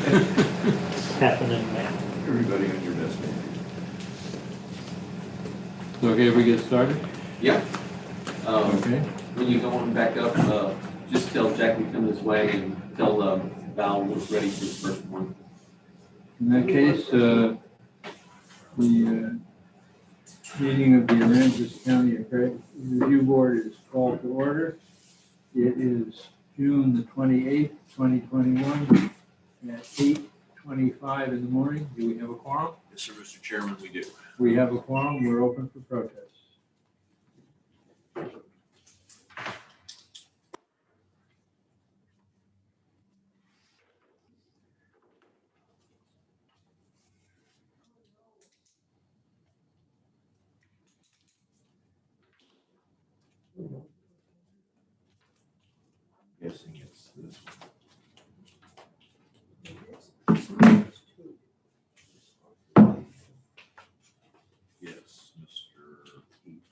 happening now. Everybody on your desk. Okay, we get started? Yeah. Okay. When you go on back up, just tell Jack we come this way and tell Val we're ready for the first one. In that case, the meeting of the Aransas County Accreditation Review Board is called to order. It is June the 28th, 2021 at 8:25 in the morning. Do we have a quorum? Yes, sir, Mr. Chairman, we do. We have a quorum. We're open for protest. Guessing it's this one. Yes, Mr. Pete.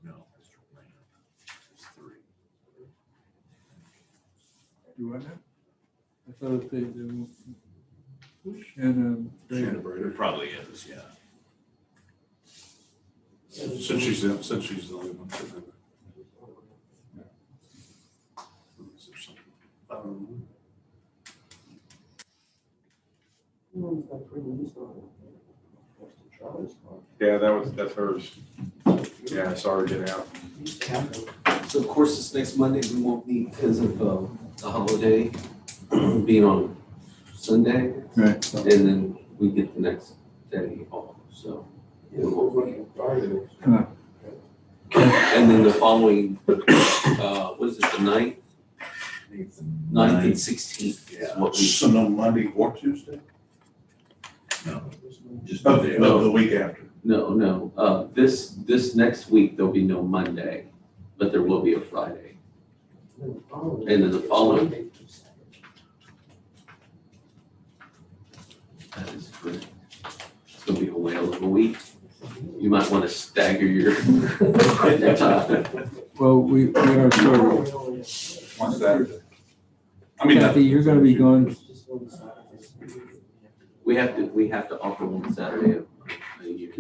No, Mr. Lamb. It's 3. Do what now? I thought they do. And It probably is, yeah. Since she's the only one. Is there something? Yeah, that's hers. Yeah, I saw her get out. So of course, this next Monday we won't meet because of the holiday being on Sunday. right. And then we get the next day off, so. Huh. And then the following, what is it, the 9th? 9th and 16th is what we. So no Monday or Tuesday? No. Just Oh, the day. no. The week after. No, this next week, there'll be no Monday, but there will be a Friday. And then the following. That is good. It's gonna be a whale of a week. You might want to stagger your time. Well, we are sort of, One Saturday. I mean, Kathy, you're going to be gone. We have to offer one Saturday a year.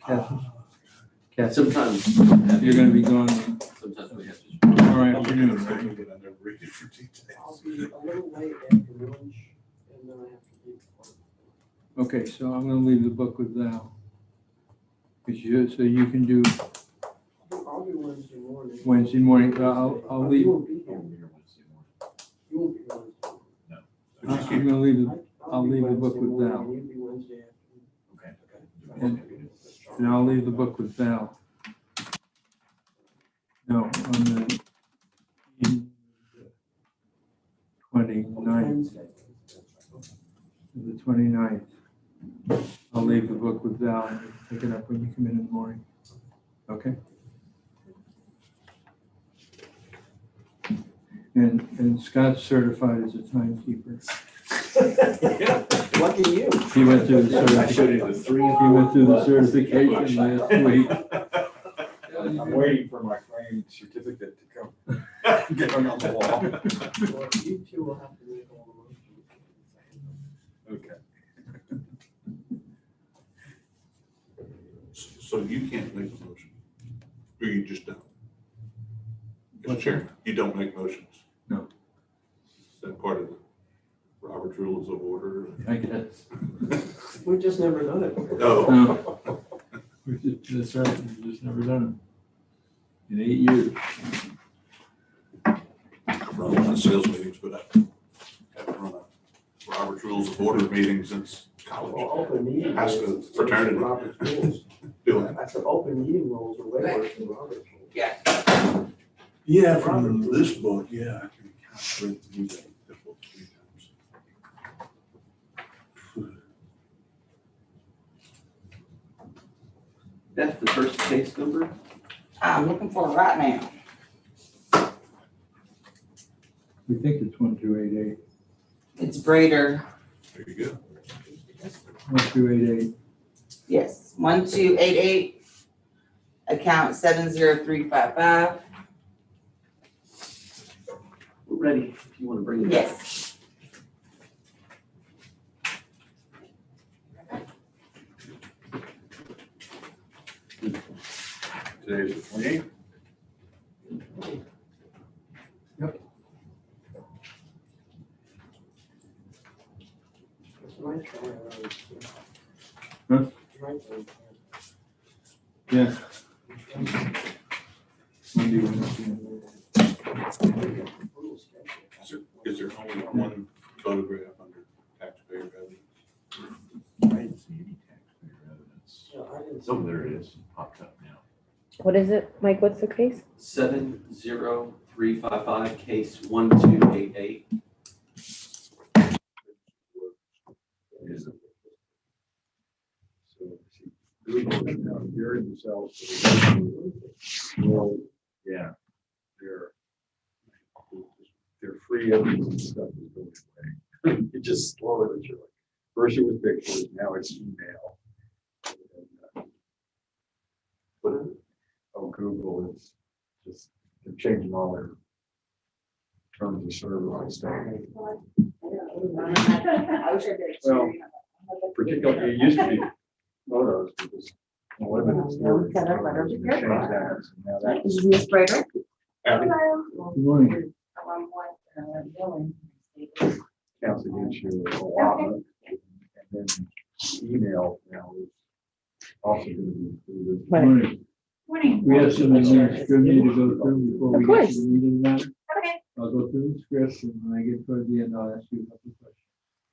Kathy, Sometimes. you're going to be gone Sometimes we have to. tomorrow afternoon, But I right? never read it for details. I'll be a little late after lunch, and then I have to leave. Okay, so I'm going to leave the book with Val. So you can do I'll do Wednesday morning. Wednesday morning. I'll leave. You won't be I here. won't be here Wednesday morning. You won't be here Wednesday. So just I'm keep- going to leave the, I'll I'll be leave the book Wednesday with morning, Val. and you'll be Wednesday afternoon. Okay. And I'll leave the book with Val. No, on the 29th, Wednesday. the 29th. I'll leave the book with Val and pick it up when you come in the morning. Okay? And Scott's certified as a timekeeper. Lucky you. He went through the I showed you certification. the 3. He went through the certification last week. I'm waiting for my claim certificate to come. Get hung on the wall. Well, you two will have to make all the motions. Okay. So you can't make a motion, or you just don't? As What's chairman, you don't make motions? No. Is that part of the Robert's Rules of Order? I guess. We've just never done it. No. No. That's right, we've just never done it. In 8 years. I've run a lot of sales meetings, but I haven't run a Robert's Rules of Order meeting since Well, college. open meeting. High school rules fraternity. versus Robert's rules. Doing I said open meeting rules are way worse than Robert's rules. Yeah, from this book, yeah. I can kind of read through that book 3 times. That's the first case number. I'm looking for it right now. We think it's 1288. It's Brader, There you go. 1288. yes, 1288, account 70355. We're ready if you want to bring it. Yes. Today's the 28th. Huh? Yeah. Monday, Wednesday. Is there only one photograph under taxpayer value? I didn't see any taxpayer evidence. No, I didn't see Oh, there it is, popped up now. What is it, Mike? What's the case? 70355, case 1288. Is it? So, see, doing it now, they're in themselves. Well, Yeah. they're free of stuff is going away. It just slowly but surely. First it was pictures, now it's email. And, Google is just, they're changing all their terms of service and stuff. Well, particularly, it used to be photos, because limited storage. They changed that, so now that's. Is Miss Brader? Abby, Good morning. counts against you a lot. And then email now is also going to be included. Morning. Morning. We have some administrative to go through before we Of get course. to the meeting matter. Okay, I'll go through the script, and when I get toward the end, I'll ask you a couple of questions.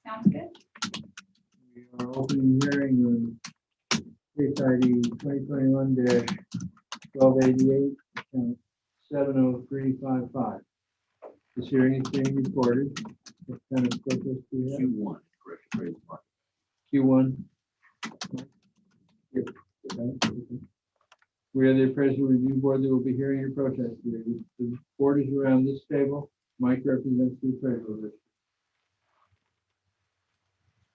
sounds good. We are opening hearing on case ID 2021-1288, account 70355. This hearing is being recorded. What kind of protest do we have? Q1, correct, trade mark. Q1. Yep. Okay. We are the appraisal review board that will be hearing your protest today. The board is around this table. Mike represents the appraisal district.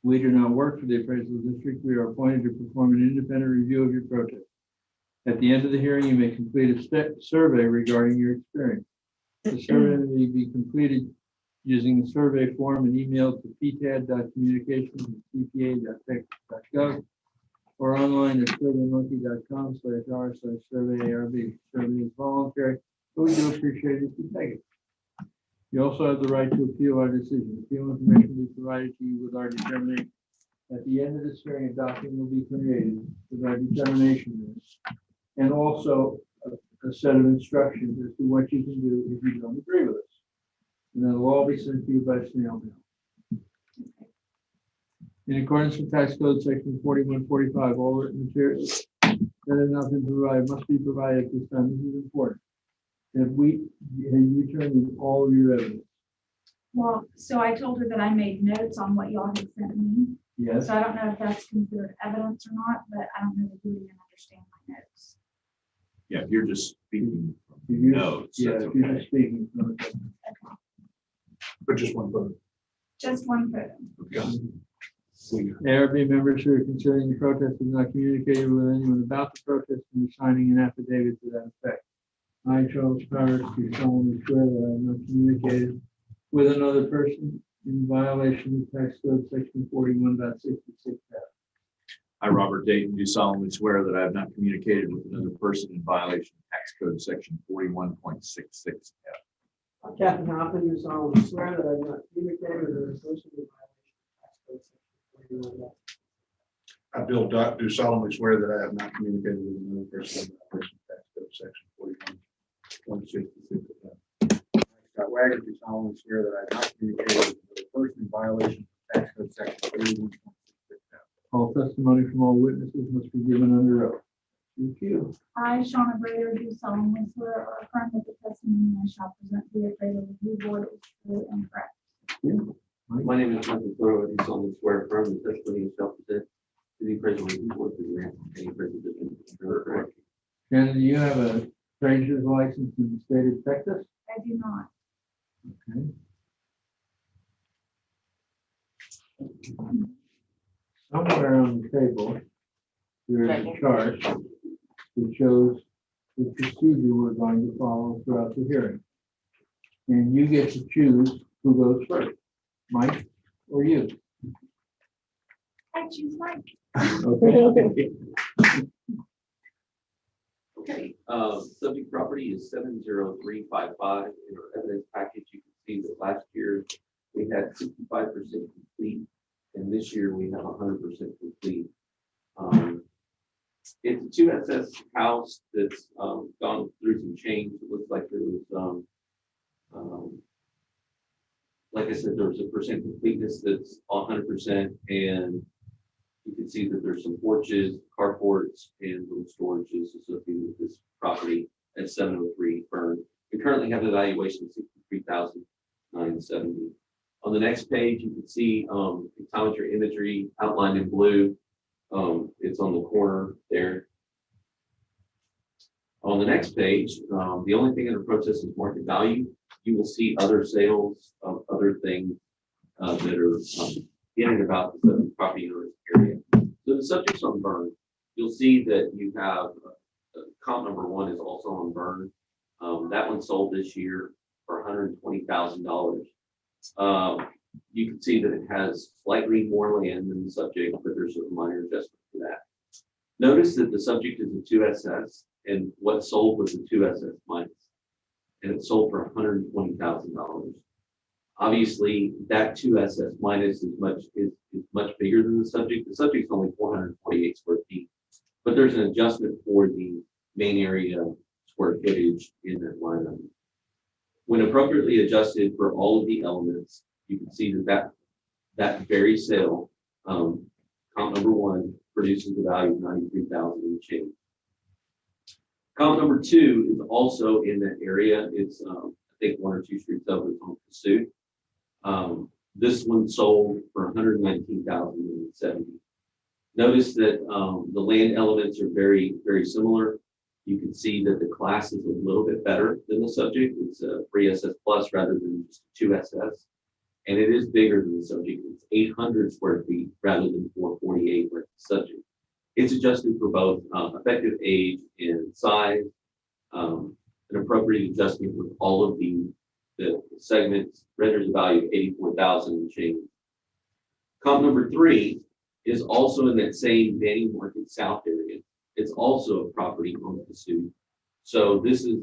We do not work for the appraisal district. We are appointed to perform an independent review of your protest. At the end of the hearing, you may complete a survey regarding your experience. The survey may be completed using the survey form and emailed to ptad.communications@cpa.texas.gov or online at surveymonkey.com/r/survey-ARB. Survey is voluntary, but we do appreciate it if you take it. You also have the right to appeal our decision. Appeal information will be provided to you with our determination. At the end of this hearing, a document will be created with our determination and also a set of instructions as to what you can do if you don't agree with us. And that will all be sent to you by snail mail. In accordance with tax code section 4145, all written materials that have not been provided must be provided at this time. This is important. Have you turned in all of your evidence? Well, so I told her that I made notes on what y'all had sent me. Yes. So I don't know if that's considered evidence or not, but I don't know if you even understand my notes. Yeah, if you're just speaking from If you're- notes, Yeah, that's if you're okay. just speaking. No, it's okay. But just one photo. Just one photo. ARB members who are considering the protest have not communicated with anyone about the protest and are signing an affidavit to that effect. I, Charles Powers, do solemnly swear that I have not communicated with another person in violation of tax code section 41.66. I, Robert Dayton, do solemnly swear that I have not communicated with another person in violation of tax code section 41.66F. Captain Hoffman, you solemnly swear that I have not communicated with a person in violation of tax code section 41. I, Bill Dutt, do solemnly swear that I have not communicated with another person in violation of tax code section 41.66. Scott Wagner, do solemnly swear that I have not communicated with a person in violation of tax code section 41.66. All testimony from all witnesses must be given under oath. Thank you. I, Shauna Brader, do solemnly swear or affirm that the testimony I shall present to the appraisal review board is true and correct. My name is Michael Thorough. I do solemnly swear affirm the testimony you shall present to the appraisal review board to grant any appraisal decision. Correct. Shannon, do you have a stranger's license in the state of Texas? I do not. Okay. Somewhere on the table, there is a chart that shows the procedure we're going to follow throughout the hearing. And you get to choose who goes first, Mike or you. I choose Mike. Okay. Okay, subject property is 70355. In our evidence package, you can see that last year we had 65% complete, and this year we have 100% complete. It's a 2SS house that's gone through some change. It looks like there was, like I said, there was a percent completeness that's 100%, and you can see that there's some porches, carports, and little storages associated with this property at 703 Fern. We currently have the valuation of 63,970. On the next page, you can see photometry imagery outlined in blue. It's on the corner there. On the next page, the only thing under protest is market value. You will see other sales of other things that are in and about the property owner's area. So the subject's on burn. You'll see that you have comp number 1 is also on burn. That one sold this year for $120,000. You can see that it has slightly more land than the subject, but there's a minor adjustment to that. Notice that the subject is a 2SS, and what sold was a 2SS minus, and it sold for $120,000. Obviously, that 2SS minus is much bigger than the subject. The subject's only 448 square feet, but there's an adjustment for the main area square footage in that line item. When appropriately adjusted for all of the elements, you can see that very sale, comp number 1, produces the value of $93,000 and change. Comp number 2 is also in that area. It's I think 1 or 2 streets over. It's on Pursuit. This one sold for $119,070. Notice that the land elements are very, very similar. You can see that the class is a little bit better than the subject. It's a 3SS plus rather than just 2SS. And it is bigger than the subject. It's 800 square feet rather than 448 like the subject. It's adjusted for both effective age and size. An appropriate adjustment with all of the segments renders a value of $84,000 and change. Comp number 3 is also in that same Vanny Market South area. It's also a property on Pursuit. So this is,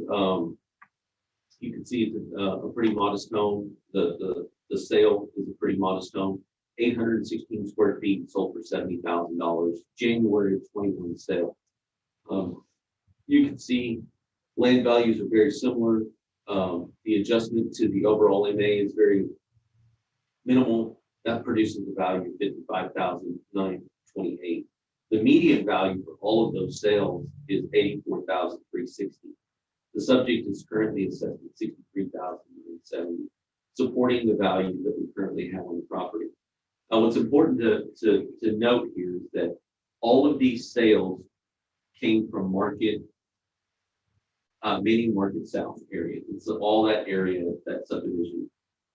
you can see it's a pretty modest home. The sale is a pretty modest home. 816 square feet, sold for $70,000. January 21 sale. You can see land values are very similar. The adjustment to the overall MA is very minimal. That produces a value of $55,928. The median value for all of those sales is $84,360. The subject is currently assessed at $63,070, supporting the value that we currently have on the property. What's important to note here is that all of these sales came from meaning Market South area. It's all that area, that subdivision.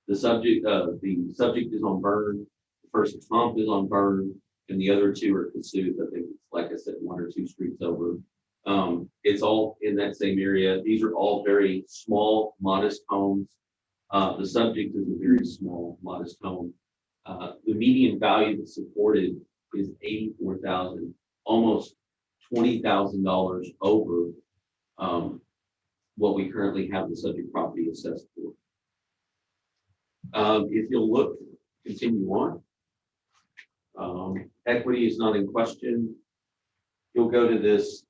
The subject is on burn. The first comp is on burn, and the other 2 are Pursuit. I think it's, like I said, 1 or 2 streets over. It's all in that same area. These are all very small, modest homes. The subject is a very small, modest home. The median value that's supported is $84,000, almost $20,000 over what we currently have the subject property assessed for. If you'll look, continue on. Equity is not in question. You'll go to this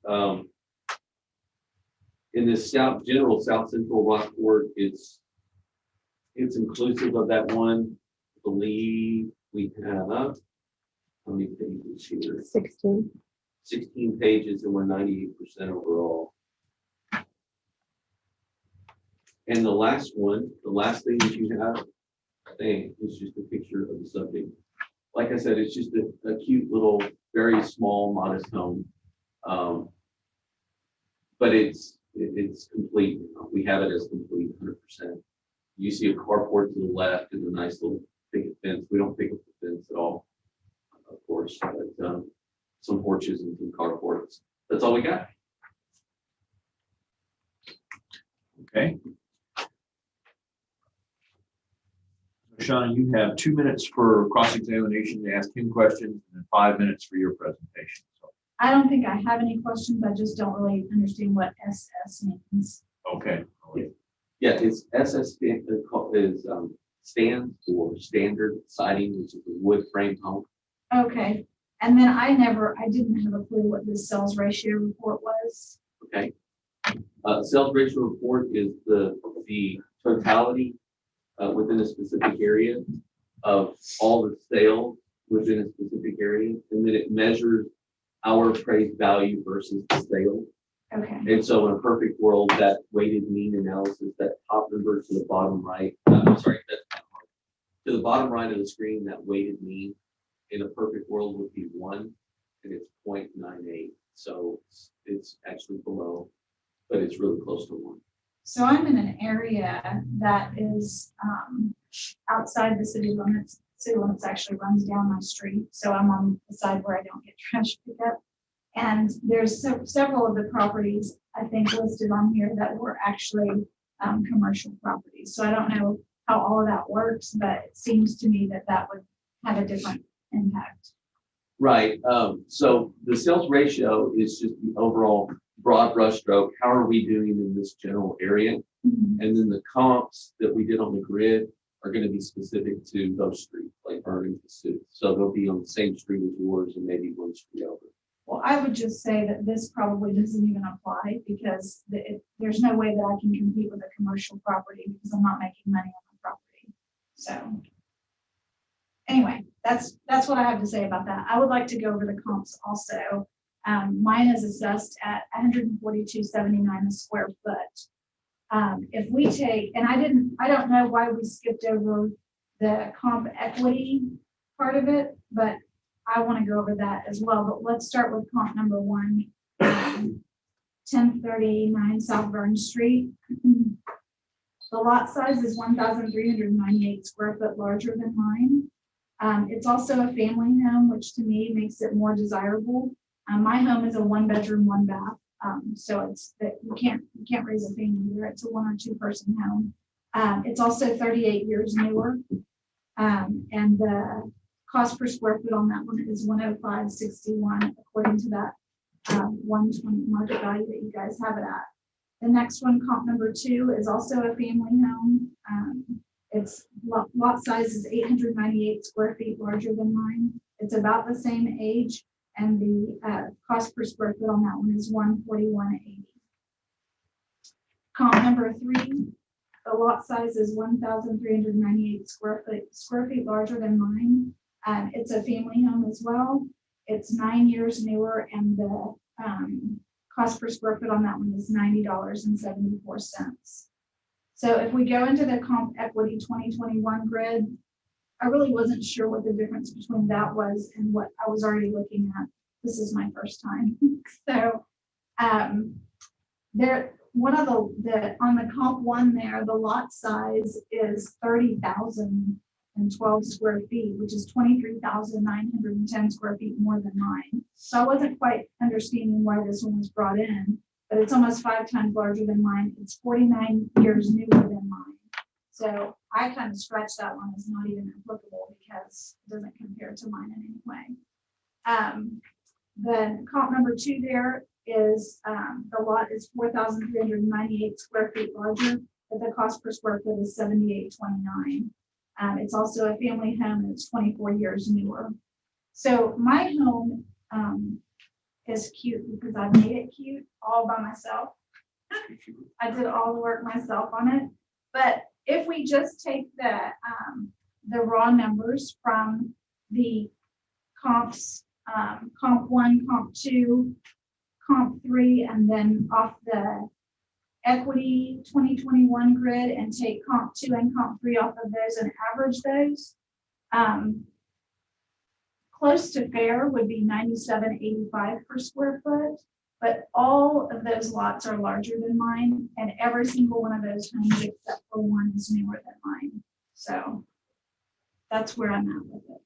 in this general South Central Rockport. It's inclusive of that one. I believe we have how many pages here? 16. 16 pages, and we're 98% overall. And the last one, the last thing that you have, I think, is just a picture of the subject. Like I said, it's just a cute little, very small, modest home. But it's complete. We have it as complete 100%. You see a carport to the left and a nice little picket fence. We don't pick up the fence at all, of course, but some porches and some carports. That's all we got. Okay. Shauna, you have 2 minutes for cross-examination to ask him questions and 5 minutes for your presentation. So, I don't think I have any questions. I just don't really understand what SS means. okay. Yeah, it's stands for standard siding, which is a wood frame home. Okay, and then I didn't have a clue what this sales ratio report was. Okay. Sales ratio report is the totality within a specific area of all the sales within a specific area, and then it measures our appraised value versus the sale. Okay, And so in a perfect world, that weighted mean analysis, that top number to the bottom right, to the bottom right of the screen, that weighted mean in a perfect world would be 1, and it's 0.98. So it's actually below, but it's really close to 1. so I'm in an area that is outside the city limits. City limits actually runs down my street, so I'm on the side where I don't get trash pickup. And there's several of the properties I think listed on here that were actually commercial properties. So I don't know how all of that works, but it seems to me that that would have a different impact. Right. So the sales ratio is just the overall broad brush stroke. How are we doing in this general area? Mhm. And then the comps that we did on the grid are going to be specific to those streets, like Vernon Pursuit. So they'll be on the same street as yours and maybe one street over. Well, I would just say that this probably doesn't even apply because there's no way that I can compete with a commercial property because I'm not making money on the property. So anyway, that's what I have to say about that. I would like to go over the comps also. Mine is assessed at $142.79 a square foot. If we take, and I don't know why we skipped over the comp equity part of it, but I want to go over that as well. But let's start with comp number 1, 1039 South Burn Street. The lot size is 1,398 square foot larger than mine. It's also a family home, which to me makes it more desirable. My home is a 1-bedroom, 1-bath. So it's that you can't raise a family here. It's a 1 or 2 person home. It's also 38 years newer. And the cost per square foot on that one is $105.61 according to that 120 market value that you guys have it at. The next one, comp number 2, is also a family home. Its lot size is 898 square feet larger than mine. It's about the same age, and the cost per square foot on that one is $141.80. Comp number 3, the lot size is 1,398 square feet larger than mine. It's a family home as well. It's 9 years newer, and the cost per square foot on that one is $90.74. So if we go into the comp equity 2021 grid, I really wasn't sure what the difference between that was and what I was already looking at. This is my first time. So there, one of the on the comp 1 there, the lot size is 30,012 square feet, which is 23,910 square feet more than mine. So I wasn't quite understanding why this one was brought in, but it's almost 5 times larger than mine. It's 49 years newer than mine. So I kind of scratched that one as not even applicable because it doesn't compare to mine in any way. The comp number 2 there is the lot is 4,398 square feet larger, but the cost per square foot is $78.29. It's also a family home, and it's 24 years newer. So my home is cute because I made it cute all by myself. I did all the work myself on it. But if we just take the raw numbers from the comps, comp 1, comp 2, comp 3, and then off the equity 2021 grid and take comp 2 and comp 3 off of those and average those, close to fair would be $97.85 per square foot, but all of those lots are larger than mine, and every single one of those homes except for one is newer than mine. So that's where I'm at with it.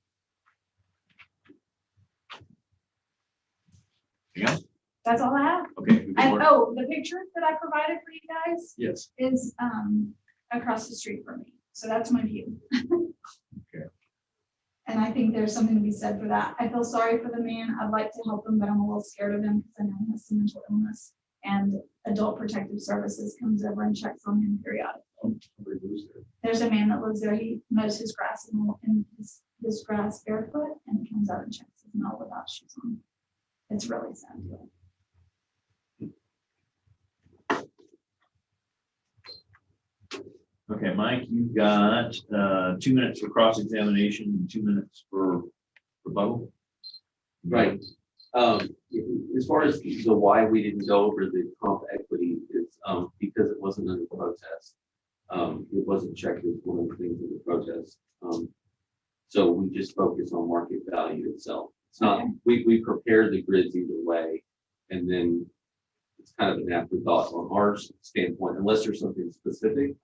Yeah. That's all I have. Okay. And oh, the picture that I provided for you guys Yes. is across the street from me. So that's my view. Okay. And I think there's something to be said for that. I feel sorry for the man. I'd like to help him, but I'm a little scared of him because I know he has some mental illness. And Adult Protective Services comes over and checks on him periodically. Somebody lives there. There's a man that lives there. He mows his grass in his grass barefoot, and he comes out and checks his mow without shoes on. It's really sad. Okay, Mike, you've got 2 minutes for cross-examination and 2 minutes for rebuttal. Right. As far as the why we didn't go over the comp equity, it's because it wasn't under protest. It wasn't checked as one of the things in the protest. So we just focus on market value itself. It's not, we prepare the grids either way, and then it's kind of an afterthought on our standpoint, unless there's something specific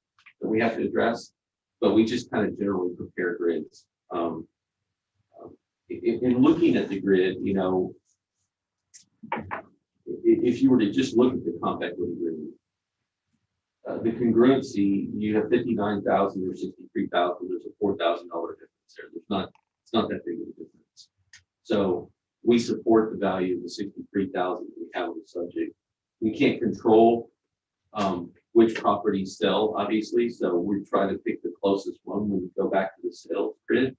that we have to address, but we just kind of generally prepare grids. In looking at the grid, you know, if you were to just look at the comp equity grid, the congruency, you have 59,000 or 63,000, there's a $4,000 difference there. It's not that big of a difference. So we support the value of the 63,000 that we have on the subject. We can't control which properties sell, obviously, so we try to pick the closest one when we go back to the sales grid.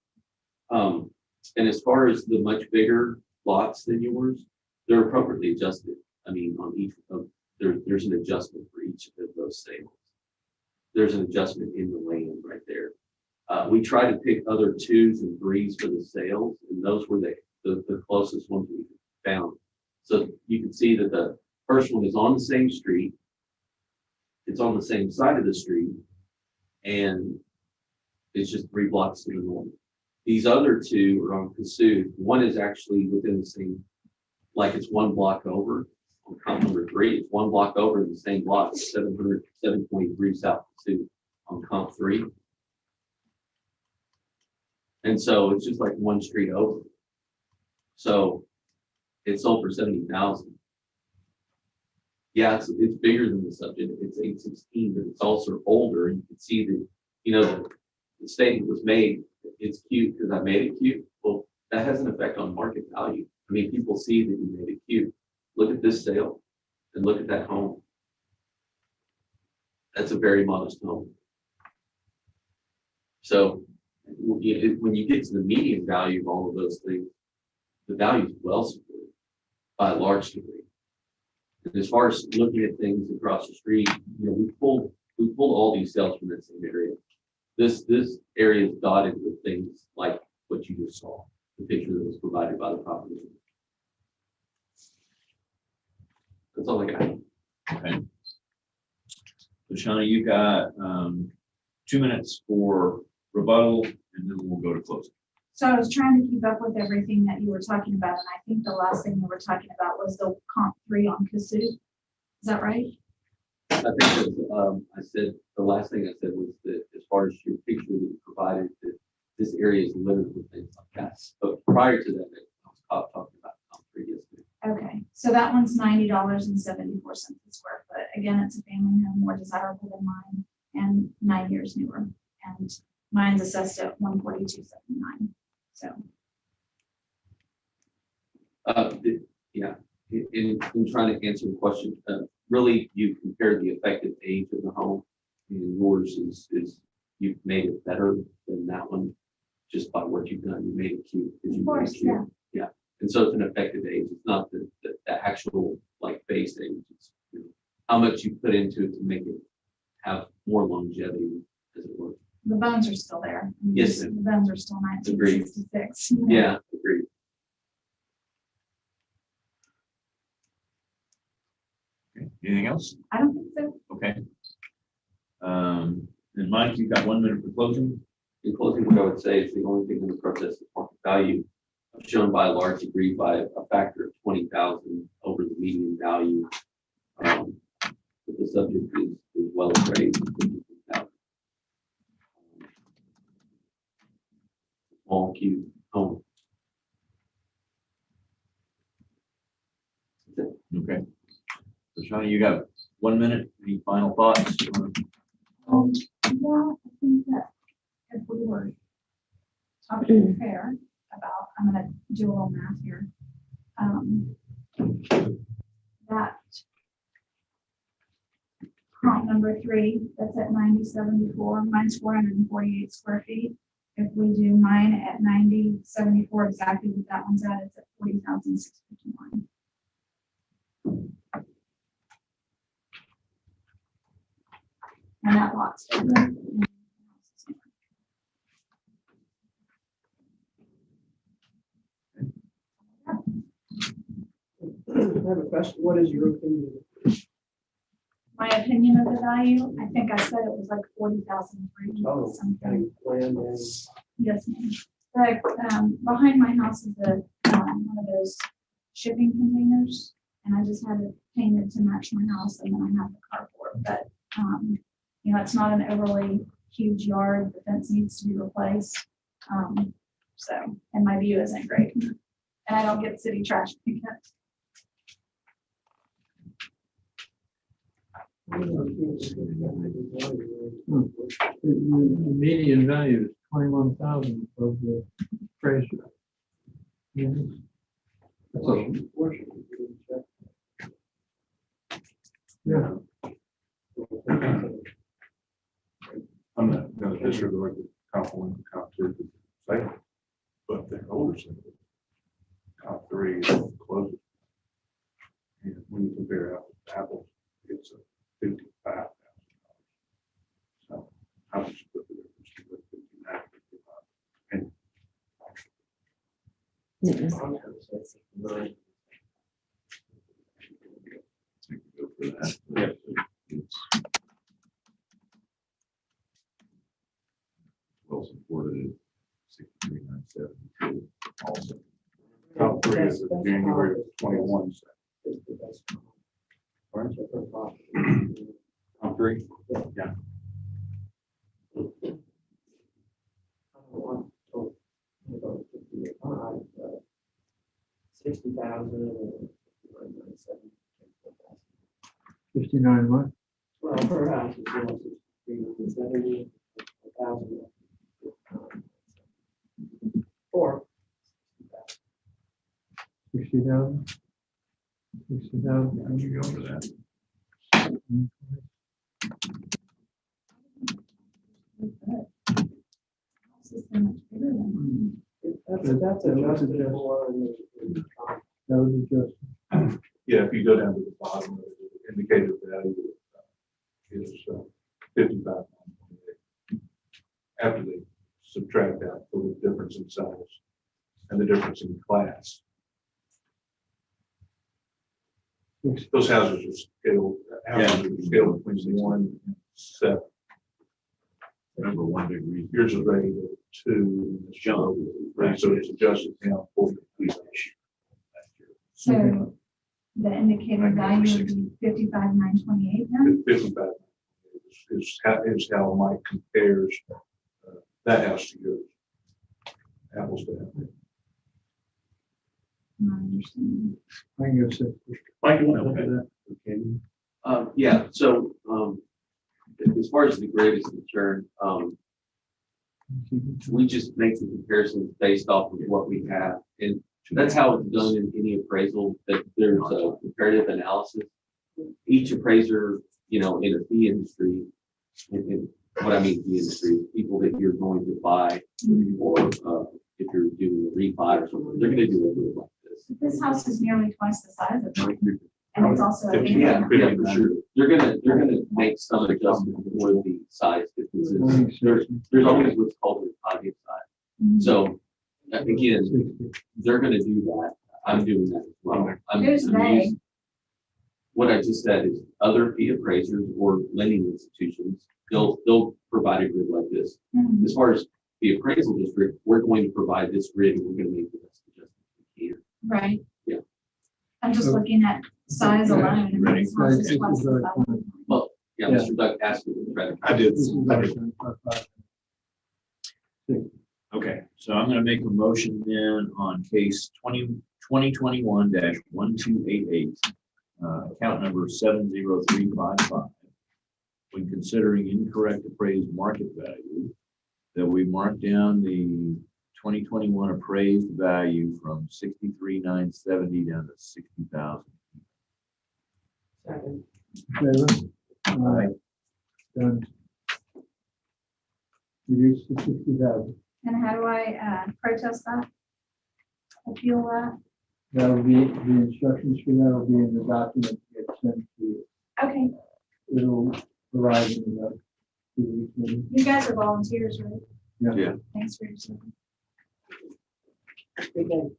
And as far as the much bigger lots than yours, they're appropriately adjusted. I mean, on each of there's an adjustment for each of those sales. There's an adjustment in the land right there. We try to pick other 2s and 3s for the sales, and those were the closest ones we found. So you can see that the first one is on the same street. It's on the same side of the street, and it's just 3 blocks to the north. These other 2 are on Cassuth. One is actually within the same, like it's 1 block over on comp number 3. It's 1 block over in the same block, 723 South Cassuth on comp 3. And so it's just like 1 street over. So it sold for 70,000. Yeah, it's bigger than the subject. It's 816, but it's also older. And you can see that, you know, the statement was made, it's cute because I made it cute. Well, that has an effect on market value. I mean, people see that you made it cute. Look at this sale and look at that home. That's a very modest home. So when you get to the median value of all of those things, the value is well supported by a large degree. And as far as looking at things across the street, you know, we pulled all these sales from that same area. This area is dotted with things like what you just saw, the picture that was provided by the property. That's all I got. Okay. So Shauna, you got 2 minutes for rebuttal, and then we'll go to closing. So I was trying to keep up with everything that you were talking about, and I think the last thing you were talking about was the comp 3 on Cassuth. Is that right? I think that, I said, the last thing I said was that as far as your picture that you provided, that this area is littered with things like that. But prior to that, I was talking about comp 3 yesterday. Okay, so that one's $90.74 a square foot. Again, it's a family home, more desirable than mine, and 9 years newer. And mine's assessed at $142.79. So. Yeah, in trying to answer the question, really you compare the effective age of the home, and yours is you've made it better than that one just by what you've done. You made it cute. Of course, yeah. Yeah, and so it's an effective age. It's not the actual like base age. It's, you know, how much you put into it to make it have more longevity, as it were. The bones are still there. I mean, Yes, the bones are still Agreed. 1966. you know. Yeah, agreed. Okay. Anything else? I don't think so. Okay. And Mike, you've got 1 minute for closing. In closing, what I would say is the only thing in the process is market value, shown by a large degree by a factor of 20,000 over the median value. But the subject is well appraised. Small, cute home. That's it. Okay. So Shauna, you got 1 minute. Any final thoughts? Yeah, I think that we were talking fair about, I'm gonna do a little math here. That comp number 3, that's at 9074, mine's 448 square feet. If we do mine at 9074, exactly what that one's at, it's at 40,651. And that lot's bigger. I have a question. What is your opinion? My opinion of the value, I think I said it was like 40,003 Oh, something. Land and Yes, ma'am. The, behind my house is one of those shipping containers, and I just had it painted to match my house, and then I have the carport, but, you know, it's not an overly huge yard, the fence needs to be replaced. So, and my view isn't great, and I don't get city trash pickup. The median value is 21,000 of the appraisal. Yes. That's a, yeah. I'm not gonna disregard the comp 1 and comp 2, say, but they're older. Comp 3 is closer. And when you compare apples to apples, it's a $55,000. So how much put the difference to the 59, 55? And Go for that. Yep. It's well supported at 63,972 also. comp 3 is a January of 21. Comp 3? Yeah. 60,000. 59 months. Well, per house is 70,000. Or 60,000. 60,000. How'd you go for that? This is so much bigger than mine. that's adjusted for. That was adjusted. Yeah, if you go down to the bottom, the indicated value is 55. After they subtract out for the difference in size and the difference in class. Those houses are scaled, scaled between 1 and 7. Remember 1 degree. Yours is rated at 2, and it's jump, right? So it's adjusted down 40 degrees. So the indicated value would be 55,928 then? 55 is how Mike compares that house to yours. Apples to apples. I understand. I can go 60. Mike, you want to Okay. look at that? Yeah, so, as far as the grid is concerned, we just make some comparisons based off of what we have. And that's how it's done in any appraisal, that there's a comparative analysis. Each appraiser, you know, in the industry, and what I mean, the industry, people that you're going to buy, or if you're doing a refi or something, they're gonna do a grid like this. This house is nearly twice the size of mine, and it's also a Yeah, family. yeah, for sure. They're gonna make some adjustments for the size differences. There's always what's called an obvious size. Mhm. So again, they're gonna do that. I'm doing that as well. Who's they? using- What I just said is other fee appraisers or lending institutions, they'll provide a grid like this. Mhm. As far as the appraisal district, we're going to provide this grid and we're gonna make the best adjustments we can. Right. Yeah. I'm just looking at size Okay. alone. and Ready? this house is Right. twice the size of mine. Well, yeah, Yeah. Mr. Doug asked me to try to. I did. This is Okay, so I'm gonna make a motion then on case 2021-1288, account number 70355. When considering incorrect appraised market value, that we mark down the 2021 appraised value from 63,970 down to 60,000. Second. Favor? Aye. Done. Reduce to 60,000. And how do I protest that? Appeal that? That'll be, the instructions for that will be in the document that gets sent to you. Okay, It'll arrive in about 2 weeks. maybe. you guys are volunteers, right? Yeah. Thanks for your service. Again.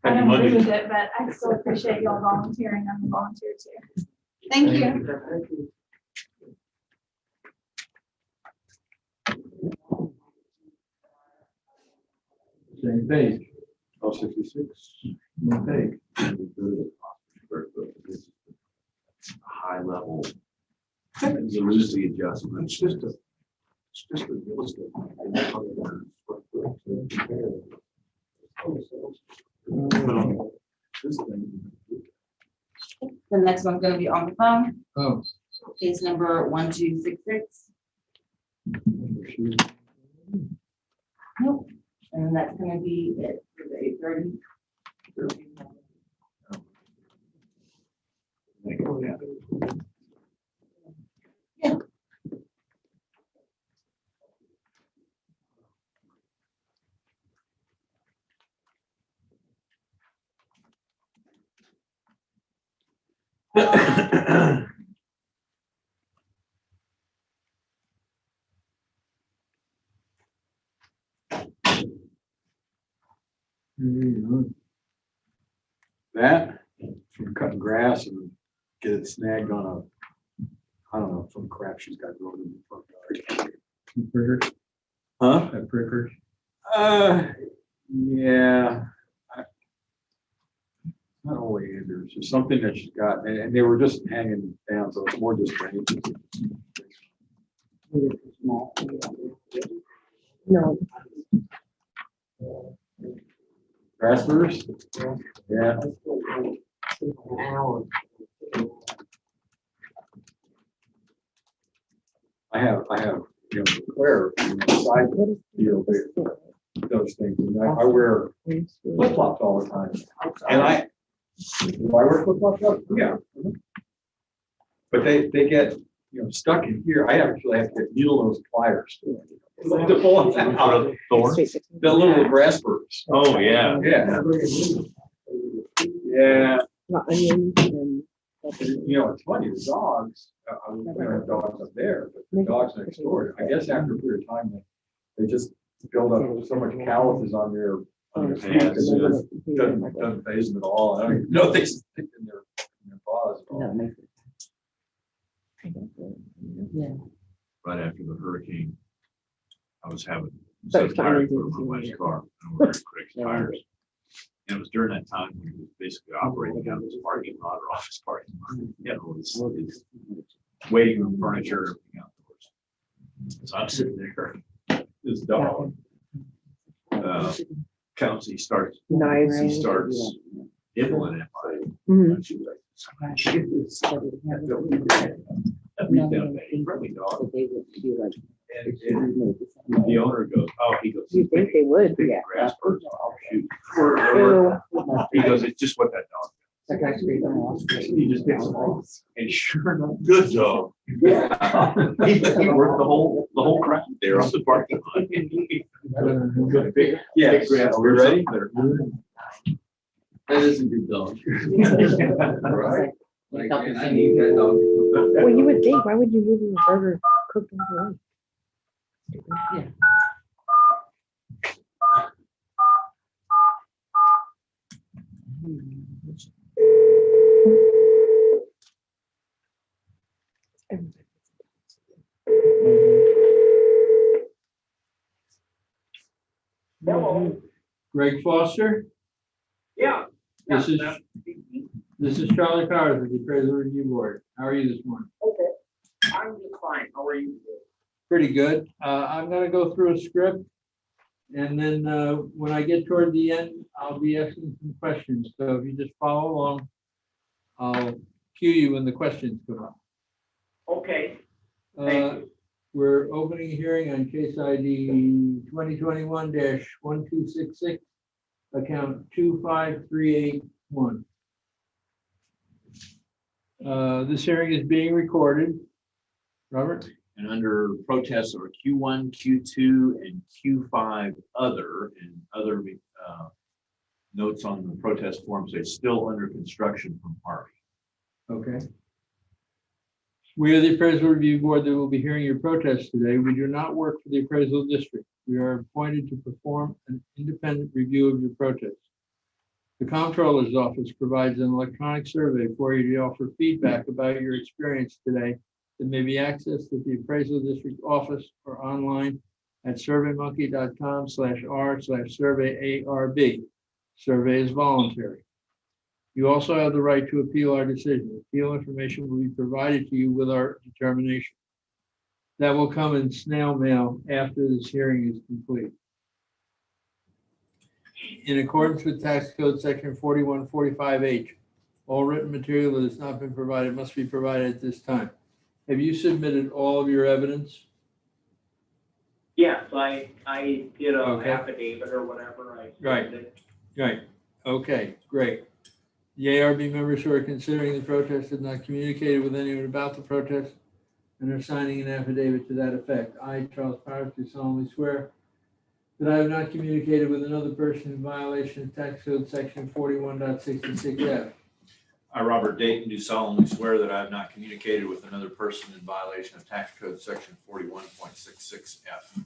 I Happy don't Monday. agree with it, but I still appreciate y'all volunteering. I'm a volunteer too. Thank you. Same page. Oh, 66. Same page. This is a high level. You lose the adjustment. It's just a real estate. This thing. The next one's gonna be on the phone, Oh. case number 1266. Nope, and that's gonna be it for the 8:30. That, from cutting grass and get it snagged on a, I don't know, some crap she's got growing in the front yard. Prickers. Huh? At Prickers. Yeah. Not only Anders, there's something that she's got, and they were just hanging down, so it's more just drainage. No. Grass burrs? Yeah. I have, Claire, side field there, those things, and I wear flip flops all the time. And do I wear flip flops? Yeah. But they get, stuck in here. I actually have to get needle nose pliers to pull them out of thorns. The little grass burrs. Oh, yeah. Yeah. Yeah. Not onions and. It's funny, the dogs, I was have dogs up there, but the dogs next door, I guess after a period of time, they just build up so much calluses on their hands. It doesn't faze them at all. I don't even know if they stick in their paws at all. Yeah. Right after the hurricane, I was having But some it's not tires anything put on to my do wife's with car. And we're wearing Craig's Yeah. tires. And it was during that time when he was basically operating out of his parking lot or office parking lot. His waiting room furniture, everything outdoors. So I'm sitting there, this dog, counts, he starts Knives. nibbling at my. Mhm. She was like, that weekend, friendly dog. They would be like. And the owner goes, oh, he goes. You think they would, Big yeah. grass birds, I'll shoot. Ew. He goes, it's just what that dog. He just picks them off. And sure enough, good dog. Yeah. He worked the whole crowd there on the parking lot. Yeah. Big grass Are we birds ready? up there. That is a good dog. Right. Like, man, I need that dog. Well, you would think, why would you leave a burger cooked all the way? Yeah. Greg Foster? Yeah. This is Charlie Powers of the Appraisal Review Board. How are you this morning? Okay, I'm just fine. How are you? Pretty good. I'm gonna go through a script. And then when I get toward the end, I'll be asking some questions. So if you just follow along, I'll cue you when the questions come up. Okay, thank you. We're opening a hearing on case ID 2021-1266, account 25381. This hearing is being recorded. Robert? And under protests are Q1, Q2, and Q5 other, and other notes on the protest form say still under construction from Harvey. Okay. We are the appraisal review board that will be hearing your protest today. We do not work for the appraisal district. We are appointed to perform an independent review of your protest. The comptroller's office provides an electronic survey for you to offer feedback about your experience today that may be accessed at the appraisal district office or online at surveymonkey.com/r/survey ARB. Survey is voluntary. You also have the right to appeal our decision. Appeal information will be provided to you with our determination. That will come in snail mail after this hearing is complete. In accordance with Tax Code Section 4145H, all written material that has not been provided must be provided at this time. Have you submitted all of your evidence? Yes, I did a Okay. affidavit or whatever. Right. Right. Okay, great. The ARB members who are considering the protest have not communicated with anyone about the protest and are signing an affidavit to that effect. I, Charles Powers, do solemnly swear that I have not communicated with another person in violation of Tax Code Section 41.66F. I, Robert Dayton, do solemnly swear that I have not communicated with another person in violation of Tax Code Section 41.66F.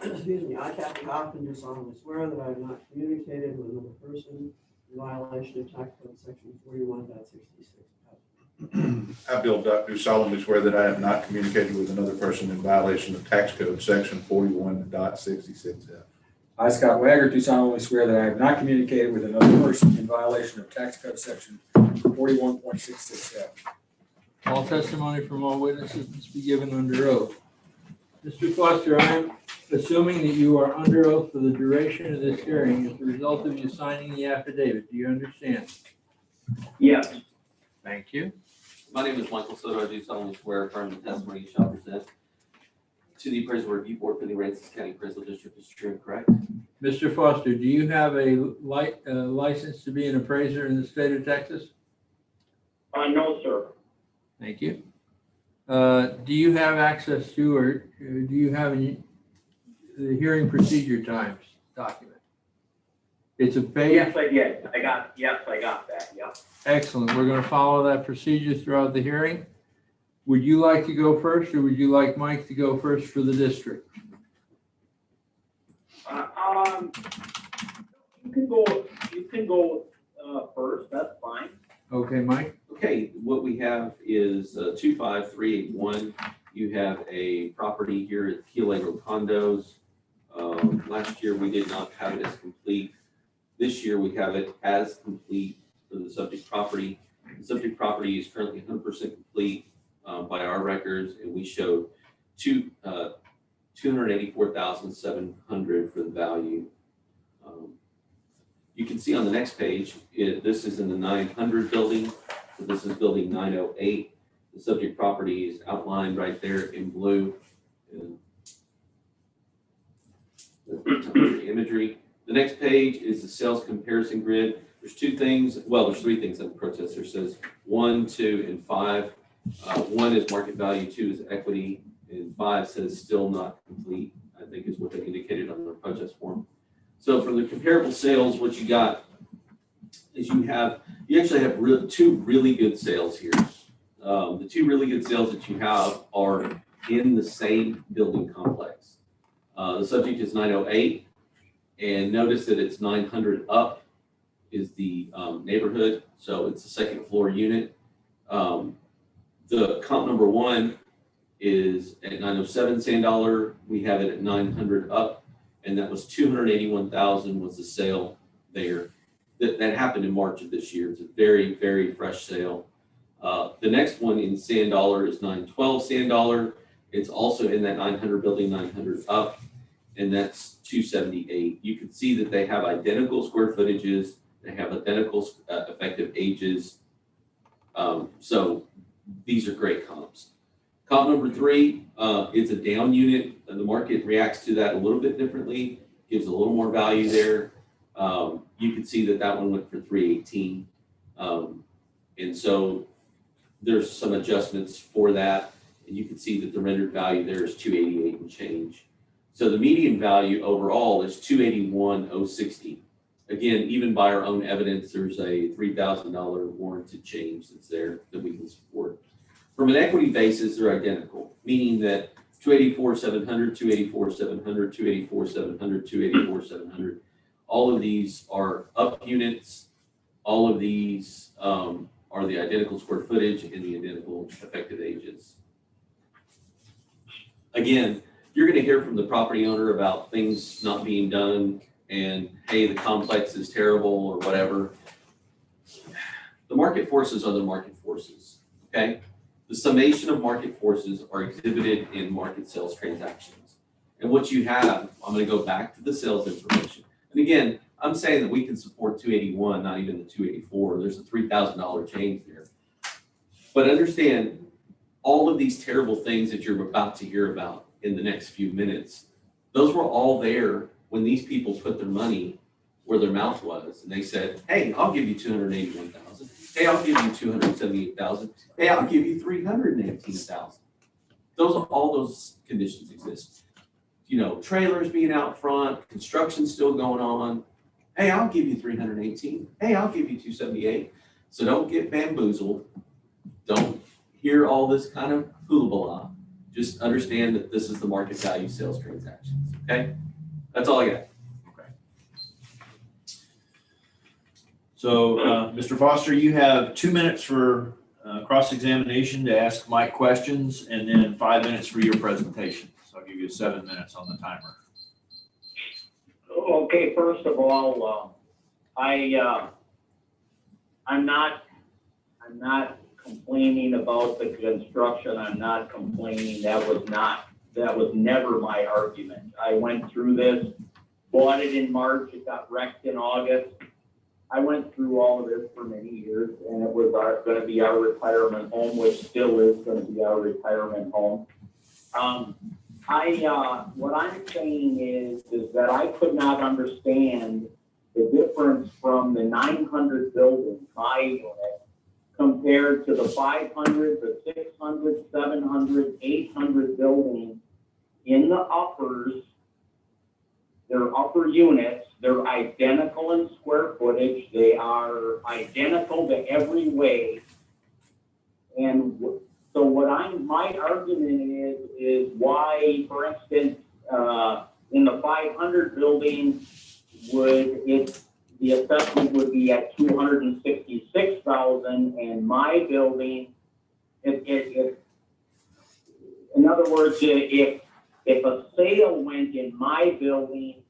Excuse me, I, Kathy Hoffman, do solemnly swear that I have not communicated with another person in violation of Tax Code Section 41.66. I, Bill Duck, do solemnly swear that I have not communicated with another person in violation of Tax Code Section 41.66F. I, Scott Wagner, do solemnly swear that I have not communicated with another person in violation of Tax Code Section 41.66F. All testimony from all witnesses must be given under oath. Mr. Foster, I am assuming that you are under oath for the duration of this hearing as a result of you signing the affidavit. Do you understand? Yes, Thank you. My name is Michael Soto. I do solemnly swear affirm the testimony you shall present to the appraisal review board for the Aransas County Appraisal District is true and correct. Mr. Foster, do you have a license to be an appraiser in the state of Texas? no, sir. Thank you. Do you have access to, or do you have the hearing procedure times document? It's a page. Yes, I did. I got that, yeah. Excellent. We're going to follow that procedure throughout the hearing. Would you like to go first, or would you like Mike to go first for the district? You can go first, that's fine. Okay, Mike? Okay, what we have is 25381. You have a property here at Keel Road Condos. Last year, we did not have it as complete. This year, we have it as complete for the subject property. The subject property is currently 100% complete by our records, and we showed $284,700 for the value. You can see on the next page, this is in the 900 building. So this is building 908. The subject property is outlined right there in blue. And the imagery. The next page is the sales comparison grid. There's two things, well, there's three things that the protester says, 1, 2, and 5. 1 is market value, 2 is equity, and 5 says still not complete, I think is what they indicated on their protest form. So for the comparable sales, what you got is you actually have two really good sales here. The two really good sales that you have are in the same building complex. The subject is 908, and notice that it's 900 up is the neighborhood, so it's a second floor unit. The comp number 1 is at 907 sand dollar. We have it at 900 up, and that was 281,000 was the sale there. That happened in March of this year. It's a very, very fresh sale. The next one in sand dollar is 912 sand dollar. It's also in that 900 building, 900 up, and that's 278. You can see that they have identical square footages. They have identical effective ages. So these are great comps. Comp number 3, it's a down unit, and the market reacts to that a little bit differently, gives a little more value there. You can see that that one went for 318. And so there's some adjustments for that, and you can see that the rendered value there is 288 and change. So the median value overall is 281,060. Again, even by our own evidence, there's a $3,000 warranted change that's there that we can support. From an equity basis, they're identical, meaning that 284,700, 284,700, 284,700, 284,700. All of these are up units. All of these are the identical square footage and the identical effective ages. Again, you're going to hear from the property owner about things not being done and, hey, the complex is terrible or whatever. The market forces are the market forces, okay? The summation of market forces are exhibited in market sales transactions. And what you have, I'm going to go back to the sales information. And again, I'm saying that we can support 281, not even the 284. There's a $3,000 change there. But understand, all of these terrible things that you're about to hear about in the next few minutes, those were all there when these people put their money where their mouth was. And they said, hey, I'll give you 281,000. Hey, I'll give you 278,000. Hey, I'll give you 318,000. All those conditions exist. You know, trailers being out front, construction still going on. Hey, I'll give you 318. Hey, I'll give you 278. So don't get bamboozled. Don't hear all this kind of hoopla. Just understand that this is the market value sales transactions. Okay, that's all I got. So, Mr. Foster, you have 2 minutes for cross-examination to ask Mike questions, and then 5 minutes for your presentation. So I'll give you 7 minutes on the timer. Okay, first of all, I'm not complaining about the construction. I'm not complaining. That was never my argument. I went through this, bought it in March. It got wrecked in August. I went through all of this for many years, and it was going to be our retirement home, which still is going to be our retirement home. What I'm saying is that I could not understand the difference from the 900 building, my unit, compared to the 500, the 600, 700, 800 building in the uppers. They're upper units. They're identical in square footage. They are identical to every way. And so my argument is why, for instance, in the 500 building, the assessment would be at 266,000, and my building, in other words, if a sale went in my building,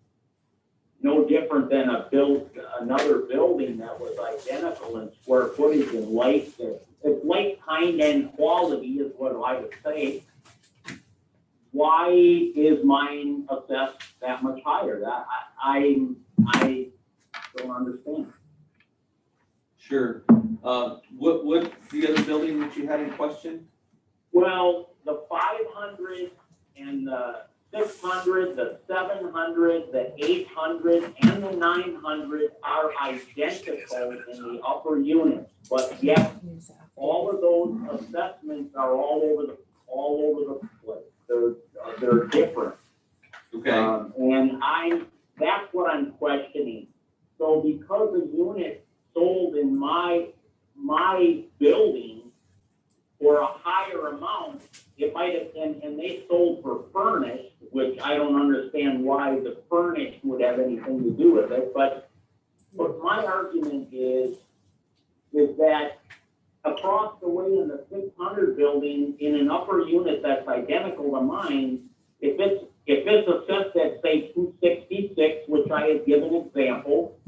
no different than another building that was identical in square footage and like kind, and quality is what I would say. Why is mine assessed that much higher? I don't understand. Sure. What the other building that you had in question? Well, the 500 and the 600, the 700, the 800, and the 900 are identical in the upper units, but yet all of those assessments are all over the place. They're different. Okay. And that's what I'm questioning. So because a unit sold in my building for a higher amount, it might have, and they sold for furnished, which I don't understand why the furnished would have anything to do with it. But my argument is that across the way in the 600 building, in an upper unit that's identical to mine, if it's assessed at say 266, which I had given example,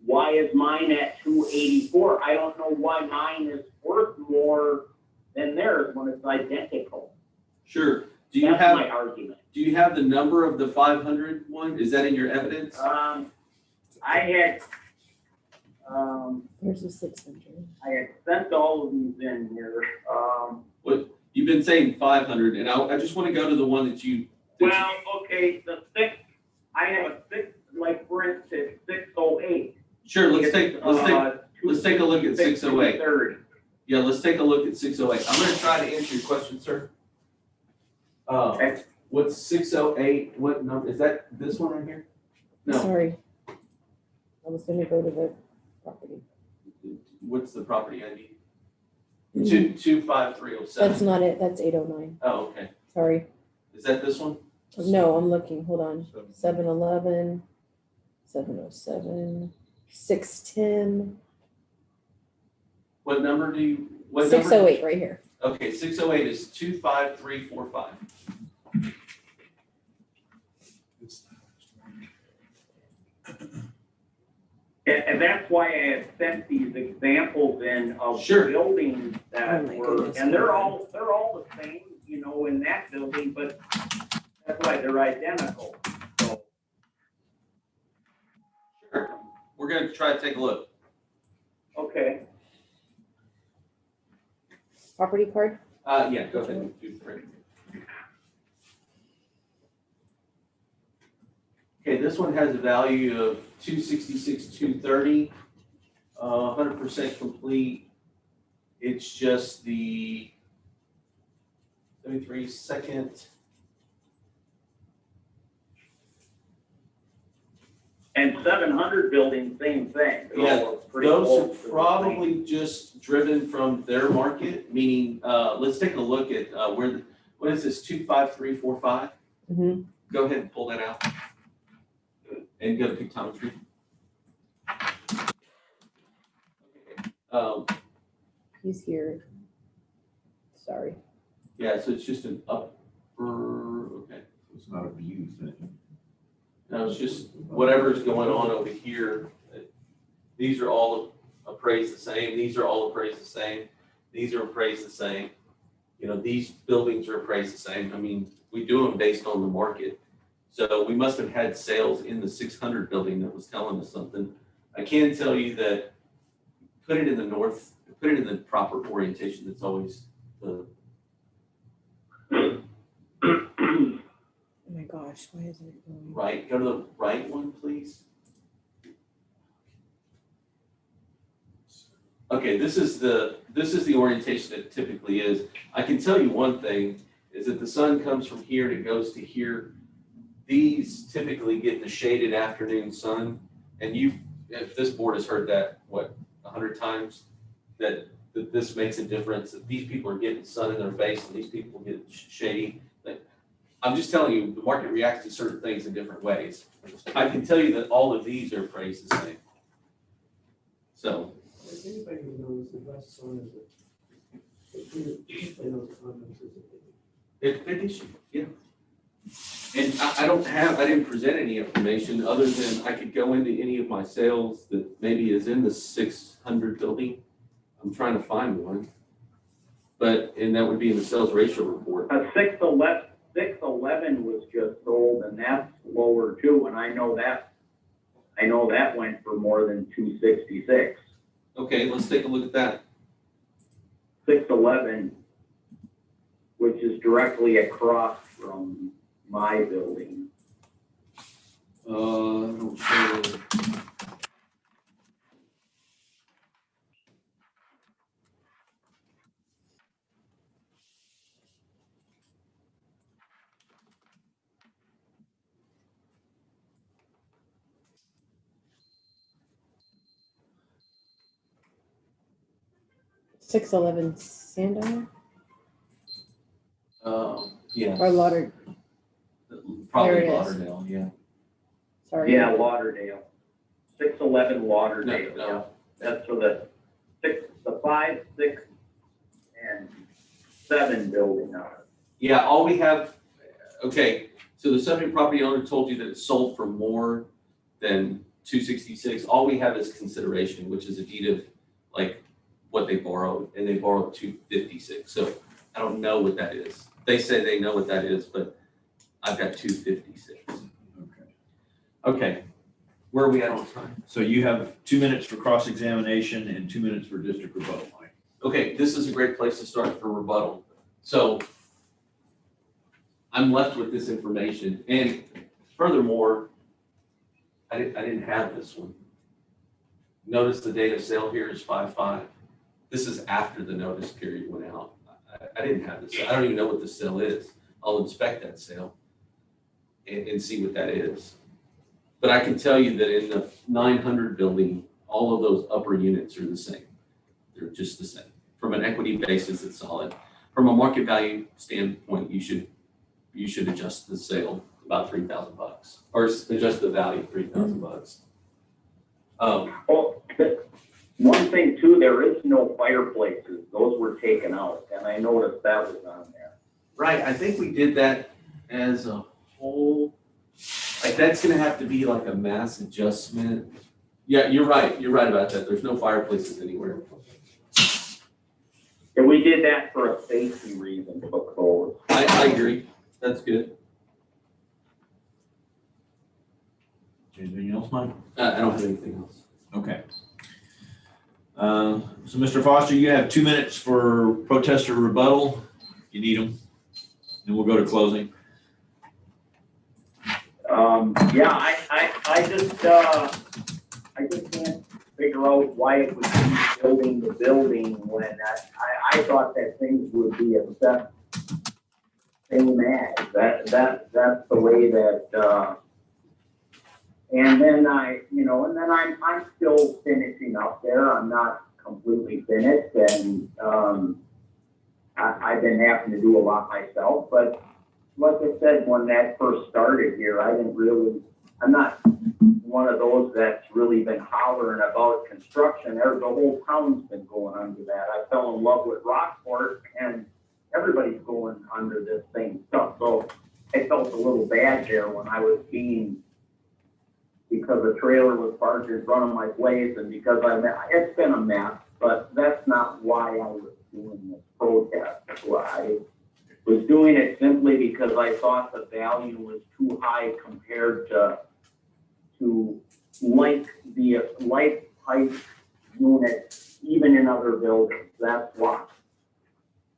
why is mine at 284? I don't know why mine is worth more than theirs when it's identical. Sure. That's my argument. Do you have the number of the 500 one? Is that in your evidence? I had There's a 600. I had sent all of these in here. You've been saying 500, and I just want to go to the one that you. Well, okay, the six, I have a six, like for instance, 608. Sure, let's take a look at 608. 30. Yeah, let's take a look at 608. I'm gonna try to answer your question, sir. Okay. What's 608? What number, is that this one right here? No, Sorry. I was gonna go to the property. what's the property ID? Mhm. 25307. That's not it, that's 809. Oh, okay. Sorry. Is that this one? No, I'm looking, hold on. 711, 707, 610, What number do you, what number? 608 right here. Okay, 608 is 25345. And that's why I had sent these examples in of Sure. buildings that Oh my were, goodness. and they're all the same, you know, in that building, but that's why they're identical. So, Sure. We're gonna try to take a look. okay. Property card? Yeah, go ahead and do 3. Okay, this one has a value of 266,230, 100% complete. It's just the 73 second. And 700 building, same thing. They're Yeah, all pretty those close are to the same. probably just driven from their market, meaning, let's take a look at what is this, 25345? Mm-hmm. Go ahead and pull that out. And go to pictometry. He's here. Sorry. Yeah, so it's just an upper, okay. It's not a view thing. No, it's just whatever's going on over here. These are all appraised the same. These are all appraised the same. These are appraised the same. You know, these buildings are appraised the same. I mean, we do them based on the market. So we must have had sales in the 600 building that was telling us something. I can tell you that put it in the north, put it in the proper orientation. That's always the. Oh my gosh, why isn't it going? Right, go to the right one, please. Okay, this is the orientation that it typically is. I can tell you one thing, is that the sun comes from here and it goes to here. These typically get the shaded afternoon sun, and if this board has heard that, 100 times, that this makes a difference, that these people are getting sun in their face and these people get shady. I'm just telling you, the market reacts to certain things in different ways. I can tell you that all of these are appraised the same. So. If anybody who knows the best sun is it, knows comments is it. Big issue, yeah. And I didn't present any information other than I could go into any of my sales that maybe is in the 600 building. I'm trying to find one. And that would be in the sales ratio report. 611 was just sold, and that's lower too, and I know that went for more than 266. Okay, let's take a look at that. 611, which is directly across from my building. I don't show. $611 Sandown Yeah. or Lauderdale? Probably There it is. Lauderdale, yeah. Sorry. Yeah, Lauderdale. 611 Lauderdale. No. Yeah. That's for the 5, 6, and 7 building on it. Yeah, all we have, okay, so the subject property owner told you that it's sold for more than 266. All we have is consideration, which is a deed of like what they borrowed, and they borrowed 256. So I don't know what that is. They say they know what that is, but I've got 256. Okay, where are we at on time? So you have 2 minutes for cross-examination and 2 minutes for district rebuttal, Mike. Okay, this is a great place to start for rebuttal. So I'm left with this information, and furthermore, I didn't have this one. Notice the date of sale here is 5/5. This is after the notice period went out. I didn't have this. I don't even know what the sale is. I'll inspect that sale and see what that is. But I can tell you that in the 900 building, all of those upper units are the same. They're just the same. From an equity basis, it's solid. From a market value standpoint, you should adjust the sale about $3,000 or adjust the value $3,000. Oh, one thing too, there is no fireplaces. Those were taken out, and I noticed that was on there. Right, I think we did that as a whole. Like, that's gonna have to be like a mass adjustment. Yeah, you're right about that. There's no fireplaces anywhere. And we did that for a safety reason, took those. I agree. That's good. Anything else, Mike? I don't have anything else. Okay. So Mr. Foster, you have 2 minutes for protester rebuttal. You need them. Then we'll go to closing. Yeah, I just can't figure out why it would be building the building when I thought that things would be assessed same as, that's the way that, and then I'm still finishing up there. I'm not completely finished, and, I've been having to do a lot myself, but like I said, when that first started here, I'm not one of those that's really been hollering about construction. The whole town's been going under that. I fell in love with Rockport, and everybody's going under this same stuff. So I felt a little bad there when I was because the trailer was parked in front of my place, and because it's been a mess, but that's not why I was doing this protest. I was doing it simply because I thought the value was too high compared to like height units, even in other buildings. That's why.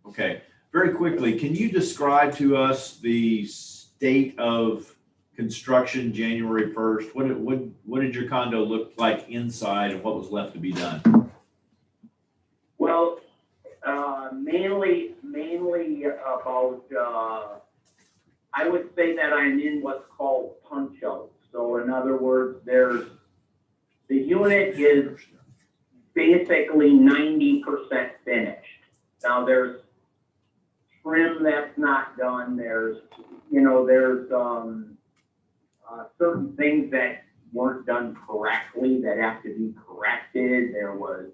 Okay. Very quickly, can you describe to us the state of construction January 1st? What did your condo look like inside, and what was left to be done? Well, mainly about, I would say that I'm in what's called punch out. So in other words, the unit is basically 90% finished. Now there's trim that's not done. There's certain things that weren't done correctly that have to be corrected. There was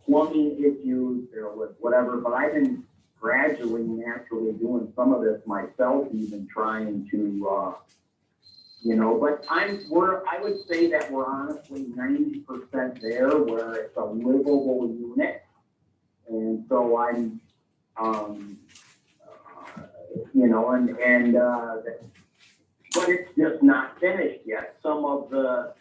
plumbing issues, there was whatever, but I've been gradually, naturally doing some of this myself, even trying to, but I would say that we're honestly 90% there, where it's a livable unit. And so I'm, but it's just not finished yet. Some of the,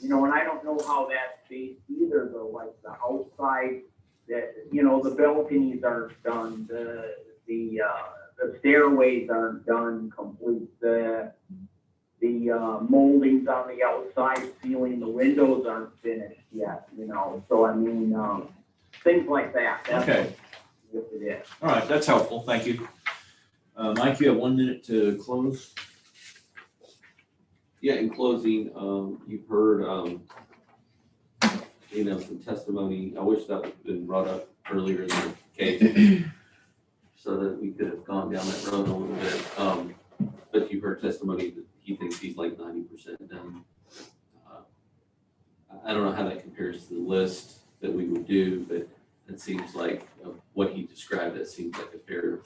and I don't know how that's based either, though, like the outside, the balconies aren't done, the stairways aren't done complete, the moldings on the outside ceiling, the windows aren't finished yet, so I mean, things like that. That's Okay. what it is. All right, that's helpful. Thank you. Mike, you have 1 minute to close. Yeah, in closing, you've heard, some testimony. I wish that would have been brought up earlier in the case so that we could have gone down that road a little bit. But you've heard testimony that he thinks he's like 90% done. I don't know how that compares to the list that we would do, but it seems like what he described, that seems like a fair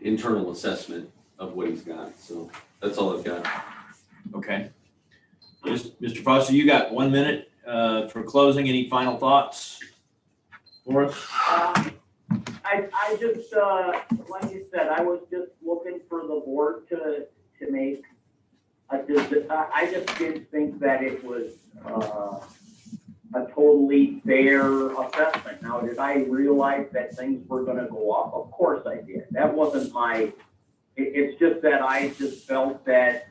internal assessment of what he's got. So that's all I've got. Okay. Mr. Foster, you got 1 minute for closing. Any final thoughts for us? I just, like you said, I was just looking for the board to make I just didn't think that it was, a totally fair assessment. Now, did I realize that things were gonna go up? Of course I did. That wasn't my, it's just that I just felt that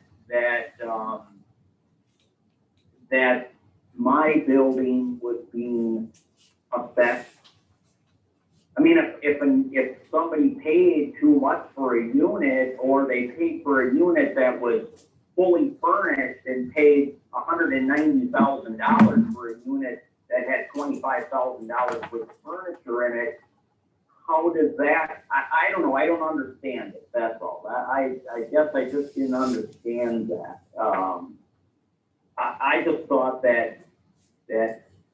my building was being assessed. I mean, if somebody paid too much for a unit, or they paid for a unit that was fully furnished and paid $190,000 for a unit that had $25,000 worth of furniture in it, how does that, I don't know, I don't understand it, that's all. I guess I just didn't understand that. I just thought that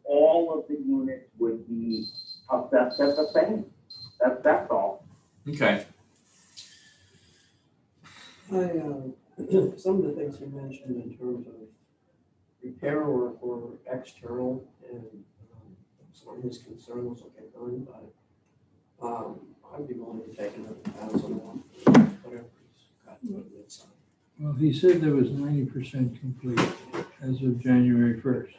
all of the units would be assessed at the same. That's all. Okay. Some of the things you mentioned in terms of repair work were external, and some of his concern was what get done, but I'd be willing to take another $1,000 off, whatever he's got on the inside. Well, he said there was 90% complete as of January 1st.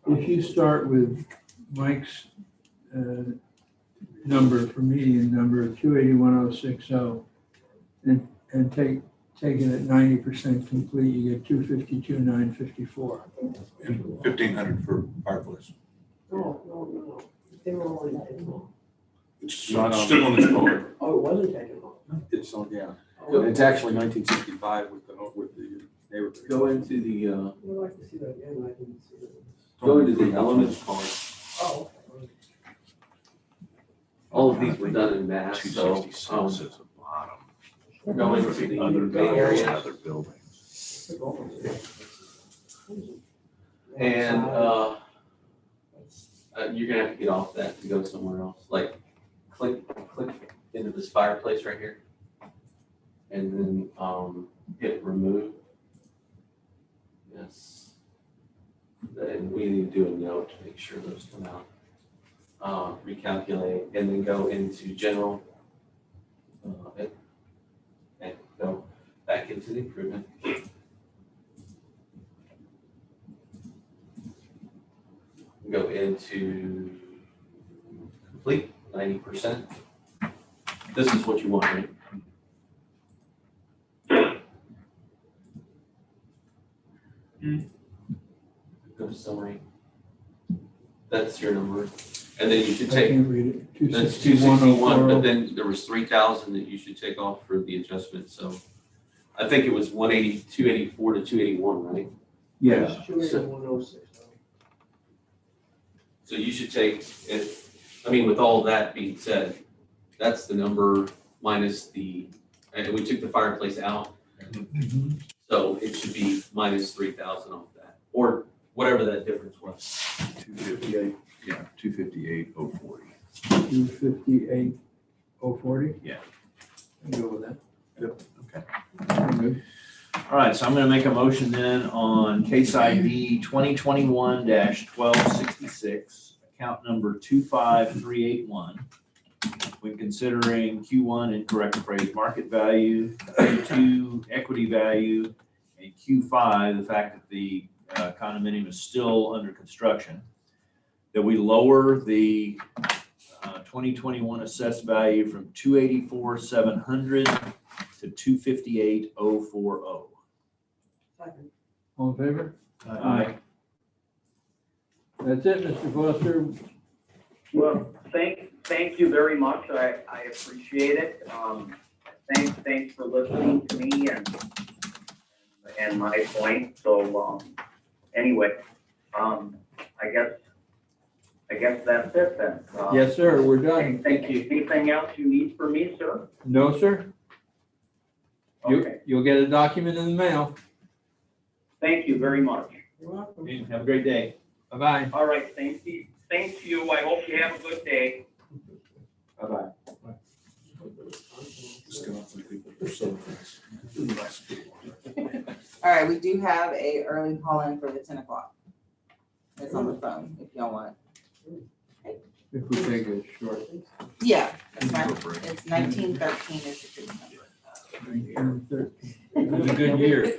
If you start with Mike's number for median number, 281,060, and take it at 90% complete, you get 252,954. And 1,500 for fireplace. No. They were already taken off. It's still on this board. Oh, it wasn't taken off. It's on, yeah. Oh, It's actually 1965 with the neighborhood. Go into the, I'd like to see that again, I didn't see it. go into the elements part. Oh, okay. All of these were done in mass, so, 266 at the bottom. go into For the the other main buildings, area. other buildings. And, you're gonna have to get off that to go somewhere else, like, click into this fireplace right here. And then, hit remove. Yes. And we need to do a note to make sure those come out. Recalculate, and then go into general. And go back into the improvement. Go into complete, 90%. This is what you want, right? Go to summary. That's your number. And then you should I take, can't read it. that's 261, but 261,040. then there was 3,000 that you should take off for the adjustment, so. I think it was 180, 284 to 281, right? Yes. 281,060. So you should take it, I mean, with all that being said, that's the number minus the, and we took the fireplace out. Mhm. So it should be minus 3,000 off that, or whatever that difference was. 258, yeah, 258,040. 258,040? Yeah. I'll go with that. Yep, okay. I'm good. All right, so I'm gonna make a motion then on case ID 2021-1266, account number 25381. When considering Q1 incorrect appraised market value, Q2 equity value, and Q5, the fact that the condominium is still under construction, that we lower the 2021 assessed value from 284,700 to 258,040. Second. All in favor? Aye. That's it, Mr. Foster. Well, thank you very much. I appreciate it. Thanks for listening to me and my point. So, anyway, I guess that's it then. Yes, sir, we're done. Thank you. Anything else you need from me, sir? No, sir. Okay. You'll get a document in the mail. Thank you very much. You're welcome. Have a great day. Bye-bye. All right, thank you. Thank you. I hope you have a good day. Bye-bye. All right, we do have a early call-in for the 10 o'clock. It's on the phone if y'all want. If we take a short. Yeah, that's fine. It's 1913 is the case number. 1913. It was a good year.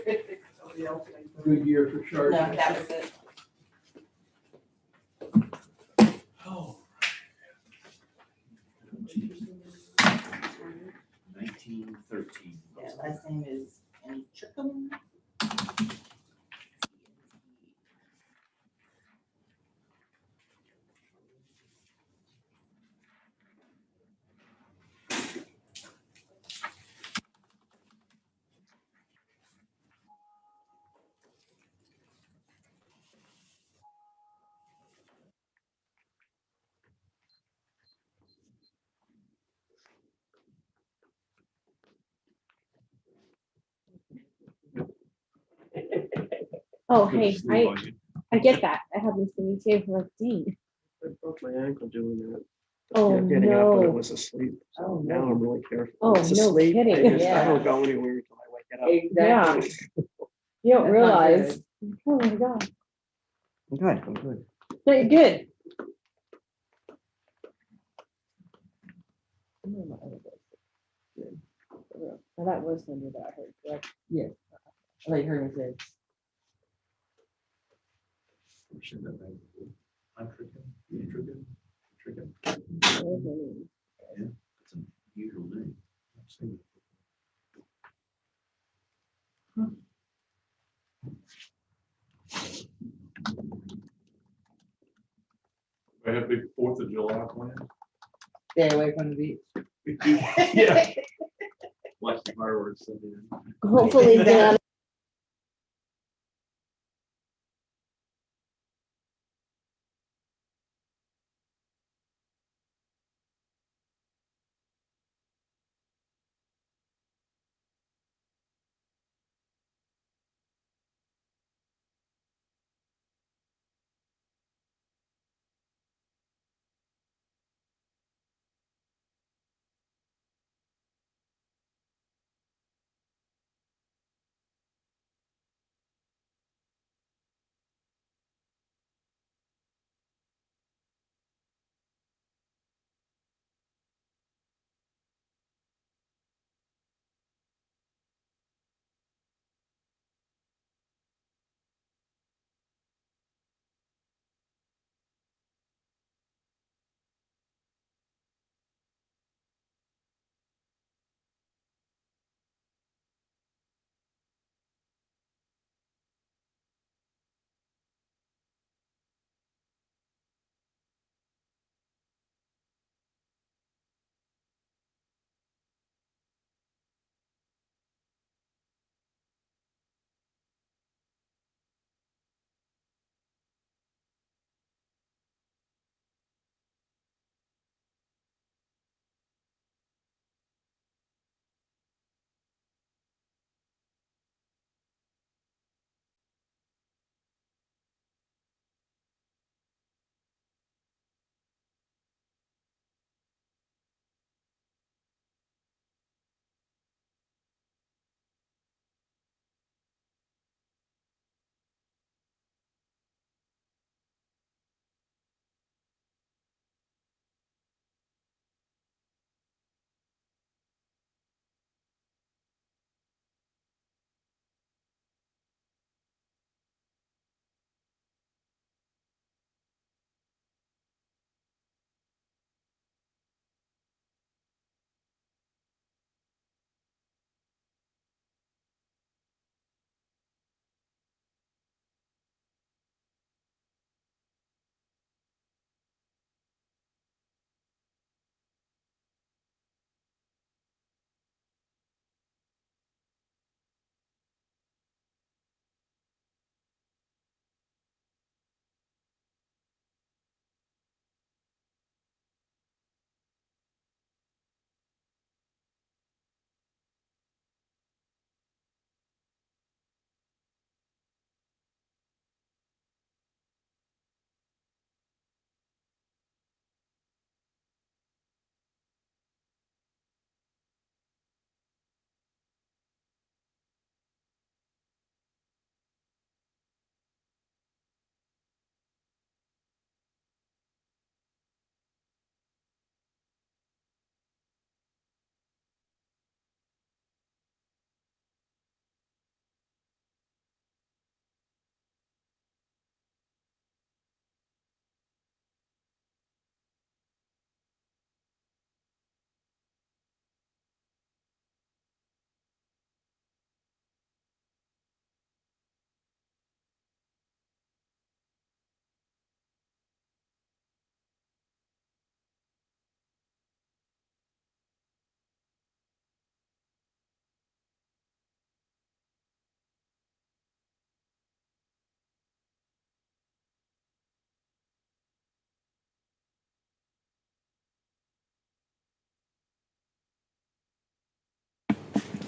Somebody else make the- Good year for No, short. that was it. 13. Yeah, last name is Intricum. Oh, hey, I get that. That happens to me too. Like, dang. I broke my ankle doing that. Oh, Yeah, getting up when I no. was asleep. So Oh, now no. I'm really careful. Oh, When it's no asleep, kidding. I Yeah. don't go anywhere until I wake it up. Exactly. You don't That's not realize. Oh my God. I'm good, I'm good. No, you're good. Now that was the number that I heard, correct? Yes. I like her say. That was my name. It's an unusual name. I have big 4th of July plans. Stay away from the beach. Yeah. Watch the fireworks. Hopefully, get out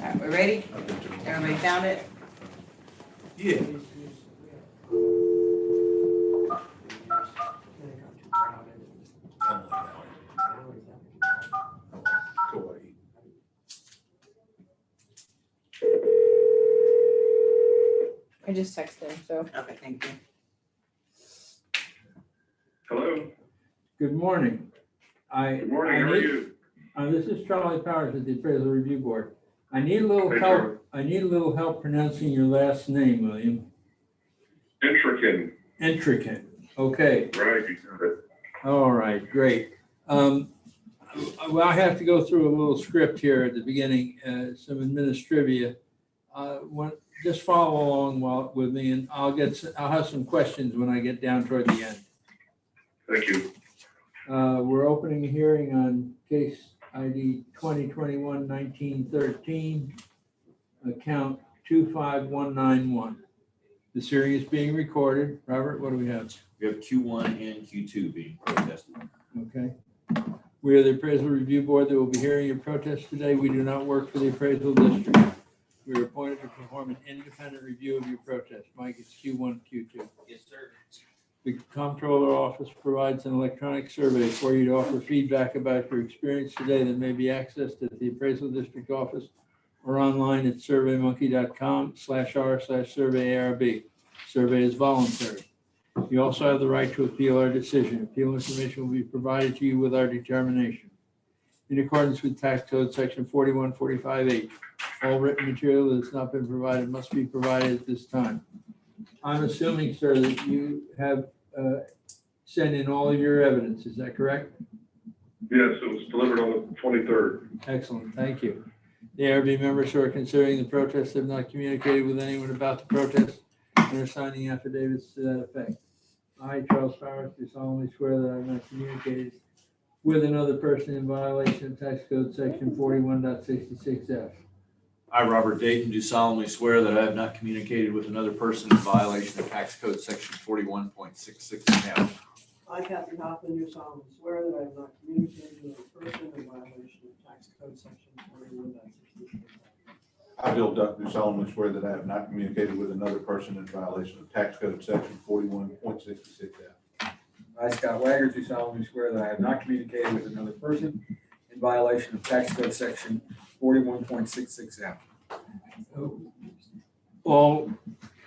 right, we ready? Everybody found it? Yeah. Kauai. I just texted him, so. Okay, thank you. Hello, Good morning. good morning, how are you? This is Charlie Powers at the Appraisal Review Board. I need a little Hey, help. Charlie. I need a little help pronouncing your last name, William. Intricate, Intricate. Okay. right, you got it. All right, great. Well, I have to go through a little script here at the beginning, some administrivia. Just follow along with me, and I'll have some questions when I get down toward the end. Thank you. We're opening a hearing on case ID 2021-1913, account 25191. This hearing is being recorded. Robert, what do we have? We have Q1 and Q2 being protested. Okay. We are the Appraisal Review Board that will be hearing your protest today. We do not work for the appraisal district. We are appointed to perform an independent review of your protest. Mike, it's Q1, Q2. Yes, sir. The Comptroller Office provides an electronic survey for you to offer feedback about your experience today that may be accessed at the Appraisal District Office or online at surveymonkey.com/r/survey-ARB. Survey is voluntary. You also have the right to appeal our decision. Appeal information will be provided to you with our determination. In accordance with Tax Code Section 4145H, all written material that has not been provided must be provided at this time. I'm assuming, sir, that you have sent in all of your evidence. Is that correct? Yes, it was delivered on the 23rd. Excellent, thank you. The ARB members who are considering the protest have not communicated with anyone about the protest and are signing affidavits to that effect. I, Charles Powers, do solemnly swear that I have not communicated with another person in violation of Tax Code Section 41.66F. I, Robert Dayton, do solemnly swear that I have not communicated with another person in violation of Tax Code Section 41.66F. I, Kathy Hoffman, do solemnly swear that I have not communicated with a person in violation of tax code section 41.66. I, Bill Duck, do solemnly swear that I have not communicated with another person in violation of Tax Code Section 41.66F. I, Scott Wagger, do solemnly swear that I have not communicated with another person in violation of Tax Code Section 41.66F. All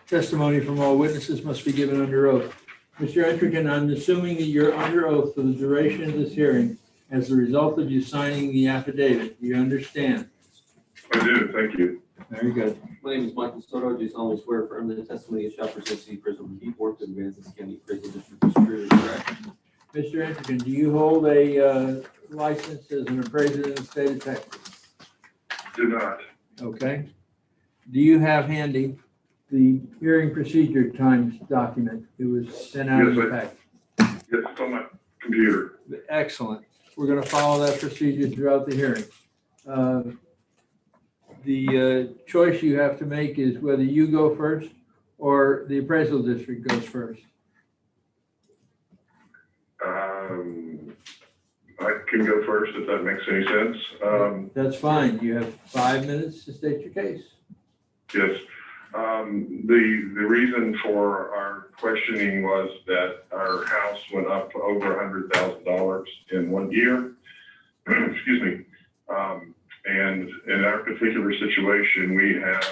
testimony from all witnesses must be given under oath. Mr. Entrigan, I'm assuming that you're under oath for the duration of this hearing as a result of you signing the affidavit. You understand? I do, thank you. Very good. My name is Michael Soto. I do solemnly swear affirm that the testimony you shall present to the Appraisal Review Board to the Aransas County Appraisal District is true and correct. Mr. Entrigan, do you hold a license as an appraiser in the state of Texas? Do not. Okay. Do you have handy the hearing procedure times document? It was sent out in the packet. Yes, it's on my computer. Excellent. We're going to follow that procedure throughout the hearing. The choice you have to make is whether you go first or the appraisal district goes first. I can go first if that makes any sense. That's fine. You have 5 minutes to state your case. Yes. The reason for our questioning was that our house went up over $100,000 in 1 year. Excuse me. And in our particular situation, we have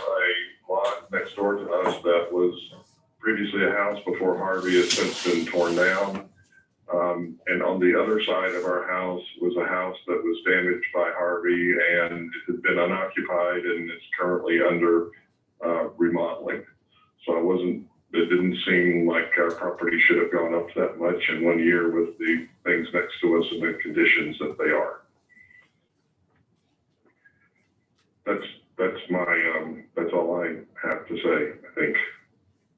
a lot next door to us that was previously a house before Harvey has since been torn down. And on the other side of our house was a house that was damaged by Harvey and it had been unoccupied and it's currently under remodeling. So it didn't seem like our property should have gone up that much in 1 year with the things next to us and the conditions that they are. That's all I have to say, I think.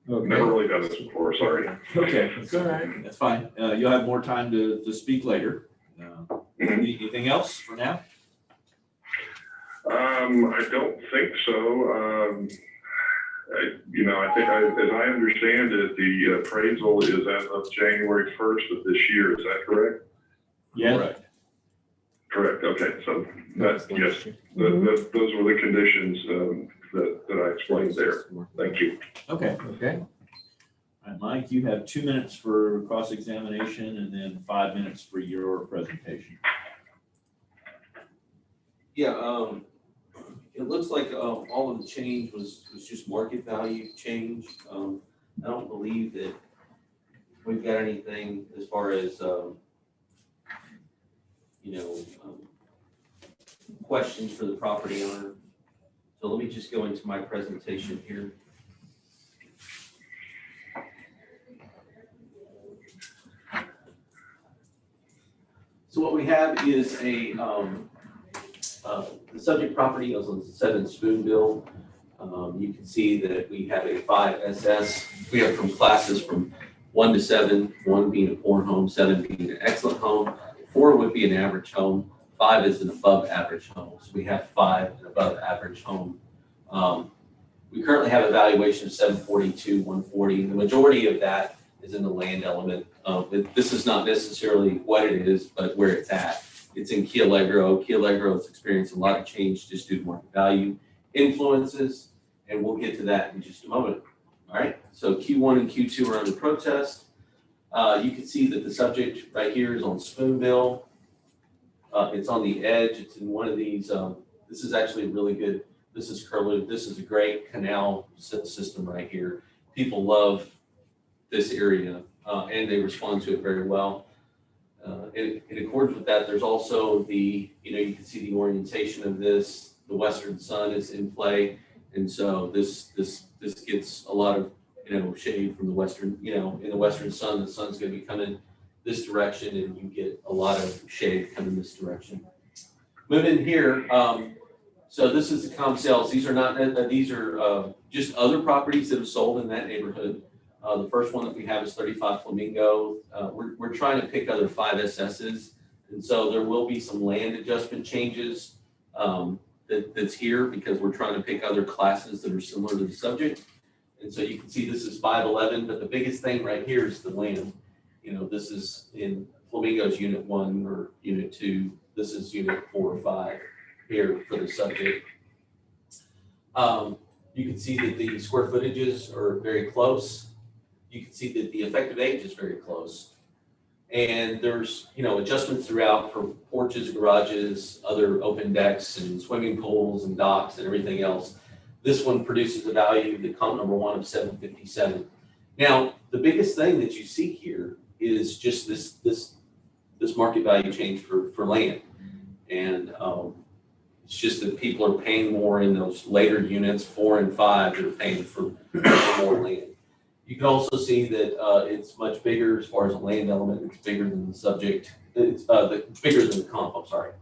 Okay. Never really done this before, sorry. Okay, That's all right. that's fine. You'll have more time to speak later. Anything else for now? I don't think so. I think as I understand it, the appraisal is as of January 1st of this year. Is that correct? Yes. Correct, okay, so that's, yes, those were the conditions that I explained there. Thank you. Okay. All right, Mike, you have 2 minutes for cross-examination and then 5 minutes for your presentation. Yeah, it looks like all of the change was just market value change. I don't believe that we've got anything as far as, questions for the property owner. So let me just go into my presentation here. So what we have is the subject property is on 7 Spoonbill. You can see that we have a 5 SS. We have from classes from 1 to 7, 1 being a poor home, 7 being an excellent home, 4 would be an average home, 5 is an above average home. So we have 5 an above average home. We currently have a valuation of 742, 140. The majority of that is in the land element. This is not necessarily what it is, but where it's at. It's in Key Allegro. Key Allegro has experienced a lot of change just due to market value influences, and we'll get to that in just a moment. All right, so Q1 and Q2 are under protest. You can see that the subject right here is on Spoonbill. It's on the edge. It's in one of these. This is actually really good. This is curlew. This is a great canal system right here. People love this area, and they respond to it very well. In accordance with that, there's also the, you can see the orientation of this. The western sun is in play, and so this gets a lot of shade from the western. In the western sun, the sun's going to be coming this direction, and you get a lot of shade coming this direction. Moving here. So this is the comp sales. These are not. These are just other properties that have sold in that neighborhood. The first one that we have is 35 Flamingo. We're trying to pick other 5 SSs, and so there will be some land adjustment changes that's here because we're trying to pick other classes that are similar to the subject. And so you can see this is 511, but the biggest thing right here is the land. This is in Flamingo's unit 1 or unit 2. This is unit 4 or 5 here for the subject. You can see that the square footages are very close. You can see that the effective age is very close. And there's, adjustments throughout for porches, garages, other open decks and swimming pools and docks and everything else. This one produces a value, the comp number 1 of 757. Now, the biggest thing that you see here is just this market value change for land. And it's just that people are paying more in those later units, 4 and 5, they're paying for more land. You can also see that it's much bigger as far as a land element. It's bigger than the subject. It's bigger than the comp, I'm sorry.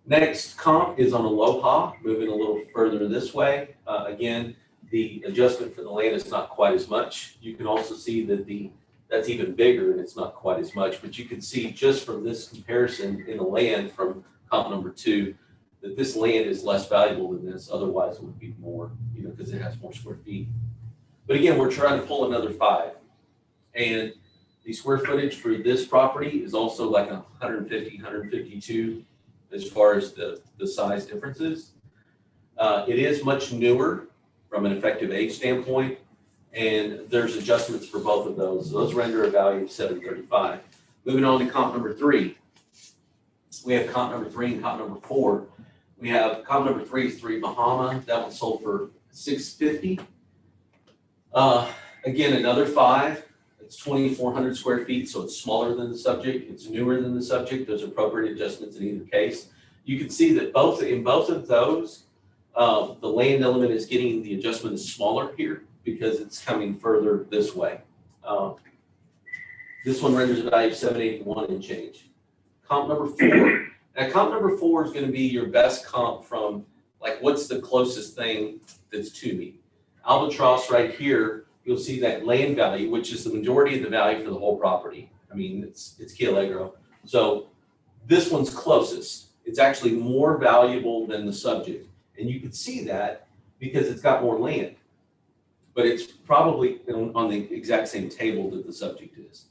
Next comp is on Aloha, moving a little further this way. Again, the adjustment for the land is not quite as much. You can also see that that's even bigger and it's not quite as much, but you can see just from this comparison in the land from comp number 2, that this land is less valuable than this. Otherwise it would be more, because it has more square feet. But again, we're trying to pull another 5. And the square footage for this property is also like 150, 152 as far as the size differences. It is much newer from an effective age standpoint, and there's adjustments for both of those. So those render a value of 735. Moving on to comp number 3. We have comp number 3 and comp number 4. We have comp number 3 is 3 Bahama. That one sold for 650. Again, another 5. It's 2,400 square feet, so it's smaller than the subject. It's newer than the subject. There's appropriate adjustments in either case. You can see that in both of those, the land element is getting the adjustment is smaller here because it's coming further this way. This one renders a value of 781 and change. Comp number 4. Now, comp number 4 is going to be your best comp from, like, what's the closest thing that's to me. Albatross right here, you'll see that land value, which is the majority of the value for the whole property. I mean, it's Key Allegro. So this one's closest. It's actually more valuable than the subject. And you can see that because it's got more land. But it's probably on the exact same table that the subject is.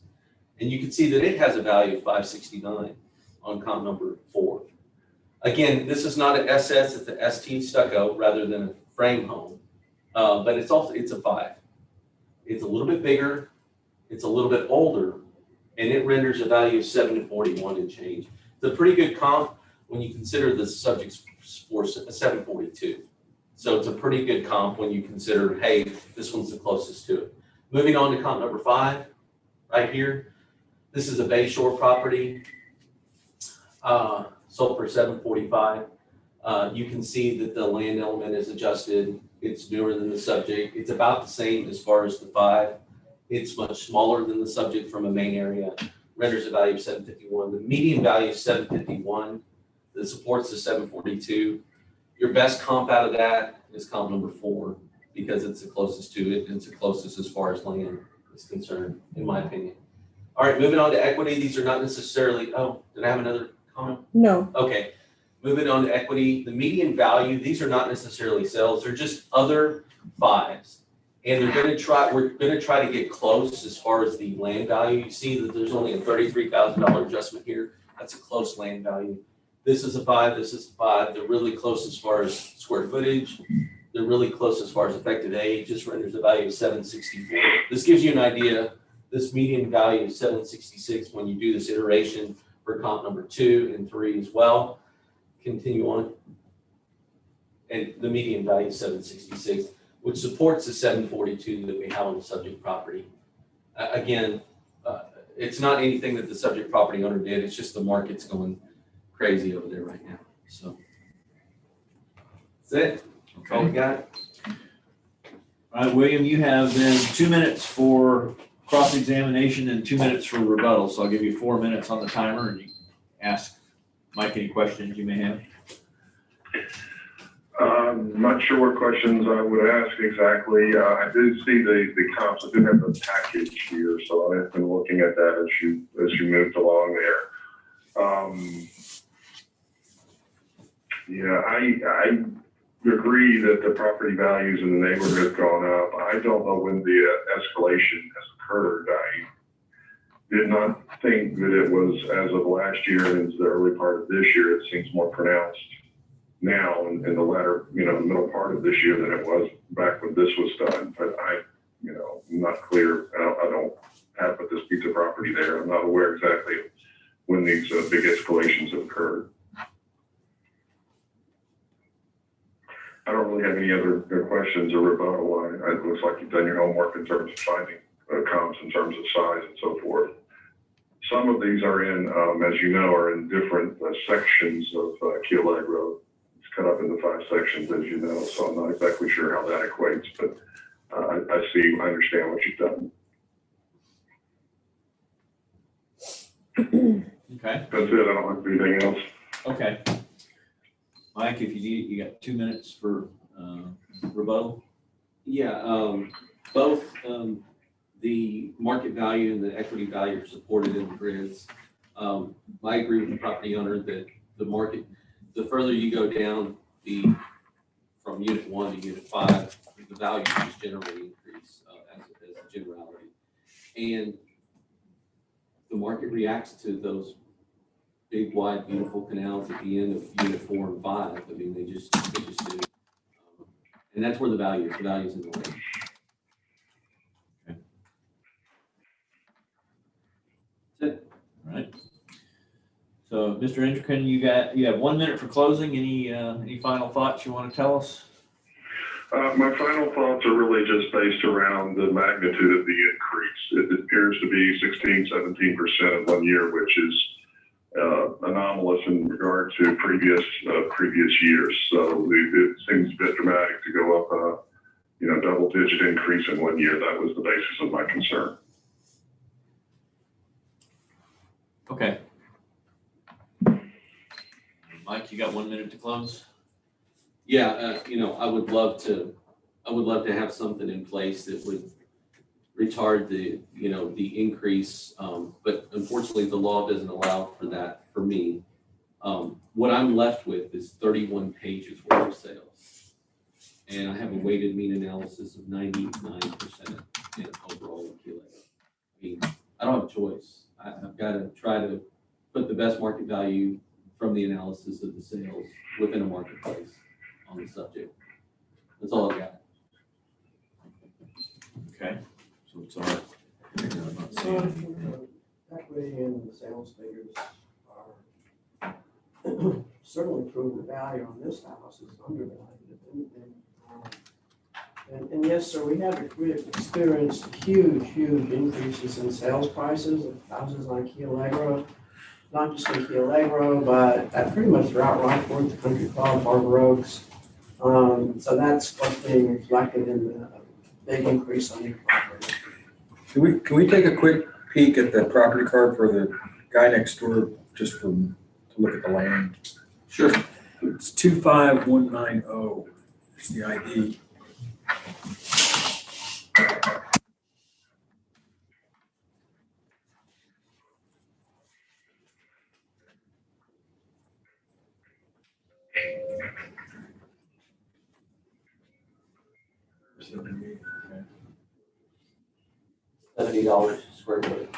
And you can see that it has a value of 569 on comp number 4. Again, this is not an SS, it's an ST stucco rather than a frame home. But it's a 5. It's a little bit bigger, it's a little bit older, and it renders a value of 741 and change. It's a pretty good comp when you consider the subject's for 742. So it's a pretty good comp when you consider, hey, this one's the closest to it. Moving on to comp number 5, right here. This is a Bay Shore property, sold for 745. You can see that the land element is adjusted. It's newer than the subject. It's about the same as far as the 5. It's much smaller than the subject from a main area. Renders a value of 751. The median value is 751. The supports is 742. Your best comp out of that is comp number 4 because it's the closest to it and it's the closest as far as land is concerned, in my opinion. All right, moving on to equity. These are not necessarily, oh, did I have another comment? No. Okay, moving on to equity. The median value, these are not necessarily sales, they're just other 5s. And we're gonna try to get close as far as the land value. You see that there's only a $33,000 adjustment here. That's a close land value. This is a 5, this is a 5. They're really close as far as square footage. They're really close as far as effective age. Just renders a value of 764. This gives you an idea. This median value is 766 when you do this iteration for comp number 2 and 3 as well. Continue on. And the median value is 766, which supports the 742 that we have on the subject property. Again, it's not anything that the subject property owner did. It's just the market's going crazy over there right now. So that's it. That's all we got. All right, William, you have then 2 minutes for cross-examination and 2 minutes for rebuttal. So I'll give you 4 minutes on the timer and you can ask Mike any questions you may have. Not sure what questions I would ask exactly. I did see the comps. I did have the package here, so I've been looking at that as you moved along there. Yeah, I agree that the property values in the neighborhood have gone up. I don't know when the escalation has occurred. I did not think that it was as of last year and into the early part of this year. It seems more pronounced now in the latter, the middle part of this year than it was back when this was done. But I'm not clear. I don't have but this piece of property there. I'm not aware exactly when these big escalations have occurred. I don't really have any other questions or rebuttal. It looks like you've done your homework in terms of finding comps in terms of size and so forth. Some of these are in, as you know, are in different sections of Keel Lake Road. It's cut up into 5 sections, as you know, so I'm not exactly sure how that equates, but I understand what you've done. Okay. That's it. I don't have anything else. Okay. Mike, if you need, you got 2 minutes for rebuttal. Yeah, both the market value and the equity value are supported in the grids. I agree with the property owner that the market, the further you go down from unit 1 to unit 5, the values just generally increase as a generality. And the market reacts to those big, wide, beautiful canals at the end of unit 4 and 5. I mean, they just do. And that's where the value is in the way. Okay. That's it. All right. So, Mr. Intrican, you have 1 minute for closing. Any final thoughts you want to tell us? My final thoughts are really just based around the magnitude of the increase. It appears to be 16-17% in 1 year, which is anomalous in regard to previous years. So it seems a bit dramatic to go up double-digit increase in 1 year. That was the basis of my concern. Okay. Mike, you got 1 minute to close? Yeah, I would love to have something in place that would retard the increase. But unfortunately, the law doesn't allow for that for me. What I'm left with is 31 pages worth of sales. And I have a weighted mean analysis of 99% in overall accumulated. I mean, I don't have a choice. I've got to try to put the best market value from the analysis of the sales within a marketplace on the subject. That's all I've got. Okay, so it's all. I'm not seeing- Equity and the sales figures are certainly prove the value on this house is undervalued. And yes, sir, we have experienced huge increases in sales prices of houses like Key Allegro. Not just in Key Allegro, but pretty much throughout Rockport, the Country Club, Harbor Oaks. So that's what's being reflected in the big increase on your property. Can we take a quick peek at the property card for the guy next door, just to look at the land? Sure. It's 25190, it's the ID. $70 a square foot.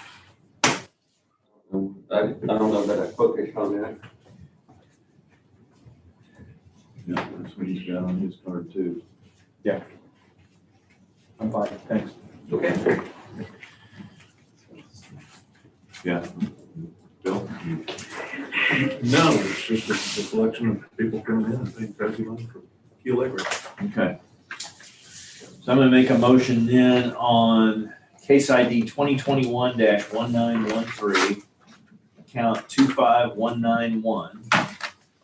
I don't know that I focused on that. Yeah, that's what he's got on his card too. I'm fine, thanks. Okay. Yeah. Bill? No, it's just a collection of people coming in and paying crazy money for Key Allegro. Okay. So I'm gonna make a motion then on case ID 2021-1913, account 25191.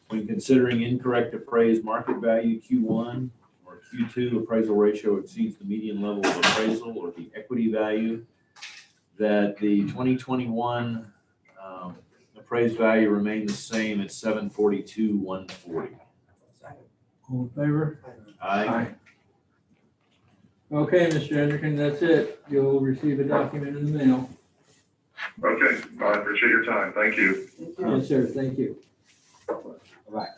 When considering incorrect appraised market value Q1 or Q2 appraisal ratio exceeds the median level of appraisal or the equity value, that the 2021 appraised value remain the same at $742,140. All in favor? Aye. Okay, Mr. Hendricken, that's it. You'll receive a document in the mail. Okay, I appreciate your time. Thank you. Yes, sir, thank you. All right,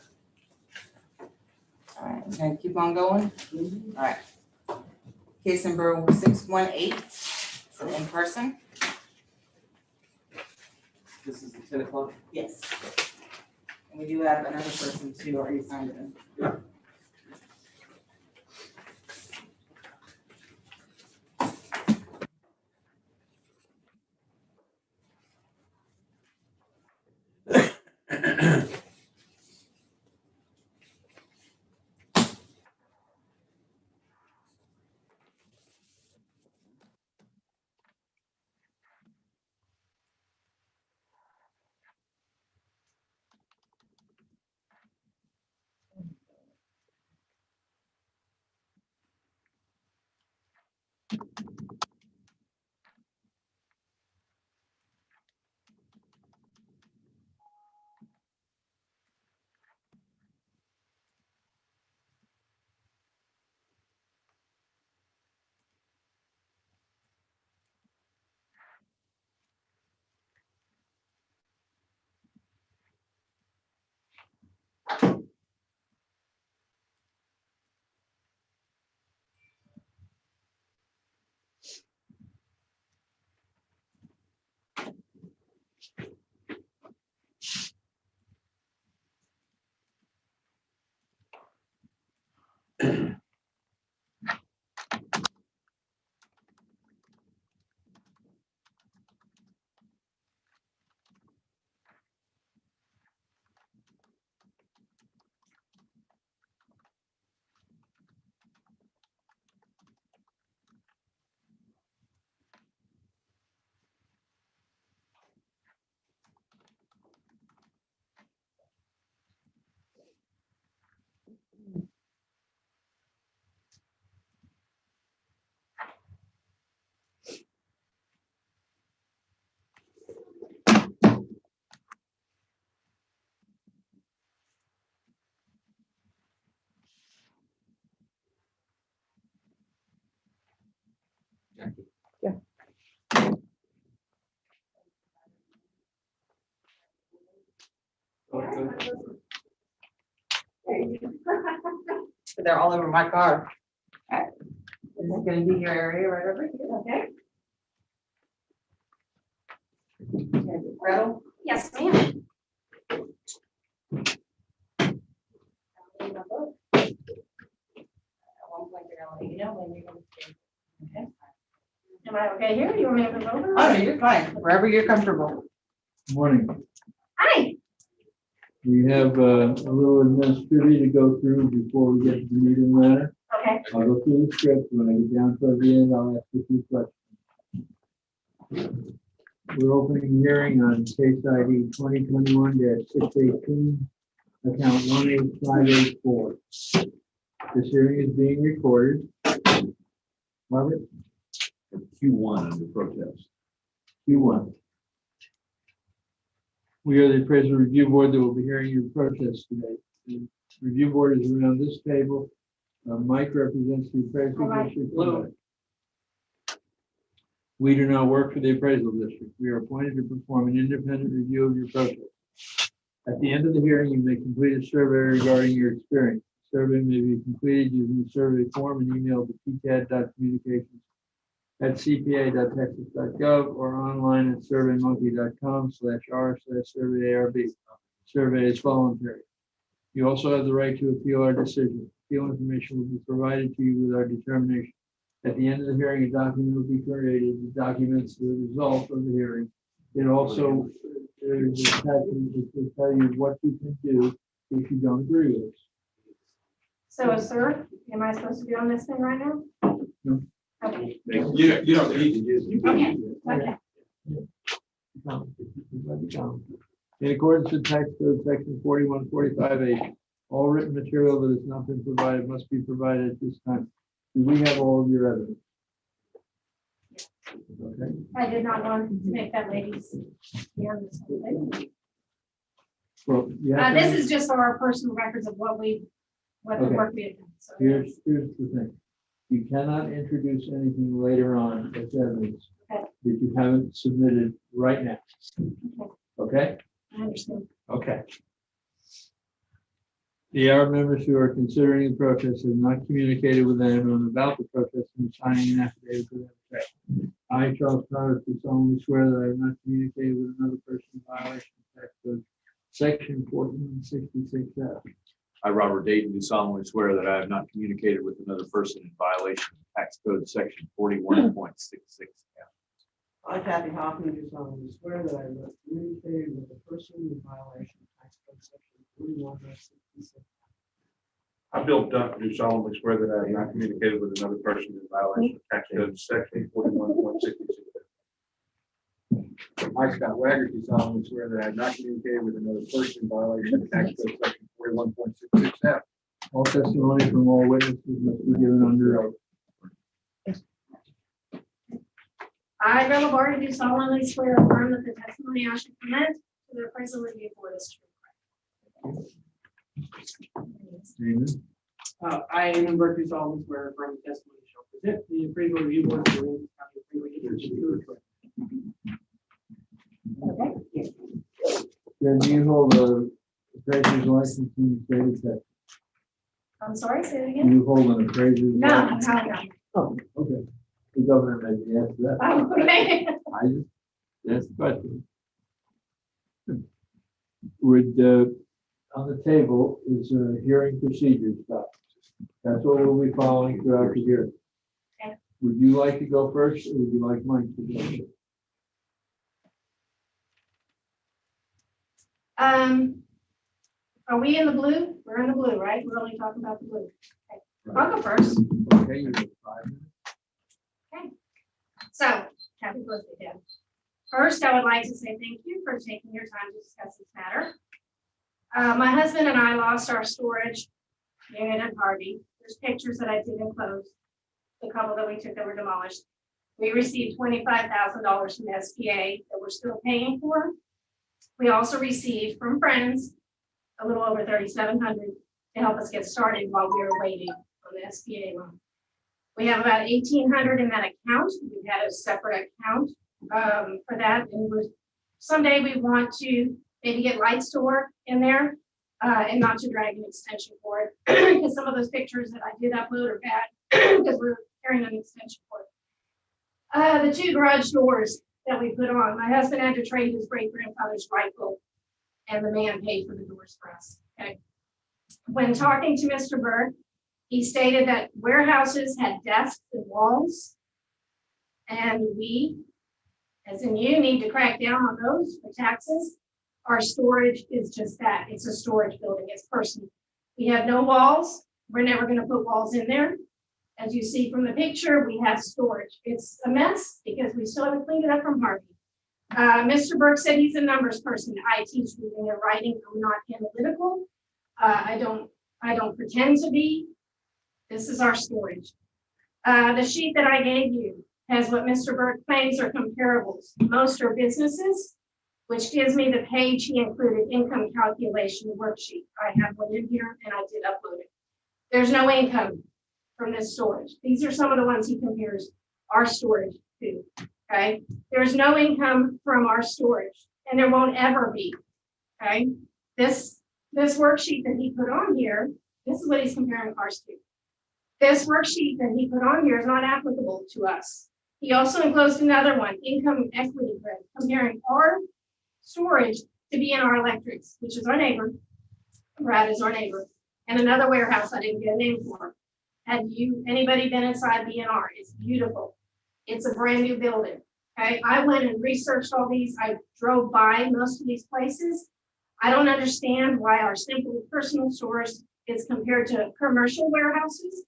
we're gonna keep on going. All right. Case number 618, so in person. This is the 10 o'clock. Yes. And we do have another person too, already signed in. They're all over my car. All right. This is gonna be your area right over here, okay? Gretel? Yes, ma'am. in the book. At one point, they're gonna let you know when you're gonna. Okay. Am I okay here? You want me to move over? Oh, no, you're fine, wherever you're comfortable. Morning. Hi. We have a little administrative to go through before we get to the meeting matter. Okay. I'll go through the script. When I get down toward the end, I'll ask a few questions. We're opening the hearing on case ID 2021-618, account 18584. This hearing is being recorded. Margaret? Q1 under protest. Q1. We are the appraisal review board that will be hearing your protest today. The review board is around this table. Mike represents the appraisal district. Hello. We do not work for the appraisal district. We are appointed to perform an independent review of your protest. At the end of the hearing, you may complete a survey regarding your experience. The survey may be completed using the survey form and emailed to pcad.communications@cpa.texas.gov or online at surveymonkey.com/r/survey ARB. Survey is voluntary. You also have the right to appeal our decision. Appeal information will be provided to you with our determination. At the end of the hearing, a document will be created that documents the result of the hearing. It also, there's a attachment that will tell you what you can do if you don't agree with us. So, sir, am I supposed to be on this thing right now? No. Okay. You don't need to use it. Okay. Okay. In accordance with tax code section 4145A, all written material that has not been provided must be provided at this time. Do we have all of your evidence? Okay. I did not want to make that lady's. Well, you have to- This is just for our personal records of what the Okay. work we have done. So, Here's the thing. You cannot introduce anything later on as evidence Okay. that you haven't submitted right now. Okay? I understand. Okay. The ARB members who are considering the protest have not communicated with anyone about the protest and signing an affidavit to that effect. I, Charles Powers, do solemnly swear that I have not communicated with another person in violation of tax code section 1466F. I, Robert Dayton, do solemnly swear that I have not communicated with another person in violation of tax code section 41.66. I, Kathy Hoffman, do solemnly swear that I have not communicated with a person in violation of tax code section 41.66. I, Bill Duff, do solemnly swear that I have not communicated with another person in violation of tax code section 41.66. I, Scott Wagner, do solemnly swear that I have not communicated with another person in violation of tax code section 41.66F. All testimony from all witnesses must be given under oath. I, Bill Labarge, do solemnly swear or affirm that the testimony I should present to the appraisal review board is true. Amen. I, Aaron Burke, do solemnly swear or affirm the testimony shall present to the appraisal review board of the Aransas County Appraisal Agency. Okay. Then do you hold a appraiser's license in the state of Texas? I'm sorry, say it Do again? you hold an appraiser's No, license? no, Oh, okay. The governor may be asked that. no. Okay. I just, that's the question. Would, on the table is a hearing procedure stuff. That's what we'll be following throughout the hearing. Okay. Would you like to go first, or would you like Mike to go first? Are we in the blue? We're in the blue, right? We're only talking about the blue. Okay. I'll go first. Okay, you have 5 minutes. So, happy birthday, Deb. First, I would like to say thank you for taking your time to discuss this matter. My husband and I lost our storage unit at Harvey. There's pictures that I did enclose, the couple that we took that were demolished. We received $25,000 from SBA that we're still paying for. We also received from friends a little over $3,700 to help us get started while we were waiting on the SBA loan. We have about $1,800 in that account. We had a separate account for that. And someday we want to maybe get lights to work in there and not to drag an extension cord because some of those pictures that I did upload are bad because we're carrying an extension cord. The 2 garage doors that we put on, my husband had to trade his great grandfather's rifle and the man paid for the doors for us. Okay. When talking to Mr. Burke, he stated that warehouses had desks and walls. And we, as in you, need to crack down on those for taxes. Our storage is just that. It's a storage building. It's personal. We have no walls. We're never going to put walls in there. As you see from the picture, we have storage. It's a mess because we still haven't cleaned it up from Harvey. Mr. Burke said he's a numbers person. I teach reading and writing. I'm not analytical. I don't pretend to be. This is our storage. The sheet that I gave you has what Mr. Burke claims are comparables. Most are businesses, which gives me the page he included, income calculation worksheet. I have one in here and I did upload it. There's no income from this storage. These are some of the ones he compares our storage to, okay? There's no income from our storage and there won't ever be, okay? This worksheet that he put on here, this is what he's comparing ours to. This worksheet that he put on here is not applicable to us. He also enclosed another one, income equity grid, comparing our storage to be in our electrics, which is our neighbor. Brad is our neighbor. And another warehouse I didn't get a name for. Have anybody been inside BNR? It's beautiful. It's a brand new building. Okay, I went and researched all these. I drove by most of these places. I don't understand why our simple personal storage is compared to commercial warehouses,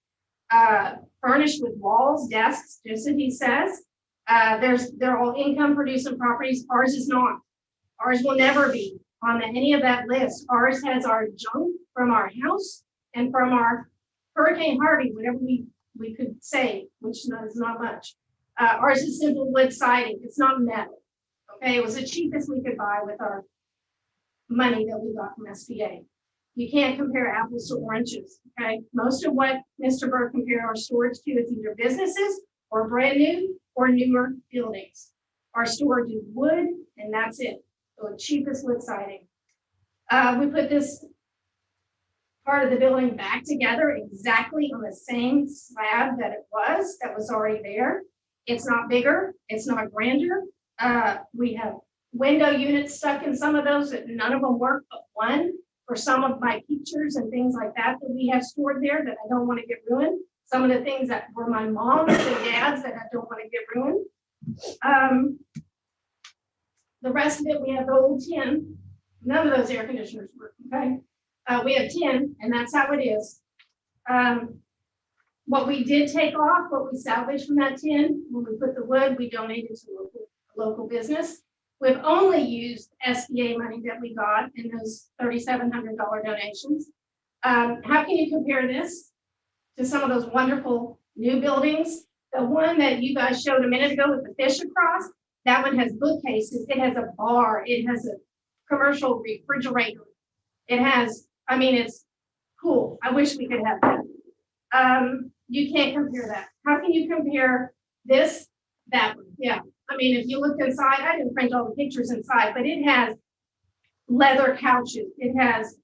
furnished with walls, desks, just as he says. They're all income producing properties. Ours is not. Ours will never be on any of that list. Ours has our junk from our house and from our Hurricane Harvey, whatever we could say, which is not much. Ours is simple wood siding. It's not metal. Okay, it was the cheapest we could buy with our money that we got from SBA. You can't compare apples to oranges. Okay, most of what Mr. Burke compared our storage to is either businesses or brand new or newer buildings. Our storage is wood, and that's it. So the cheapest wood siding. We put this part of the building back together exactly on the same slab that was already there. It's not bigger, it's not grander. We have window units stuck in some of those that none of them work but one for some of my pictures and things like that we have stored there that I don't want to get ruined. Some of the things that were my mom's and dad's that I don't want to get ruined. The rest of it, we have the old tin. None of those air conditioners work, okay? We have tin, and that's how it is. What we did take off, what we salvaged from that tin, when we put the wood, we donated to a local business. We've only used SBA money that we got in those $3,700 donations. How can you compare this to some of those wonderful new buildings? The one that you guys showed a minute ago with the fish across, that one has bookcases, it has a bar, it has a commercial refrigerator. It has, I mean, it's cool. I wish we could have that. You can't compare that. How can you compare this, that one? Yeah. I mean, if you look inside, I didn't print all the pictures inside, but it has leather couches. It has,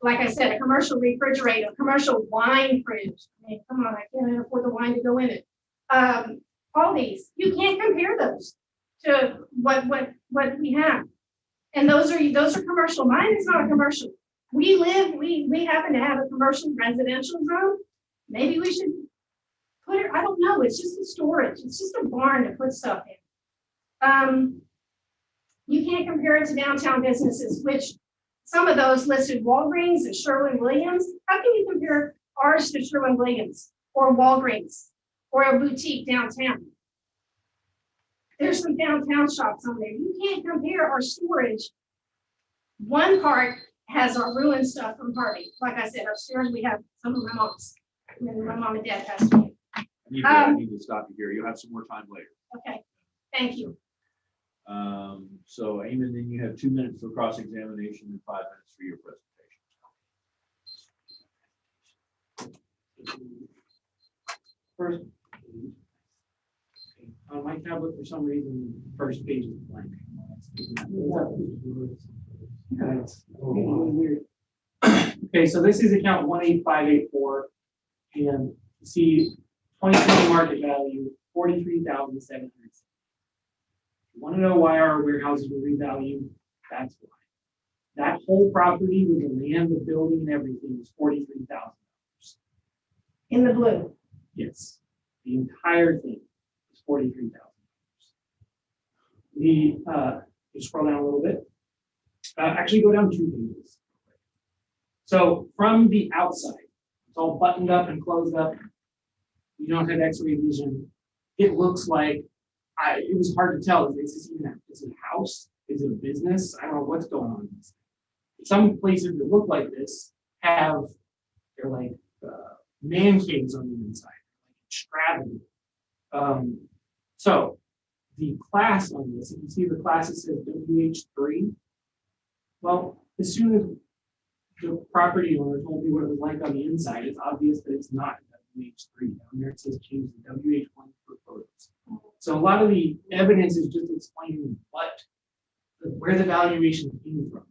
like I said, a commercial refrigerator, commercial wine fridge. I mean, come on, I can't afford the wine to go in it. All these, you can't compare those to what we have. And those are commercial. Mine is not a commercial. We happen to have a commercial residential zone. Maybe we should put it, I don't know, it's just a storage. It's just a barn to put stuff in. You can't compare it to downtown businesses, which some of those listed Walgreens and Sherwin-Williams. How can you compare ours to Sherwin-Williams or Walgreens or a boutique downtown? There's some downtown shops on there. You can't compare our storage. One part has our ruined stuff from Harvey. Like I said, upstairs we have some of my mom's. And my mom and dad passed away. I need to stop you here. You'll have some more time later. Okay, thank you. So Eamon, then you have 2 minutes for cross-examination and 5 minutes for your presentation. First, on my tablet, for some reason, the first page is blank. Yeah, it's really weird. Okay, so this is account 18584, and you see 2020 market value, 43,700. You want to know why our warehouses were revalued? That's why. That whole property with the land, the building and everything was $43,000. In the blue. Yes, the entire thing is $43,000. You scroll down a little bit. Actually go down 2 pages. So from the outside, it's all buttoned up and closed up. You don't have X-ray vision. It looks like, it was hard to tell. Is it a house? Is it a business? I don't know what's going on. Some places that look like this they're like man caves on the inside, like extravagant. So the class on this, if you see the class that says WH3, well, as soon as the property owner told me what it was like on the inside, it's obvious that it's not WH3. Down there it says change the WH1 for photos. So a lot of the evidence is just explaining where the valuation came from.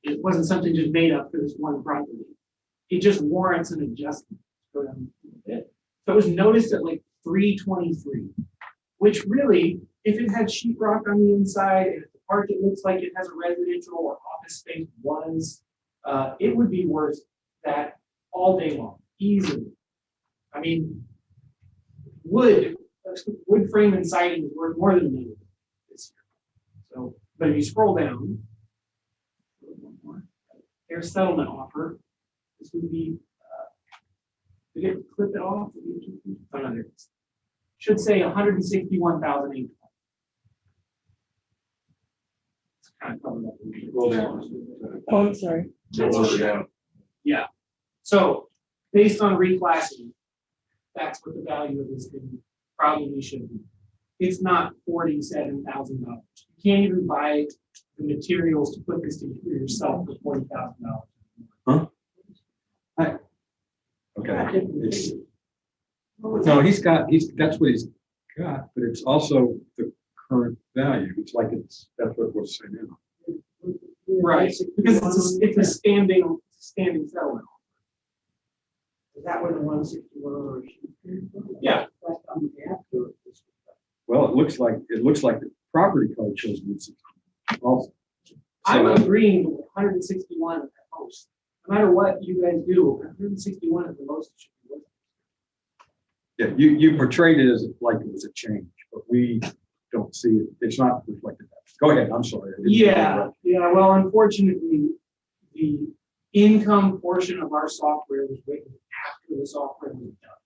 It wasn't something just made up for this one property. It just warrants an adjustment. Go down a bit. So it was noticed at like 323, which really, if it had sheetrock on the inside and if the park it looks like it has a residential or office space it would be worth that all day long, easily. I mean, wood frame and siding is worth more than $1 million this year. So, but if you scroll down, their settlement offer, this would be, we get to clip it off. Oh, no, there it is. Should say 161,820. It's kind of covered up. Roll down. Oh, I'm sorry. Roll down. Yeah. So based on reclassing, that's what the value of this thing probably should be. It's not $47,000. You can't even buy the materials to put this together yourself for $40,000. Huh? Okay. No, that's what he's got, but it's also the current value. It's like that's what we're saying now. Right, because it's a standing settlement. Is that where the 161 or? Yeah. Well, it looks like the property code shows it's also. I'm agreeing with 161 at most. No matter what you guys do, 161 is the most it should be worth. Yeah, you portrayed it as like it was a change, but we don't see it. It's not reflected. Go ahead. I'm sorry. Yeah. Well, unfortunately, the income portion of our software was written after the software was done.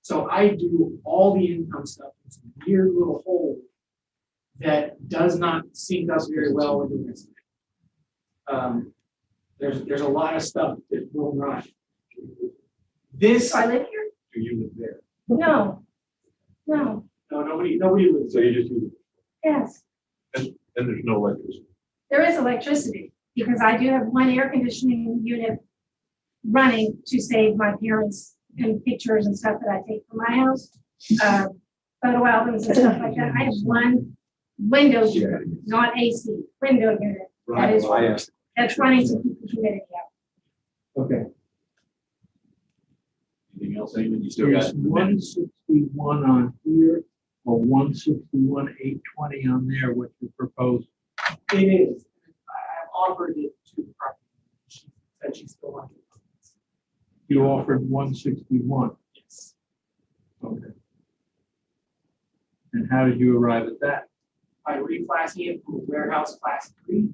So I do all the income stuff in some weird little hole that does not sync us very well with the rest of it. There's a lot of stuff that will not. This. I live here? Do you live there? No. No, nobody lives. So you just do, Yes, and there's no electricity. there is electricity because I do have one air conditioning unit running to save my parents and pictures and stuff that I take from my house, photo albums and stuff like that. I have one window unit, not AC, window unit. That is, that's running to keep the humidity out. Okay. Anything else, anyone? You still got? Is 161 on here or 161,820 on there, what you propose? It is. I've offered it to the property. She said she still wants it. You offered 161. Yes. Okay. And how did you arrive at that? By reclassing it from warehouse class 3.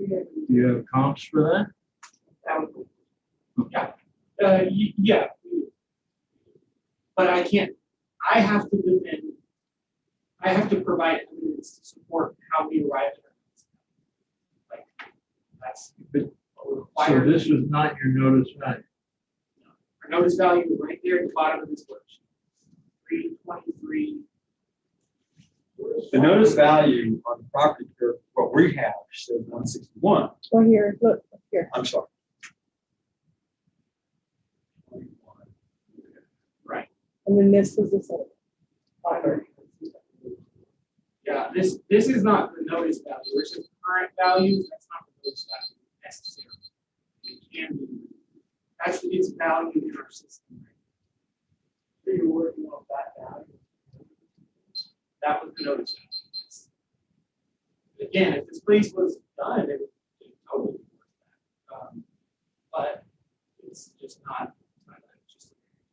Do you have comps for that? Yeah. Yeah. But I can't. I have to defend. I have to provide evidence to support how we arrived at it. Like that's So this is not your notice value. Our notice value is right there at the bottom of this worksheet. 323. The notice value on the property, or what we have, says 161. Well, here, look, here. I'm sorry. Right. And then this is the same. Yeah, this is not the notice value. It's just current value. That's not the notice value necessarily. It can be. That's its value in our system. So you're working on that value. That was the notice. Again, if this place was done, it would totally be worth that. But it's just not.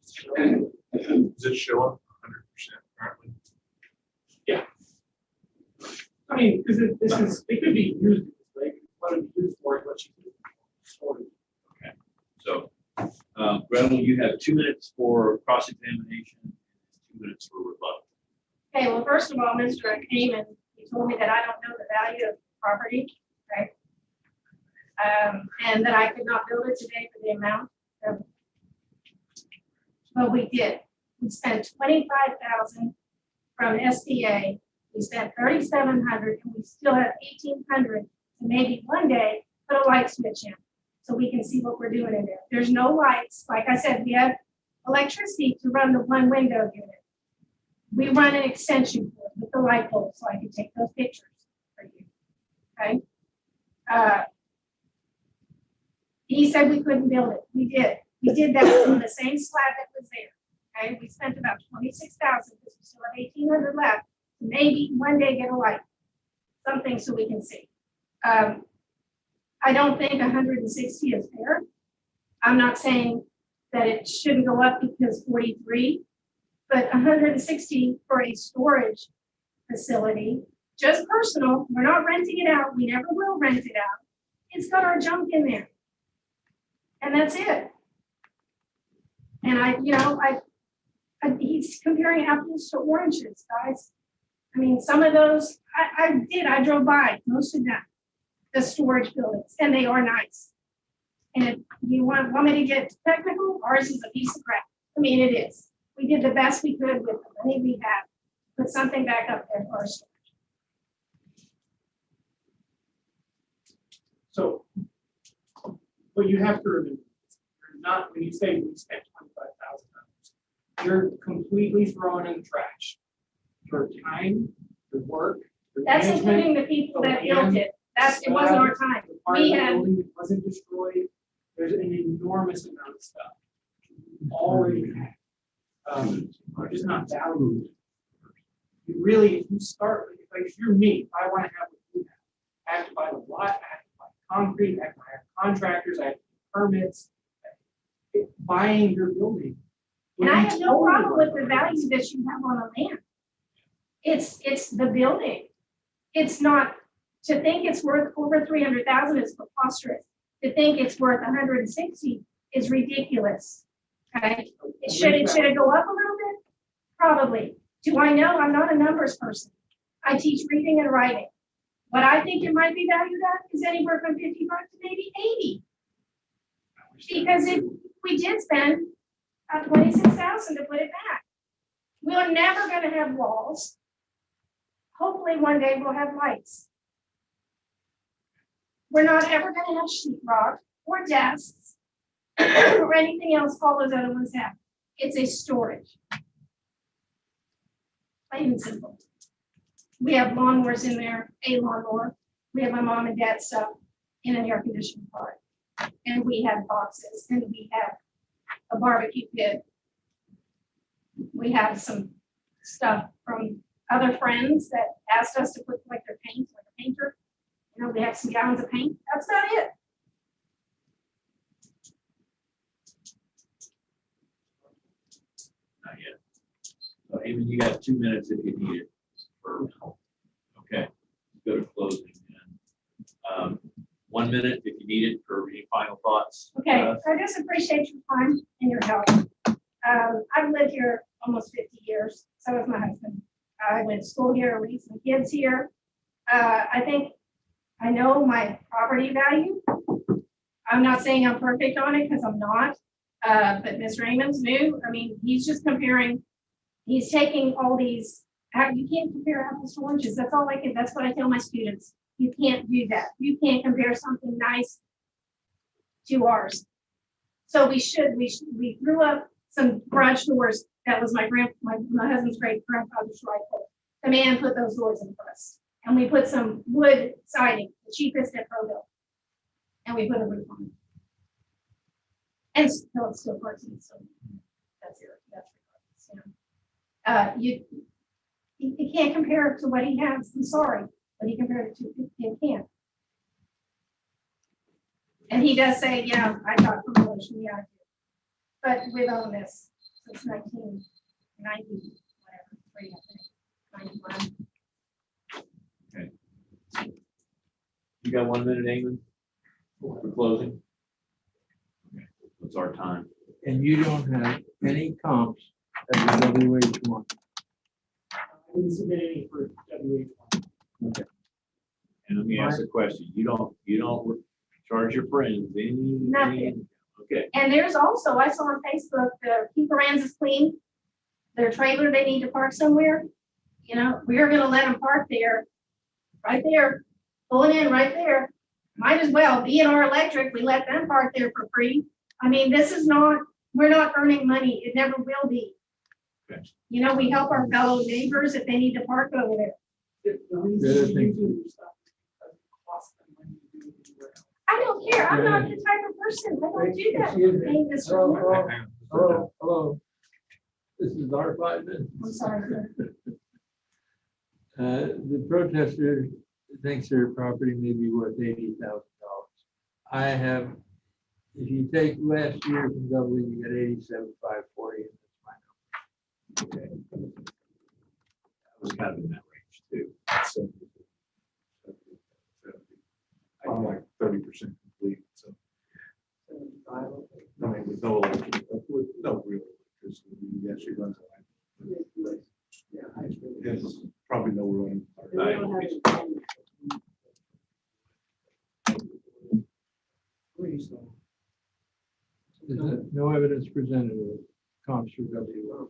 It's just Is it showing 100% currently? Yeah. I mean, because this is, it could be used, like, what it be used for, what you do. Okay, so, Gretel, you have 2 minutes for cross-examination, and 2 minutes for rebuttal. Okay, well, first of all, Mr. came and he told me that I don't know the value of property, right? And that I could not build it today for the amount of, but we did. We spent $25,000 from SBA. We spent $3,700 and we still have $1,800 to maybe one day put a light switch in so we can see what we're doing in there. There's no lights. Like I said, we have electricity to run the one window unit. We run an extension cord with the light bulb so I can take those pictures for you. Okay. He said we couldn't build it. We did. We did that from the same slab that was there. Okay. We spent about $26,000 because we still have $1,800 left to maybe one day get a light, something so we can see. I don't think 160 is fair. I'm not saying that it shouldn't go up because 43. But 160 for a storage facility, just personal, we're not renting it out, we never will rent it out. It's got our junk in there. And that's it. And he's comparing apples to oranges, guys. I mean, some of those, I drove by most of them, the storage buildings, and they are nice. And if you want me to get technical, ours is a piece of crap. I mean, it is. We did the best we could with the money we have. Put something back up there for our storage. So, what you have to remember, you're not, when you say we spent $25,000, you're completely throwing in the trash. Your time, your work, your That's management, including the people that the land, built it. It wasn't our time. the part We of the had, building that wasn't destroyed. There's an enormous amount of stuff you already have. Are just not valued. You really, if you start, like if you're me, if I want to have what you have, I have to buy the lot, I have to buy concrete, I have to hire contractors, I have to do permits. Buying your building. and I have no problem with the value that you have on the land. It's the building. It's not, to think it's worth over 300,000 is preposterous. To think it's worth 160 is ridiculous. Okay, should it go up a little bit? Probably. Do I know? I'm not a numbers person. I teach reading and writing. What I think it might be valued at is anywhere from $50 to maybe 80. Because if we did spend $26,000 to put it back, we're never going to have walls. Hopefully one day we'll have lights. We're not ever going to have sheetrock or desks or anything else all those other ones have. It's a storage. Plain and simple. We have lawnmowers in there, a lawnmower. We have my mom and dad's stuff in an air conditioning car. And we have boxes and we have a barbecue pit. We have some stuff from other friends that asked us to put like their paint, like a painter. You know, we have some gallons of paint. That's about it. Not yet. So, Amy, you got 2 minutes if you need it. Okay, go to closing. And, 1 minute if you need it for any final thoughts. Okay, I just appreciate your time and your help. I've lived here almost 50 years. So has my husband. I went to school here, raised some kids here. I think I know my property value. I'm not saying I'm perfect on it because I'm not. But Ms. Raymond's new. I mean, he's just comparing. He's taking all these. You can't compare apples to oranges. That's all I can. That's what I tell my students. You can't do that. You can't compare something nice to ours. So we threw up some garage doors. That was my husband's great grandfather's rifle. The man put those doors in for us. And we put some wood siding, the cheapest at Proville. And we put a roof on it. And it's still parts of it, so that's it. That's regardless, you know. He can't compare it to what he has, I'm sorry, but he compared it to, he can't. And he does say, yeah, I got promotion, yeah, I did. But we've owned this since 1990, whatever, 91. You got 1 minute, England, for closing? Okay, what's our time? And you don't have any comps at the WH1. I didn't submit any for WH one. And let me ask a question. You don't charge your friends any? Nothing. Okay, And there's also, I saw on Facebook, the Keep Aransas Clean, their trailer, they need to park somewhere. You know, we are gonna let them park there, right there, pull it in right there. Might as well be in our electric, we let them park there for free. I mean, this is not, we're not earning money, it never will be. Okay. You know, we help our fellow neighbors if they need to park over there. The reason The other you thing- do stuff is because it costs them when you do it anywhere else. I don't care, I'm not the type of person, I don't do that. Excuse me. Hey, Mr. Hello, Moore. hello. This is our 5 minutes. I'm sorry, sir. The protester thinks their property may be worth $80,000. I have, if you take last year from W, you get 87,540. And that's my number. okay. That was kind of in that range too. I'm like 30% complete, so, I mean, with no electric, with no real electricity, yes, she runs a line. Yes, probably no running. There's no evidence presented of comps for WH1.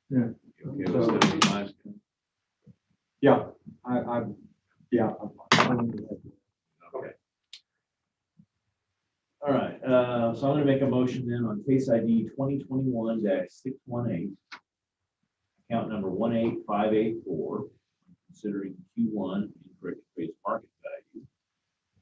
Yeah. Okay, So- with 75. Yeah, yeah. Okay. All right, so I'm gonna make a motion then on case ID 2021-618. Account number 18584, considering Q1 incorrect appraised market value.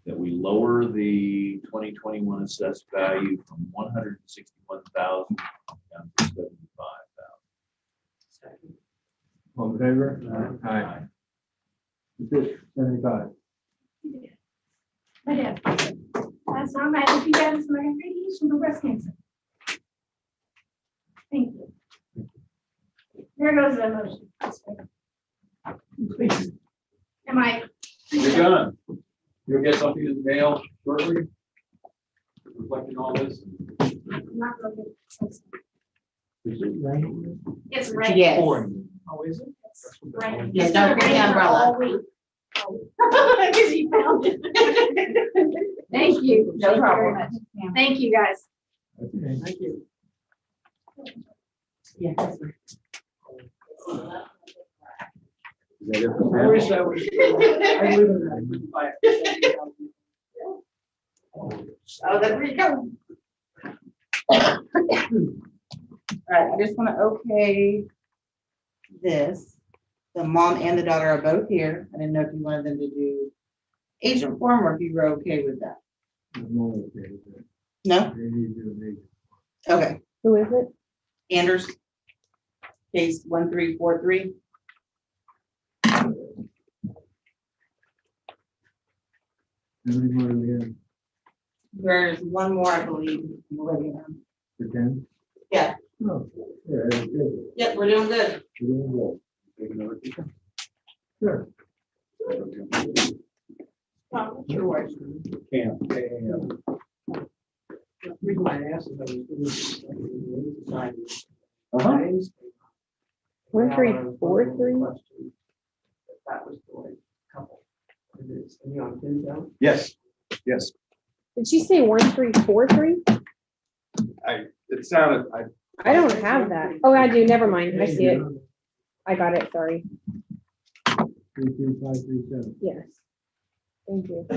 That we lower the 2021 assessed value from 161,000 down to 75,000. All in favor? Aye. This is 75. But yeah, that's not bad if you got some radiation for breast cancer. Thank you. There goes the motion. Am I? You're done. You'll get something in the mail shortly, reflecting all this. I'm not gonna get it. It's Yes. right. Oh, is it? It's right. Yes, It's don't gonna bring the rain umbrella. all week. Because you found it. Thank you. No Thank you very problem. much. Thank you, guys. Okay. Thank you. Yeah. Is that it for I now? wish I was. I live in that. I couldn't buy it. Oh, there we go. All right, I just want to okay this. The mom and the daughter are both here. I didn't know if you wanted them to do agent form or if you were okay with that. I'm all okay with that. No? They need to do an agent. Okay. Who is it? Anders. Case 1343. How many more do we have? There's one more, I believe. We're waiting on. For 10? Yeah. Oh, yeah, that's good. Yep, we're doing good. We're doing well. Take another piece. Sure. Sure. Camp. The reason I asked is I was doing design. Uh-huh. 1343? That was the right couple. It is, and you're on Pintown? Yes, yes. Did she say 1343? It sounded, I don't have that. Oh, I do. Never mind. I see it. I got it. Sorry. 33537. Yes. Thank you.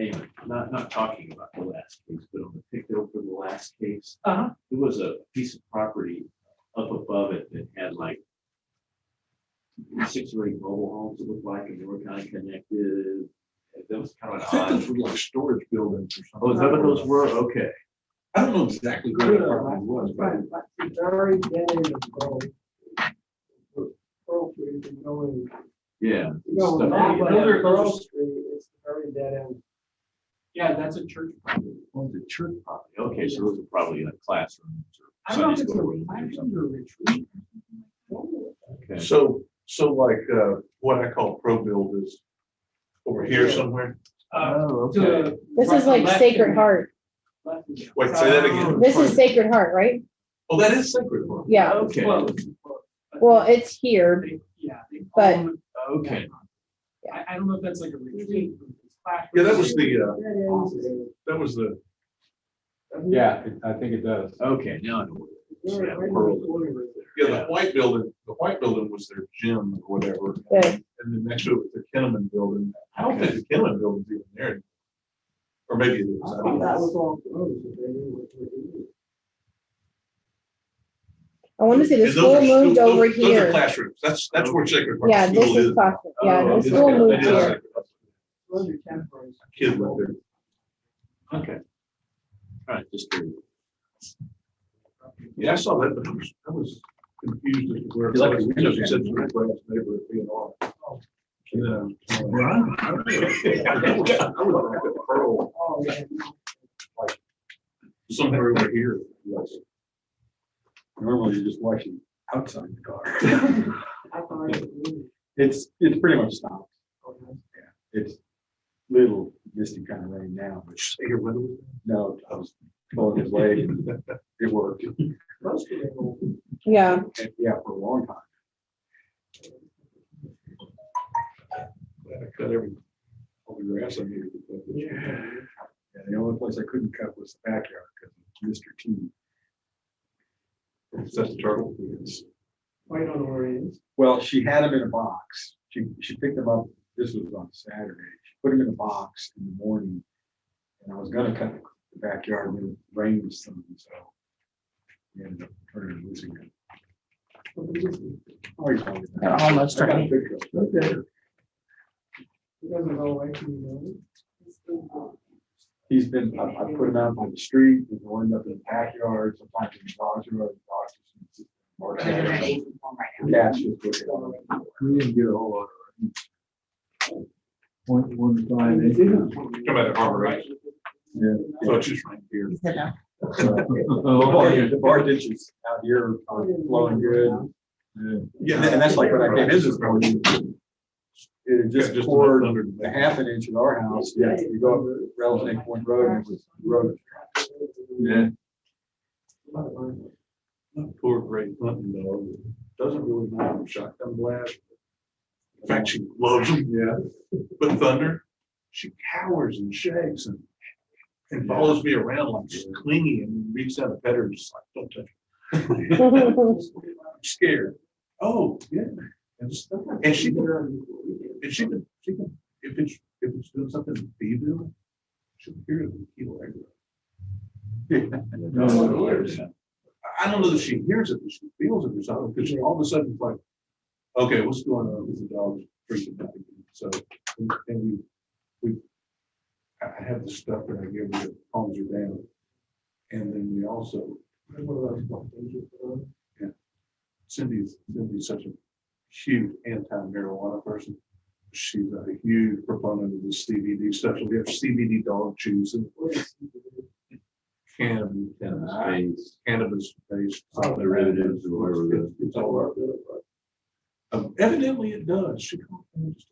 anyway, not talking about the last case, but on the picture for the last case, Uh-huh. there was a piece of property up above it that had like 6 or 8 mobile homes, it looked like, and they were kind of connected. That was kind of I an think odd. those were like storage buildings or something. Oh, is that what those were? Okay. I don't know exactly where the property was, but Very dead end of the road. Pearl Street, and going, Yeah. going Stuff that like way, that. Those are- Pearl Street, it's a very dead end. Yeah, that's a church property. Oh, the church property. Okay, so those are probably like classrooms or I don't know if Sunday it's a school rooms or classroom something. or a retreat. Okay. so like, what I call pro build is over here somewhere. Oh, To okay. the This is like left Sacred and- Heart. left and- Wait, say that again. This is Sacred Heart, right? Oh, that is Sacred Heart. Yeah. Okay. Close. Well, it's here. Yeah. they But- own- Okay. I don't know if that's like a retreat. It's classroom. Yeah, that was the, Dead ends. that was the, Yeah, I think it does. Okay, now I know. what it is. Right Yeah, in the Pearl. corner right there. yeah, the white building was their gym or whatever. Yeah. And then next to it was the Kinnaman building. I don't think the Kinnaman building's even there. Or maybe it is. I I thought don't that know. was all closed, but they knew what they did. I want to say the And those school are moved schools- over those are here. classrooms. That's where Sacred Heart Yeah, this School is is. classroom. Yeah, Oh, the okay. school It moved is here. Sacred Heart. Those are temporary. Kid lived there. Okay. All right, just curious. Yeah, I saw that, but I was confused as to where. You like it was. a window Because it said camera. Sacred neighborhood B&R. Yeah. Right. I was like at Pearl, Oh, yeah. somewhere over here. Yes. Normally you're just watching outside the car. I thought it was. It's pretty much stopped. Okay. It's little misty kind of rain now, but Your window was no, I was pulling his leg and it worked. Most of them will- Yeah. And yeah, for a long time. I cut all the grass I needed to cut. Yeah, the only place I couldn't cut was the backyard because of Mr. T. Is that the turtle? Yes. I don't know where it is. Well, she had him in a box. She picked him up, this was on Saturday. She put him in a box in the morning. And I was gonna cut the backyard when it rained was coming, so. We ended up turning and losing him. Oh, he's fine. Almost I got a ready. picture of it. Okay. It doesn't go away from you, He's been, I put him out on the street, he's going up in the backyard, sometimes in the dogs are, the dogs just bark They're at at him. eight form right Cats just look at him. We didn't get a whole lot. 0.15 know. acres. Come out of Harbor, right? Yeah. So it's just right here. He said, no. The bar ditches out here are flowing good. Yeah, and that's like when I came in this morning. It had just Just poured enough under a half an inch at our house. Yeah, you go up Rattlesnake Point Road and it was road. Yeah. Poor great hunting dog. Doesn't really matter. Shotgun blast. In fact, she loves them. Yeah. But Thunder, she cowers and shakes and follows me around like she's clingy and reaches out to pet her, just like, don't touch me. I'm scared. Oh, yeah. And she can, if it's doing something to be doing, she'll hear it and he'll I don't know that she hears it, but she feels it or something, because all of a sudden it's like, okay, what's going on with the dog freaking out again? So, and I have the stuff that I give her that calms her down. And then we also, yeah, Cindy's such a huge anti-marijuana person. She's a huge proponent of this CBD stuff. So we have CBD dog chews and cannabis-based derivatives or whatever it is. It's all right. Evidently it does. She called me just-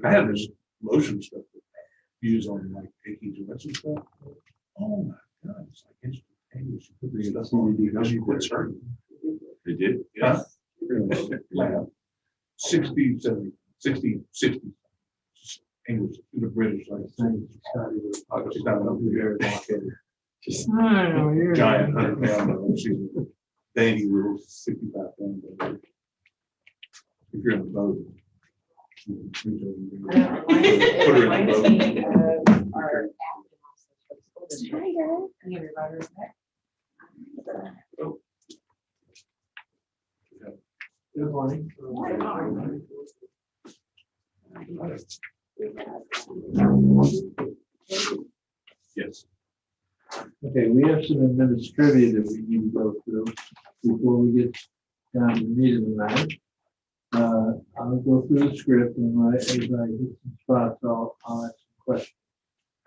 I have this lotion stuff that I use on like achy joints and stuff. Oh my God, it's like instantaneous. You put this stuff on, because you quit hurting. They did? Yeah. Lab. 60, 70, 60, 60. English, the British, like. She's not up there, she's giant 100-pound dog. She's a dainty little 65-pound dog. If you're in the boat. Put her in the boat. Our captain also for the school district. Any of your voters there? Good morning. Yes. Okay, we have some administrative that we need to go through before we get down to the meat of the matter. I'll go through the script and as I hit some spots, I'll ask some questions.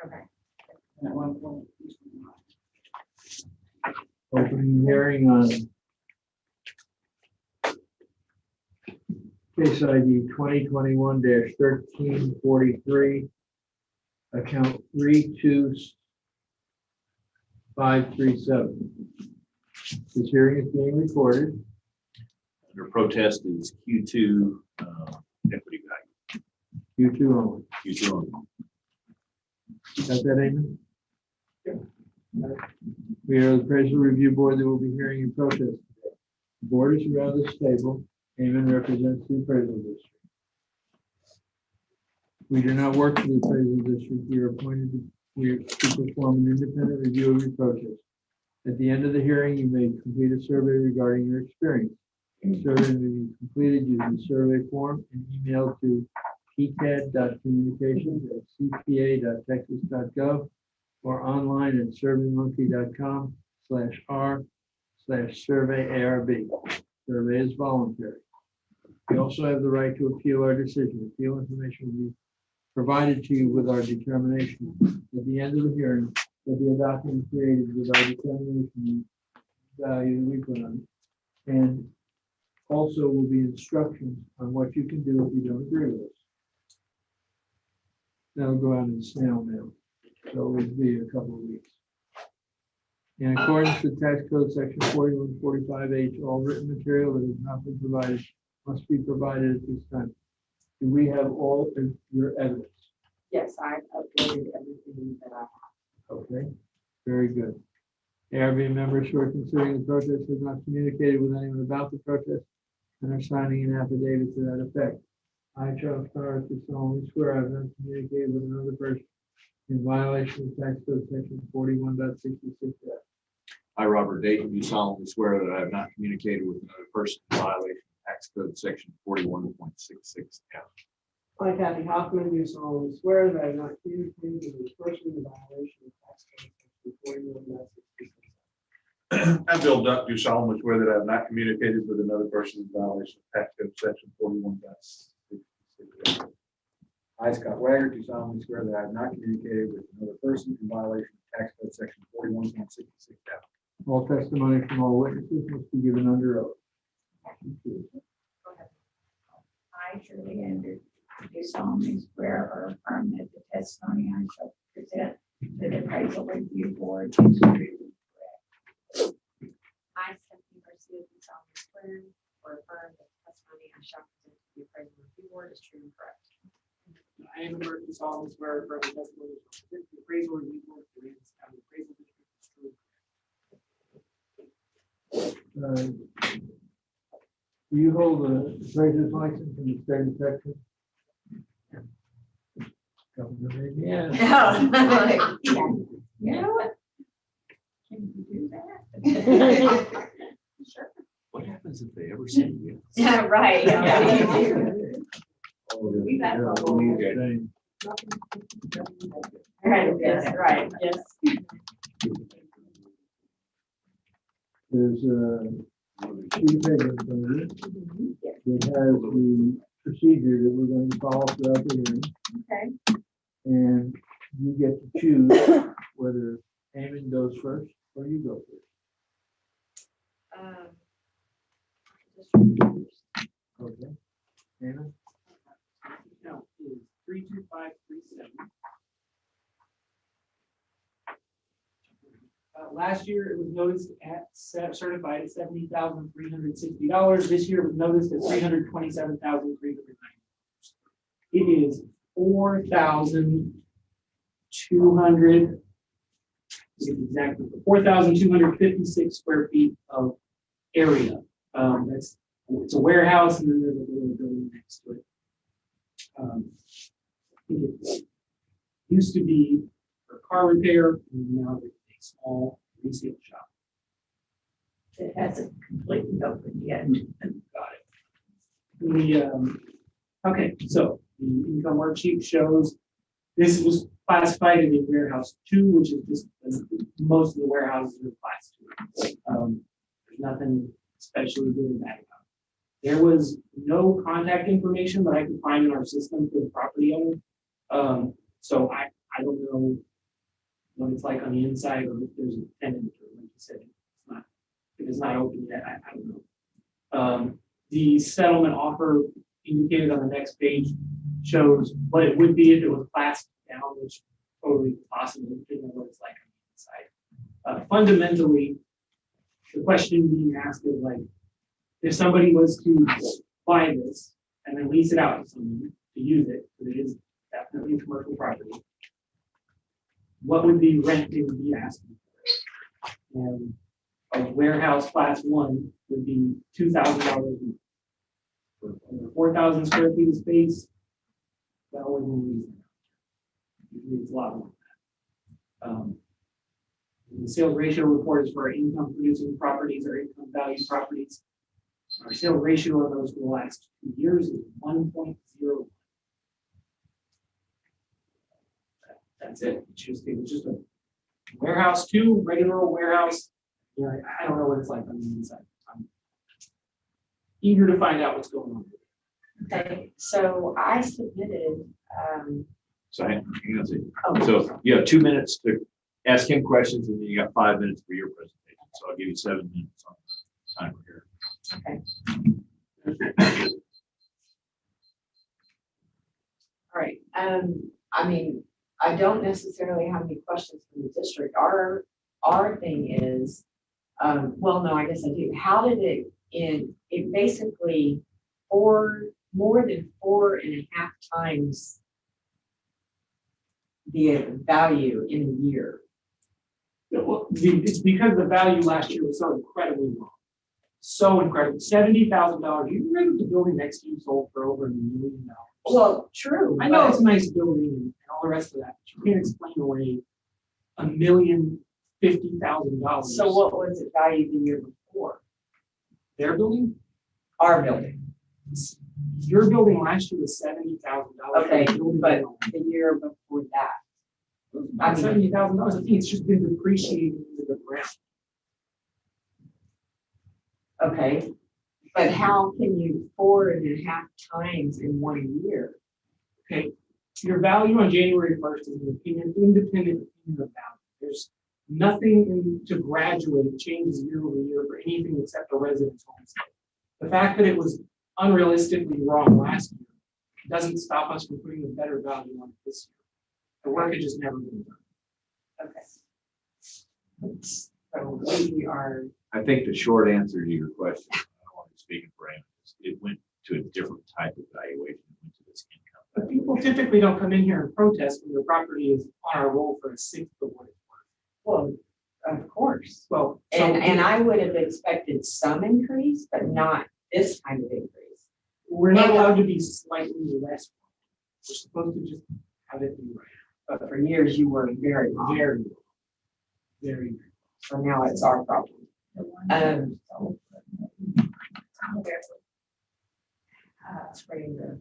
Okay. Opening hearing on case ID 2021-1343, account 32537. This hearing is being recorded. Under protest is Q2 equity value. Q2 only. Q2 only. Got that, Amy? We are the appraisal review board that will be hearing in protest today. The board is around this table. Eamon represents the appraisal district. We do not work for the appraisal district. We are appointed to perform an independent review of your protest. At the end of the hearing, you may complete a survey regarding your experience. The survey may be completed using the survey form and emailed to pcad.communications@cpa.texas.gov or online at surveymonkey.com/r/survey-ARB. Survey is voluntary. You also have the right to appeal our decision. Appeal information will be provided to you with our determination. At the end of the hearing, there'll be a document created with our determination value we put on it. And also will be instructions on what you can do if you don't agree with us. That'll go out in snail mail. So it'll be a couple of weeks. In accordance with tax code section 4145H, all written material that has not been provided must be provided at this time. Do we have all of your evidence? Yes, I've uploaded everything that I have. Okay, very good. ARB members who are considering the protest have not communicated with anyone about the protest and are signing an affidavit to that effect. I, Charles Powers, do solemnly swear I have not communicated with another person in violation of tax code section 41.66F. I, Robert Dayton, do solemnly swear that I have not communicated with another person in violation of tax code section 41.66F. I, Kathy Hoffman, do solemnly swear that I have not communicated with a person in violation of tax code section 41.66. I, Bill Duck, do solemnly swear that I have not communicated with another person in violation of tax code section 41.66. I, Scott Wagner, do solemnly swear that I have not communicated with another person in violation of tax code section 41.66F. All testimony from all witnesses must be given under oath. I, Shirley Andrews, do solemnly swear or affirm that the testimony I shall present to the appraisal review board is true and correct. I, Stephanie Garcia, do solemnly swear or affirm that the testimony I shall present to the appraisal review board is true and correct. I am a person solemnly swear for the testimony of the appraisal review board for the Aransas County Appraisal District is true. Do you hold a appraiser's license in the state of Texas? Yeah. You know what? Can you do that? Sure. What happens if they ever say yes? Yeah, right. We've had trouble. Okay. Right, yes, right, yes. There's a sheet of paper in front of you that has the procedure that we're going to follow throughout the hearing. Okay. And you get to choose whether Eamon goes first or you go first. Okay. Eamon? Now is 32537. Last year it was noticed at certified at $70,360. This year it was noticed at $327,390. It is 4,256 square feet of area. It's a warehouse and then there's a little building next to it. I think it used to be for car repair, and now it's a small resale shop. It hasn't completely opened yet. Got it. Okay, so the income worksheet shows this was classified in a warehouse 2, which is just most of the warehouses are class 2. There's nothing especially good or bad about it. There was no contact information that I could find in our system for the property owner. So I don't know what it's like on the inside, or if there's a tenant, or like you said, if it's not open yet, I don't know. The settlement offer indicated on the next page shows what it would be if it was classed down, which is totally possible, depending on what it's like on the inside. Fundamentally, the question being asked is like, if somebody was to buy this and then lease it out to someone to use it, because it is definitely commercial property, what would the rent they would be asking for? And a warehouse class 1 would be $2,000 for over 4,000 square feet of space. That wouldn't be usually it's a lot more than that. The sales ratio report is for our income producing properties or income value properties. Our sales ratio of those for the last 2 years is 1.0. That's it. It was just a warehouse 2, regular old warehouse. You know, I don't know what it's like on the inside. I'm eager to find out what's going on. Okay, so I submitted, So hang on a second. oh, So you have 2 minutes to ask him questions, and then you got 5 minutes for your presentation. So I'll give you 7 minutes on the timer here. okay. All right, I mean, I don't necessarily have any questions from the district. Our thing is, well, no, I guess I do. How did it basically more than 4.5 times the value in a year. Well, it's because the value last year was so incredibly low. So incredible. $70,000. You remember the building next to you sold for over $1 million. Well, true. I know it's a nice building and all the rest of that, but you can't explain away $1,050,000. So what was it valued the year before? Their building? Our building. Your building last year was $70,000. Okay, but the year before that. About $70,000. I think it's just been depreciating into the ground. Okay, but how can you 4.5 times in 1 year? Okay, your value on January 1st is an independent opinion of value. There's nothing to graduate changes year over year for anything except a residence homestead. The fact that it was unrealistically wrong last year doesn't stop us from putting a better value on it this year. The work had just never been done. Okay. So we are. I think the short answer to your question, I don't want to speak for him, it went to a different type of valuation. It went to this income. But people typically don't come in here and protest when their property is on our roll for 1/6 of what it's worth. Well, of course. Well, And I would have expected some increase, but not this kind of increase. we're not allowed to be slightly less. We're supposed to just have it be right. But for years you were very wrong. Very, very. So now it's our problem. Spreading the.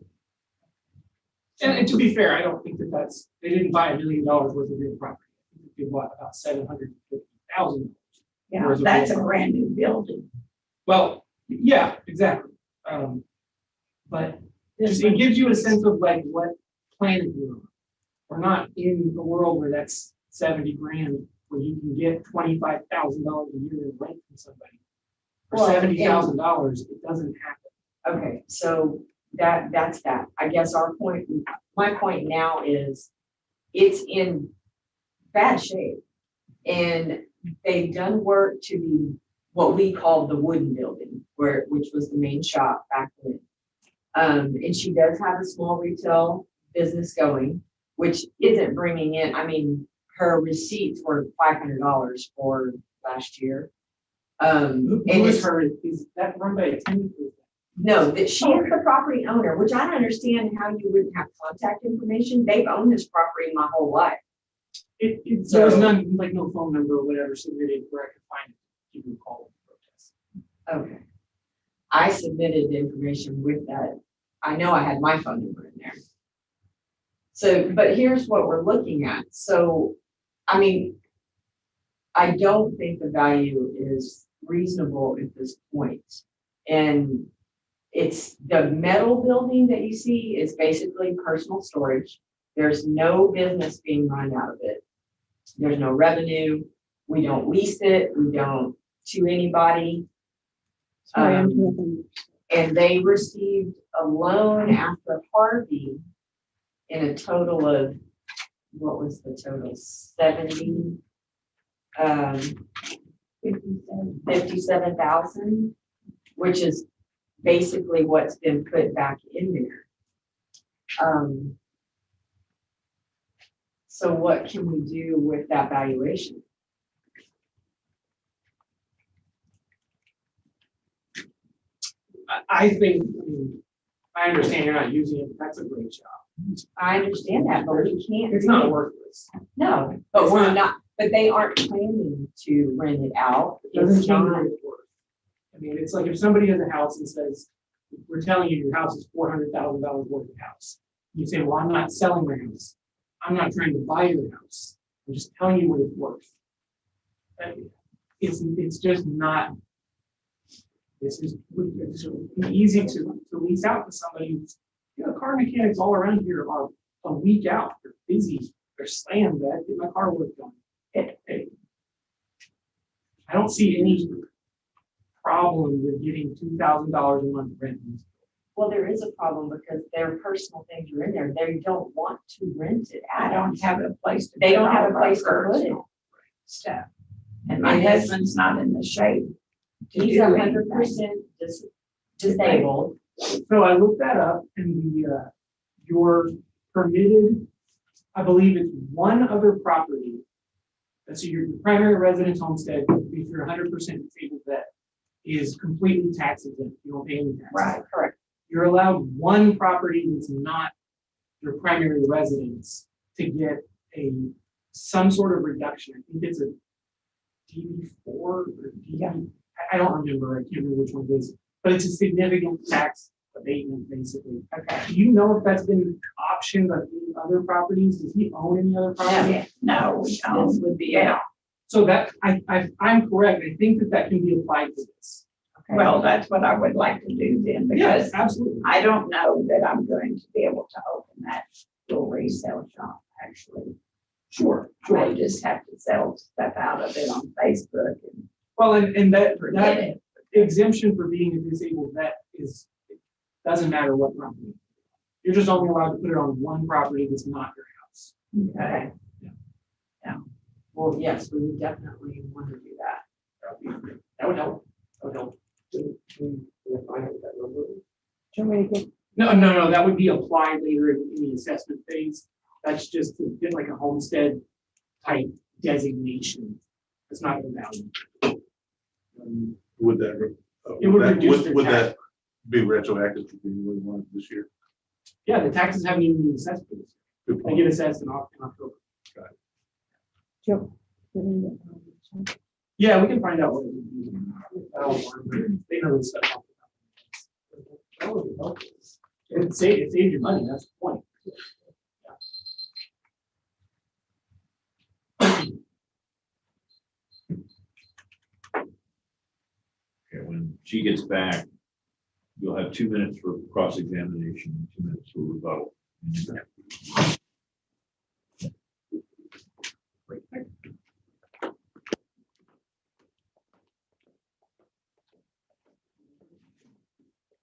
And to be fair, I don't think they didn't buy $1 million worth of real property. I think they bought about $750,000. Yeah, that's a brand new building. Well, yeah, exactly. But it gives you a sense of like what planet you're on. We're not in a world where that's 70 grand, where you can get $25,000 a year in rent from somebody. For $70,000, it doesn't happen. Okay, so that's that. I guess my point now is it's in bad shape. And they've done work to the, what we call the wooden building, which was the main shop back then. And she does have a small retail business going, which isn't bringing in, I mean, her receipts were $500 for last year. Who is her? Is that run by a tenant? No, that she is the property owner, which I don't understand how you wouldn't have contact information. They've owned this property my whole life. There's none, like no phone number or whatever submitted where I could find it, give you a call. Okay. I submitted the information with that. I know I had my phone number in there. So, but here's what we're looking at. So, I mean, I don't think the value is reasonable at this point. And it's the metal building that you see is basically personal storage. There's no business being run out of it. There's no revenue. We don't lease it. We don't to anybody. And they received a loan after Harvey in a total of, what was the total? 57,000, which is basically what's been put back in there. So what can we do with that valuation? I think, I understand you're not using it, but that's a great job. I understand that, but we can't. It's not worthless. No, but It's we're not. not, but they aren't planning to rent it out. It doesn't It's change not, what it's worth. I mean, it's like if somebody has a house and says, we're telling you your house is $400,000 worth of house. You say, well, I'm not selling my house. I'm not trying to buy your house. I'm just telling you what it's worth. And it's just not, it's easy to lease out to somebody who's, you know, car mechanics all around here are a week out. They're busy. They're slammed. I get my car work done. Hey, I don't see any problem with getting $2,000 a month rent. well, there is a problem because their personal things are in there. They don't want to rent it out. I don't have a place to. They put don't have all a of our place to put it. personal Stuff. And my And his- husband's not in the shape. to He's do 100% disabled. So I looked that up and your permitted, I believe it's one other property. So your primary residence homestead, if you're 100% disabled vet, is completely tax exempt. You don't pay any taxes. Right, correct. You're allowed one property that's not your primary residence to get some sort of reduction. I think it's a DD4 or DD. I don't remember. I can't remember which one it is, but it's a significant tax abatement, basically. Okay. Do you know if that's been optioned on any other properties? Does he own any other properties? No, we don't. This would be out. So that I'm correct. I think that can be applied to this. Okay. Well, that's what I would like to do then, Yes, because absolutely. I don't know that I'm going to be able to open that little resale shop, actually. Sure, I sure. just have to sell stuff out of it on Facebook and Well, and that forget it. exemption for being a disabled vet is, it doesn't matter what property. You're just only allowed to put it on one property that's not your house. Okay. Well, yes, we would definitely want to do that. That would help. That would help. No, that would be applied later in the assessment phase. That's just to get like a homestead type designation. It's not a value. Would that, It would reduce their would tax. that be retroactive to January 1 this year? Yeah, the taxes haven't even been assessed for this. Good They point. get assessed in October. Yeah, we can find out what it would be. They know this stuff. It saves you money, that's the point. Okay, when she gets back, you'll have 2 minutes for cross-examination, and 2 minutes for rebuttal.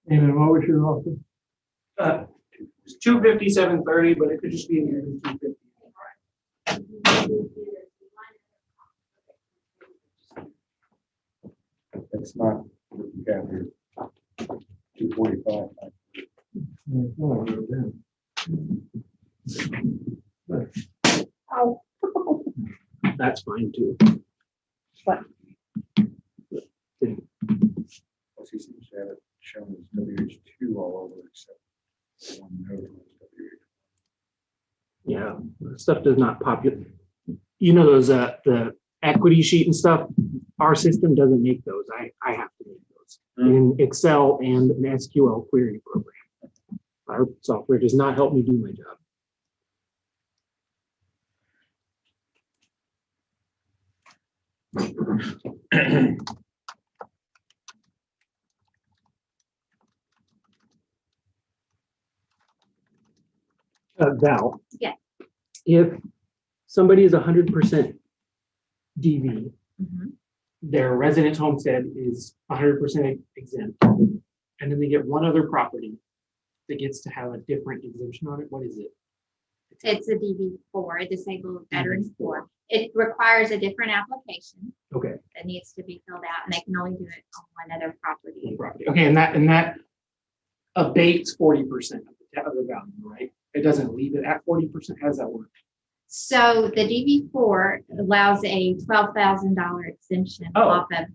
And what was your offer? It's 257.30, but it could just be in here. 250. That's not what you have here. 245. Oh. That's fine too. She seems to have it shown as WH2 all over except one note on WH. Yeah, stuff does not populate. You know, those, the equity sheet and stuff, our system doesn't make those. I have to make those in Excel and an SQL query program. Our software does not help me do my job. Val. Yeah. If somebody is 100% DV, Mhm. their residence homestead is 100% exempt, and then they get one other property that gets to have a different exemption on it, what is it? It's a DB4, a disabled veterans 4. It requires a different application Okay. that needs to be filled out, and they can only do it on one other property. Okay, and that abates 40% of the value, right? It doesn't leave it at 40%. How does that work? So the DB4 allows a $12,000 exemption off of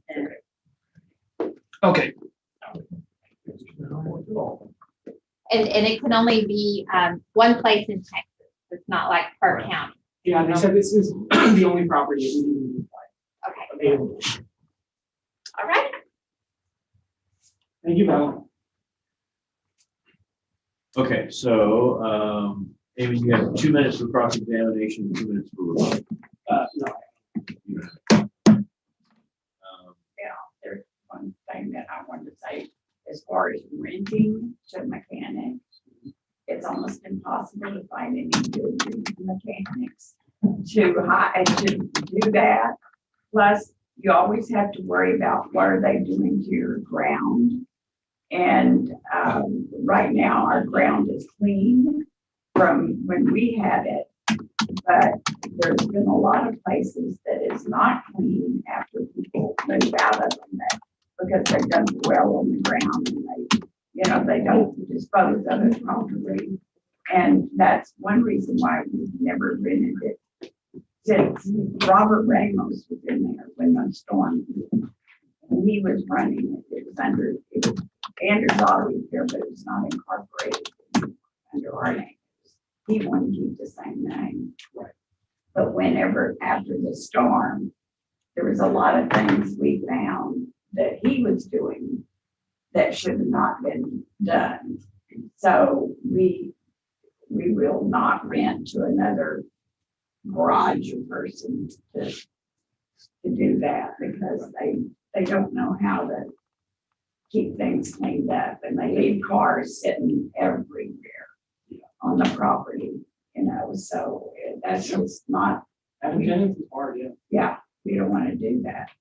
the, Okay. and it can only be one place in Texas. It's not like per county. Yeah, they said this is the only property that we need Okay. available. All right. Thank you, Val. Okay, so, Amy, you have 2 minutes for cross-examination, 2 minutes for rebuttal. No. Yeah, there's one thing that I wanted to say, as far as renting to mechanics, it's almost impossible to find any good mechanics to do that. Plus, you always have to worry about what are they doing to your ground. And right now, our ground is clean from when we had it, but there's been a lot of places that is not clean after people move out of them because they've done well on the ground and they don't dispose of it properly. And that's one reason why we've never rented it since Robert Ramos was in there when the storm. And he was running it. It was Anders Auto Repair, but it was not incorporated under our name. He wanted to keep the same name. Right. But whenever after the storm, there was a lot of things we found that he was doing that should have not been done. So we will not rent to another garage person to do that because they don't know how to keep things cleaned up, and they leave cars sitting everywhere on the property, so that's just not. Having tenants is hard, yeah. Yeah, we don't want to do that.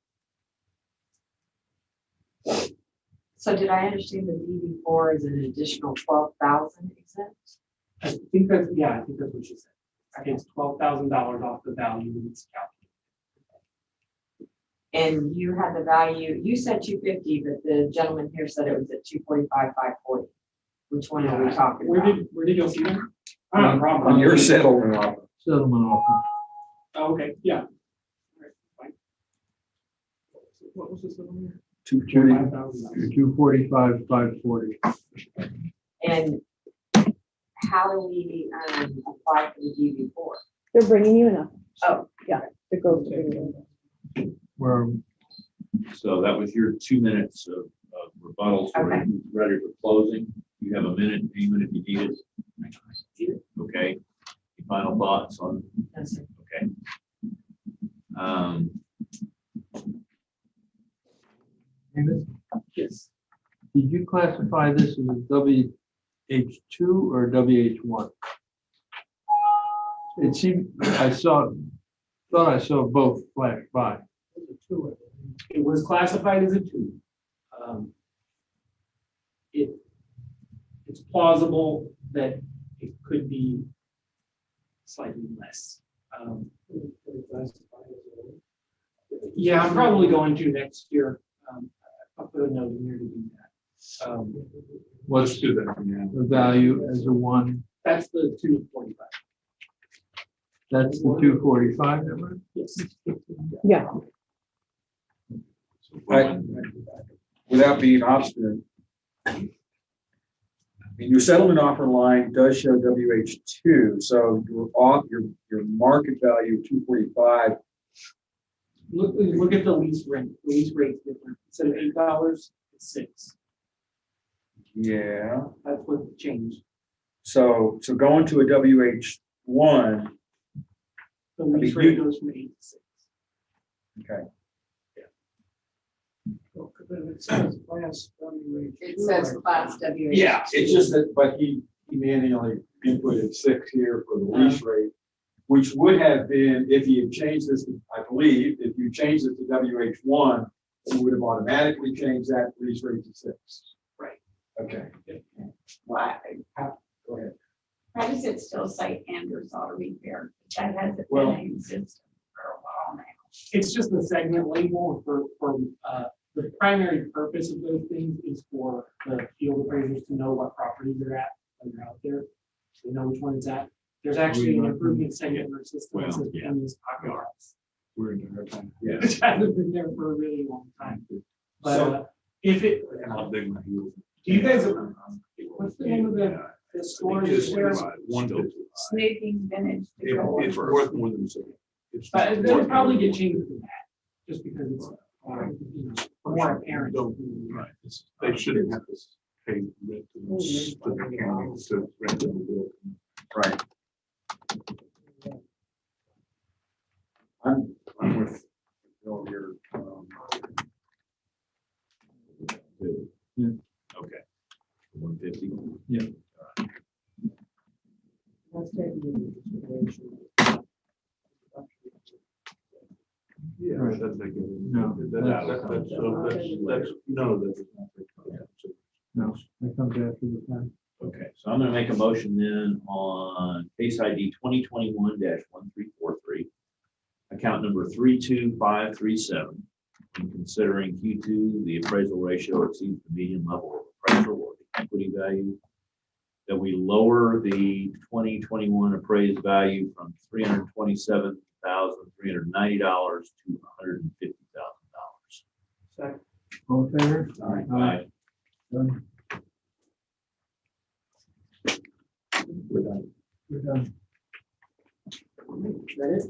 So did I understand the DB4 is an additional 12,000 exempt? I think that's what she said. I think it's $12,000 off the value when it's calculated. And you had the value, you said 250, but the gentleman here said it was at 245, 540. Which one are we talking about? Where did you see that? On your settlement offer. Settlement offer. Oh, okay, yeah. All right, fine. What was the settlement? 245, 540. And how do we apply for the DB4? They're bringing you enough. Oh, yeah, to go through. So that was your 2 minutes of rebuttal. So Okay. we're ready for closing. You have a minute, even if you need it. Okay. Any final thoughts on? Yes, sir. Okay. Yes. Did you classify this as WH2 or WH1? It seemed, thought I saw both flash by. It was classified as a 2. It's plausible that it could be slightly less. Yeah, I'm probably going to next year. I'll put a note in here to do that. Let's do that. The value as a 1. That's the 245. That's the 245 number? Yes. Yeah. Without being obstinate, And your settlement offer line does show WH2, so your market value of 245. Look at the lease rate. The lease rate's different. Instead of $8, it's $6. Yeah. That's what changed. So going to a WH1. The lease rate goes from 8 to 6. Okay. It says class W. Yeah, it's just that, but he manually inputted 6 here for the lease rate, which would have been, if he had changed this, I believe, if you changed it to WH1, you would have automatically changed that lease rate to 6. Right. Okay. Why, Go ahead. why does it still say Andrews Auto Repair? That hasn't Well- been in existence for a while now. It's just the segment label for the primary purpose of those things is for the field appraisers to know what properties they're at when they're out there. They know which one it's at. There's actually an improvement segment in our system that says Penny's Pocket House. We're into her time. Yeah. Which hasn't been there for a really long time. But So- if it, And I'll dig my heels. do you guys, what's the name of the store? Snooping vintage. decor. It's worth more than six. But it'll probably get changed to that, just because it's, more apparent. Right. They shouldn't have to pay rent to the county to rent the building. Right. I'm with Bill here. Okay. 150. Let's take into consideration. Yeah, Right. that's like. No, That's, no, that's. No, that comes after the time. Okay, so I'm gonna make a motion then on case ID 2021-1343, account number 32537. And considering Q2, the appraisal ratio exceeds the median level of appraisal or the equity value, that we lower the 2021 appraised value from $327,390 to $150,000. Second. All in favor? Aye. Done. We're done. We're done. That it?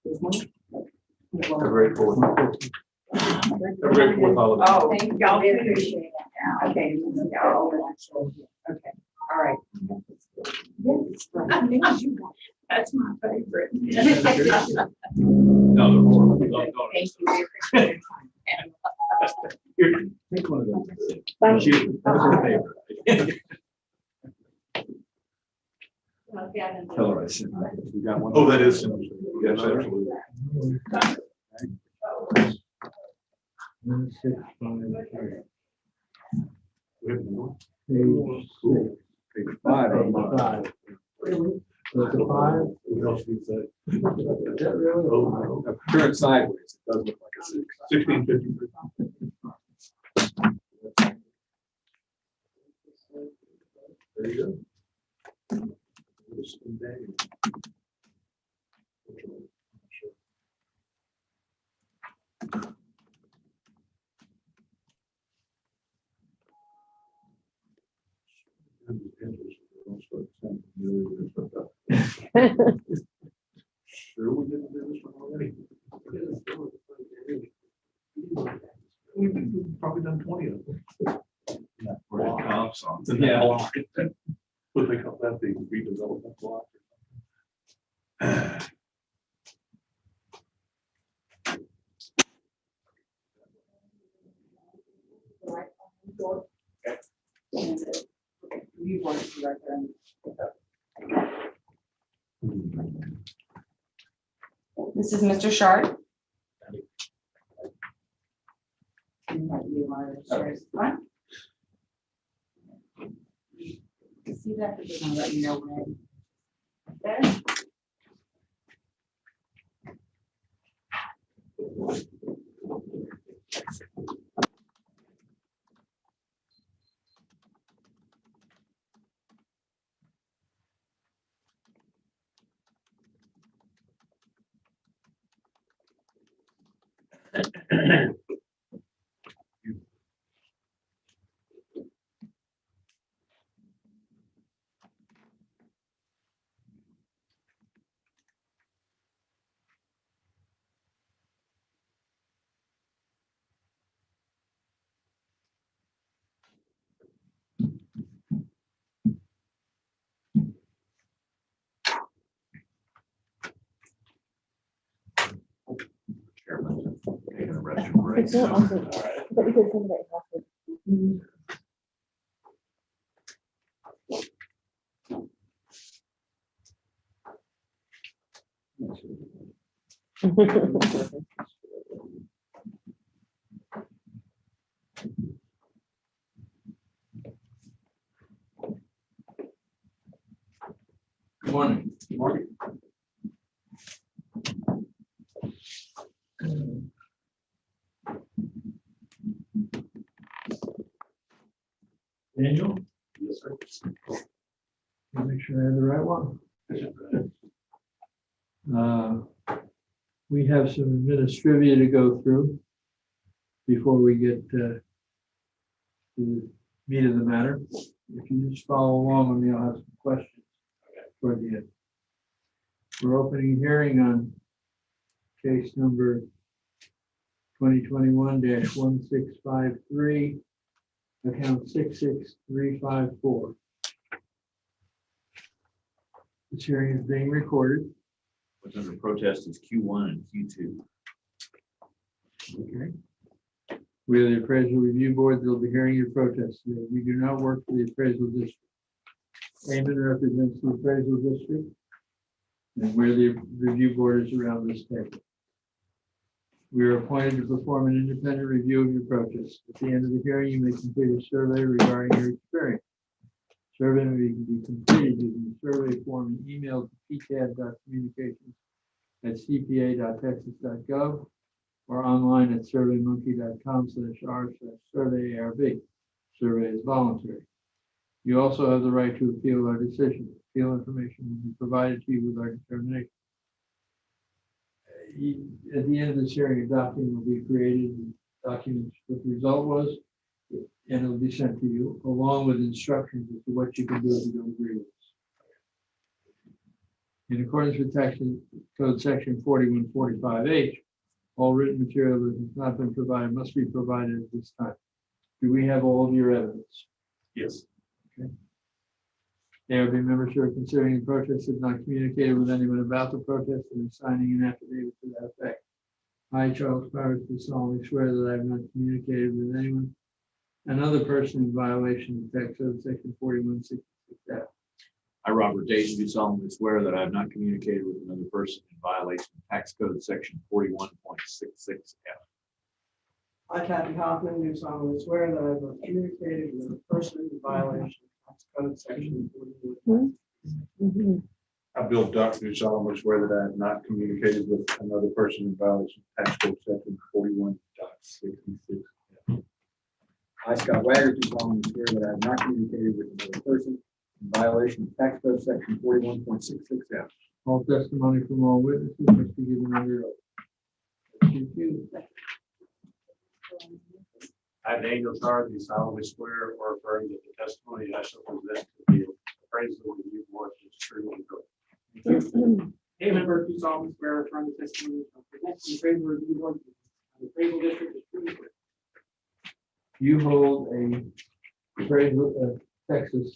This one? Have a great fourth. Have a great fourth holiday. Oh, thank y'all, we appreciate it. Okay, y'all. Okay, all right. That's my favorite. No, they're horrible. Thank you, we appreciate your time. Here, take one of those. Bye. Shoot, that was her favorite. Tell her I said. We got one. Oh, that is. Yes, absolutely. Six, five, We have more. page Cool. Page 5 of six, mine. 5. So it's a 5. What else do you say? Is that really? Oh, Now, turn it sideways. It does look like a 6. 1650. There you go. This one day. Sure, we didn't do this one already. We've probably done 20 of them. We're in comp songs. Yeah. What they call that, the redevelopment block. You want to write that. This is Mr. Sharp. You want to share this one? See that, but then I'll let you know when. There. right? It's not So, awesome. But you could send it awesome. Good morning. Morning. Daniel, yes, sir. make sure I have the right one. We have some administrivia to go through before we get to the meat of the matter. If you just follow along with me, I'll have some questions toward the end. We're opening a hearing on case number 2021-1653, account 66354. This hearing is being recorded. What's under protest is Q1 and Q2. Okay. We are the appraisal review board that will be hearing your protest today. We do not work for the appraisal district. Eamon represents the appraisal district, and we're the review board is around this table. We are appointed to perform an independent review of your protest. At the end of the hearing, you may complete a survey regarding your experience. Survey may be completed using the survey form and emailed to pcad.communications@cpa.texas.gov or online at surveymonkey.com/r/survey ARB. Survey is voluntary. You also have the right to appeal our decision. Appeal information will be provided to you with our determination. At the end of this hearing, a document will be created, documents what the result was, and it'll be sent to you, along with instructions as to what you can do if you don't agree with us. In accordance with Tax Code Section 4145H, all written material that has not been provided must be provided at this time. Do we have all of your evidence? Yes. Okay. ARB members who are considering the protest have not communicated with anyone about the protest and are signing an affidavit to that effect. I, Charles Powers, do solemnly swear that I have not communicated with anyone, another person in violation of Tax Code Section 4166F. I, Robert Days, do solemnly swear that I have not communicated with another person in violation of Tax Code Section 41.66F. I, Kathy Hoffman, do solemnly swear that I have not communicated with a person in violation of Tax Code Section 41. I, Bill Duck, do solemnly swear that I have not communicated with another person in violation of Tax Code Section 41.66. I, Scott Wagner, do solemnly swear that I have not communicated with another person in violation of Tax Code Section 41.66F. All testimony from all witnesses must be given under oath. Thank you. I, Daniel Carr, do solemnly swear or affirm that the testimony I shall present to the appraisal review board is true and correct. Hey, member, do solemnly swear or affirm the testimony of the appraisal review board, the appraisal district is true and correct. You hold a appraisal, Texas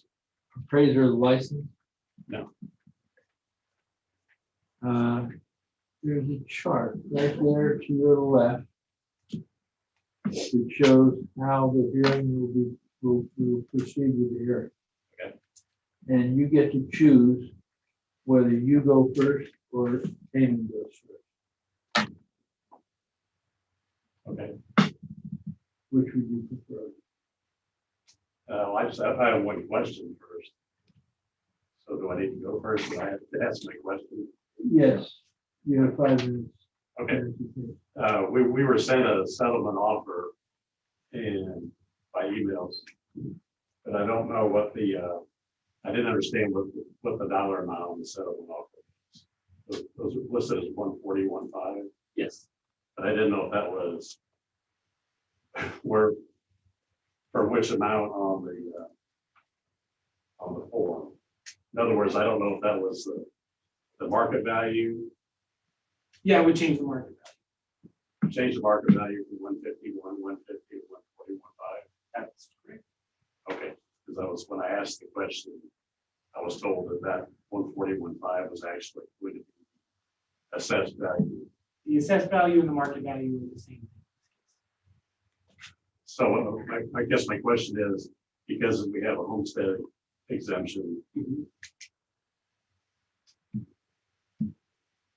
appraiser license? No. There's a chart right there to your left that shows how the hearing will proceed with the hearing. Okay. And you get to choose whether you go first or Eamon goes first. Okay. Which would you prefer? I have one question first. So do I need to go first? Do I have to ask my question? Yes, you have 5 minutes. Okay. We were sent a settlement offer and by emails, but I don't know what the, I didn't understand what the dollar amount on the settlement offer is. Those are listed as 140.15. Yes. But I didn't know if that was where, for which amount on the form. In other words, I don't know if that was the market value. Yeah, we changed the market value. Change the market value from 151, 150 to 140.15. That's correct. Okay, because that was when I asked the question, I was told that 140.15 was actually going to be assessed value. The assessed value and the market value are the same. So I guess my question is, because we have a homestead exemption,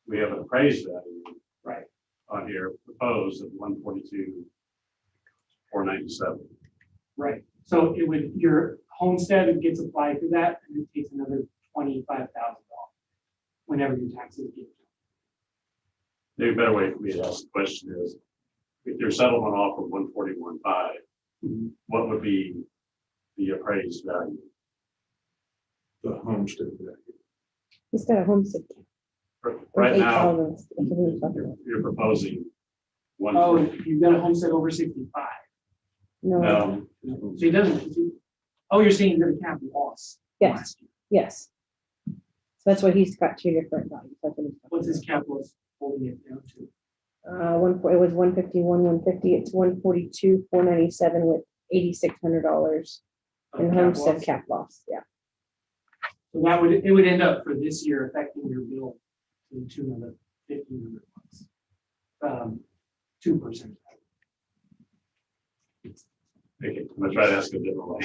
we have an appraised value Right. on here proposed at 142,497. Right, so it would, your homestead gets applied to that, and it takes another $25,000 whenever your taxes get. Maybe a better way for me to ask the question is, if your settlement offer 141,500, what would be the appraised value? The homestead value. He's got a homestead. Right now, 8,000. That's what he was talking about. you're proposing one. Oh, you've got a homestead over 65. No, So he doesn't. Oh, you're saying you're gonna cap loss. yes, yes. So that's why he's got two different values. That's what he's talking What's his cap loss holding it down to? it was 151, 150, it's 142, 497 with $8,600 in Cap homestead loss? cap loss, yeah. So that would, it would end up for this year affecting your bill to the tune of $1,500. 2%. Okay, I'm gonna try to ask a different way.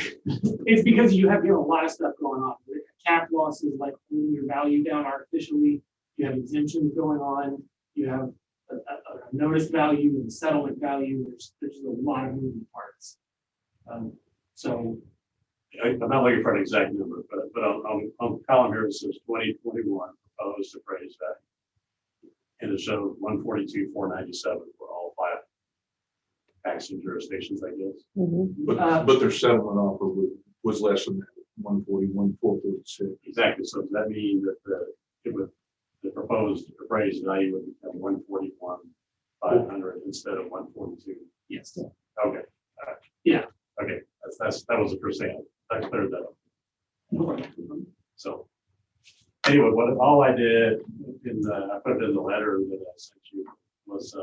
It's because you have a lot of stuff going on. Cap loss is like holding your value down artificially. You have exemptions going on. You have a notice value and settlement value. There's a lot of moving parts. So I'm not looking for an exact number, but on the column here, it says 2021 proposed appraised value. And it showed 142,497 for all 5 taxing jurisdictions, I guess. But their settlement offer was less than that, 141,446. Exactly. So does that mean that the proposed appraised value would become 141,500 instead of 142? yes. Okay. Yeah. Okay. That was the percent. That cleared that up. So anyway, all I did I put it in the letter that I sent you was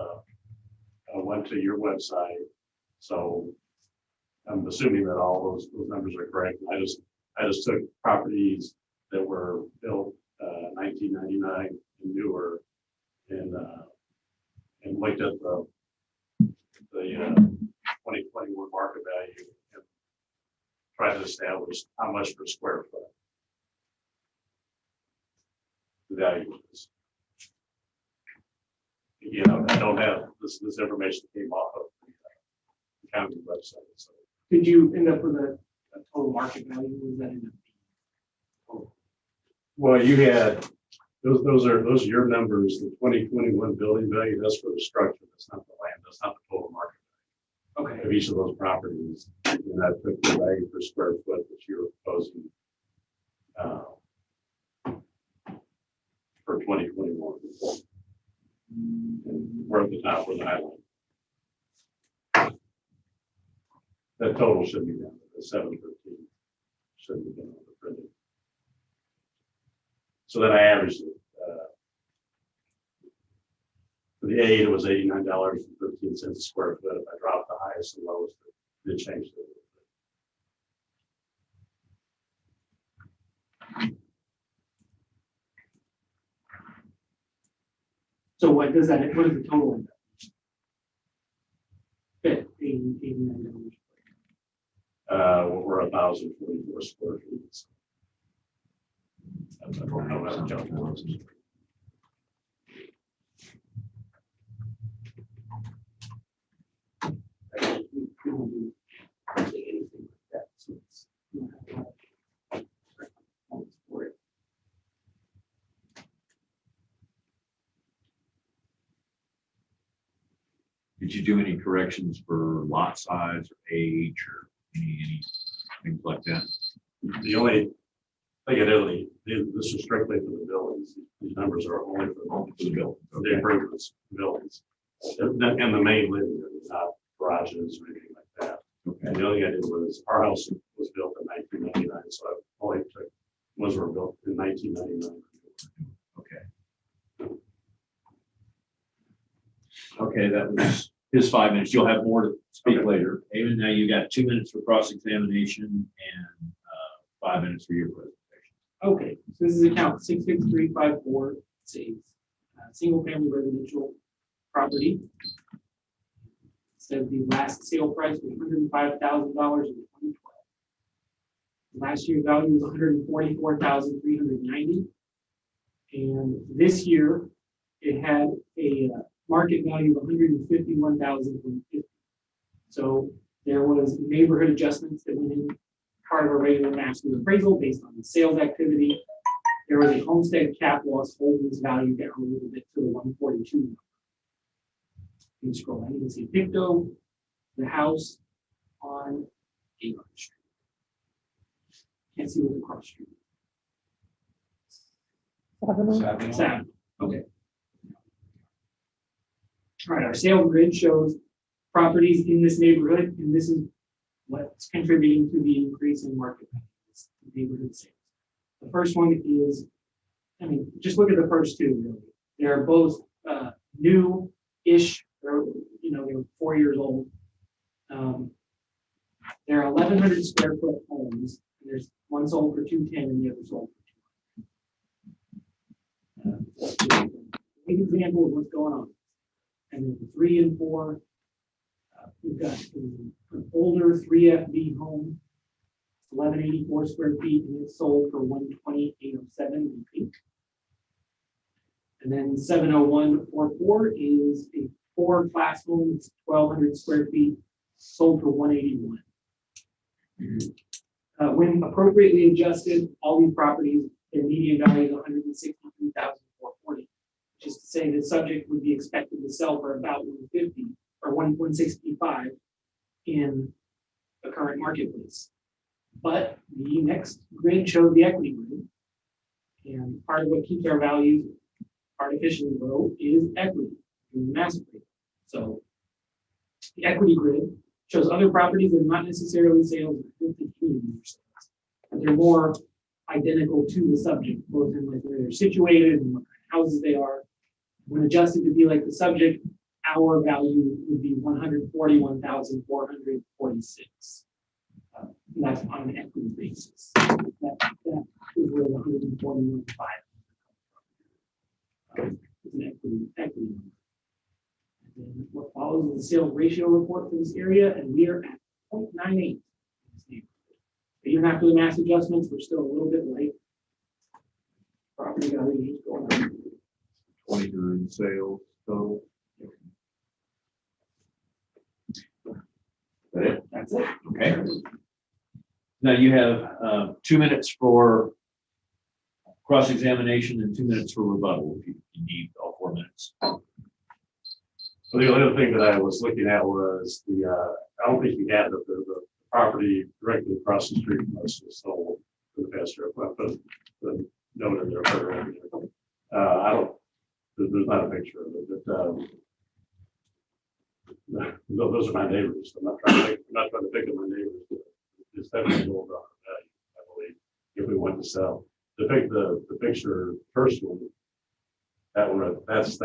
I went to your website. So I'm assuming that all those numbers are correct. I just took properties that were built 1999 and newer and looked at the 2021 market value and tried to establish how much per square foot the value is. You know, I don't have this information came off of the county website. So Did you end up with a total market value? Was that in well, you had those are your numbers. The 2021 building value, that's for the structure. That's not the land. That's not the total market okay. of each of those properties. And I took the value per square foot that you were proposing for 2021. And we're at the top of the highlight. That total should be down to the 713. Shouldn't have been on the printing. So then I averaged it. For the 8, it was $89.13 a square foot. If I dropped the highest and lowest, it changed it a little bit. So what does that, what is the total? End up? $89. We're 1,044 square feet. I don't know how to calculate it. We don't do anything like that. So it's for it. Did you do any corrections for lot size or age or any things like that? The only thing I did, this is strictly for the buildings. These numbers are only for the buildings, the improvements, buildings. And the main living room, not garages or anything like that. Okay. And the only thing I did was, our house was built in 1999, so I only took ones were built in 1999. Okay. Okay, that was his 5 minutes. You'll have more to speak later. Eamon, now you got 2 minutes for cross-examination and 5 minutes for your presentation. Okay, so this is account 66354. It's a single family residential property. Said the last sale price was $105,000 in 2012. Last year's value was $144,390. And this year, it had a market value of $151,050. So there was neighborhood adjustments that went in part of a regular national appraisal based on the sales activity. There was a homestead cap loss holding this value down a little bit to the 142. You can scroll down, you can see Picto, the house on Avon Street. Can't see what the cross street. Seven. Okay. All right, our sale grid shows properties in this neighborhood, and this is what's contributing to the increase in market values, neighborhood sales. The first one is, I mean, just look at the first two, really. They're both new-ish, or, you know, they're 4 years old. They're 1,100 square foot homes, and there's one sold for 210 and the other sold for 200. Big example of what's going on. And then 3 and 4, we've got an older 3FB home, 1,184 square feet, and it's sold for 128.07 in pink. And then 70144 is a 4-class home, it's 1,200 square feet, sold for 181. When appropriately adjusted, all these properties, their median value is 163,440, which is to say the subject would be expected to sell for about 150 or 165 in the current marketplace. But the next grid showed the equity grid, and part of what keeps our values artificially low is equity in the mass appraisal. So the equity grid shows other properties that are not necessarily sales, but they're more identical to the subject, both in like where they're situated and what kind of houses they are. When adjusted to be like the subject, our value would be 141,446. That's on an equity basis. That is where the 141,500 is an equity number. And then what follows is the sales ratio report for this area, and we are at 0.98. Even after the mass adjustments, we're still a little bit light. Property value is going up. 29 sales total. That it? That's it. Okay. Now you have 2 minutes for cross-examination and 2 minutes for rebuttal if you need all 4 minutes. So the other thing that I was looking at was the, I don't think you had the property directly across the street from us was sold for the past year. I put the note in there. I don't, there's not a picture of it, but those are my neighbors. I'm not trying to pick up my neighbors. It's definitely old value, I believe, if we want to sell. To pick the picture first one, that's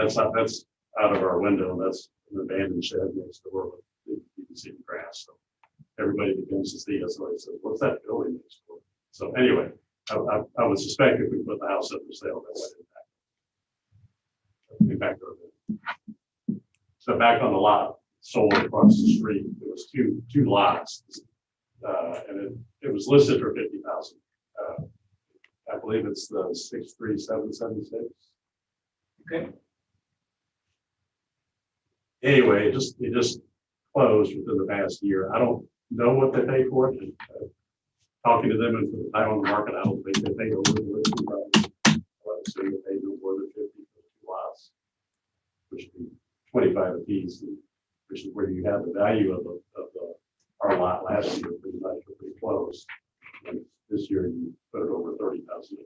out of our window. That's an abandoned shed next door. You can see the grass. So everybody begins to see us. So I said, "What's that building next door?" So anyway, I would suspect if we put the house up for sale, that would impact our business. So back on the lot, sold across the street. There was two lots, and it was listed for 50,000. I believe it's the 63776. Okay. Anyway, it just closed within the past year. I don't know what they paid for it. Talking to them and for the time on the market, I don't think they paid over the listing price. So they paid no more than 50 for 2 lots, which would be 25 apiece, which is where you have the value of our lot last year, pretty much pretty close. And this year you put it over 30,000, I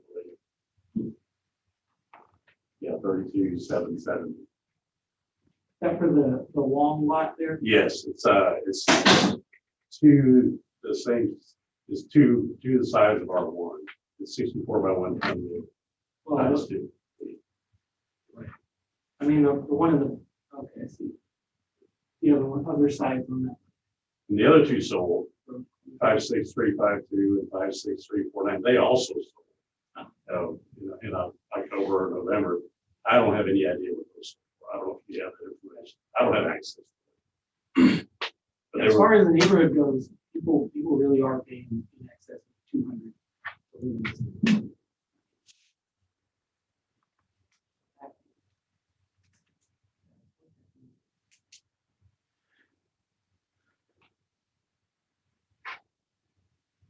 believe. Yeah, 32,770. That for the long lot there? Yes, it's two the same. It's two the size of R1. It's 64 by 128. Well, Times 2. I mean, the one of the, okay, I see. The other side from that. And the other two sold, 56352 and 56349. They also sold in October or November. I don't have any idea what those sold. I don't know if you have that information. I don't have access to it. But they As were, far as the neighborhood goes, people really are paying in excess of 200.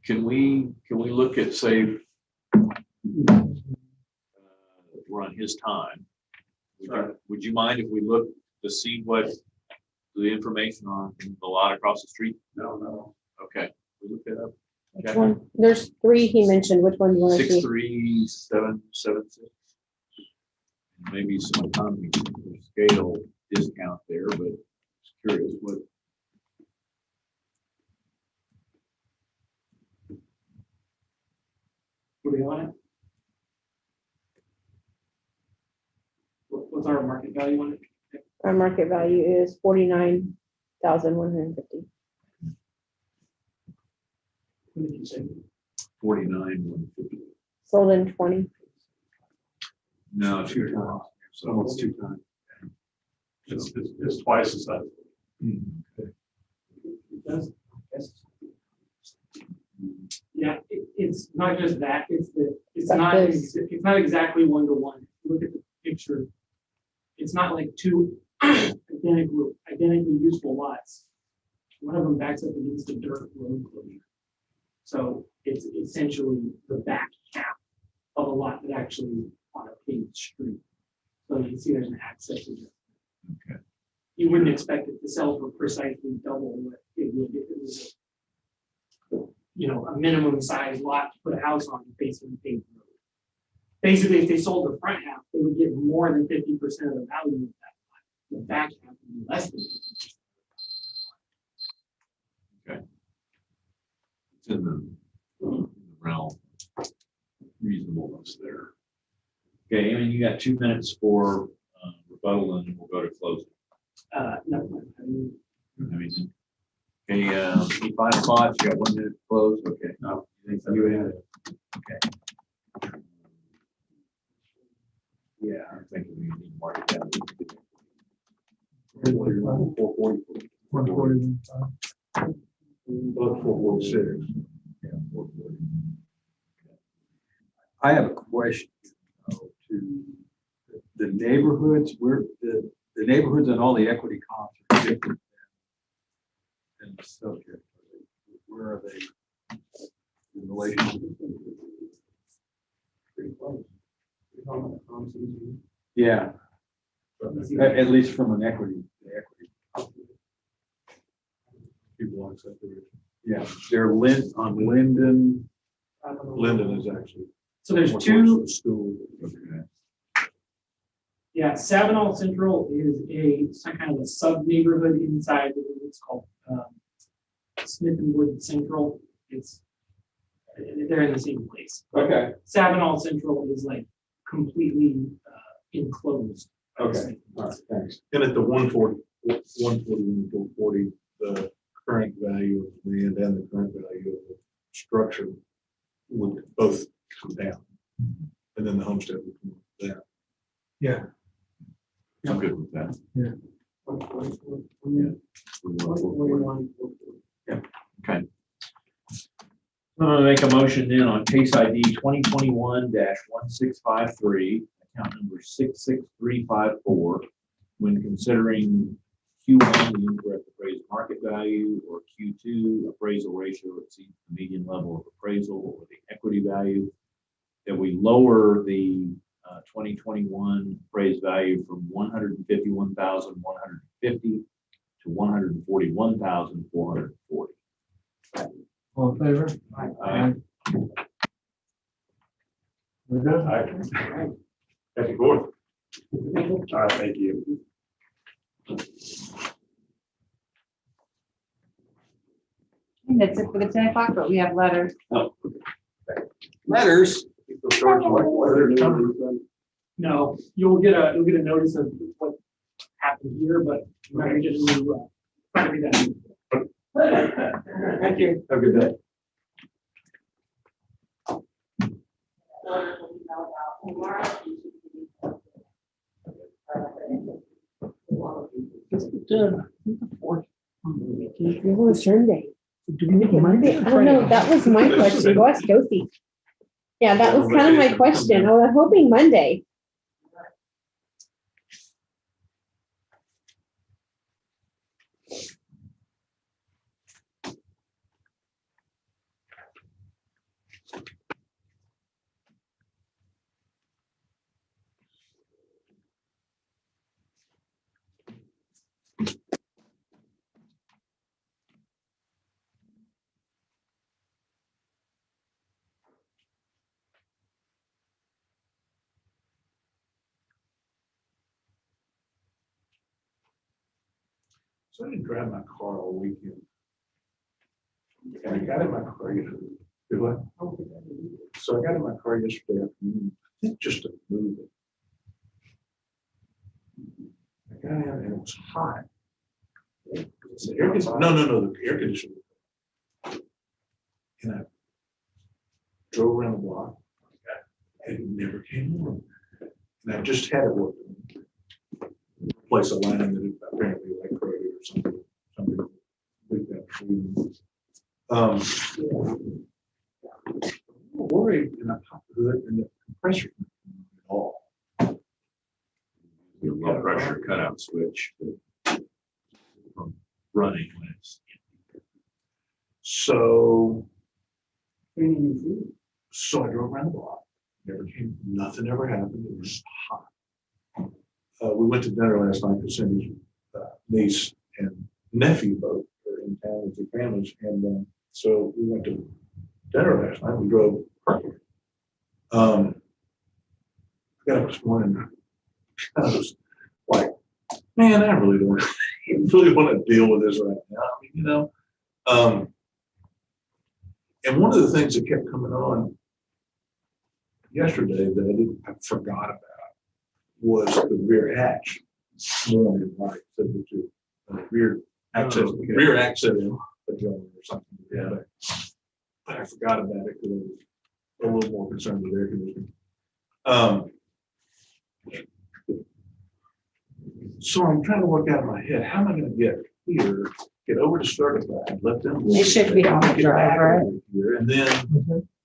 Can we look at, say, we're on his time. Would you mind if we look to see what the information on the lot across the street? no. Okay, we look that up. Which Okay. one? There's 3 he mentioned. Which one do you want to see? 63776. Maybe some economy scale discount there, but just curious what. What do you want it? What's our market value on it? Our market value is 49,150. What did you say? 49,150. Sold in 20. No, 2 times. So Almost 2 times. It's twice as that. It does. Yeah, it's not just that, it's not exactly 1-to-1. Look at the picture. It's not like 2 identically useful lots. One of them backs up against a dirt road closure. So it's essentially the back half of a lot that actually on a paved street. So you can see there's an access adjustment. Okay. You wouldn't expect it to sell for precisely double what it would if it was a minimum size lot to put a house on facing the paved road. Basically, if they sold the front half, they would get more than 50% of the value of that lot. The back half would be less than 50%. Okay. It's in the realm of reasonableness there. Okay, Amy, you got 2 minutes for rebuttal, and then we'll go to closing. No, Amazing. Okay, any final thoughts? You got 1 minute to close? Okay. No, you had it. Okay. Yeah, I'm thinking we need to mark it down. 440. 141. 446. Yeah, 440. I have a question to the neighborhoods, where the neighborhoods and all the equity comps are different than the subject. Where are they in relation? Pretty close. Yeah, at least from an equity, the equity. People like separation. Yeah, they're on Linden. Linden is actually. So there's more 2. towards the school. Yeah, Savinaw Central is some kind of a sub neighborhood inside of what's called Smith and Wood Central. They're in the same place. Okay, Savinaw Central is like completely enclosed. okay, all right, thanks. And at the 140, 440, the current value of land and the current value of the structure would both come down. And then the homestead would come down. Yeah. I'm good with that. Yeah. Okay. I'm gonna make a motion then on case ID 2021-1653, account number 66354, when considering Q1, the incorrect appraised market value, or Q2, appraisal ratio exceeds the median level of appraisal or the equity value, that we lower the 2021 appraised value from 151,150 to 141,440. All in favor? Aye. We're done. All right. Back and forth. All right, thank you. That's it for the 10 o'clock, but we have letters. Letters. No, you'll get a notice of what happened here, but we're not gonna get into that. Thank you. Have a good day. It was Sunday. Monday? I don't know, that was my question. Go ask Josie. Yeah, that was kind of my question. I was hoping Monday. So I didn't drive my car all weekend. And I got in my car yesterday. Did what? So I got in my car yesterday afternoon, I think just to move it. I got in and it was hot. It's the air conditioner. No, the air conditioner. And I drove around the block. And it never came on. And I just had it working. Replace a line that it apparently like corroded or something like that. Worried and I popped the hood and the compressor at all. Your low pressure cutout switch from running when it's empty. So I drove around the block. Nothing ever happened. It was hot. We went to dinner last night because Cindy's niece and nephew both are in town with their families. And so we went to dinner last night. We drove perfect. I got up this morning. I was like, man, I really don't want to deal with this right now. I mean, you know. And one of the things that kept coming on yesterday that I forgot about was the rear hatch. Morning light, said that you rear access, rear access or something. Yeah. But I forgot about it because I was a little more concerned with air conditioning. So I'm trying to work out in my head, how am I going to get here, get over to certified, let them. It should be on the drive, right? Here, and then,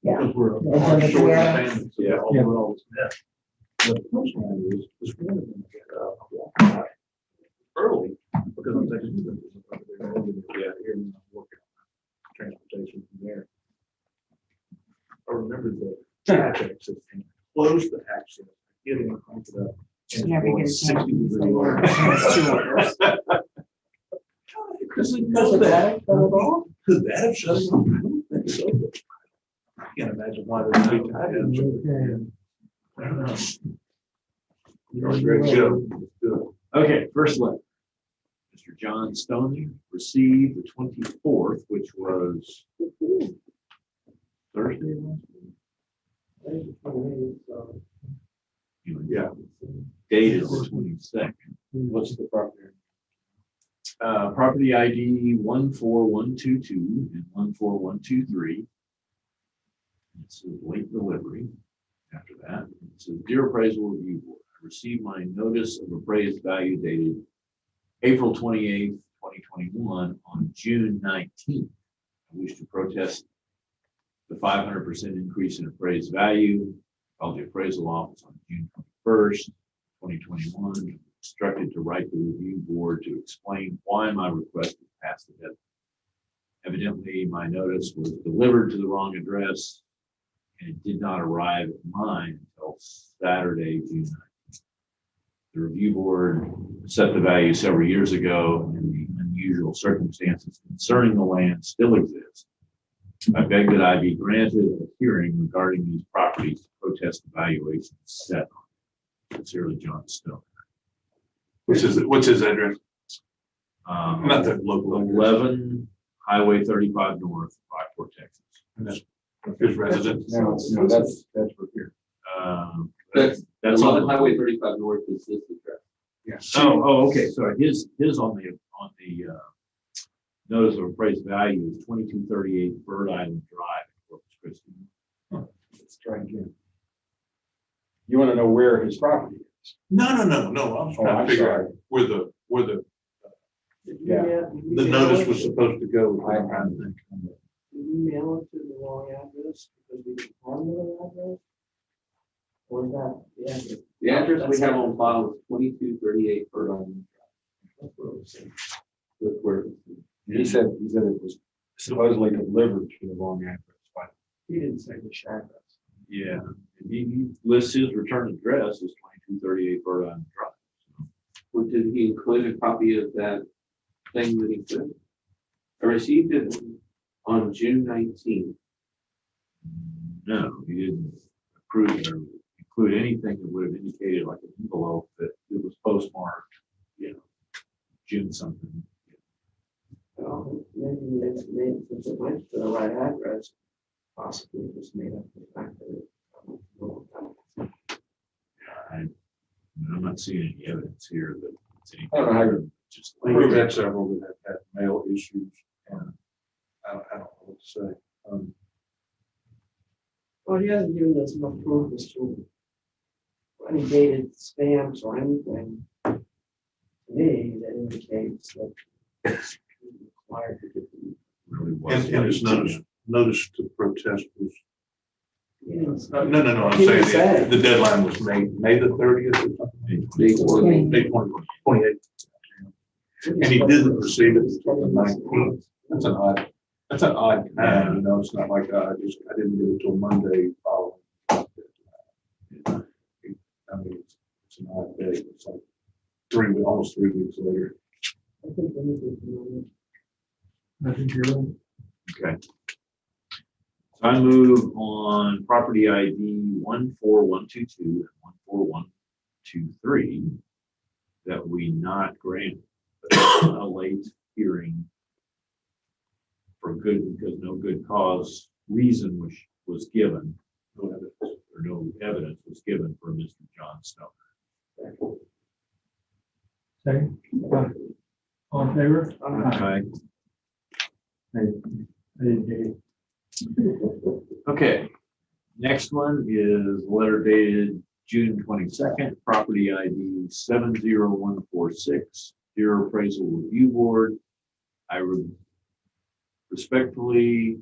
Yeah. because we're And then short yeah. family, so we're all doing all this mess. The first one is, this morning, when I get up, I walk out early, because I'm taking. Yeah, here, and I'm working on transportation from there. I remember the access, and close the access, get in, crank it up. And Never going get a 60 chance. degree order. Because it Does knows that. that. Could that have shut it off? I don't think so. I can't imagine why there's no time. I don't know. You're great to go. Good. Okay, first letter. Mr. John Stoney received the 24th, which was Thursday last week. Yeah, dated the 22nd. What's the property? Property ID 14122 and 14123. It says late delivery. After that, it says Dear Appraisal Review Board, I received my notice of appraised value dated April 28th, 2021 on June 19th. I wish to protest the 500% increase in appraised value. Called the appraisal office on June 21st, 2021. Instructed to write the review board to explain why my request was passed the deadline. Evidently, my notice was delivered to the wrong address and it did not arrive at mine until Saturday, June 19th. The review board set the value several years ago and the unusual circumstances concerning the land still exist. I beg that I be granted a hearing regarding these properties to protest the valuation set on. Sincerely, John Stone. What's his address? Not the local. 11 Highway 35 North, Rockport, Texas. And that's his residence. No, that's for here. That's 11 on Highway 35 North is this address. Yeah. Okay. Sorry. His on the notice of appraised value is 2238 Bird Island Drive in Corpus Christi. Let's try again. You want to know where his property is? No. I was trying to figure out where the Yeah. The notice was supposed to go. I think. Did we mail it to the wrong address because we didn't have another address? Or is that the address? The address we have on file is 2238 Furlong. That's what I'm saying. That's where. He said it was supposedly delivered to the wrong address, but He didn't say which address. Yeah, and he lists his return address as 2238 Bird Island Drive. Well, did he include a copy of that thing that he said? I received it on June 19th. No, he didn't approve or include anything that would have indicated like an envelope that it was postmarked, June something. Well, maybe it's made, since it went to the right address, possibly just made up the fact that it. I'm not seeing any evidence here that it's I don't know how anything. you Just We've had several that have had mail issues, and I don't know what to say. Well, he hasn't given us enough proof as to any dated stamps or anything. To me, that indicates that it's required to get the. really And wasn't. his notice to protest was, He didn't say- no, I'm He didn't saying say. the deadline was May the 30th or something. May 28th. And he didn't receive it until the 19th. That's an odd time, it's not like I didn't get it till Monday following. I mean, it's an odd day. It's like almost 3 weeks later. I think we need to. Nothing to do. Okay. So I move on property ID 14122 and 14123 that we not grant a late hearing for good, because no good cause reason was given, no evidence was given for Mr. John Snow. Second. All in favor? Aye. I didn't hear you. Okay, next one is letter dated June 22nd, property ID 70146, Deer Appraisal Review Board. I respectfully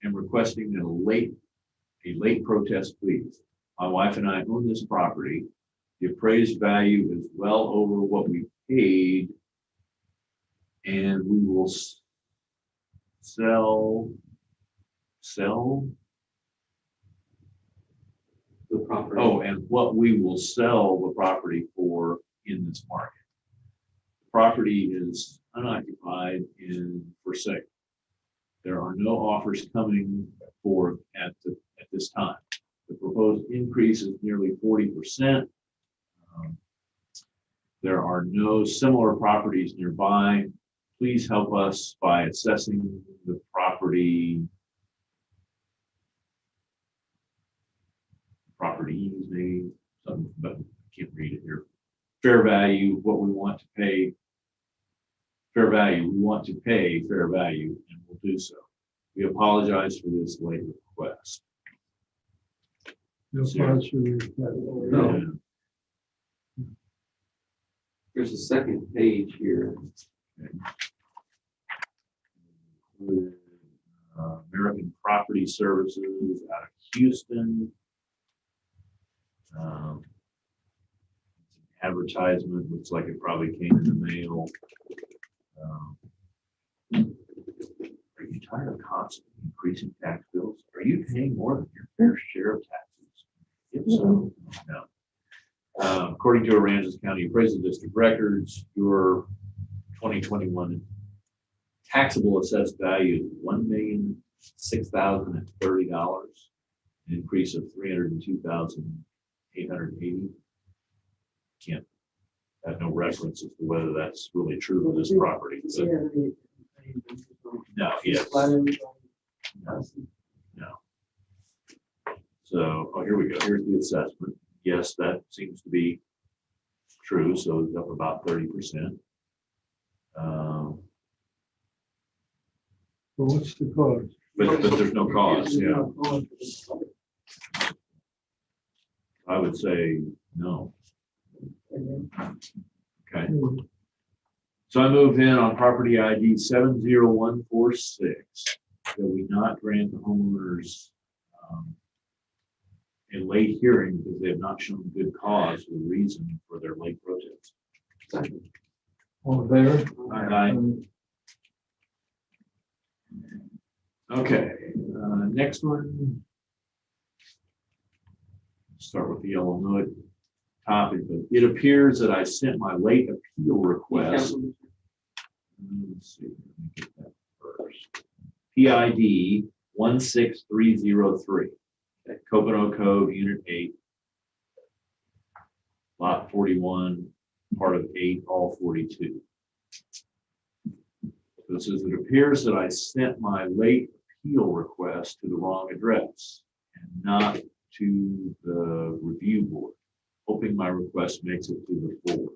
am requesting a late protest, please. My wife and I own this property. The appraised value is well over what we paid, and we will sell The property. Oh, and what we will sell the property for in this market. The property is unoccupied and for sale. There are no offers coming forth at this time. The proposed increase is nearly 40%. There are no similar properties nearby. Please help us by assessing the properties, maybe something, but I can't read it here. Fair value, what we want to pay. Fair value, we want to pay fair value, and we'll do so. We apologize for this late request. No cause for the request. No. There's a second page here. American Property Services out of Houston. Advertisement looks like it probably came in the mail. Are you tired of constantly increasing tax bills? Are you paying more than your fair share of taxes? If so, no. According to Aransas County Appraisal District records, your 2021 taxable assessed value is $1,006,030, an increase of $302,880. Can't have no reference as to whether that's really true of this property. But no, yes. No. So, here we go. Here's the assessment. Yes, that seems to be true. So it's up about 30%. So what's the cause? But there's no cause, yeah. I would say no. Okay. So I move in on property ID 70146 that we not grant the homeowners a late hearing because they have not shown good cause or reason for their late protest. All in favor? Aye. Okay, next one. Start with the Illinois topic, but it appears that I sent my late appeal request. Let's see, let me get that first. PID 16303, Copano Code, Unit 8, Lot 41, part of 8, all 42. This says it appears that I sent my late appeal request to the wrong address and not to the review board, hoping my request makes it to the board.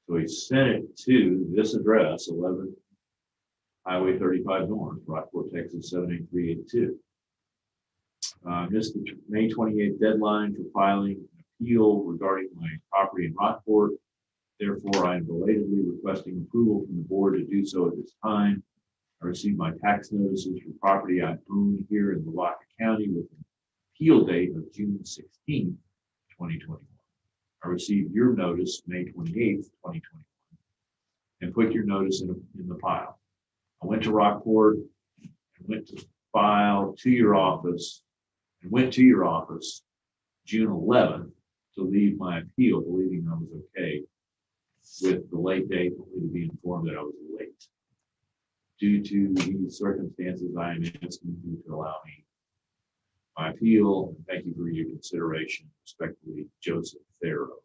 So he sent it to this address, 11 Highway 35 North, Rockport, Texas 78382. Missed the May 28th deadline for filing an appeal regarding my property in Rockport. Therefore, I am belatedly requesting approval from the board to do so at this time. I received my tax notices for property I own here in Lavaca County with an appeal date of June 16th, 2021. I received your notice May 28th, 2021, and put your notice in the pile. I went to Rockport and went to file to your office and went to your office June 11th to leave my appeal, believing I was okay with the late date, only to be informed that I was late. Due to these circumstances, I am asking you to allow me my appeal, and thank you for your consideration. Respectfully, Joseph Theriot.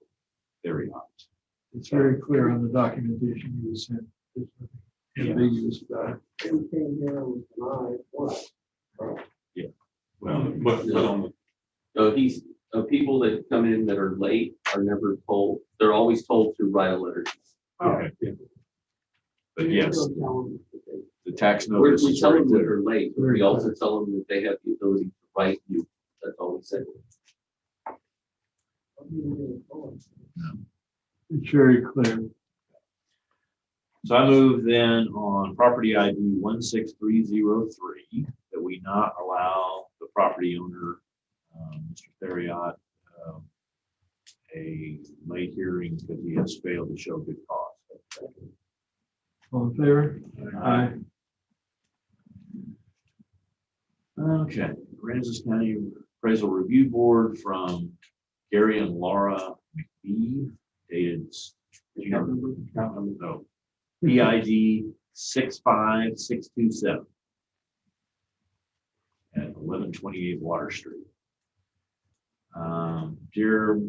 It's very clear on the documentation you sent. There's nothing ambiguous about it. Everything here was denied, what? Yeah. Well, But on the So people that come in that are late are never told, they're always told to write a letter. okay. But yes, the tax We notice is tell very them that clear. they're late, but we also tell them that they have the ability to write you. That's all we say. It's very clear. So I move then on property ID 16303 that we not allow the property owner, Mr. Theriot, a late hearing because he has failed to show good cause. All in favor? Aye. Okay, Aransas County Appraisal Review Board from Gary and Laura McBee, dated PID 65627 at 1128 Water Street. Dear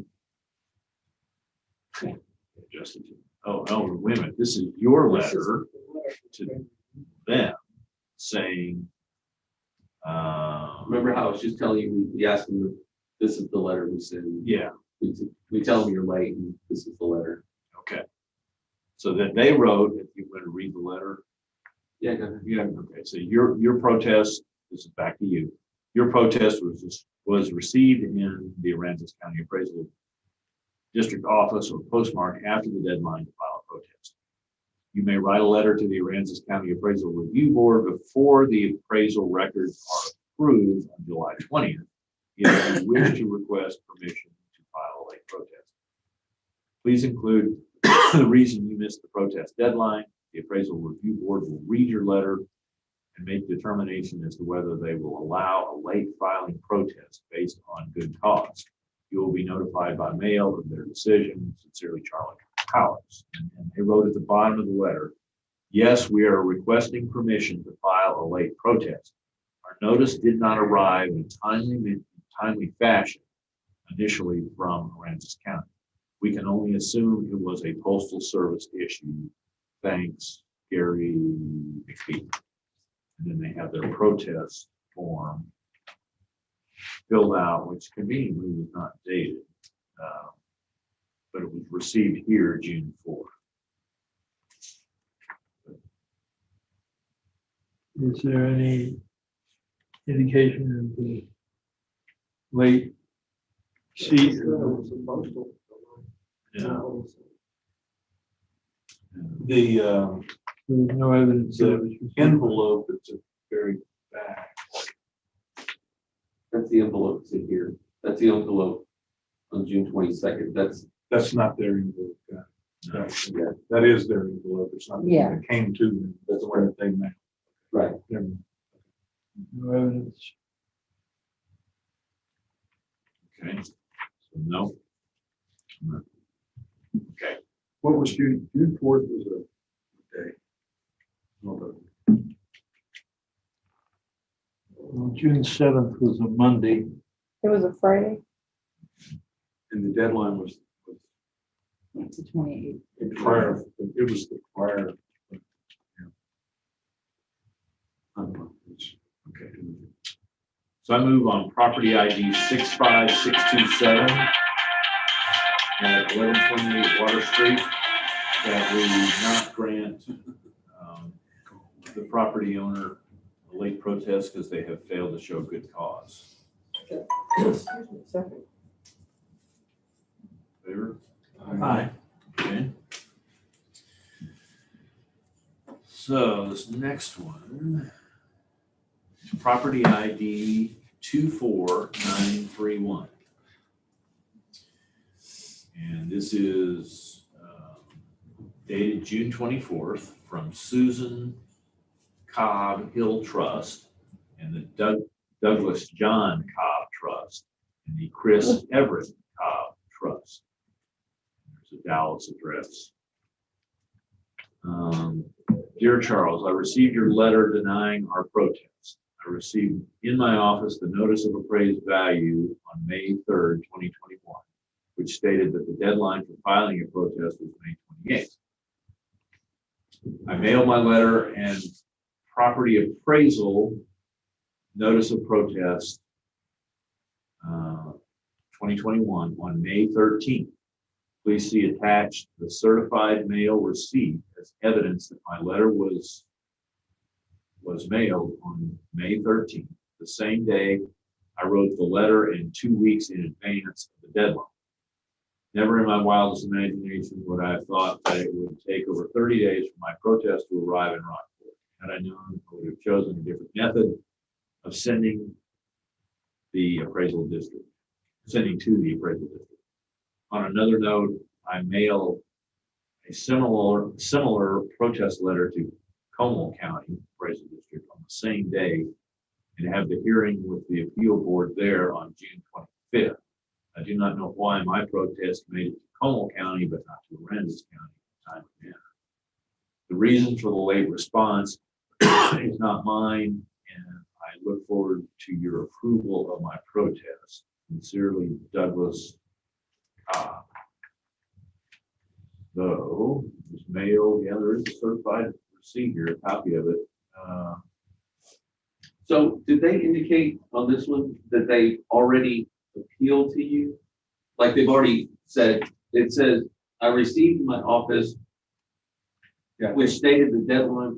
Justin, oh, wait a minute, this is your letter to them saying, Remember how I was just telling you, we asked them, this is the letter we send. yeah, We tell them you're late and this is the letter. okay. So that they wrote, if you want to read the letter. Yeah, go ahead. Yeah, okay, so your protest, this is back to you. Your protest was received in the Aransas County Appraisal District Office or postmark after the deadline to file a protest. You may write a letter to the Aransas County Appraisal Review Board before the appraisal records are approved on July 20th if you wish to request permission to file a late protest. Please include the reason you missed the protest deadline. The Appraisal Review Board will read your letter and make determination as to whether they will allow a late filing protest based on good cause. You will be notified by mail of their decision. Sincerely, Charlie Powers. And they wrote at the bottom of the letter, yes, we are requesting permission to file a late protest. Our notice did not arrive in a timely fashion initially from Aransas County. We can only assume it was a postal service issue. Thanks, Gary McPhee. And then they have their protest form filled out, which conveniently was not dated, but it was received here June 4th. Is there any indication of the late sheet? Yeah. The, There's no evidence. of it. the envelope that's at the very back. That's the envelope that's in here. That's the envelope on June 22nd. That's not their envelope. That's, Yeah. that is their envelope. It's not the one Yeah. that came to them. That's where they mailed. right. Never mind. No evidence. Okay, so no. Okay, What was June 4th was a day? Well, June 7th was a Monday. It was a Friday. And the deadline was It's the 28th. The prior, it was the prior. okay. So I move on property ID 65627 at 1128 Water Street, that we not grant the property owner a late protest because they have failed to show good cause. Second. Favor? Aye. Okay. So this next one, property ID 24931. And this is dated June 24th from Susan Cobb Hill Trust and the Douglas John Cobb Trust and the Chris Everett Cobb Trust. There's a Dallas address. Dear Charles, I received your letter denying our protest. I received in my office the notice of appraised value on May 3rd, 2021, which stated that the deadline for filing a protest was May 28th. I mailed my letter and property appraisal notice of protest 2021 on May 13th. Please see attached the certified mail receipt as evidence that my letter was mailed on May 13th, the same day I wrote the letter and 2 weeks in advance of the deadline. Never in my wildest imagination would I have thought that it would take over 30 days for my protest to arrive in Rockport. Had I known, I would have chosen a different method of sending the appraisal district, sending to the appraisal district. On another note, I mailed a similar protest letter to Como County Appraisal District on the same day and have the hearing with the appeal board there on June 25th. I do not know why my protest made it to Como County, but not to Aransas County in time and manner. The reason for the late response is not mine, and I look forward to your approval of my protest. Sincerely, Douglas Cobb. So, this mail, yeah, there is a certified receipt here, a copy of it. So did they indicate on this one that they already appealed to you? Like they've already said, it says, I received in my office, which stated the deadline.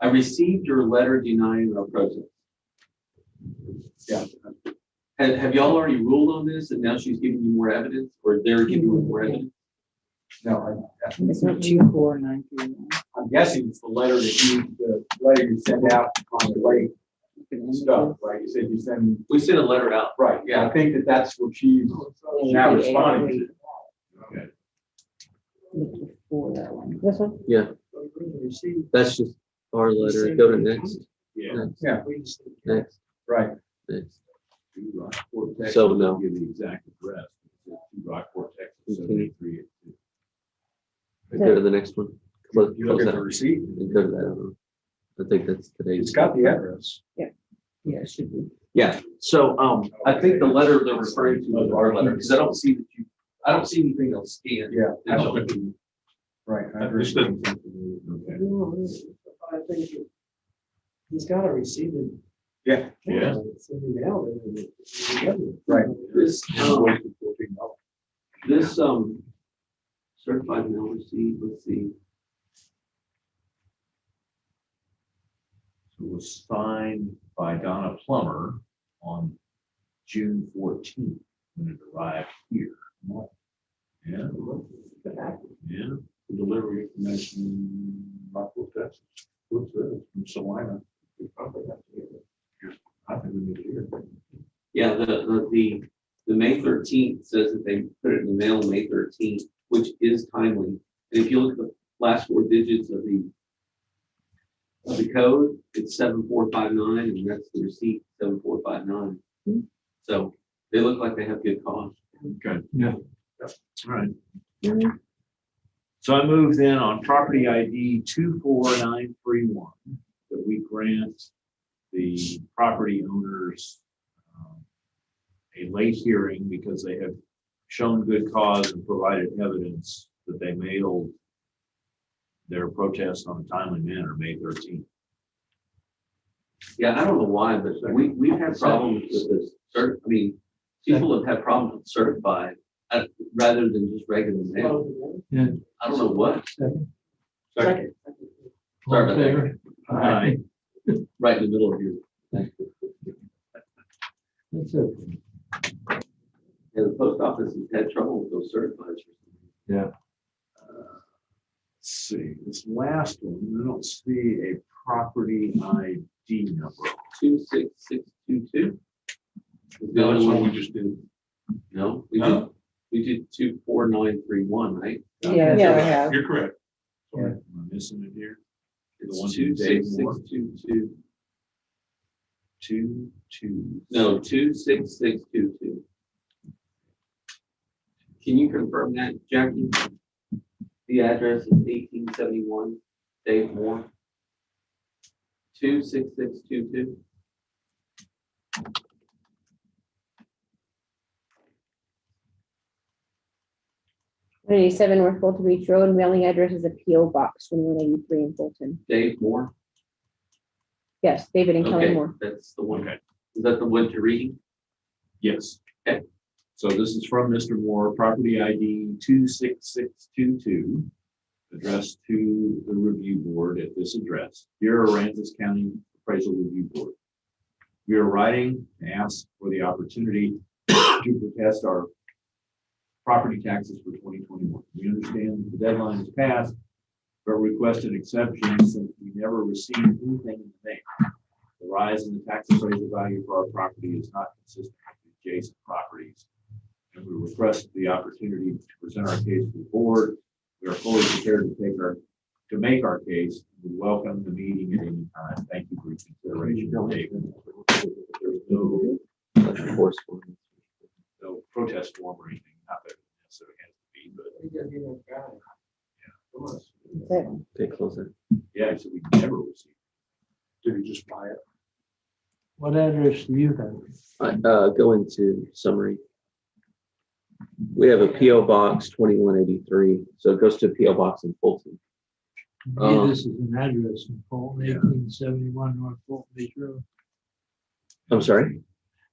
I received your letter denying our protest. Yeah. Have y'all already ruled on this and now she's giving you more evidence, or they're giving you more evidence? No, It's not 24931. I'm guessing it's the letter you send out on the late stuff, right? You said you send. We sent a letter out. Right, yeah, I think that's what she's now responding to. Okay. For that one. This one? Yeah. That's just our letter. Go to next. Yeah. Yeah, Next. right. Next. To Rockport, Texas. So, no. I'll give the exact address. To Rockport, Texas, Okay. 78382. Go to the next one. Close, You look close at that. the receipt, And go to that one. I think that's today's. it's got the address. Yeah, it should be. Yeah, so, I think the letter they're referring to is our letter, because I don't see anything else scanned. Yeah. I digitally. don't think- Right. I agree. This doesn't. Okay. I think he's got a receipt. Yeah. Yeah. It's in the mail, and Right. This, certified mail receipt, let's see. It was signed by Donna Plummer on June 14th when it arrived here. Yeah. Yeah. Delivery information, Rockville, Texas. What's this? From Salina. I think we need to hear. Yeah, the May 13th says that they put it in the mail May 13th, which is timely. And if you look at the last four digits of the code, it's 7459, and that's the receipt 7459. So they look like they have good cause. Okay. Yeah. All right. So I move then on property ID 24931 that we grant the property owners a late hearing because they have shown good cause and provided evidence that they mailed their protest on a timely manner, May 13th. Yeah, I don't know why, but we've had problems with this. I mean, people have had problems with certified rather than just regular mail. Yeah. I don't know what. Second. Sorry about Favor? that. Aye. Right in the middle of your. That's it. Yeah, the post office has had trouble with those certifieds. Yeah. Let's see, this last one, I don't see a property ID number. 26622. No, that's what we just did. No, No. we did 24931, right? Yeah, we have. You're correct. Sorry, am I missing it here? The It's one from Dave Moore? 26622. 22. No, 26622. Can you confirm that, Jackie? The address is 1871 Dave Moore. 26622. 187 North Fulton Beach Road, mailing address is a P.O. Box 2183 in Fulton. Dave Moore. Yes, David and Kelly Okay, Moore. that's the one. Okay. Is that the one you're reading? Yes. Okay. So this is from Mr. Moore, property ID 26622, addressed to the review board at this address. Dear Aransas County Appraisal Review Board. We are writing to ask for the opportunity to protest our property taxes for 2021. We understand the deadline is passed, but request an exception since we never received anything in the name. The rise in the tax appraisal value for our property is not consistent with adjacent properties. And we request the opportunity to present our case to the board. We are fully prepared to make our case. We welcome the meeting at any time. Thank you for your consideration. There's no protest form or anything, not that it necessarily has to be, but Okay, close it. yeah, so we never received. Did he just buy it? What address do you have? Go into summary. We have a PO Box 2183, so it goes to a PO Box in Fulton. This is an address in Fulton, 1871 North Fulton Beach Road. I'm sorry?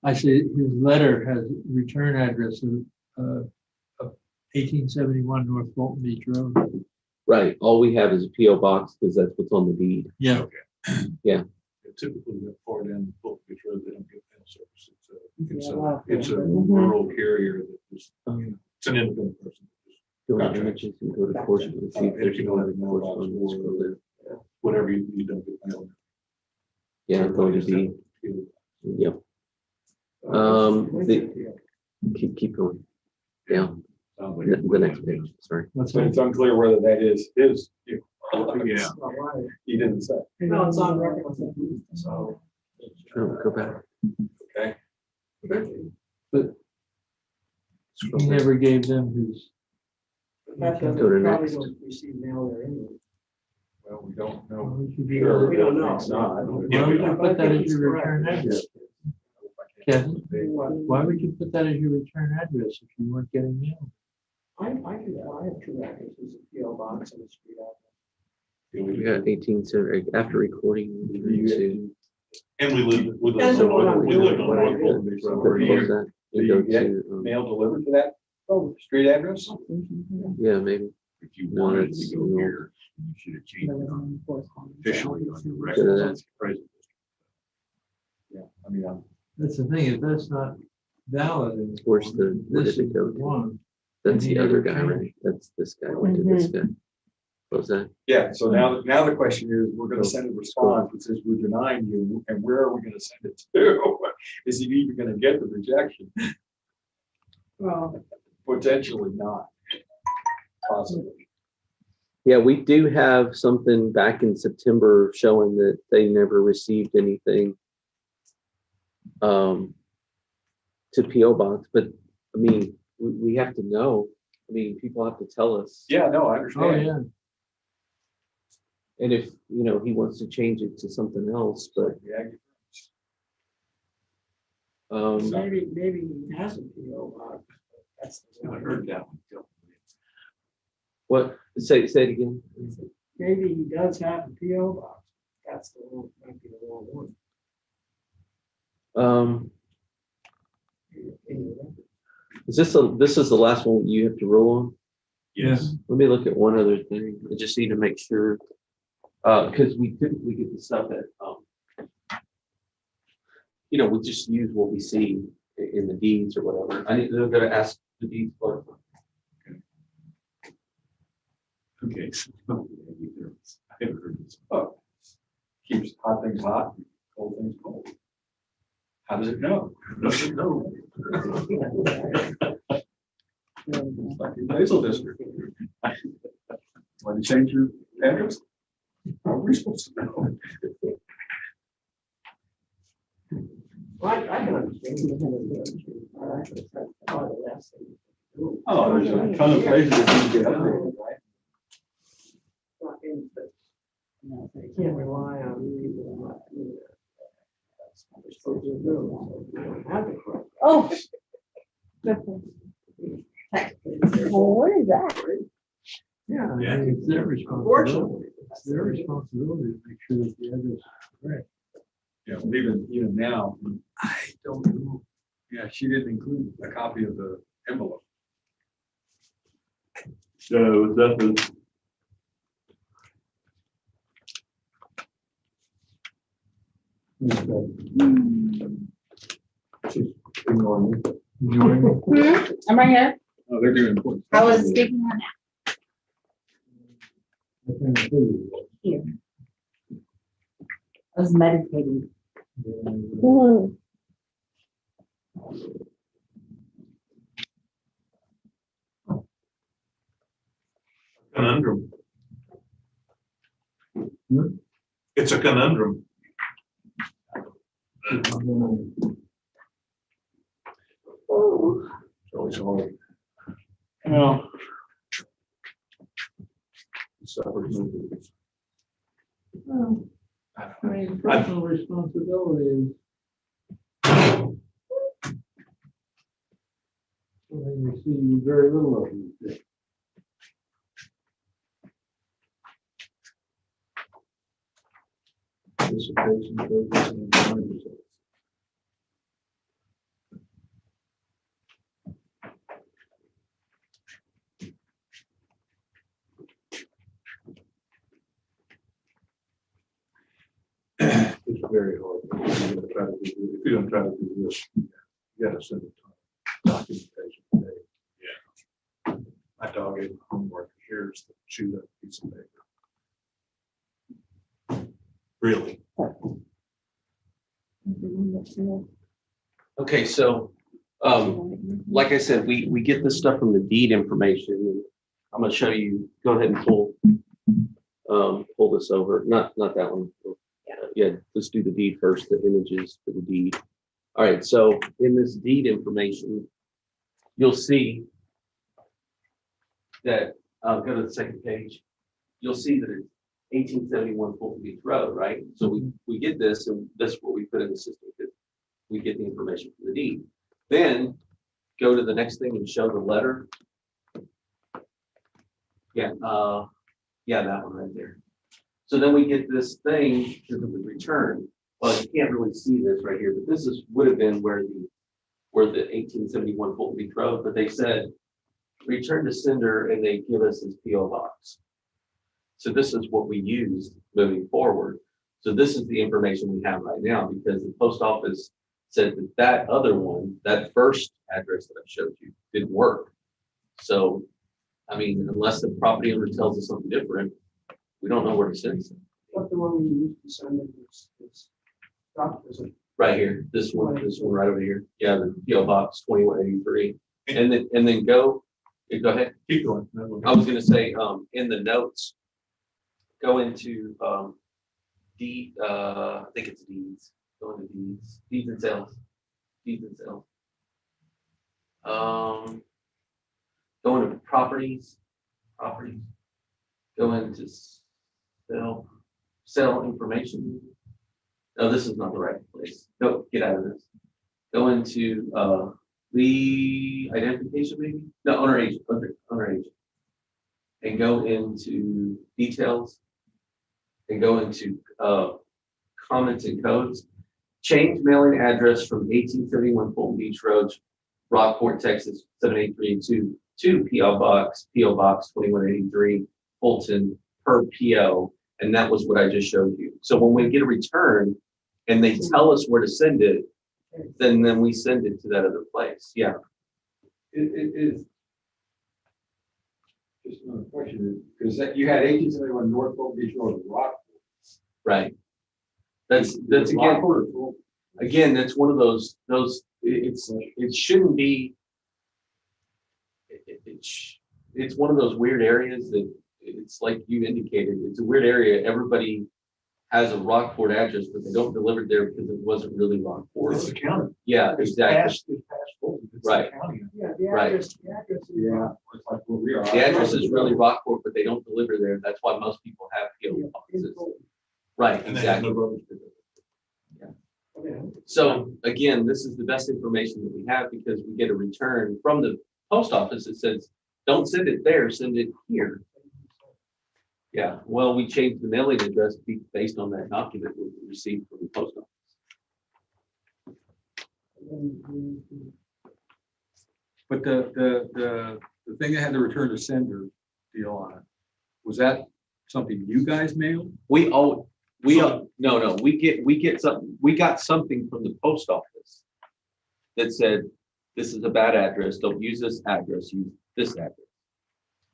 I say his letter has return address of 1871 North Fulton Beach Road. Right, all we have is a PO Box because that's what's on the deed. Yeah. Yeah. Typically, that far down the Fulton Beach Road, they don't get mail service. Yeah. It's a rural carrier that just, it's an independent person. Go to Gotcha. images and go to portion and see if If there's you no don't have other a mailbox, correspondence. whatever you don't get mail. Yeah, go to deed. Yep. Keep going. Yeah. Sounds like The next page, sorry. What's But that? it's unclear whether that is his. Yeah. He didn't say. No, it's on record. So. Oh, go back. Okay. But he never gave them his. That doesn't Go to probably next. don't receive mail there anyway. Well, we don't know. We should be Sure, We don't know. it's not. Why would you put that as your return address? Kevin, why would you put that as your return address if you weren't getting mail? I have two addresses, a PO box and a street address. We got 18, so after recording. And we lived on Depends on what I'm doing, North what I Fulton do. Beach Road for a year. Do And go you get to, mail delivered to that street address? yeah, maybe. If you No, wanted that's- to go here, you should have changed it on officially on your So record. that's- Yeah, I mean, That's the thing, if that's not valid. and Where's the- where This did it is go the to? one. That's the other guy, right? That's this guy went to this guy. What was that? Yeah, so now the question is, we're gonna send a response that says we're denying you, and where are we gonna send it to? Is he even gonna get the rejection? Well, Potentially not. Possibly. Yeah, we do have something back in September showing that they never received anything to PO Box, but I mean, we have to know. I mean, people have to tell us. Yeah, no, I understand. Oh, yeah. And if, you know, he wants to change it to something else, but Yeah. maybe he has a PO box. That's the I one. heard that one. what, say it again. Maybe he does have a PO box. That's the one, might be the wrong one. This is the last one you have to roll on? Yes. Let me look at one other thing. I just need to make sure, because we typically get the stuff that, you know, we just use what we see in the deeds or whatever. I'm gonna ask the deeds clerk. Okay. I haven't heard this. Oh, keeps hot things hot, cold things cold. How does it know? Doesn't know. Like in Basil District. Want to change your address? How are we supposed to know? Well, I can understand. Oh, there's a ton of places that you can get up there, right? You can't rely on people who are not doing that. That's what they're supposed to do. So you don't have to correct. Oh. Well, what is that? Yeah, Yeah. it's their responsibility. It's their responsibility to make sure that the address is correct. Yeah, well, even now, I don't know. Yeah, she didn't include a copy of the envelope. So that was. Ignoring me. I'm right here. Oh, they're doing important. I was speaking on that. Here. I was meditating. Conundrum. It's a conundrum. It's always hard. Well, I mean, personal responsibility is something we see very little of these days. Participation, focus, and mind results. It's very hard. If you're gonna try to do this, you gotta send it to documentation today. Yeah. My dog ate homework. Here's the chew that piece of paper. Really? Okay, so, like I said, we get this stuff from the deed information. And I'm gonna show you, go ahead and pull this over, not that one. Yeah, let's do the deed first, the images for the deed. All right, so in this deed information, you'll see that, go to the second page. You'll see that it's 1871 Fulton Beach Road, right? So we get this, and this is what we put in the system, because we get the information from the deed. Then go to the next thing and show the letter. Yeah, that one right there. So then we get this thing to the return. Well, you can't really see this right here, but this would have been where the 1871 Fulton Beach Road, but they said return to sender, and they give us this PO box. So this is what we use moving forward. So this is the information we have right now, because the post office said that other one, that first address that I showed you, didn't work. So, I mean, unless the property owner tells us something different, we don't know where to send it. What the one we used to send it is stuff, is it? Right here, this one right over here. Yeah, the PO Box 2183. And then go ahead. Keep going. I was gonna say, in the notes, go into, I think it's deeds, go into deeds and sales. Go into properties, go into sell information. No, this is not the right place. No, get out of this. Go into, the identification maybe? No, owner agent. And go into details. And go into, comments and codes. Change mailing address from 1871 Fulton Beach Road, Rockport, Texas, 78382 to PO Box 2183, Fulton per PO. And that was what I just showed you. So when we get a return and they tell us where to send it, then we send it to that other place. Yeah. It is. Just another question, because you had 1871 North Fulton Beach Road, Rockport. Right. That's again, that's one of those, it shouldn't be, it's one of those weird areas that it's like you indicated, it's a weird area. Everybody has a Rockport address, but they don't deliver it there because it wasn't really Rockport. It's the county. Yeah, It's exactly. past Fulton. It's the Right. county. Yeah, the Right. address, Yeah, it's like where we are. The address is really Rockport, but they don't deliver there. That's why most people have PO boxes. Right, And they have exactly. no roads. So again, this is the best information that we have because we get a return from the post office that says, don't send it there, send it here. Yeah, well, we changed the mailing address to be based on that document we received from the post office. But the thing that had the return to sender deal on it, was that something you guys mailed? No, we got something from the post office that said, this is a bad address, don't use this address, use this address.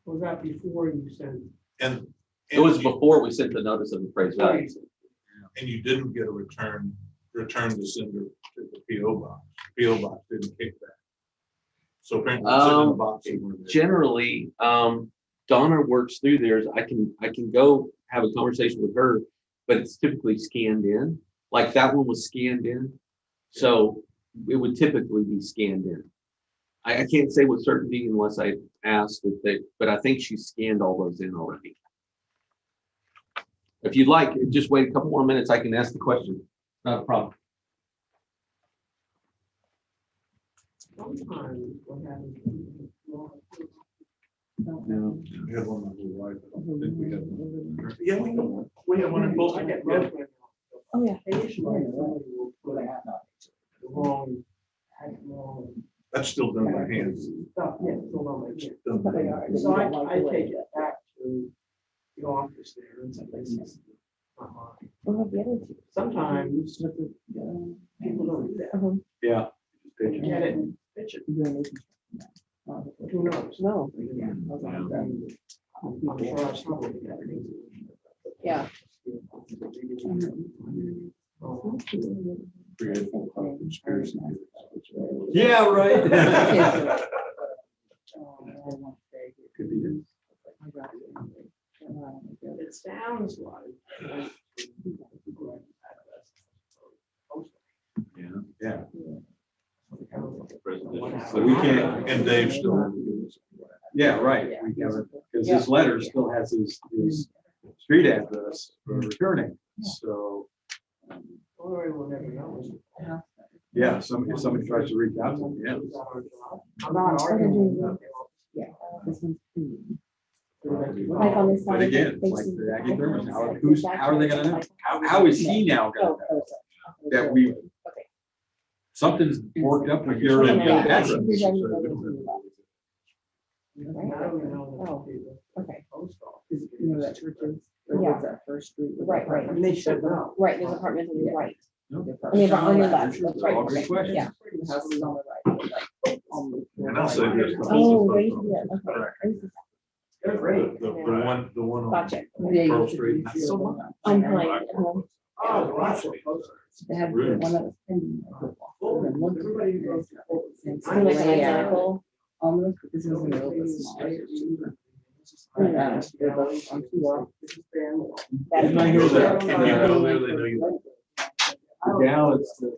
Was that before you sent? And. It was before we sent the notice of appraised value. And you didn't get a return to sender to the PO box. PO box didn't kick back. So apparently it's in the box somewhere there. Generally, Donna works through theirs. I can go have a conversation with her, but it's typically scanned in. Like that one was scanned in. So it would typically be scanned in. I can't say with certainty unless I asked if they, but I think she scanned all those in already. If you'd like, just wait a couple more minutes, I can ask the question. Not a problem. Sometimes what happens. No. We had one on the right, but I don't think we had one. Yeah, we have one in both. I get Yeah. both. Oh, yeah. Occasionally, somebody will put the wrong, That's still done by hand. stuff, yeah, it's all on my hand. Done by hand. So I take it back to the office there and say, this is not mine. What about the other two? Sometimes people don't do that. Yeah. They get it and pitch it. Who knows? No. I'm sure I probably got it. Yeah. Yeah, right. Could be this. It sounds like. Yeah. So we can't, and Dave still. Yeah, right. Because his letter still has his street address for returning, so. Or we'll never know. Yeah, if somebody tries to reach out to him, yeah. I'm not arguing. about it. Yeah. This one's clean. Like on this side. But again, it's like the Aggie Thurman, how are they gonna know? How is he now gonna know that we, something's worked up with your address? I don't know. Oh, okay. Post office. You know that church is, or what's that first street? Right, right. And they should know. Right, there's apartments on the right. I mean, on your left, that's They're all right. good questions. Yeah. The house is on the right. And I'll say this. Oh, right here, okay. They're great. The one on Gotcha. Pearl Street. I'm fine at home. Oh, gotcha. They had one that was pending. Everybody goes. I'm like identical. Almost, but this is a little bit smaller. They're both on two walls. That's Didn't I hear that? my- And you go there, they know you. Gal, it's the.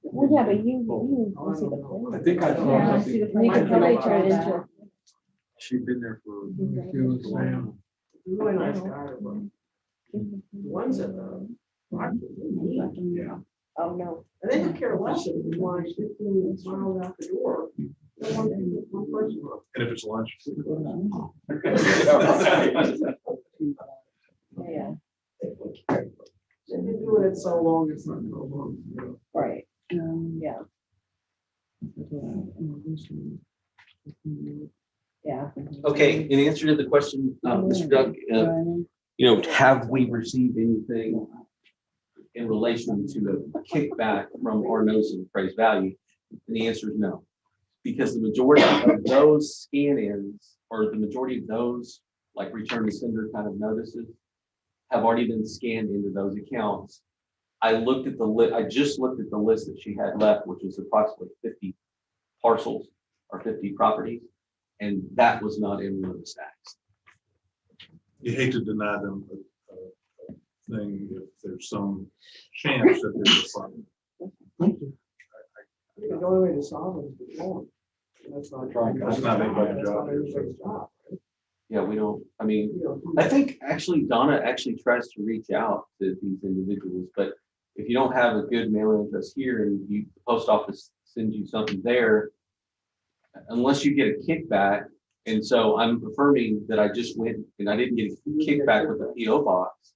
Well, yeah, but you see the plan. I think I saw Yeah, I something. see the plan. You could probably turn it into. She'd been there for. Really nice guy, but the ones that, Yeah. Oh, no. and they don't care less if you want 15 miles out the door. They want one person. And if it's lunch. Yeah, They've been doing it so long, it's not no long. right. Yeah. Yeah. Okay, in answer to the question, Mr. Duck, have we received anything in relation to a kickback from our notice of appraised value? And the answer is no. Because the majority of those scan-ins, or the majority of those, like return to sender kind of notices, have already been scanned into those accounts. I just looked at the list that she had left, which was approximately 50 parcels or 50 properties, and that was not in one of the stacks. You hate to deny them a thing if there's some chance that there's a fund. I think the only way to solve it is to go on. That's not anybody's that's job. not everybody's job. Yeah, we don't, I mean, You know, I think actually Donna actually tries to reach out to these individuals, but if you don't have a good mailing address here and the post office sends you something there, unless you get a kickback, and so I'm affirming that I just went and I didn't get a kickback with the PO box,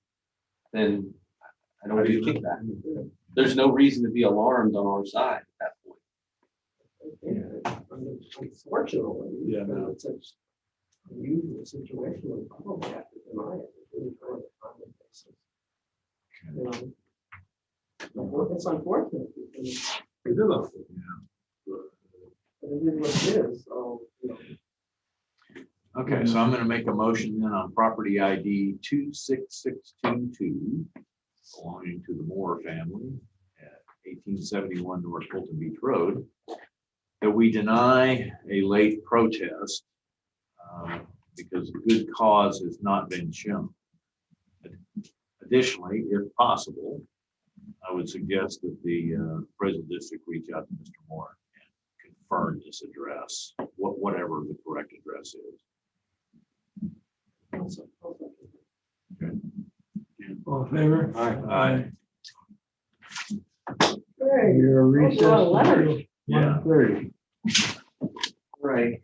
then I don't get a kickback. There's no reason to be alarmed on our side at that point. Unfortunately. Yeah, no. It's such an unusual situation, we probably have to deny it. It's really kind of a common basis. You know, it's unfortunate. Because It is, yeah. But it is what it is, so, you know. Okay, so I'm gonna make a motion then on property ID 26622 belonging to the Moore family at 1871 North Fulton Beach Road, that we deny a late protest because good cause has not been shown. Additionally, if possible, I would suggest that the appraisal district reach out to Mr. Moore and confirm this address, whatever the correct address is. All in favor? Aye. Hey, Your recess. a lot of letters. Yeah. 1:30. Right.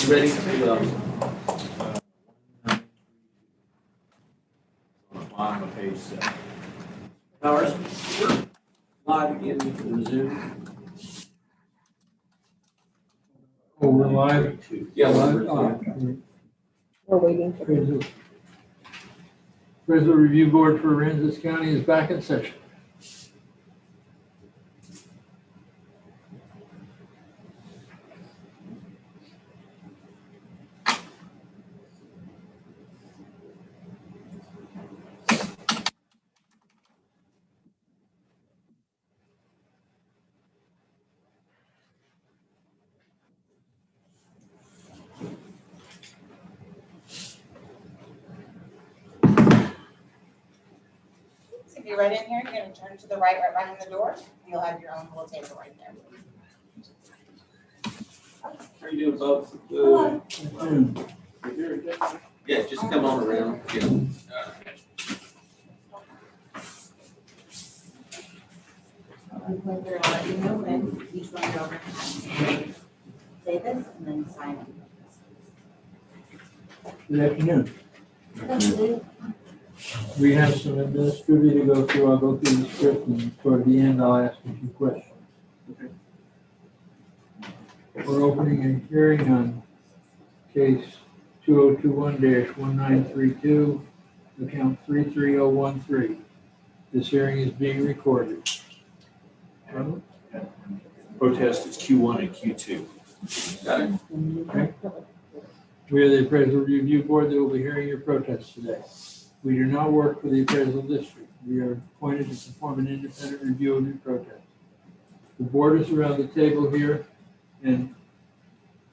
ready to, Bottom of page 7. Powers, live again with the Zoom. Oh, we're live. Yeah, We're waiting for. Appraisal Review Board for Aransas County is back in session. So if you're right in here, you're gonna turn to the right behind the door, and you'll have your own little table right there. how are you doing, folks? Hello. Yeah, just come on around. Yeah. I'm going to let you know when each one over. Say this and then sign Good afternoon. it. We have some administrative to go through. I'll go through the script and toward the end I'll ask a few questions. We're opening a hearing on case 2021-1932, account 33013. This hearing is being recorded. Protest is Q1 and Q2. Got it. Okay. We are the Appraisal Review Board that will be hearing your protests today. We do not work for the appraisal district. We are appointed to perform an independent review of your protest. The board is around the table here, and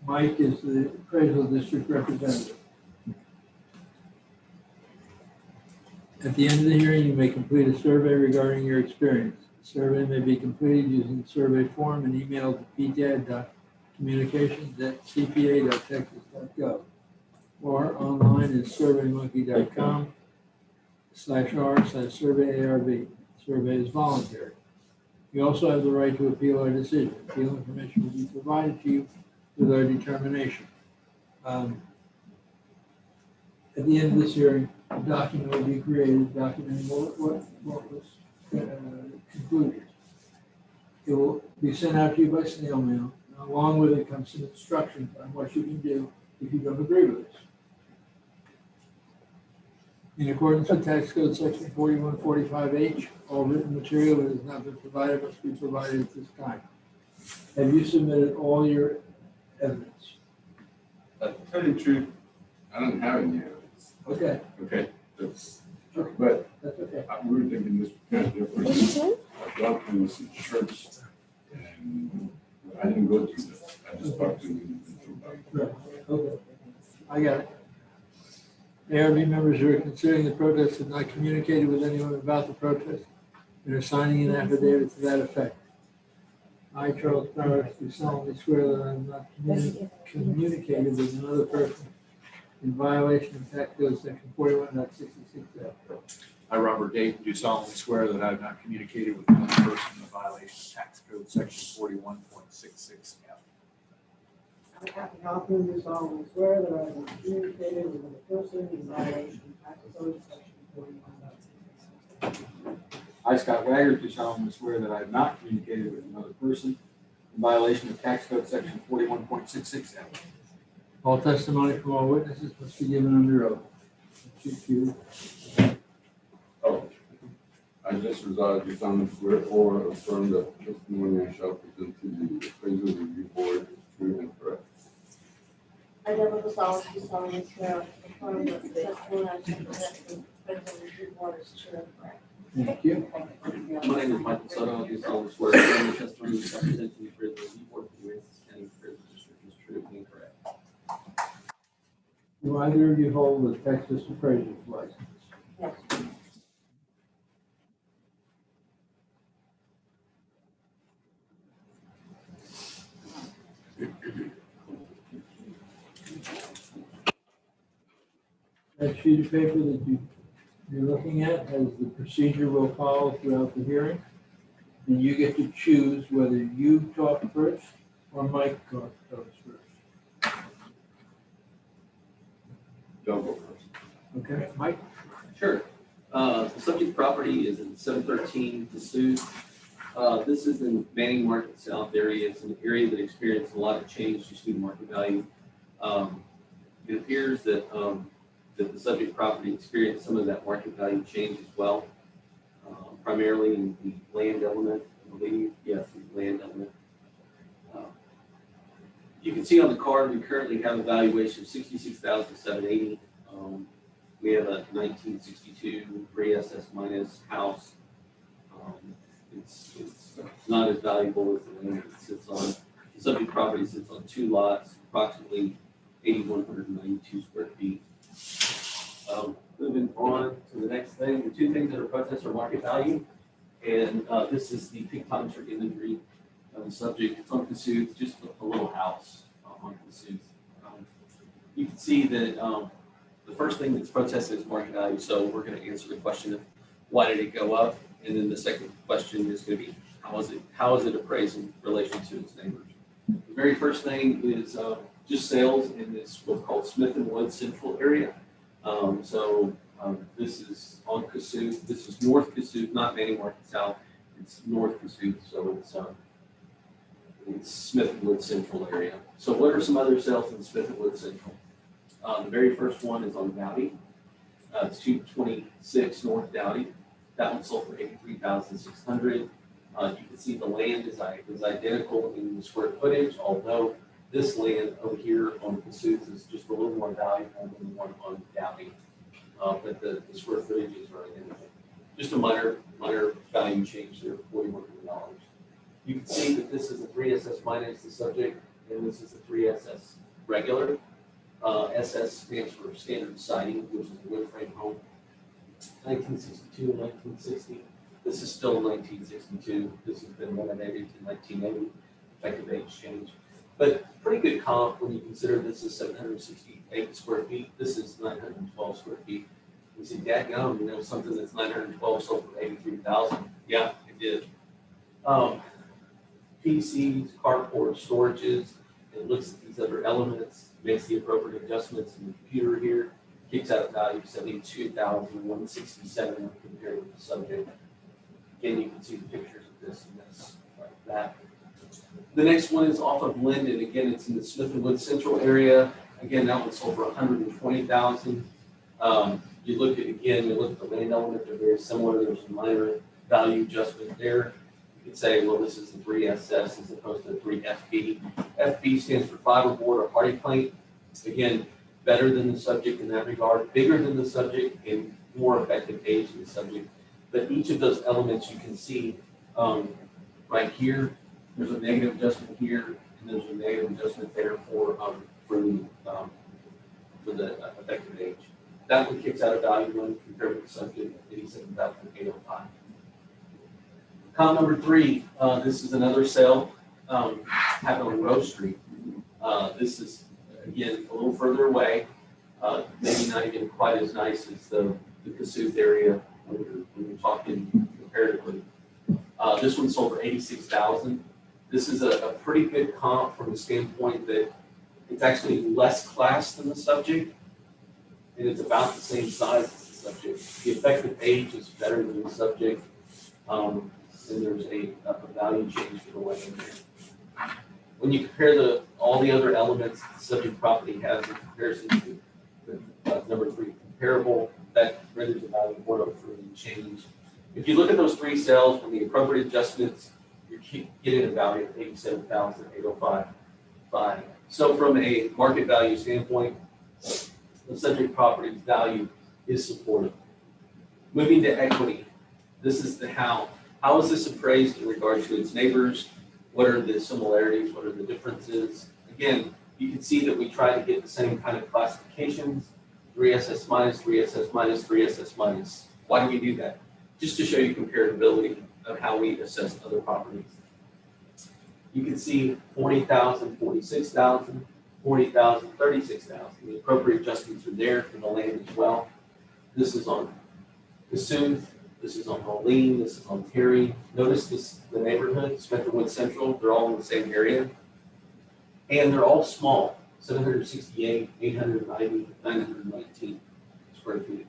Mike is the appraisal district representative. At the end of the hearing, you may complete a survey regarding your experience. The survey may be completed using the survey form and emailed to pdad.communications@cpa.texas.gov or online at surveymonkey.com/r/survey-ARB. Survey is voluntary. You also have the right to appeal our decision. Appeal information will be provided to you with our determination. At the end of this hearing, a document will be created documenting what was concluded. It will be sent out to you by snail mail. Along with it comes some instructions on what you can do if you don't agree with this. In accordance with Tax Code Section 4145H, all written material that has not been provided must be provided at this time. Have you submitted all your evidence? To tell you the truth, I don't have any evidence. Okay, Okay, that's, Okay. but that's okay. we were thinking this kind of different. I've gone through some church and I didn't go through this. I just talked to them. Right. Okay, I got it. ARB members who are considering the protest have not communicated with anyone about the protest and are signing an affidavit to that effect. I, Charles Powers, do solemnly swear that I have not communicated with another person in violation of Tax Code Section 41.66F. I, Robert Dayton, do solemnly swear that I have not communicated with another person in violation of Tax Code Section 41.66F. I, Kathy Hoffman, do solemnly swear that I have not communicated with another person in violation of Tax Code Section 41.66. I, Scott Wagner, do solemnly swear that I have not communicated with another person in violation of Tax Code Section 41.66F. All testimony from all witnesses must be given under oath. Oh, I just resolved to solemnly swear or affirm that testimony I shall present to the appraisal review board is true and correct. I, Deborah Gonzalez, do solemnly swear affirm that the testimony I shall present to the appraisal review board is true and correct. Thank you. My name is Michael Soto. I do solemnly swear that the testimony that I present to the appraisal review board for the Aransas County Appraisal District is true and correct. Do either of you hold a Texas appraiser's license? Yes. That sheet of paper that you're looking at has the procedure we'll follow throughout the hearing. And you get to choose whether you talk first or Mike talks first. Joe, go first. Okay, Mike? Sure. The subject property is in 713 Cassuth. This is in Manning Market South area. It's an area that experienced a lot of change just due to market value. It appears that that the subject property experienced some of that market value change as well, primarily in the land element, I believe. Yes, the land element. You can see on the card, we currently have a valuation of $66,780. We have a 1962 3SS minus house. It's not as valuable as the land it sits on. The subject property sits on 2 lots, approximately 8,192 square feet. Moving on to the next thing, the 2 things that are protest are market value, and this is the pictometric imagery of the subject. It's on Cassuth, just a little house on Cassuth. You can see that the first thing that's protested is market value, so we're going to answer the question of why did it go up, and then the second question is going to be how is it appraised in relation to its neighbors. The very first thing is just sales in this what's called Smith and Wood Central area. This is on Cassuth. This is North Cassuth, not Manning Market South. It's North Cassuth, so it's Smith and Wood Central area. So what are some other sales in Smith and Wood Central? The very first one is on Dowdy. It's 226 North Dowdy. That one sold for $83,600. You can see the land is identical in the square footage, although this land over here on Cassuth is just a little more valuable than the one on Dowdy. But the square footages are identical. Just a minor value change there, $4,100. You can see that this is a 3SS minus the subject, and this is a 3SS regular. SS stands for standard siding, which is a wood frame home. 1962 and 1960. This is still 1962. This has been renovated to 1980. Effective age change. But pretty good comp when you consider this is 768 square feet. This is 912 square feet. You see, dadgum, you know, something that's 912 sold for 83,000. Yeah, it did. PCs, carport, storages. It looks at these other elements, makes the appropriate adjustments in the computer here, kicks out a value of 72,167 compared with the subject. Again, you can see the pictures of this and this, like that. The next one is off of Linden. Again, it's in the Smith and Wood Central area. Again, that one sold for 120,000. You look at the land element, they're very similar. There's a minor value adjustment there. You could say, well, this is a 3SS as opposed to a 3FB. FB stands for fiberboard or hardy plank. Again, better than the subject in that regard, bigger than the subject, and more effective age in the subject. But each of those elements you can see right here, there's a negative adjustment here, and there's a negative adjustment there for the effective age. That one kicks out a value when compared with the subject at 87,805. Comp number 3, this is another sale happened on Rose Street. This is, again, a little further away, maybe not even quite as nice as the Cassuth area when you're talking comparatively. This one sold for $86,000. This is a pretty good comp from the standpoint that it's actually less class than the subject, and it's about the same size as the subject. The effective age is better than the subject, and there's a value change for the land there. When you compare all the other elements the subject property has in comparison to the number 3 comparable, that renders the value of 103 and change. If you look at those 3 sales from the appropriate adjustments, you're getting a value of 87,805. So from a market value standpoint, the subject property's value is supported. Moving to equity, this is the how. How is this appraised in regard to its neighbors? What are the similarities? What are the differences? Again, you can see that we try to get the same kind of classifications, 3SS minus, 3SS minus, 3SS minus. Why do we do that? Just to show you comparability of how we assess other properties. You can see 40,000, 46,000, 40,000, 36,000. The appropriate adjustments are there for the land as well. This is on Cassuth, this is on Moline, this is on Terry. Notice the neighborhood, Smith and Wood Central, they're all in the same area. And they're all small. 768, 890, 919 square feet.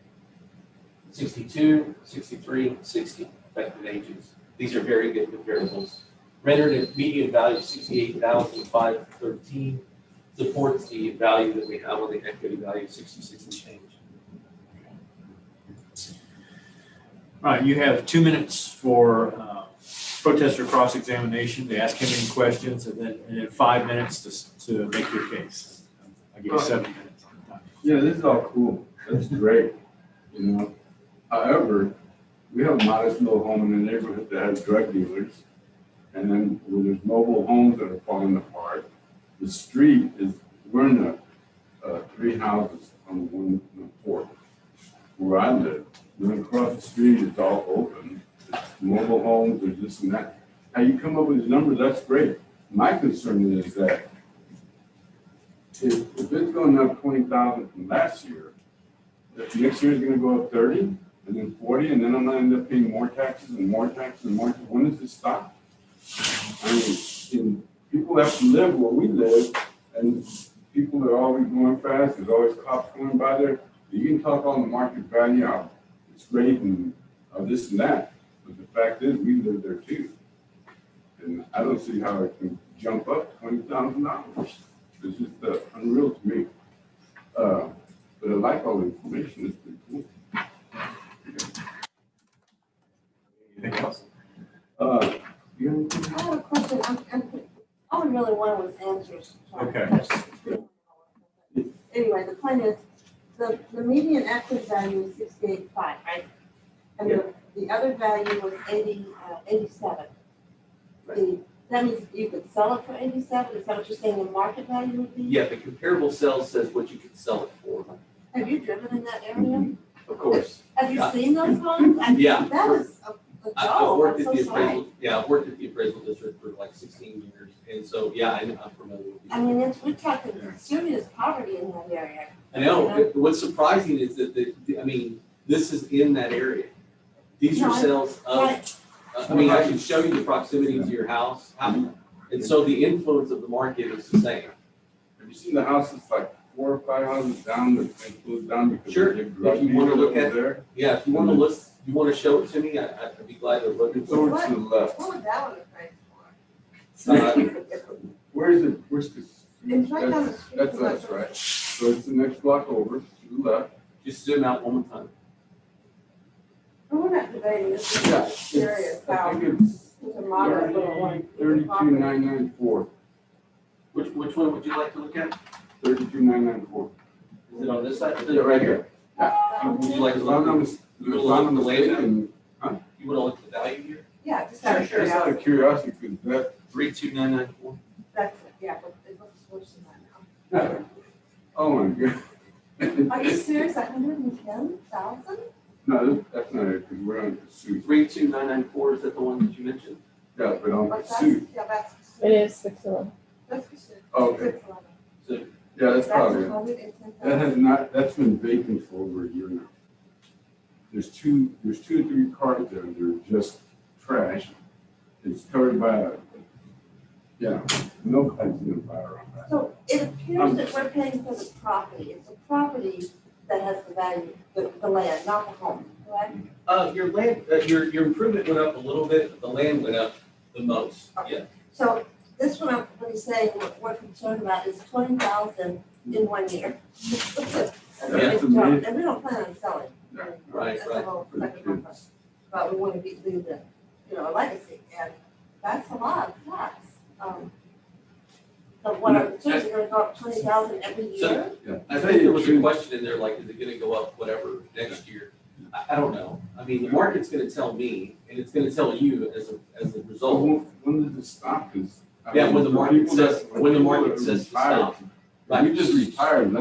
62, 63, 60 effective ages. These are very good comparables. Rendered at median value of 68,513 supports the value that we have on the equity value of 66 and change. All right, you have 2 minutes for protester cross-examination, to ask him any questions, and then 5 minutes to make your case. I give you 7 minutes. Yeah, this is all cool. That's great, you know. However, we have a modest little home in the neighborhood that has drug dealers. And then when there's mobile homes that are falling apart, the street is, we're in the 3 houses on one port where I live. Then across the street, it's all open. It's mobile homes, there's this and that. How you come up with these numbers, that's great. My concern is that if it's going up 20,000 from last year, that next year is going to go up 30 and then 40, and then I'm going to end up paying more taxes and more taxes and more. When does this stop? I mean, people have to live where we live, and people are always going fast. There's always cops going by there. You can talk on the market value, how it's great and this and that, but the fact is, we live there too. And I don't see how it can jump up $20,000. It's just unreal to me. But I like all the information. It's pretty cool. Anything else? You have anything? I have a question. All I really wanted was answers. Okay. Anyway, the point is, the median equity value is 68.5, right? And the other value was 87. That means you could sell it for 87? Is that what you're saying the market value would be? Yeah, the comparable sales says what you can sell it for. Have you driven in that area? Of course. Have you seen those homes? Yeah. That is a I've joke. worked I'm at the so sorry. appraisal. Yeah, I've worked at the appraisal district for like 16 years, and so yeah, I'm familiar with it. I mean, we're talking serious poverty in that area. I know. What's surprising is that I mean, this is in that area. These are sales of. I mean, I can show you the proximity to your house, and so the influence of the market is the same. Have you seen the houses like 4 or 5 houses down that they closed down because Sure. they have drug If you want to dealers look at over there? yeah, if you want to list, you want to show it to me, I'd be glad to look. It's over to the left. What would that one price Where is it? Where's this? It's right down the street. That's us, right? So it's the next block over to the left. Just zoom out one more time. We're not debating this. This Yeah, is serious. I How think it's it's a moderate little one. 32,994. Which one would you like to look at? 32,994. Is it on this side? Is it right here? Would you like to If I'm look? not mis- if I'm not mistaken, You want to look at the value here? Yeah, just out of just out of curiosity. curiosity, because that, 32994. That's, yeah, but it looks worse than that now. oh my God. Are you serious? 110,000? No, that's not it, because we're on pursuit. 32994, is that the one that you mentioned? Yeah, but on But that's, pursuit. yeah, that's. It is 611. That's for sure. Okay. 611. So Yeah, that's probably it. 110,000. That has not, that's been vacant for over a year now. There's 2 or 3 cars there, they're just trash. It's covered by a, nobody's gonna buy around that. So it appears that we're paying for the property. It's a property that has the value, the land, not the home, correct? your land, your improvement went up a little bit, but the land went up the most. Yeah. So this one, what he's saying, what we're concerned about is 20,000 in 1 year. That's a big jump, and we don't plan on selling. Right, That's a right. whole second number. But we want to leave the, a legacy, and that's a lot of tax. But what I'm saying is going to go up 20,000 every year? So, I think there was a question in there, like, is it gonna go up whatever next year? I don't know. I mean, the market's gonna tell me, and it's gonna tell you as a result. When does it stop? 'Cause, Yeah, when the market says, people when the that market says to retired, stop. Right. We just retired,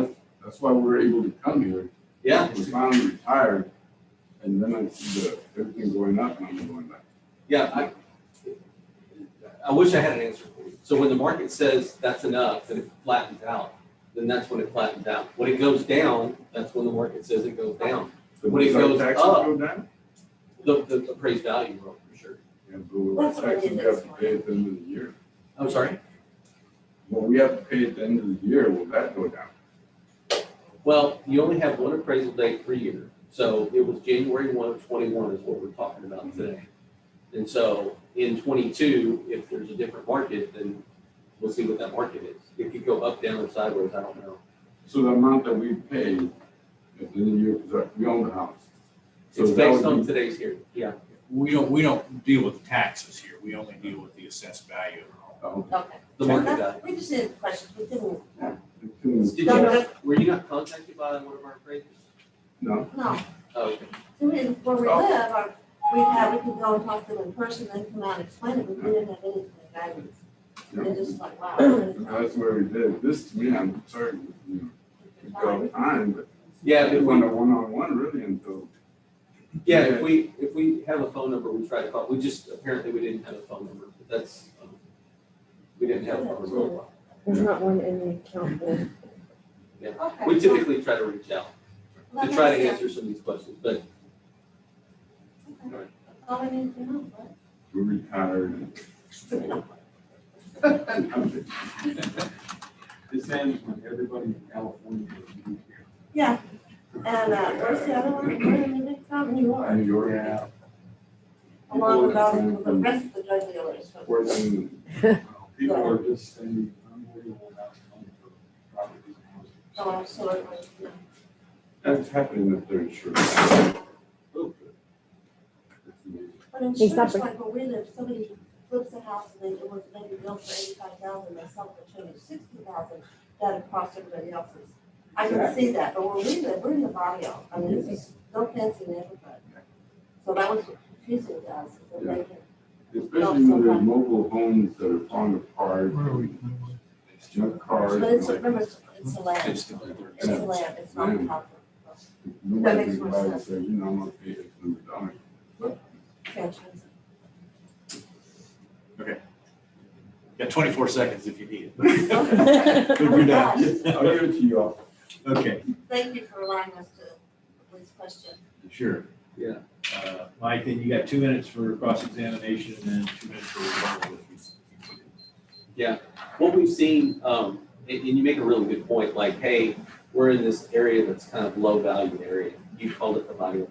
that's why we're able to come here. Yeah. We finally retired, and then I see everything going up and I'm going back. Yeah, I wish I had an answer for you. So when the market says that's enough, and it flattens out, then that's when it flattens out. When it goes down, that's when the market says it goes down. When it Does our goes taxes up, go down? the appraised value will, for sure. Yeah, but what That's what I taxes did we have this to pay at the end of the year. I'm sorry? what we have to pay at the end of the year, will that go down? Well, you only have one appraisal date per year. So it was January 1 of 21 is what we're talking about today. And so in 22, if there's a different market, then we'll see what that market is. It could go up, down, or sideways, I don't know. So the amount that we pay at the end of the year, because we own the house. So It's that based would on be- today's hearing, yeah. We don't deal with taxes here. We only deal with the assessed value of the home. Oh, Okay. The market Well, value. We just had questions, we didn't, Did you No, no. not, were you not contacted by one of our appraisers? No. no. Oh, okay. So where we live, we could go and talk to them in person, then come out and explain it, but we didn't have anything guidance. They're just like, wow. That's where we did. This, to me, I'm sorry, you know, we go time, but Yeah, we if want we, a one-on-one really until. yeah, if we have a phone number, we try to call. We just, apparently we didn't have a phone number, but that's, we didn't have a phone number. There's not one in the account book. Yeah. Okay. We typically try to reach out Well, to that try to makes answer some of these questions, but sense. That's all I need to know, right? We're retired. This ends when everybody in California is moved here. Yeah, and, where's the other one, where in the next time, New York, New York. Yeah. along with all the rest of the drug dealers. Working, People are just spending unbelievable amounts of money for properties and houses. Oh, absolutely, yeah. that's happening if they're insured. But insurance, like where we live, somebody flips a house and it was maybe built for 85,000, they sell it for 260,000, that'd cost everybody else's. I can see that, but where we live, we're in the barrio, I mean, it's just no fancy neighborhood. So that was confusing to us, that they can. Especially when there's mobile homes that are falling apart. Junk cars. But it's, remember, it's a land, it's a land, it's not a house. Nobody makes can more buy and sense. say, you know, I'm gonna pay $800. Pensions. Okay. Got 24 seconds if you need it. Oh You're my done. gosh. I'll give it to you all. Okay, Thank you for allowing us to please question. sure. yeah. Mike, then you got 2 minutes for cross-examination and then 2 minutes for rebuttal. Yeah, what we've seen, and you make a really good point, like, hey, we're in this area that's kind of low value area. You called it the value.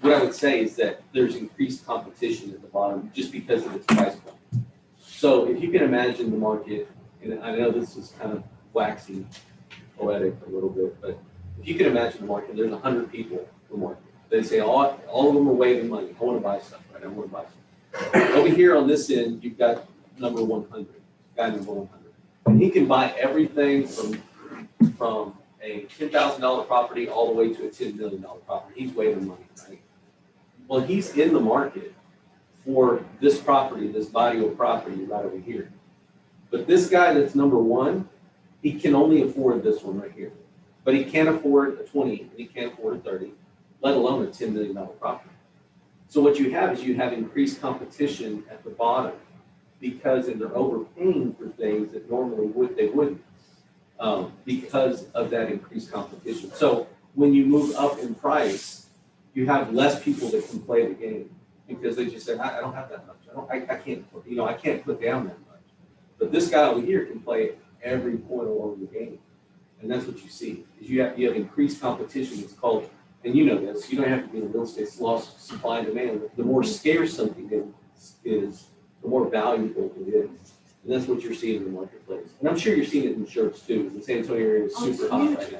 What I would say is that there's increased competition at the bottom just because of its price point. So if you can imagine the market, and I know this is kind of waxing poetic a little bit, but if you can imagine the market, there's 100 people in the market. They say all of them are waving money. I want to buy stuff, right? I want to buy stuff. Over here on this end, you've got number 100, guy number 100. And he can buy everything from a $10,000 property all the way to a $10 million property. He's waving money, right? Well, he's in the market for this property, this body of property right over here. But this guy that's number 1, he can only afford this one right here. But he can't afford a 20, and he can't afford a 30, let alone a $10 million property. So what you have is you have increased competition at the bottom because they're overpaying for things that normally they wouldn't because of that increased competition. So when you move up in price, you have less people that can play the game because they just say, I don't have that much. I can't, I can't put down that much. But this guy over here can play every point along the game. And that's what you see, is you have increased competition. It's called, and you know this, you don't have to be in real estate, it's law of supply and demand. The more scarce something is, the more valuable it is. And that's what you're seeing in the marketplace. And I'm sure you're seeing it in shirts too. The San Antonio area is super hot right now.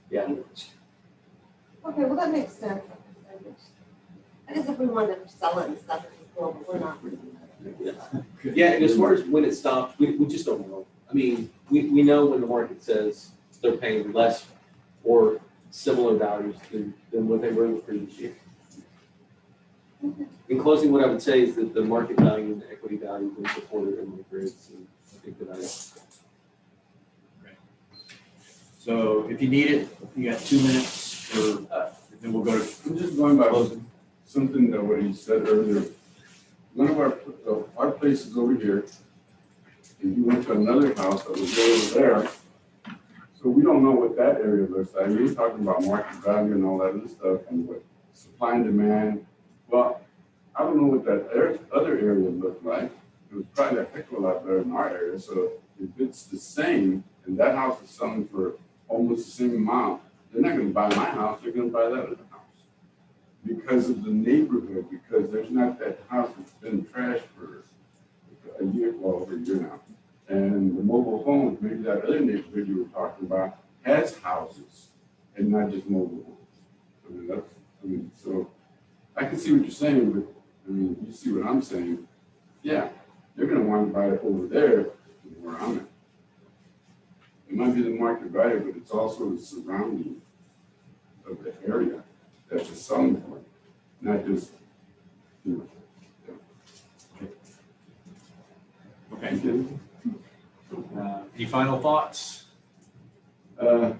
Yeah. Okay, well, that makes sense. I guess if we wanted to sell it and stuff, it's cool, but we're not. Yeah, and as far as when it stops, we just don't know. I mean, we know when the market says they're paying less or similar values than what they were in the previous year. In closing, what I would say is that the market value and the equity value have been supported in the grids, and I think that So if you need it, you got 2 minutes for, then we'll go to. I'm just going by something that what he said earlier. One of our place is over here, and you went to another house that was over there. So we don't know what that area looks like. You're talking about market value and all that other stuff and what supply and demand. Well, I don't know what that other area looked like. It was probably a heck of a lot better than our area. So if it's the same, and that house is selling for almost the same amount, they're not gonna buy my house, they're gonna buy that other house. Because of the neighborhood, because there's not that house that's been trashed for a year, well, over a year now. And the mobile homes, maybe that other neighborhood you were talking about, has houses and not just mobile homes. So I can see what you're saying, but you see what I'm saying. Yeah, they're gonna want to buy it over there where I'm at. It might be the market value, but it's also the surrounding of the area that's a selling point, not just, Okay. Any final thoughts? I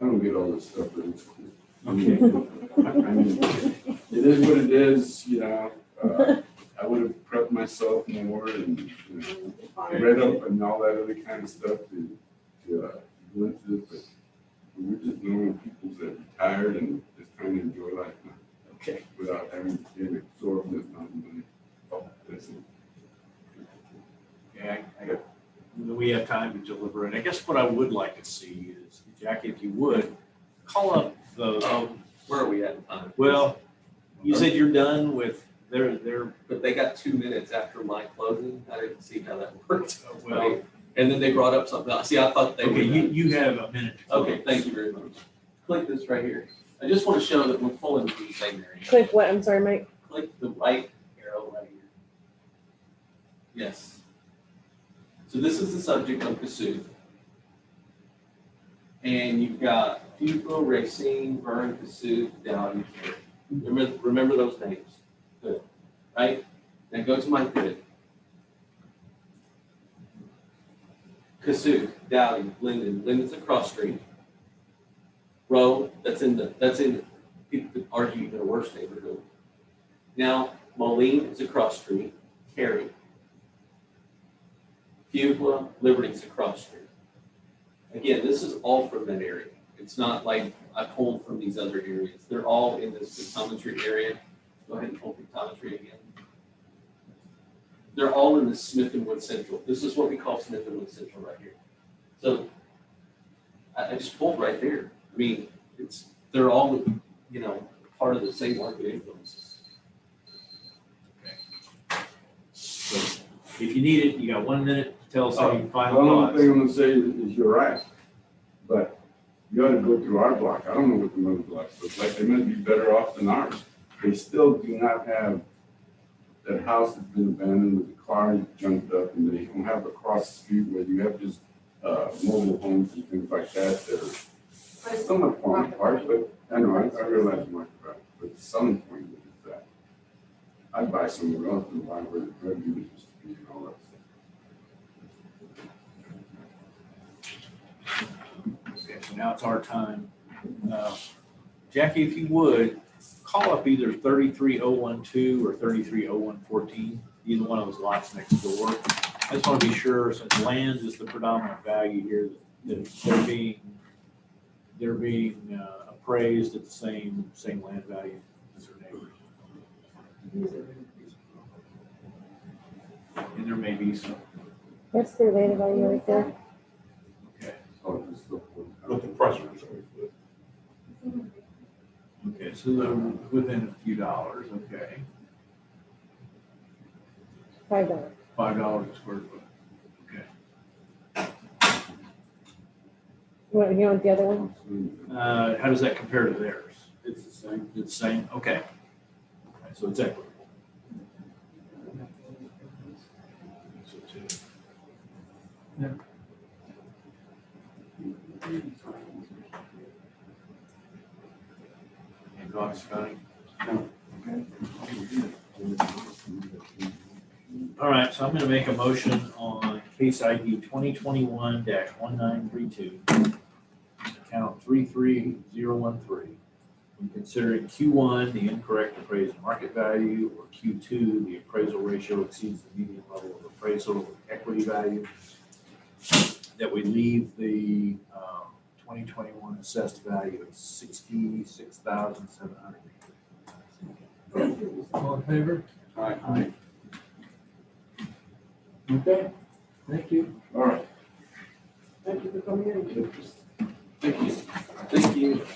don't get all this stuff, but it's cool. Okay. I mean, it is what it is, I would have prepped myself more and, read up and all that other kind of stuff to go into this, but we're just normal people that retired and just trying to enjoy life now. Okay. Without having to get absorbed in money. Oh, that's it. Yeah, we have time to deliberate. I guess what I would like to see is, Jackie, if you would, call up the, Where are we at in time? well, you said you're done with their, But they got 2 minutes after my closing. I didn't see how that worked. well, And then they brought up something else. See, I thought they were. okay, you have a minute. to close. Okay, thank you very much. Click this right here. I just want to show that we're pulling from the same area. Click what? I'm sorry, Mike. Click the right arrow right here. Yes. So this is the subject of Cassuth. And you've got Fuqua, Racine, Vern, Cassuth, Dowdy. Remember those names. Good. Right? Now go to my grid. Cassuth, Dowdy, Linden. Linden's a cross street. Rowe, people could argue even a worse neighborhood. Now, Moline is a cross street. Cary. Fuqua, Liberty's a cross street. Again, this is all from that area. It's not like I pulled from these other areas. They're all in this pictometry area. Go ahead and pull pictometry again. They're all in the Smith and Wood Central. This is what we call Smith and Wood Central right here. So I just pulled right there. I mean, they're all, part of the same market influences. So if you need it, you got 1 minute to tell us any The final only thoughts. thing I'm gonna say is you're right, but you ought to go through our block. I don't know what the other blocks look like. They might be better off than ours. They still do not have that house that's been abandoned with the car junked up, and they don't have across the street where you have just mobile homes and things like that that are somewhat falling apart, but I know, I realize much about it, but the selling point is that I'd buy somewhere else than buy where the drug dealers used to be and all that stuff. Okay, so now it's our time. Jackie, if you would, call up either 33012 or 33014, either one of those lots next door. I just want to be sure, since land is the predominant value here, that they're being appraised at the same land value as their neighbors. And there may be some. That's their land value right there. Okay. Oh, it's still- But the price was Okay, so they're within a few dollars, okay. $5. $5 a square foot, okay. You want the other one? How does that compare to theirs? It's the same. It's the same, okay. Okay, so it's equitable. So two. Any thoughts, Scotty? All right, so I'm gonna make a motion on case ID 2021-1932, account 33013. When considering Q1, the incorrect appraised market value, or Q2, the appraisal ratio exceeds the median level of appraisal of equity value, that we leave the 2021 assessed value of $66,700. All in favor? Aye. Okay, thank you. All right. Thank you for coming in. Thank you. Thank you.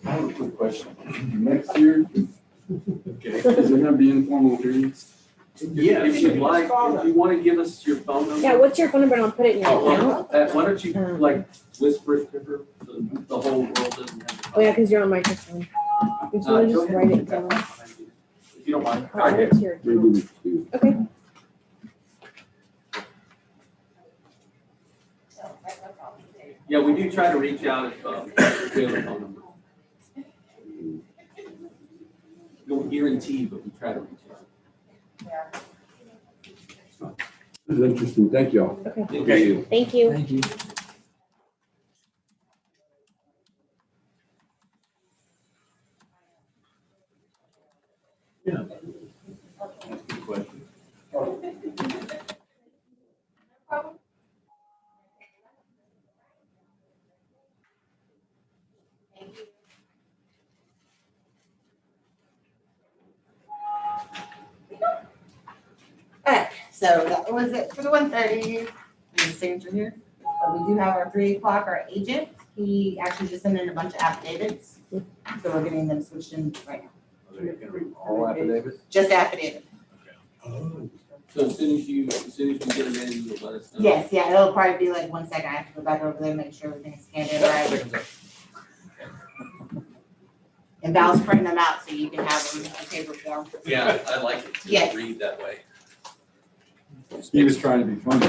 I have a quick question. Next year, is there gonna be informal hearings? Yeah, if you'd like, if you want to give us your phone number. Yeah, what's your phone number and I'll put it in your Oh, account? well, why don't you like whisper it to her, so the whole world doesn't have. Oh, yeah, because you're on microphone. If you want to Go just ahead. write it down. If you don't mind. I'll add it to your account. Okay. Yeah, we do try to reach out if we have a phone number. Don't guarantee, but we try to reach out. This is interesting. Thank you all. Okay. Thank you. Thank you. Thank you. Yeah. Good question. Alright, so that was it for the 1:30. The signature here. But we do have our 3 o'clock, our agent. He actually just sent in a bunch of affidavits. So we're getting them switched in right now. Are they gonna read all affidavits? Just affidavit. So as soon as you get them in, you'll let us know. Yes, yeah, it'll probably be like 1 second. I have to go back over there and make sure everything's scanned in right. And Val's printing them out so you can have them in paper form. Yeah, I like it to Yes. read that way. He was trying to be funny.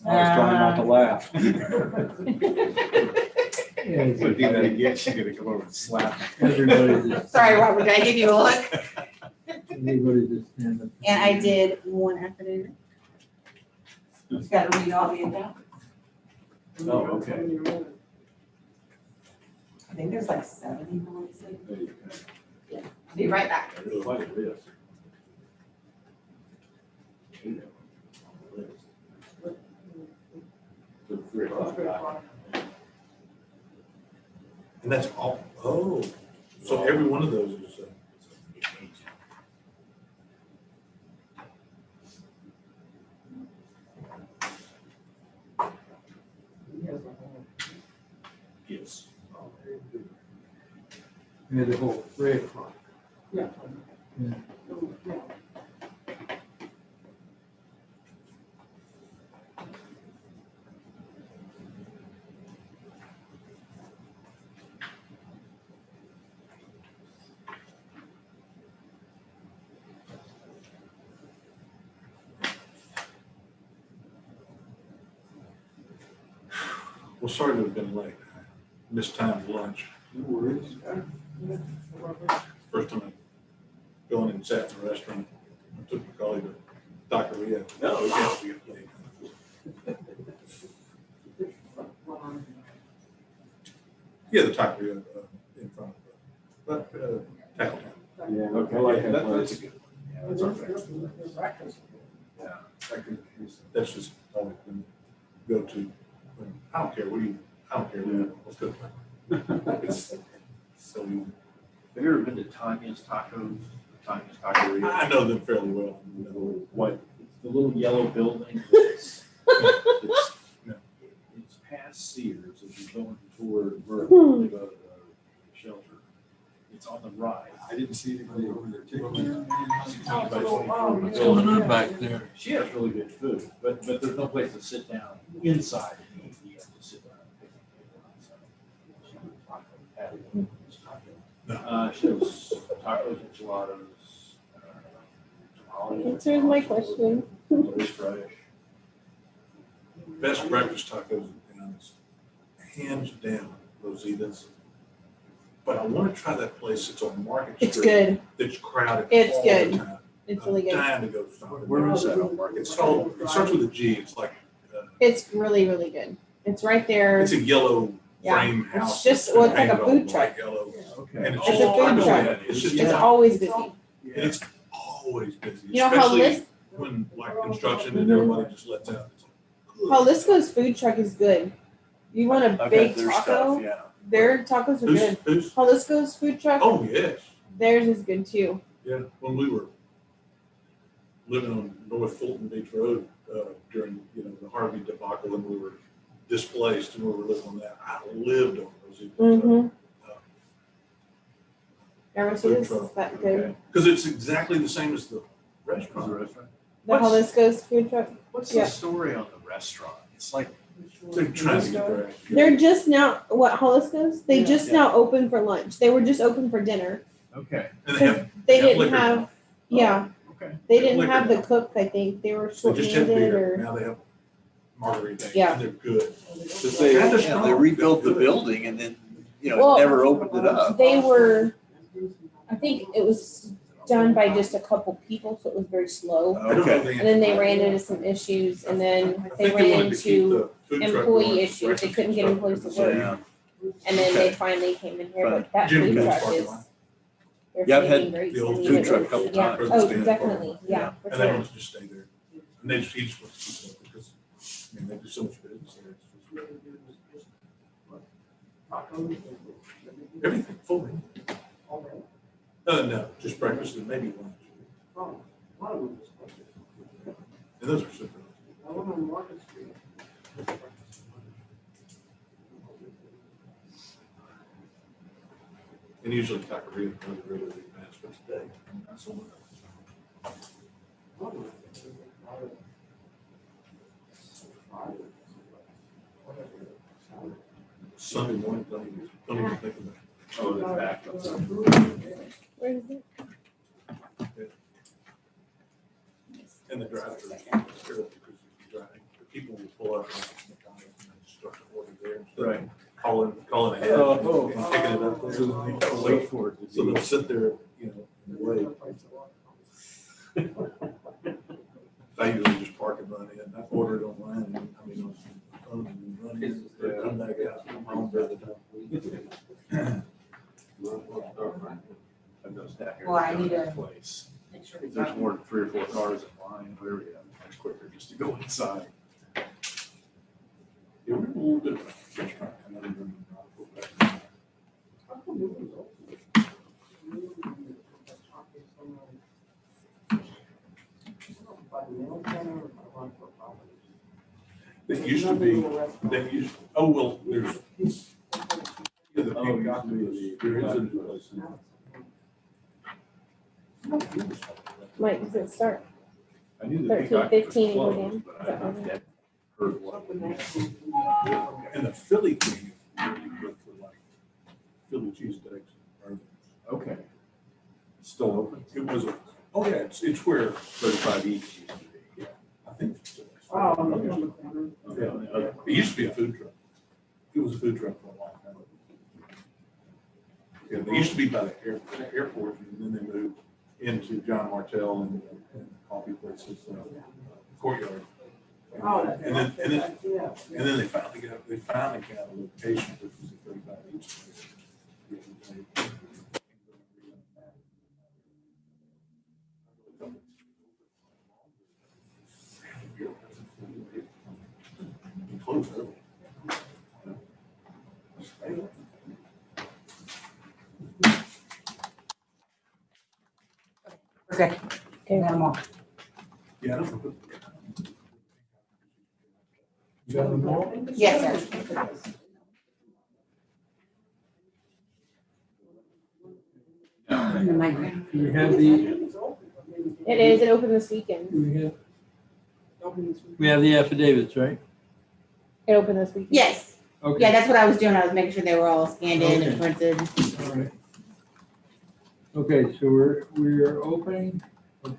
I was trying not to laugh. Yeah, If I do that again, she's gonna come over and slap me. everybody just. Sorry, Robert, did I give you a look? Everybody just stand up. And I did 1 affidavit. Just gotta read all the accounts. Oh, okay. I think there's like 70 bullets. Yeah, I'll be right back. Quite a list. So 3 o'clock. And that's all, oh, so every one of those is, Yes. We had the whole 3 o'clock. Yeah. Yeah. well, sorry to have been late. Missed time for lunch. No worries. First time I gone and sat in the restaurant. I took my colleague to Dr. Ria. No, Yeah, we got late. Yeah, the Dr. Ria in front of, Tackle Town. Yeah, Okay, I like that That's place. a good. Yeah, that's our favorite. Yeah. That's just always been go-to. I don't care, I don't care, let's go. It's so easy. Have you ever been to Tanya's Tacos? Tanya's Taqueria? I know them fairly well. You know, What, the little yellow building that's, it's past Sears, as you go into toward Vernon, to go to the shelter. It's on the right. I didn't see anybody over there taking. What's going on back there? She has really good food, but there's no place to sit down inside and eat. You have to sit down and pick up. She has tacos, enchiladas, tamales. Answers my question. Always fresh. best breakfast tacos in town is hands down Rosita's. But I want to try that place. It's on Market Street. It's good. It's crowded. It's all good. the time. It's really I'm good. dying to go. Somewhere. Where is that on Market? It's called, it starts with a G. It's like, It's really, really good. It's right there. it's a yellow Yeah. frame It's house. just- well, it's like a painted all food truck. bright yellow. Okay. And It's a just- food I know truck. that. It's just, It's always busy. and it's always busy. You know how especially Lis- when like construction and everybody just lets out. It's like, Jalisco's food truck is good. You want a I've big had their taco? stuff, yeah. Their tacos are Who's, good. who's, Jalisco's food truck, oh, yes, theirs is good too. yeah, when we were living on North Fulton Beach Road, during, the Harvey debacle, and we were displaced, and we were living on that, I lived on those. Mm-hmm. Food Aransas truck. is that good. Because it's exactly the same as the restaurant. The Jalisco's food truck. What's Yeah. the story on the restaurant? It's like, They're trying to get there. They're just now, what, Jalisco's? They just now opened for lunch. They were just open for dinner. okay, And they Because have, they have didn't liquor have, now. yeah, okay. they They have didn't have the liquor cook, I think. They were They just have short-handed beer, or, now they have margarita, Yeah. and they're good. Because they, And they're they strong. rebuilt the building and then, Well, never opened it up. they were, I think it was done by just a couple people, so it was very slow. I don't know Okay. the And then they answer. ran into some issues and then I they think ran wanted to keep into the food truck employee going, issues. They breakfast couldn't get and employees stuff, to work. Yeah. And then Okay. they finally came in here, Fine. but that Jim food Cook's truck parking is. lot. They're Yeah, I've had saving grace. the old I mean, food it truck was- couple yeah. times. Oh, Stand definitely, yeah, for And they sure. want us to stay there. And they just, he just wants to keep it because, they do so much business there. Everything fully. No, just breakfast and maybe lunch. And those are super. And usually taqueria goes really fast, but today, not so much. Sunday morning, don't even think of it. Oh, the back. Where is it? And the drive-through, it's terrible because you're driving, the people will pull up and start to order there. instead of Right. Calling ahead Oh. and picking it up. So then they wait for it. So they'll sit there, and wait. I usually just park and run in. I order it online and on the phone and run in, come back out, come home by the time. I've got stack here. Well, I need to- Place. Make sure If there's more than 3 or 4 cars in line, whatever, it's quicker just to go inside. Yeah, we're a little bit of a restaurant. I know you're- That used to be, oh, well, there's. Yeah, the people got to be, there is a new place now. Mike, does it start? I knew the 13, Peacock was 15 and go closed, down. but Is that I right? hadn't heard what. And the Philly thing, really good for like Philly cheesesteaks. and Okay. It's still open. It was, oh yeah, it's where, 35 each used to be. I think. it's still- Okay. Yeah, it used to be a food truck. It was a food truck for a long time. Yeah, they used to be by the airport, and then they moved into John Martell and coffee places, Courtyard. And then they finally got a location, which was a 35 each. Close early. Okay. Okay. Got 'em all. Yeah, I don't know. You got them all? Yes, sir. Do we have the, It is, it opened this weekend. we have the affidavits, right? It opened this weekend. Yes. Okay. Yeah, that's what I was doing. I was making sure they were all scanned in and printed. All right. Okay, so we're opening a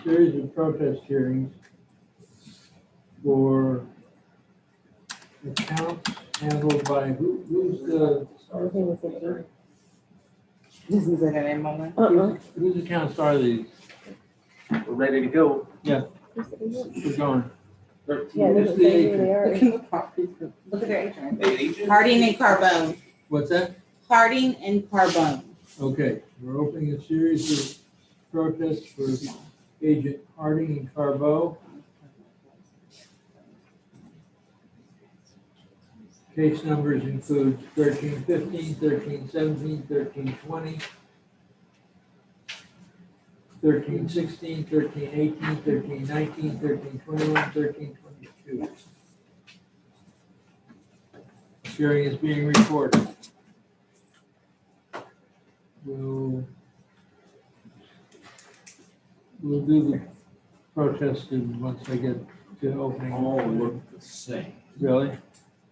series of protest hearings for accounts handled by who's the, Everything was 15. Doesn't say their name on whose accounts are these? We're ready to go. Yeah, Who's the- we're going. Yeah, it Who's doesn't the say who agent? they are. Look at their agent. Agent? Harding and Carbone. What's that? Harding and Carbone. Okay, we're opening a series of protests for Agent Harding and Carbo. Case numbers include 1315, 1317, 1320, 1316, 1318, 1319, 1321, 1322. Hearing is being recorded. We'll do the protest once I get to opening. All look the same. Really?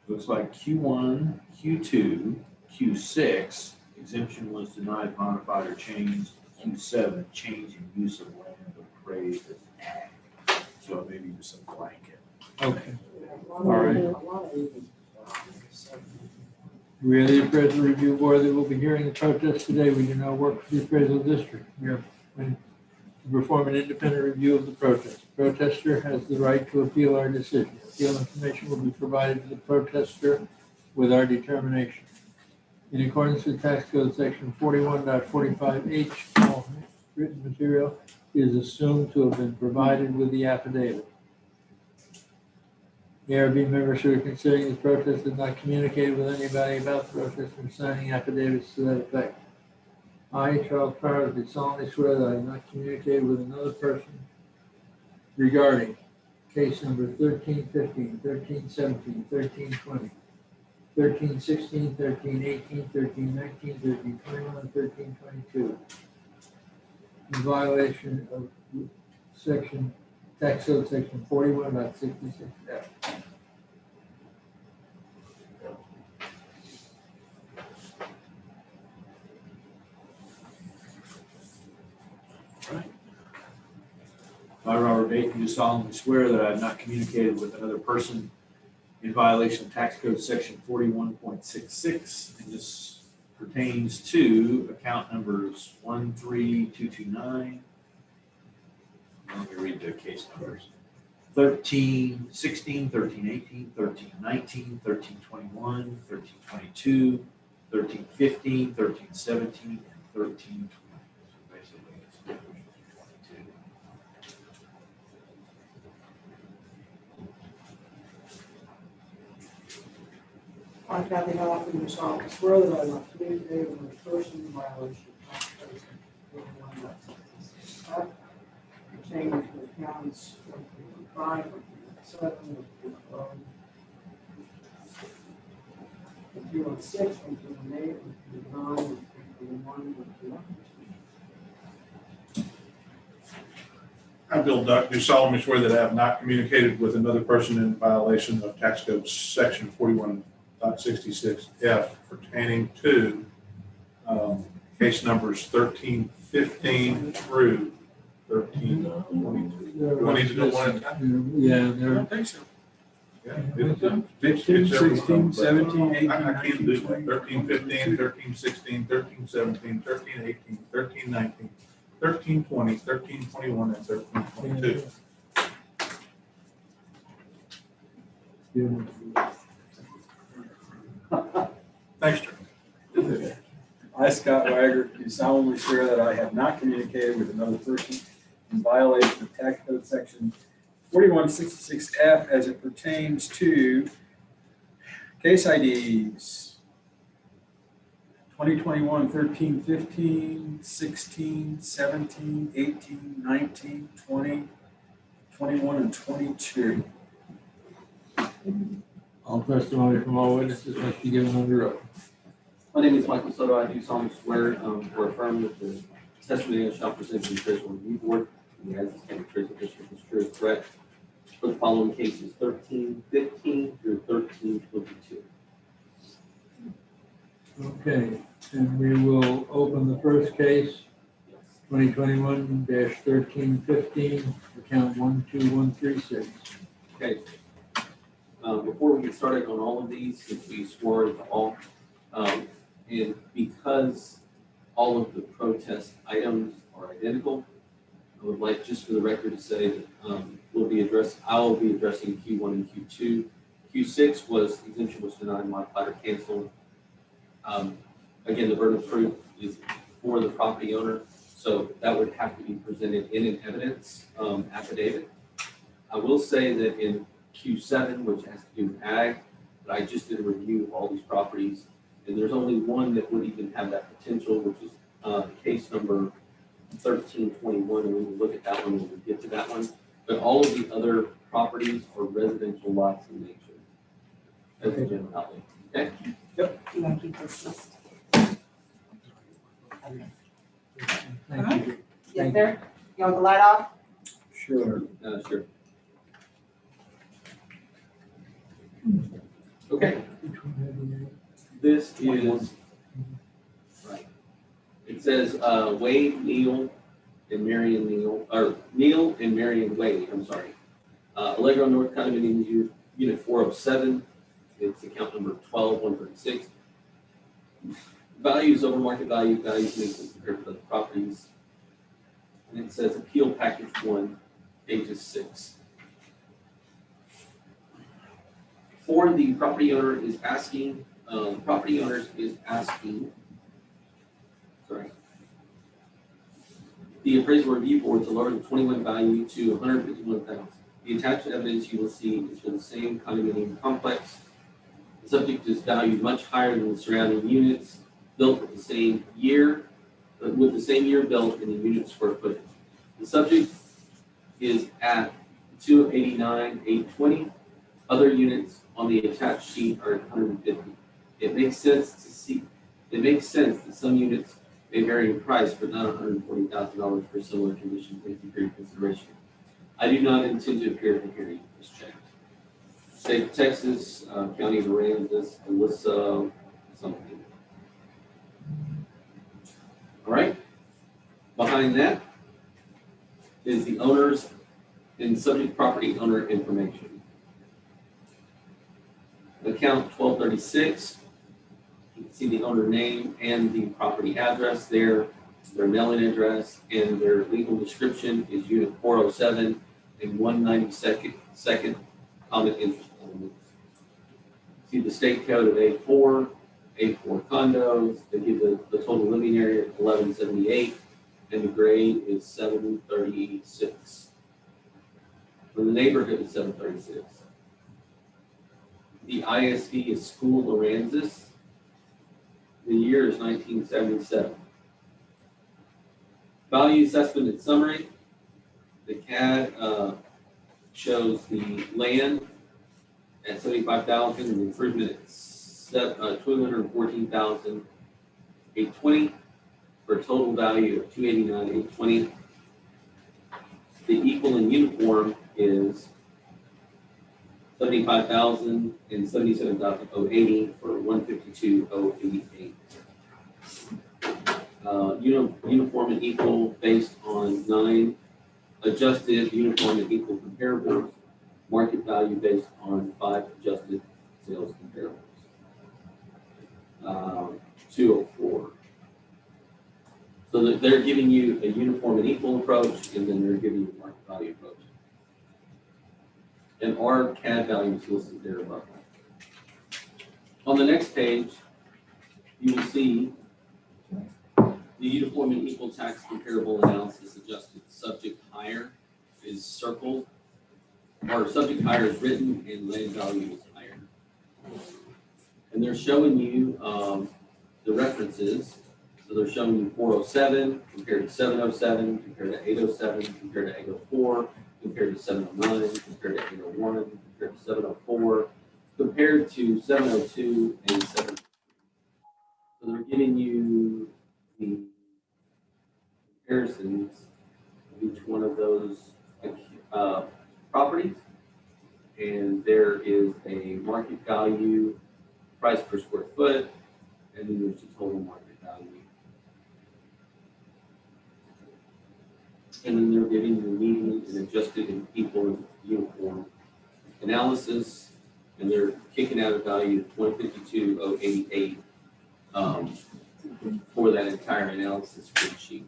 Looks like Q1, Q2, Q6, exemption was denied, modified, or changed. Q7, change in use of land appraised as ag. So maybe just a blanket. Okay. All right. We are the appraisal review board that will be hearing the protest today. We do not work for the appraisal district. We are going to perform an independent review of the protest. The protester has the right to appeal our decision. Appeal information will be provided to the protester with our determination. In accordance with tax code section 41.45H, all written material is assumed to have been provided with the affidavit. ARB members who are considering the protest have not communicated with anybody about the protest and signing affidavits to that effect. I, Charles Powers, do solemnly swear that I have not communicated with another person regarding case number 1315, 1317, 1320, 1316, 1318, 1319, 1321, and 1322. In violation of section, tax code section 41.66F. I, Robert Bacon, do solemnly swear that I have not communicated with another person in violation of tax code section 41.66, and this pertains to account numbers 13229. Let me read the case numbers. 1316, 1318, 1319, 1321, 1322, 1315, 1317, and 1320. So basically, it's 1322. I, Kathy Hoffman, do solemnly swear that I will not communicate with a person in violation of tax code section 41.66F, pertaining to accounts 155, 157, 116, 118, 129, 121, 122. I, Bill Duck, do solemnly swear that I have not communicated with another person in violation of tax code section 41.66F pertaining to case numbers 1315 through 1322. Do I need to know one at a time? Yeah, I there. don't think so. Yeah, 15, 16, 17, 18, I can't do 19, 13, 15, 13, 16, 13, 17, 13, 18, 13, 19, 13, 20, 13, 21, and 13, 22. Thanks, Jeremy. I, Scott Wagner, do solemnly swear that I have not communicated with another person in violation of tax code section 41.66F as it pertains to case IDs 2021, 13, 15, 16, 17, 18, 19, 20, 21, and 22. All testimony from all witnesses must be given under oath. My name is Michael Soto. I do solemnly swear or affirm that the testimony I shall present to the appraisal review board in the Aransas County Appraisal District is true and correct for the following cases: 1315 through 1322. Okay, and we will open the first case, 2021-1315, account 12136. Okay. Before we get started on all of these, since we swore into all, and because all of the protest items are identical, I would like just for the record to say that I will be addressing Q1 and Q2. Q6 was exemption was denied, modified, or canceled. Again, the burden of proof is for the property owner, so that would have to be presented in an evidence affidavit. I will say that in Q7, which has to do with ag, but I just did a review of all these properties, and there's only one that would even have that potential, which is case number 1321, and we will look at that one when we get to that one. But all of the other properties are residential lots in nature. As a general outline, okay? You want to keep this list? Thank you. Yes, sir. You want the light off? Sure. Sure. Okay. This is, right. It says Wade, Neal, and Marion Neal, or Neal and Marion Wade, I'm sorry. Allegro North Condominium Unit 407. It's account number 12136. Values over market value, values maintenance compared to the properties. And it says appeal package 1, pages 6. For the property owner is asking, the appraisal review board to lower the 21 value to 151,000. The attached evidence you will see is for the same condominium complex. The subject is valued much higher than the surrounding units built with the same year built in the unit square footage. The subject is at 289,820. Other units on the attached sheet are at 150. It makes sense that some units may vary in price, but not $140,000 for similar conditions may be for consideration. I do not intend to appear at the hearing. This check. State of Texas, County of Aransas, Alyssa, something. All right. Behind that is the owner's and subject property owner information. Account 1236. You can see the owner name and the property address there, their mailing address, and their legal description is unit 407 and 192nd common interest elements. See the state code of A4 condos. They give the total living area of 1178, and the grade is 736. For the neighborhood is 736. The ISD is School Aransas. The year is 1977. Value assessment and summary. The CAD shows the land at 75,000, and the improvement at 214,820 for a total value of 289,820. The equal and uniform is 75,000 and 77,080 for 152,088. Uniform and equal based on 9 adjusted uniform and equal comparables. Market value based on 5 adjusted sales comparables. 204. So that they're giving you a uniform and equal approach, and then they're giving you a market value approach. And our CAD values listed there above. On the next page, you will see the uniform and equal tax comparable analysis adjusted. Subject higher is circled, or subject higher is written, and land value is higher. And they're showing you the references. So they're showing you 407 compared to 707, compared to 807, compared to 804, compared to 709, compared to 801, compared to 704, compared to 702 and 7. So they're giving you the comparisons of each one of those properties. And there is a market value, price per square foot, and then there's the total market value. And then they're giving you the median and adjusted and equal and uniform analysis, and they're kicking out a value of 152,088 for that entire analysis spreadsheet.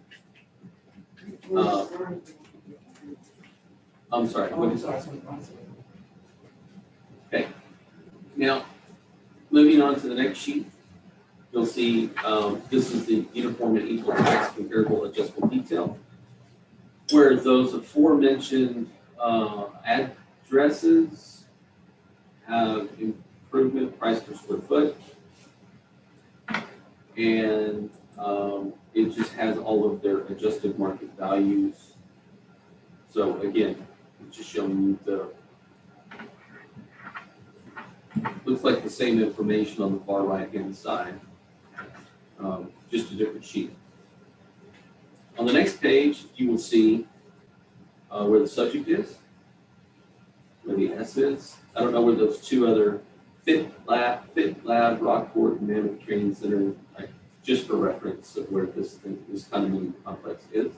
I'm sorry. Okay. Now, moving on to the next sheet, you'll see this is the uniform and equal tax comparable adjustable detail, where those aforementioned addresses have improvement, price per square foot. And it just has all of their adjusted market values. So again, it's just showing you the, looks like the same information on the far right-hand side, just a different sheet. On the next page, you will see where the subject is, where the S is. I don't know where those two other Fit Lab, Rockport, and Mammoth Training Center, just for reference of where this condominium complex is.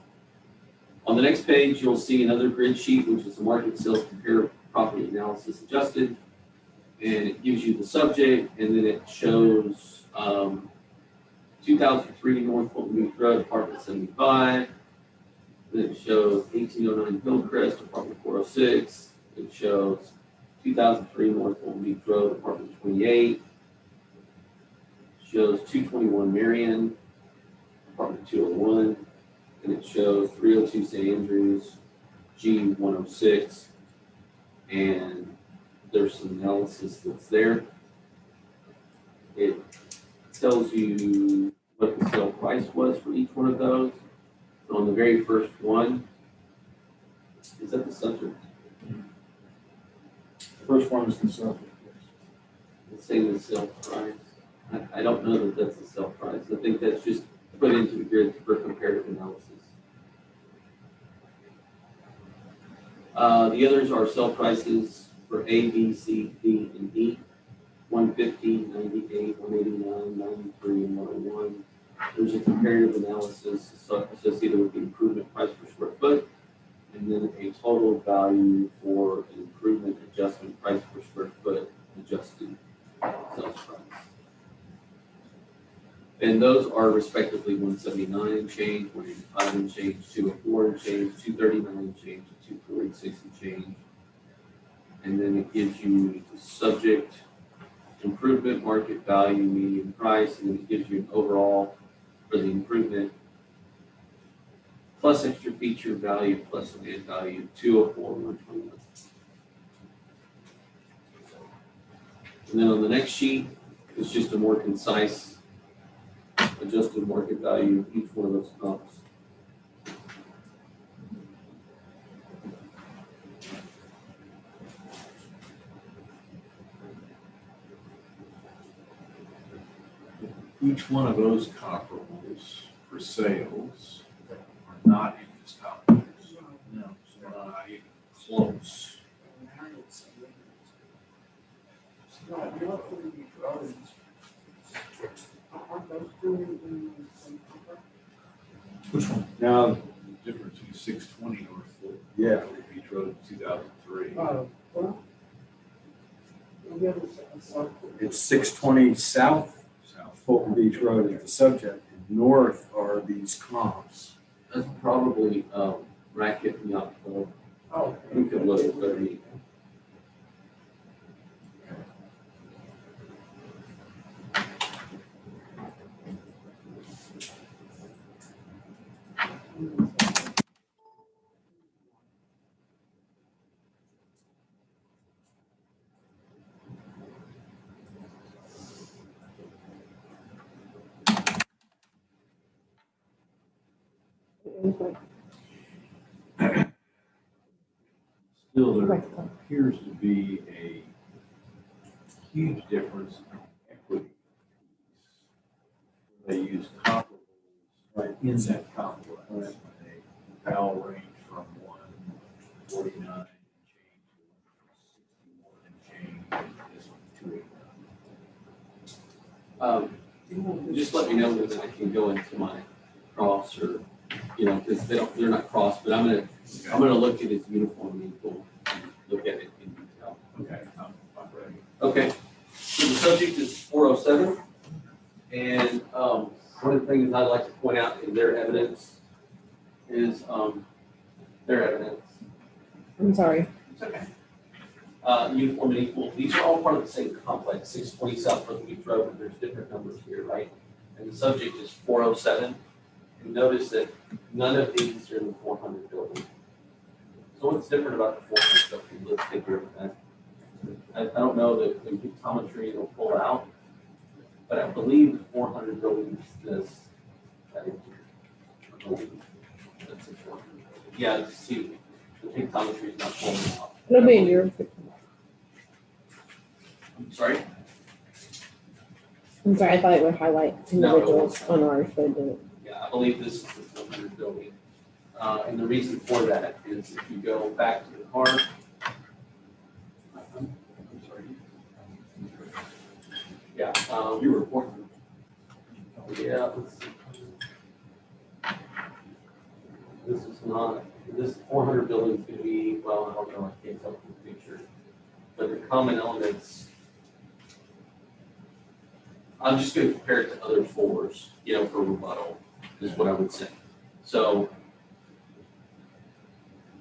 On the next page, you'll see another grid sheet, which is a market sales compare property analysis adjusted. And it gives you the subject, and then it shows 2003 North Fulton Beach Road, apartment 75. Then it shows 1809 Hillcrest, apartment 406. It shows 2003 North Fulton Beach Road, apartment 28. Shows 221 Marion, apartment 201. And it shows 302 St. Andrews, G106. And there's some analysis that's there. It tells you what the sale price was for each one of those. So on the very first one, is that the subject? First one is the subject. It's saying the sale price. I don't know that that's the sale price. I think that's just put into the grid for comparative analysis. The others are sale prices for A, B, C, D, and E. 150, 98, 189, 93, and 101. There's a comparative analysis associated with the improvement price per square foot, and then a total value for an improvement adjustment price per square foot adjusted sales price. And those are respectively 179 and change, 185 and change, 204 and change, 239 and change, 246 and change. And then it gives you the subject, improvement, market value, median price, and then it gives you an overall for the improvement plus extra feature value plus land value 204, 121. And then on the next sheet, it's just a more concise adjusted market value of each one of those comps. Each one of those comparables for sales are not in this complex. No, they're not even close. Which one? Now, the difference between 620 North Fulton. Yeah. Beach Road in 2003. It's 620 South Fulton Beach Road is the subject, and north are these comps. That's probably Racket Yacht Club. Oh, we could look at 30. Still, there appears to be a huge difference in equity. They use comparables in that complex. And they all range from 149 and change to 161 and change. This one 289. Just let me know when I can go into my cross or, because they're not cross, but I'm gonna look at his uniform and we'll look at it in detail. Okay, I'm ready. Okay, so the subject is 407, and one of the things I'd like to point out in their evidence is their evidence. I'm sorry. It's okay. Uniform and equal. These are all part of the same complex, 620 South Fulton Beach Road, but there's different numbers here, right? And the subject is 407. And notice that none of these are in the 400 building. So what's different about the 400 building? Let's take care of that. I don't know that the pictometry will pull out, but I believe 400 buildings this. I believe that's a 400. Yeah, see, the pictometry is not pulling out. It'll be in your, I'm sorry? I'm sorry, I thought it would highlight individuals on ours, but it didn't. Yeah, I believe this is the 400 building. And the reason for that is if you go back to the card. I'm sorry. Yeah, you were pointing. Yeah, let's see. This is not, this 400 building is going to be, well, I don't know, I can't tell from the picture. But the common elements, I'm just going to compare it to other fours, you know, for rebuttal, is what I would say. So,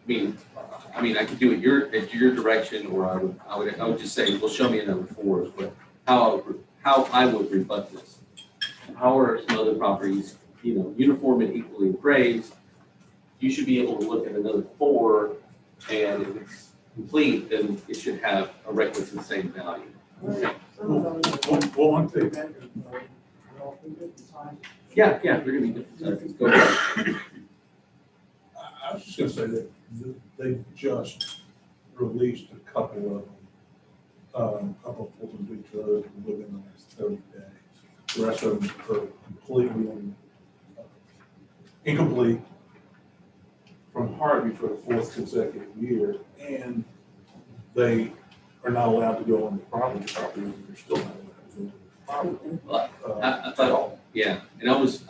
I mean, I could do it your direction, or I would just say, well, show me another fours, but how I would rebut this. How are some other properties, you know, uniform and equally appraised? You should be able to look at another 4, and if it's complete, then it should have a requisite same value. Okay. One thing. Yeah, they're gonna be different sizes. Go ahead. I was just gonna say that they just released a couple of them, couple of Fulton Beach Road within the last 30 days. The rest of them are completely incomplete from Harvey for the 4th consecutive year, and they are not allowed to go on the property, they're still not allowed to go on the property. I thought, yeah, and I was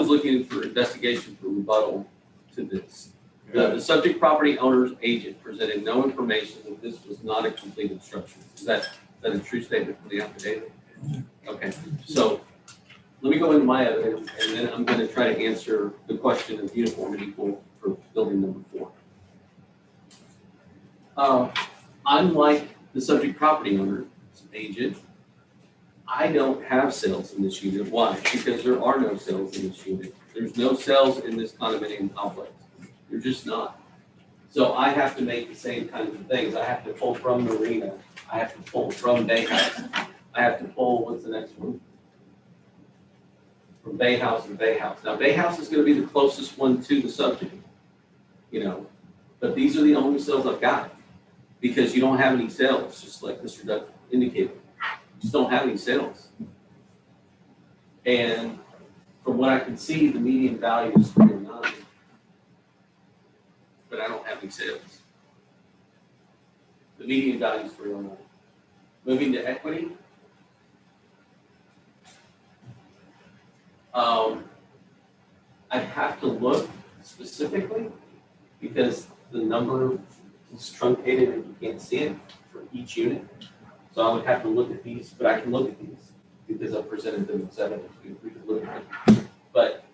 looking for investigation for rebuttal to this. The subject property owner's agent presented no information that this was not a completed structure. Is that a true statement from the affidavit? Okay, so let me go into my evidence, and then I'm going to try to answer the question of uniform and equal for building number 4. Unlike the subject property owner's agent, I don't have sales in this unit. Why? Because there are no sales in this unit. There's no sales in this condominium complex. They're just not. So I have to make the same kinds of things. I have to pull from Marina. I have to pull from Bay House. I have to pull, what's the next one? From Bay House and Bay House. Now, Bay House is going to be the closest one to the subject, you know, but these are the only sales I've got because you don't have any sales, just like Mr. Duck indicated. You just don't have any sales. And from what I can see, the median value is 309, but I don't have any sales. The median value is 309. Moving to equity. I have to look specifically because the number is truncated and you can't see it for each unit. So I would have to look at these, but I can look at these because I presented them as evidence. We could look at them. But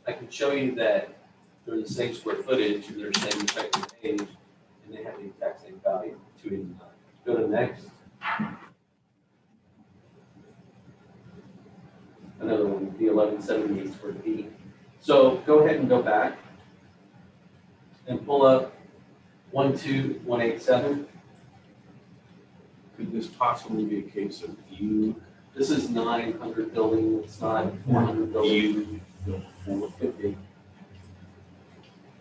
I can show you that they're the same square footage and they're the same effective age and they have the exact same value, 289. Go to next. Another one, the 1178 square feet. So go ahead and go back and pull up 12187. Could this possibly be a case of you? This is 900 building, it's not 400 building. You Could be.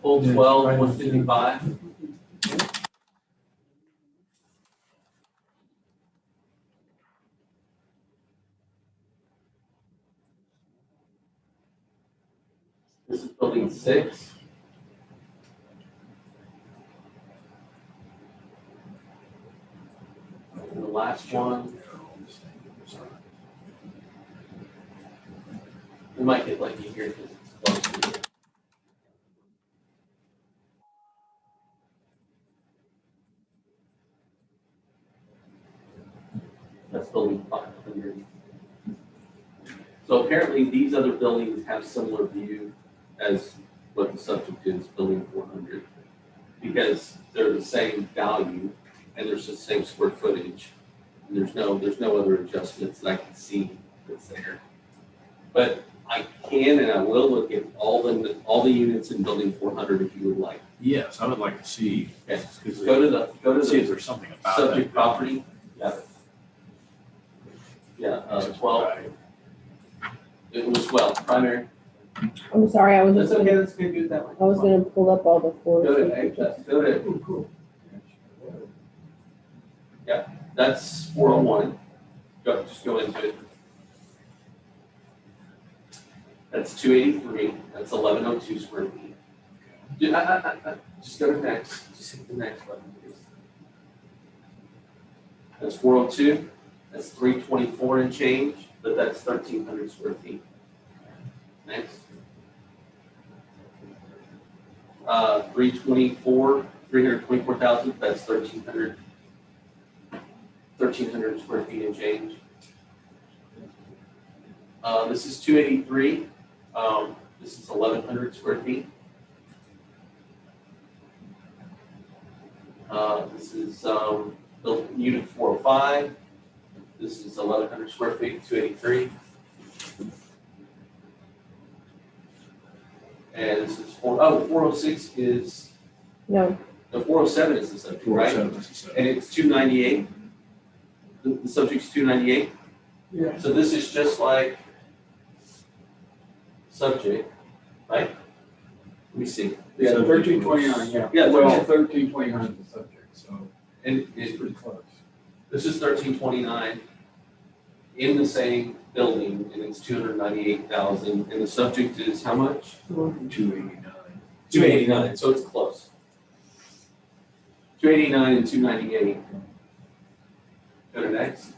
Pull 12, 155. This is building 6. And the last one. We might get lucky here because it's close. That's building 500. So apparently these other buildings have similar view as what the subject is, building 400, because they're the same value and there's the same square footage. And there's no other adjustments that I can see that's there. But I can and I will look at all the units in building 400 if you would like. Yes, I would like to see. Okay. Go to See if the there's something about subject that. property. Yeah. Yeah, 12. It was 12, primary. I'm sorry, I was That's just okay, gonna, that's good, do it that way. I was gonna pull up all the Go fours. ahead, go ahead. Yeah, that's 401. Go, just go into it. That's 283, that's 1102 square feet. Just go to next, just hit the next button, please. That's 402, that's 324 and change, but that's 1,300 square feet. Next. 324,000, that's 1,300 square feet and change. This is 283, this is 1,100 square feet. This is built unit 405. This is 1,100 square feet, 283. And this is 406 is, No, no, 407 is the subject, right? 407 is the subject. And it's 298. The subject's 298. Yeah. So this is just like subject, right? Let me see. Yeah, 1329, yeah. Yeah, Well, 1329 1329 is the subject, so And it's pretty close. this is 1329 in the same building, and it's 298,000, and the subject is how much? 289. 289, so it's close. 289 and 298. Go to next.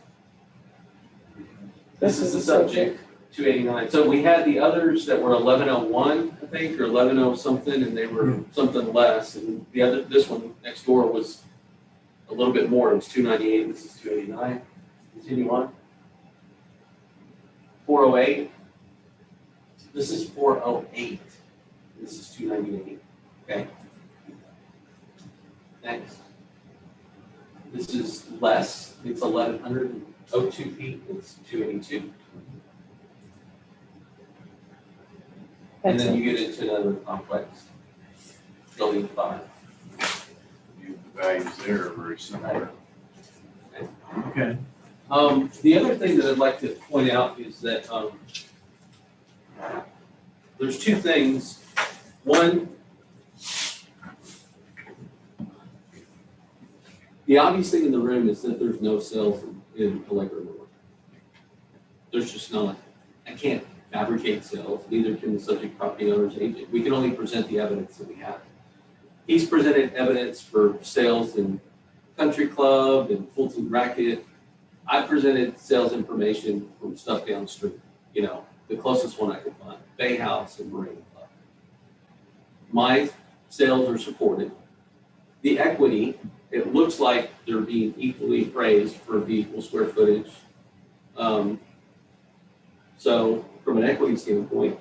This is the subject, 289. So we had the others that were 1101, I think, or 11 something, and they were something less. And the other, this one next door was a little bit more. It was 298. This is 289. Continue on. 408. This is 408. This is 298. Okay. Next. This is less. It's 1,102 feet. It's 282. And then you get into another complex. Building 5. The values there are very similar. Okay. The other thing that I'd like to point out is that there's two things. One, the obvious thing in the room is that there's no sales in Allegra North. There's just not. I can't fabricate sales, neither can the subject property owner's agent. We can only present the evidence that we have. He's presented evidence for sales in Country Club and Fulton Racket. I presented sales information from stuff downstream, you know, the closest one I could find, Bay House and Marine Club. My sales are supported. The equity, it looks like they're being equally appraised for the equal square footage. So from an equity standpoint,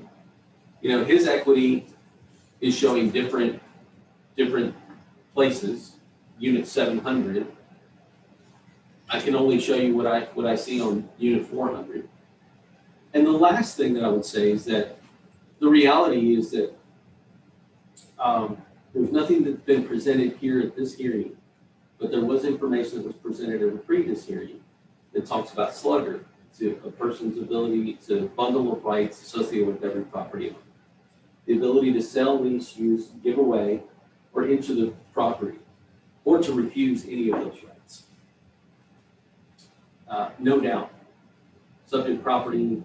you know, his equity is showing different places, unit 700. I can only show you what I see on unit 400. And the last thing that I would say is that the reality is that there's nothing that's been presented here at this hearing, but there was information that was presented at a previous hearing that talks about slugger, to a person's ability to bundle of rights associated with every property owner. The ability to sell, lease, use, give away, or enter the property, or to refuse any of those rights. No doubt, subject property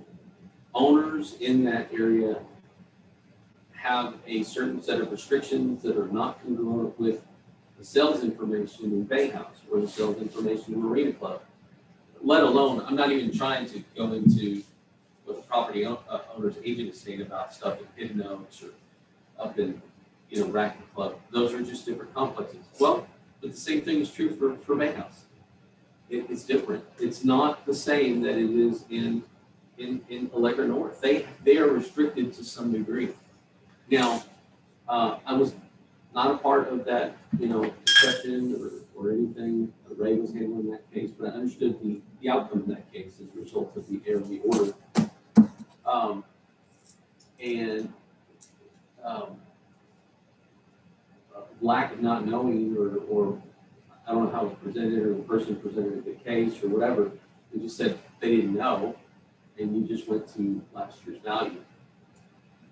owners in that area have a certain set of restrictions that are not congruent with the sales information in Bay House or the sales information in Marina Club. Let alone, I'm not even trying to go into what the property owner's agent is saying about stuff in Hidden Oaks or up in, you know, Racket Club. Those are just different complexes. Well, but the same thing is true for Bay House. It's different. It's not the same that it is in Allegra North. They are restricted to some degree. Now, I was not a part of that, you know, discussion or anything. Ray was handling that case, but I understood the outcome of that case as a result of the ARB order. Lack of not knowing or I don't know how it was presented or the person presented the case or whatever, and just said they didn't know, and you just went to last year's value.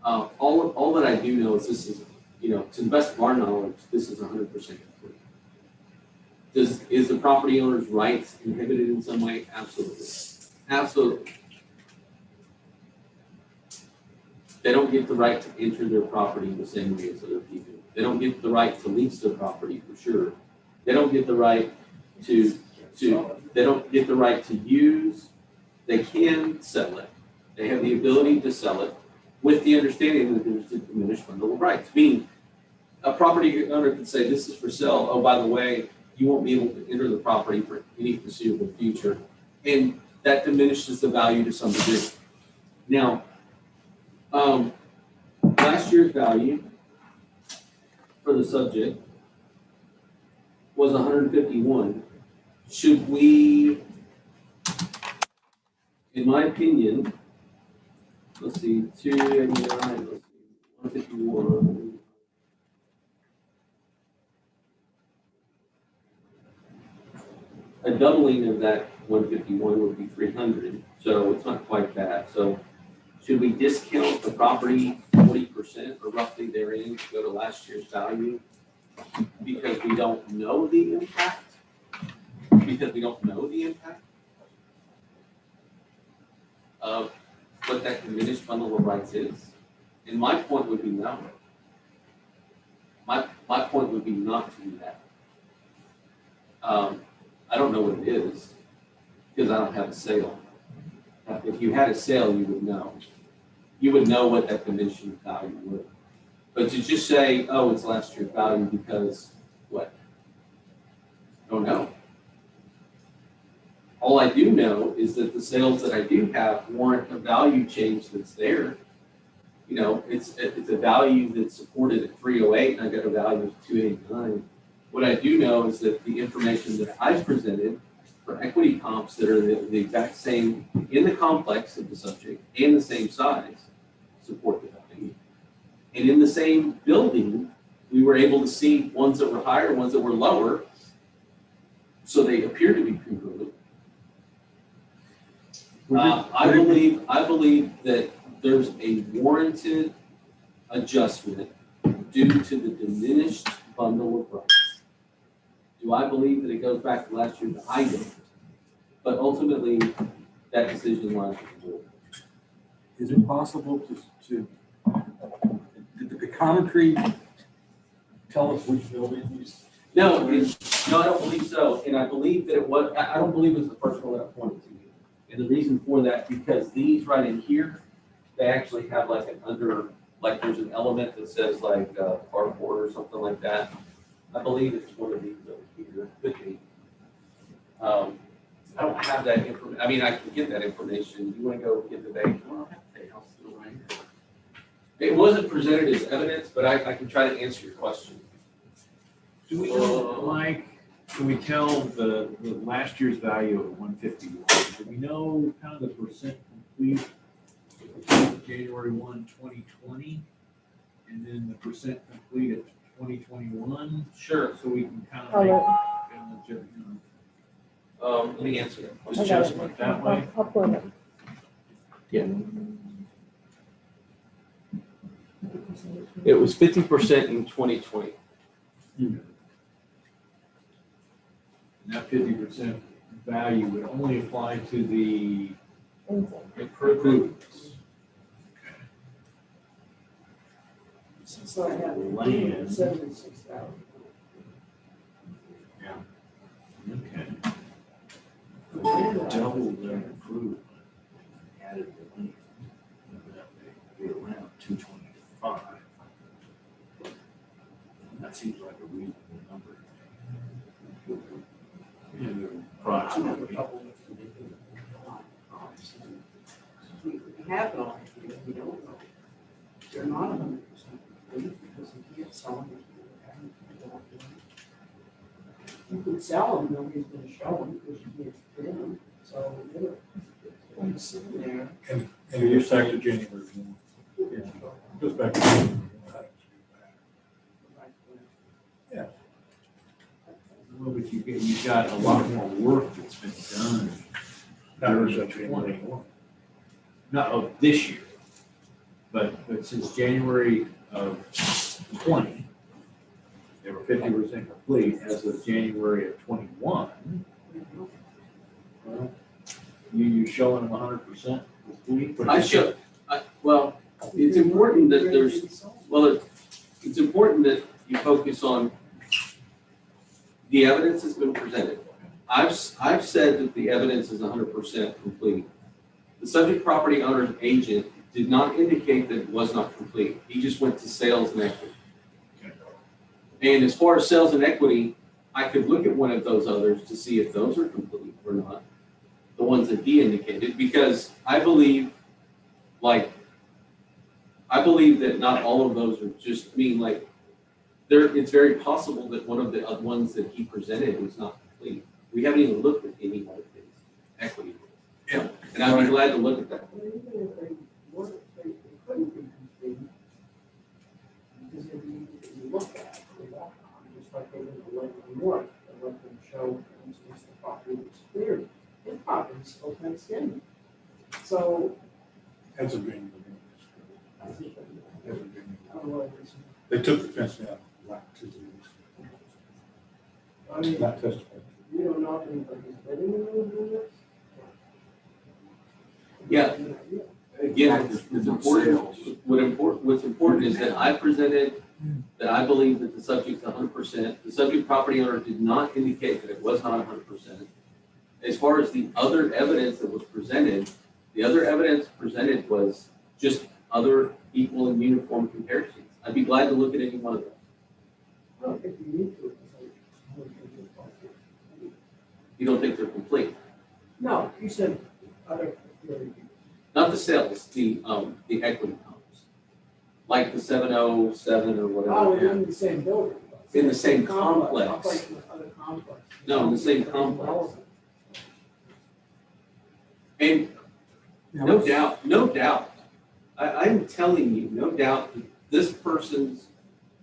All that I do know is this is, you know, to the best of our knowledge, this is 100% complete. Is the property owner's rights inhibited in some way? Absolutely. Absolutely. They don't get the right to enter their property the same way as other people. They don't get the right to lease their property for sure. They don't get the right to they don't get the right to use. They can sell it. They have the ability to sell it with the understanding that there's a diminished bundle of rights. Meaning, a property owner can say, this is for sale. Oh, by the way, you won't be able to enter the property for any foreseeable future. And that diminishes the value to some degree. Now, last year's value for the subject was 151. Should we, in my opinion, let's see, 289, let's see, 151. A doubling of that 151 would be 300, so it's not quite that. So should we discount the property 40% or roughly therein to go to last year's value because we don't know the impact? Because we don't know the impact of what that diminished bundle of rights is? And my point would be no. My point would be not to do that. I don't know what it is because I don't have a sale. If you had a sale, you would know. You would know what that diminishing value would. But to just say, oh, it's last year's value because what? I don't know. All I do know is that the sales that I do have warrant a value change that's there. You know, it's a value that's supported at 308 and I got a value of 289. What I do know is that the information that I've presented for equity comps that are the exact same in the complex of the subject and the same size support the value. And in the same building, we were able to see ones that were higher, ones that were lower. So they appear to be congruent. I believe that there's a warranted adjustment due to the diminished bundle of rights. Do I believe that it goes back to last year? I don't. But ultimately, that decision lies with the board. Is it possible to did the commentary tell us which buildings? No, I don't believe so. And I believe that it was, I don't believe it was the first one that I pointed to you. And the reason for that, because these right in here, they actually have like an like there's an element that says like cardboard or something like that. I believe it's one of these over here. Could be. I don't have that information. I mean, I can get that information. You want to go get the date? Well, I have the date. I'll still right here. It wasn't presented as evidence, but I can try to answer your question. Do we know, Mike, can we tell the last year's value of 151? Do we know kind of the percent complete January 1, 2020? And then the percent complete at 2021? Sure. So we can kind I'll of Let me answer that. adjustment that way. I'll pull it up. Yeah. It was 50% in 2020. And that 50% value would only apply to the improvements. So I have Land. 76,000. Yeah. Okay. Double the improvement. Added the land. Be around 225. That seems like a reasonable number. Approximately. We have it all, we don't know. They're not 100% complete because you can't sell them. You could sell them, nobody's gonna show them because you can't fit them, so they're sitting there. And you're back to January 1. Yeah. Goes back to January 1. Well, but you got a lot more been done. Not as of January 1. Not of this year, but since January of 20, they were 50% complete. As of January of 21, well, you're showing them 100% complete. but I should, well, it's important that it's important that you focus on the evidence that's been presented. I've said that the evidence is 100% complete. The subject property owner's agent did not indicate that it was not complete. He just went to sales and equity. And as far as sales and equity, I could look at one of those others to see if those are complete or not, the ones that he indicated, because I believe that not all of those are just, it's very possible that one of the ones that he presented was not complete. We haven't even looked at any one of his equity. Yeah. And I'd be glad to look at that. Even if they were, they couldn't be complete, because if you look at it, just like they did the Lake North, they let them show, for instance, the property was cleared. His property is still fenced in. So. Hasn't been. Otherwise, They took the fence down like 2 weeks. I mean, Not testified. you don't know if anybody's living in those units? Yeah. Again, it's important. What's important is that I presented that I believe that the subject's 100%. The subject property owner did not indicate that it was not 100%. As far as the other evidence that was presented, the other evidence presented was just other equal and uniform comparisons. I'd be glad to look at any one of those. I don't think you need to. You don't think they're complete? No, you said other. Not the sales, the equity homes, like the 707 or whatever. Oh, in the same building. In the same complex. Other complex. No, in the same complex. And no doubt, I'm telling you, no doubt that this person's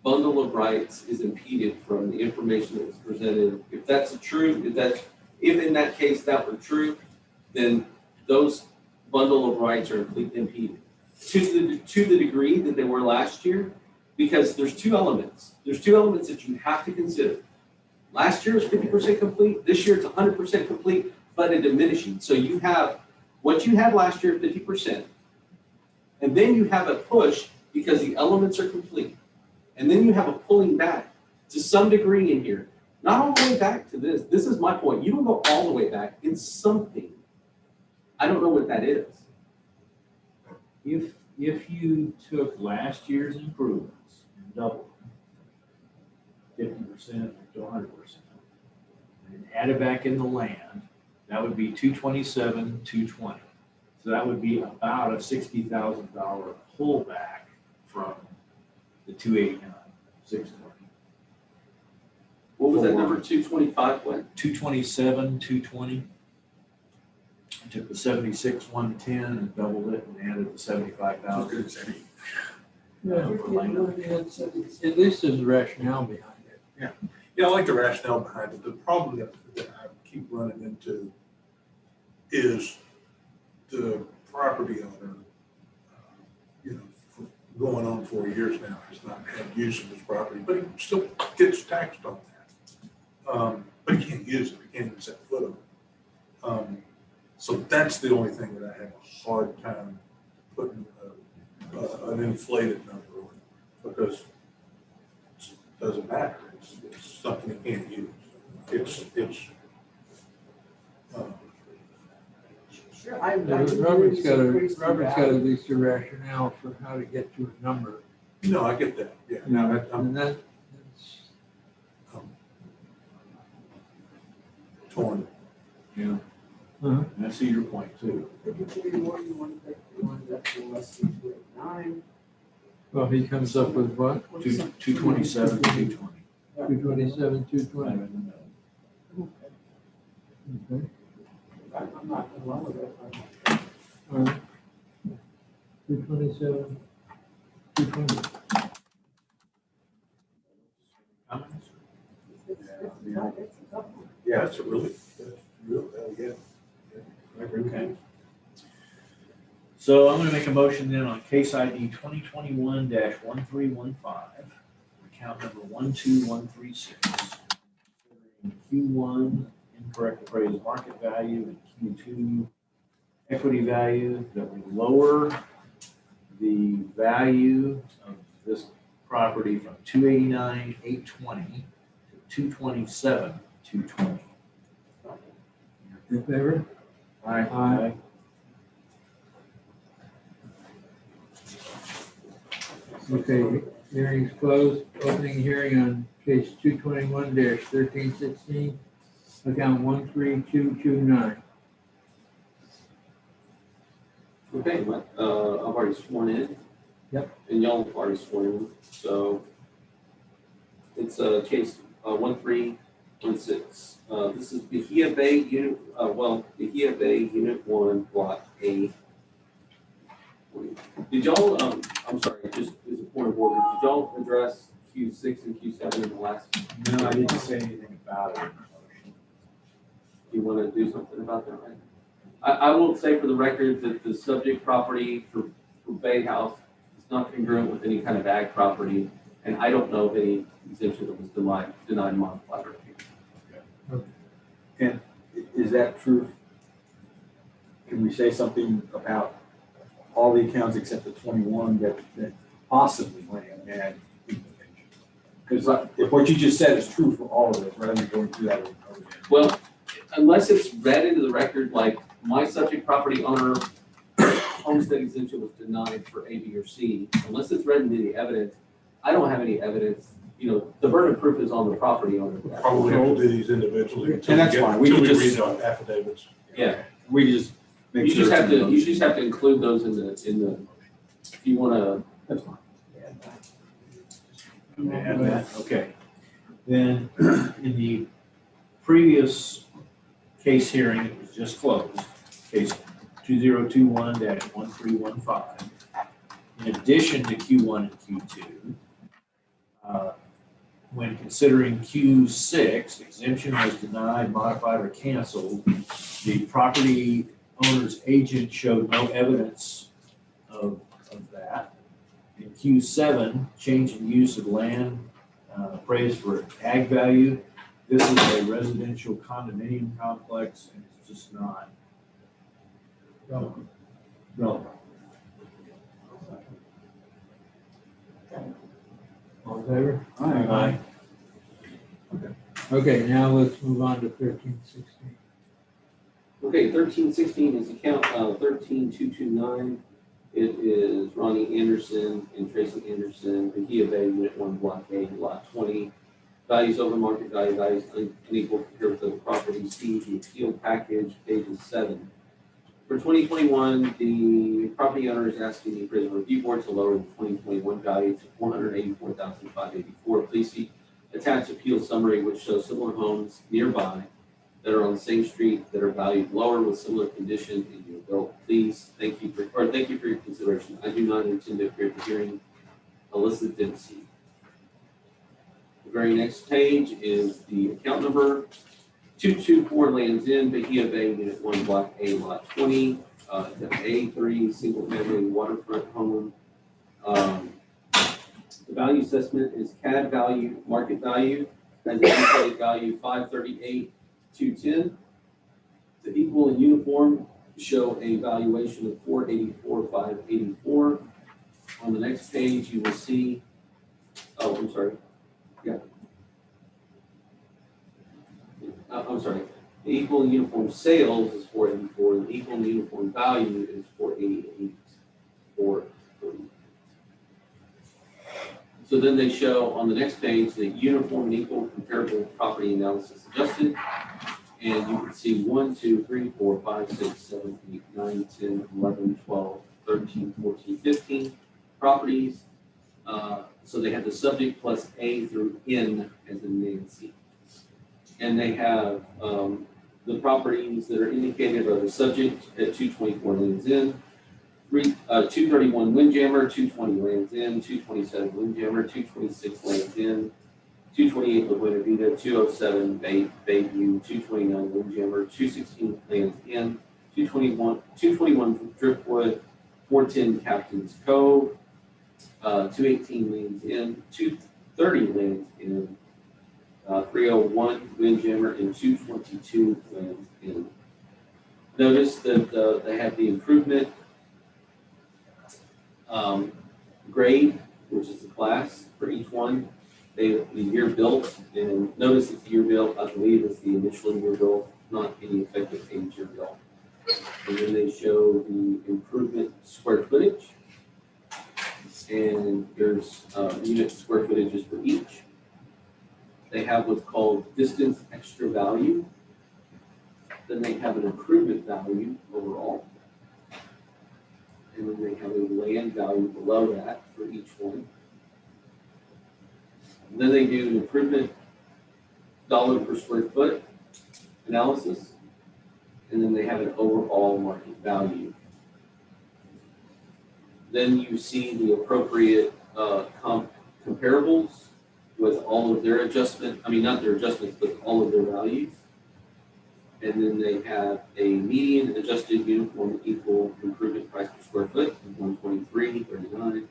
bundle of rights is impeded from the information that was presented. If that's true, if in that case that were true, then those bundle of rights are impeded to the degree that they were last year, because there's two elements. There's two elements that you have to consider. Last year was 50% complete. This year it's 100% complete, but a diminishing. So you have what you had last year, 50%, and then you have a push because the elements are complete, and then you have a pulling back to some degree in here. Not all the way back to this. This is my point. You don't go all the way back in something. I don't know what that is. If you took last year's improvements and doubled them, 50% to 100%, and added back in the land, that would be 227, 220. So that would be about a $60,000 pullback from the 289, 620. What was that number? 225 what? 227, 220. I took the 76, 110 and doubled it and added the 75,000. Yeah, at least there's rationale behind it. Yeah, I like the rationale behind it. The problem that I keep running into is the property owner, for going on 4 years now, has not had use of his property, but he still gets taxed on that. But he can't use it. He can't even set foot on it. So that's the only thing that I have a hard time putting an inflated number on, because it doesn't matter. It's something he can't use. Sure. Robert's got at least a rationale for how to get to a number. No, I get that. Yeah. And that's torn. Yeah. Uh-huh. And I see your point too. Well, he comes up with what? 227, 220. 227, 220. Okay. I'm not in love with it. All right. 227, 220. Yeah, it's a really, good. Okay. So I'm gonna make a motion then on case ID 2021-1315, account number 12136. Q1 incorrect appraised market value and Q2 equity value, that we lower the value of this property from 289,820 to 227,220. In favor? Aye. Okay, hearing's closed. Opening hearing on case 221-1316, account 13229. Okay, I've already sworn in. Yep. And y'all have already sworn in, so it's case 1316. This is Bahia Bay Unit, Bahia Bay Unit 1, Block A. Did y'all, I'm sorry, just as a point of order, did y'all address Q6 and Q7 in the last? No, I didn't say anything about it. You want to do something about that, right? I will say for the record that the subject property for Bay House is not congruent with any kind of ag property, and I don't know of any exemption that was denied modified or appealed. And is that true? Can we say something about all the accounts except the 21 that possibly land and because if what you just said is true for all of it, rather than going through that over and over again. Well, unless it's read into the record, like my subject property owner homestead exemption was denied for A, B, or C, unless it's read into the evidence, I don't have any evidence. You know, the burden of proof is on the property owner. Probably have to do these individually. And that's fine. We can just read on affidavits. Yeah. We just make You sure. just have to include those in the, if you wanna. That's fine. Okay. Then in the previous case hearing, it was just closed, case 2021-1315. In addition to Q1 and Q2, when considering Q6, exemption was denied, modified, or canceled, the property owner's agent showed no evidence of that. In Q7, change in use of land appraised for ag value. This is a residential condominium complex, and it's just not relevant. All in favor? Aye. Okay, now let's move on to 1316. Okay, 1316 is account 13229. It is Ronnie Anderson and Tracy Anderson, Bahia Bay, Unit 1, Block A, Lot 20. Values over market value, values unequal compared to the property. See the appeal package, pages 7. For 2021, the property owner is asking the appraisal review board to lower the 2021 value to $484,584. Please see attached appeal summary, which shows similar homes nearby that are on the same street that are valued lower with similar conditions in your bill. Please, thank you for your consideration. I do not intend to appear at the hearing. Alyssa Dempsey. The very next page is the account number 224 Lands End, Bahia Bay, Unit 1, Block A, Lot 20. The A3 single family waterfront home. The value assessment is CAD value, market value, has an estimated value 538,210. The equal and uniform show a valuation of 484,584. On the next page, you will see, oh, I'm sorry. Yeah. I'm sorry. The equal and uniform sales is 484. The equal and uniform value is 488. So then they show on the next page the uniform and equal comparable property analysis adjusted. And you can see 1, 2, 3, 4, 5, 6, 7, 8, 9, 10, 11, 12, 13, 14, 15 properties. So they have the subject plus A through N as in Nancy. And they have the properties that are indicated are the subject at 224 Lands End, 231 Windjammer, 220 Lands End, 227 Windjammer, 226 Lands End, 228 La Buena Vida, 207 Bayview, 229 Windjammer, 216 Lands End, 221 Driftwood, 410 Captain's Cove, 218 Lands End, 230 Lands End, 301 Windjammer, and 222 Lands End. Notice that they have the improvement grade, which is the class for each one. The year built, and notice it's year built, I believe it's the initial year built, not any effective age year built. And then they show the improvement square footage. And there's unit square footages for each. They have what's called distance extra value. Then they have an improvement value overall. And then they have a land value below that for each one. And then they do an improvement dollar per square foot analysis. And then they have an overall market value. Then you see the appropriate comparables with all of their adjustment, not their adjustments, but all of their values. And then they have a median adjusted uniform equal improvement price per square foot of 123.39.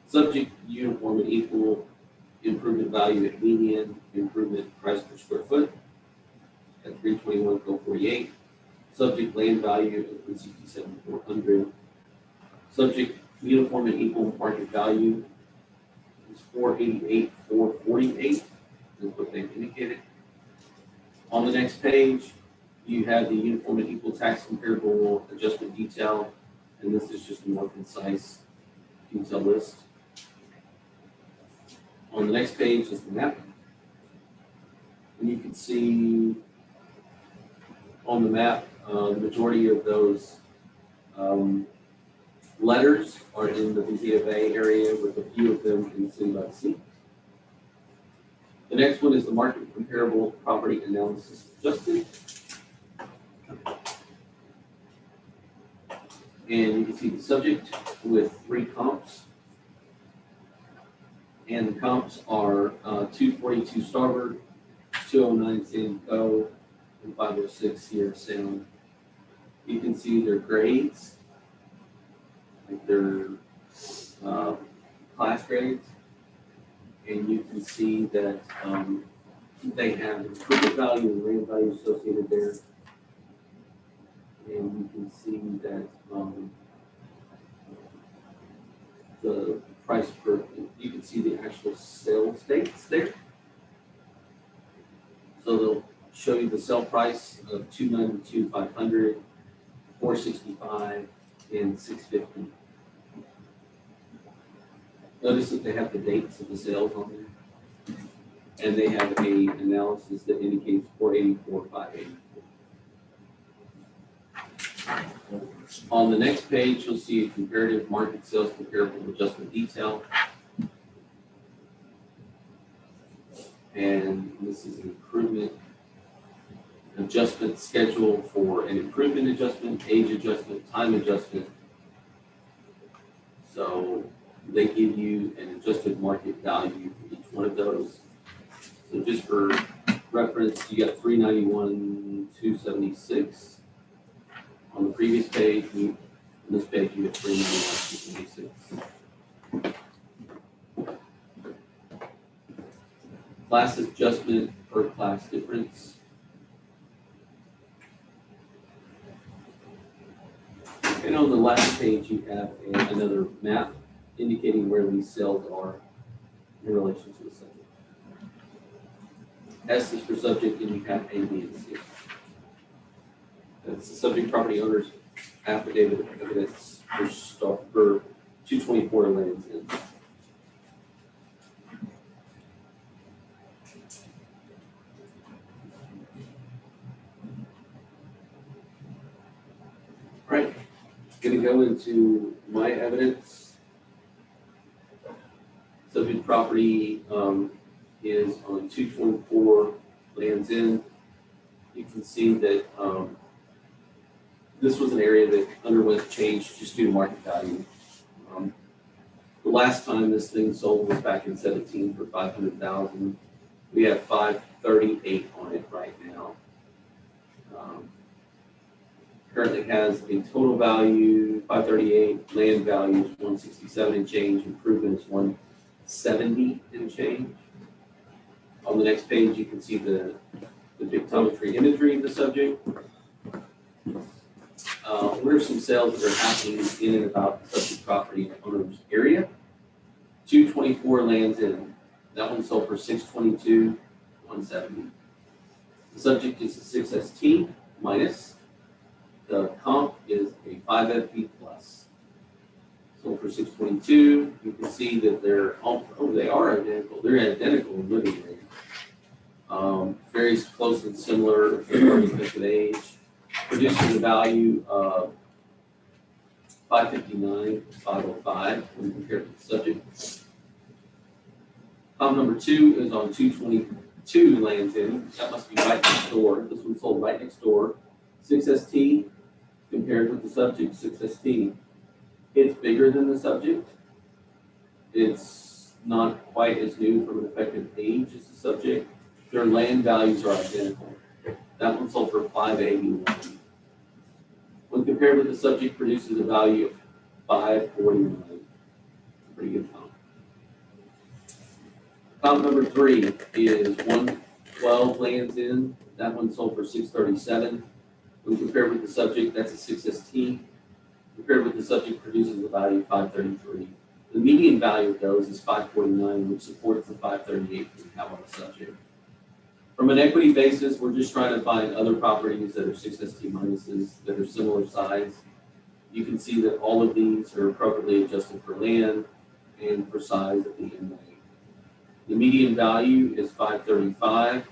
Subject uniform and equal improvement value at median improvement price per square foot at 321.48. Subject land value at 167,400. Subject uniform and equal market value is 488,448. Is what they've indicated. On the next page, you have the uniform and equal tax comparable adjustment detail, and this is just a more concise detail list. On the next page is the map. And you can see on the map, the majority of those letters are in the Vizia Bay area, with a few of them in the city by the sea. The next one is the market comparable property analysis adjusted. And you can see the subject with 3 comps. And the comps are 242 Starboard, 209 San Co, and 506 Sierra Sound. You can see their grades, like their class grades. And you can see that they have improvement value and land value associated there. And you can see that the price per, you can see the actual sales dates there. So they'll show you the sale price of $292,500, $465, and $650. Notice that they have the dates of the sales on there. And they have a analysis that indicates 484, 584. On the next page, you'll see a comparative market sales comparable adjustment detail. And this is an improvement adjustment schedule for an improvement adjustment, age adjustment, time adjustment. So they give you an adjusted market value for each one of those. So just for reference, you got 391,276. On the previous page, on this page, you get 391,276. Class adjustment per class difference. And on the last page, you have another map indicating where these cells are in relation to the subject. S is for subject, and you have A, B, and C. That's the subject property owner's affidavit of evidence for 224 Lands End. Right, going to go into my evidence. Subject property is on 224 Lands End. You can see that this was an area that underwent change just due to market value. The last time this thing sold was back in 17 for $500,000. We have 538 on it right now. Currently has a total value 538, land value is 167 and change, improvement is 170 and change. On the next page, you can see the pictometry imagery of the subject. What are some sales that are happening in and about the subject property owner's area? 224 lands in. That one sold for 622, 170. The subject is a 6ST minus. The comp is a 5FP plus. Sold for 622. You can see that they are identical. They're identical in living rate. Very close and similar respective age. Producing a value of 559, 505 when compared to the subject. Comp number 2 is on 222 lands in. That must be right next door. This one sold right next door. 6ST compared with the subject, 6ST. It's bigger than the subject. It's not quite as new from an effective age as the subject. Their land values are identical. That one sold for 581. When compared with the subject, produces a value of 549. Pretty good comp. Comp number 3 is 112 lands in. That one sold for 637. When compared with the subject, that's a 6ST. Compared with the subject, produces a value of 533. The median value of those is 549, which supports the 538 we have on the subject. From an equity basis, we're just trying to find other properties that are 6ST minuses that are similar size. You can see that all of these are appropriately adjusted for land and for size of the inlay. The median value is 535,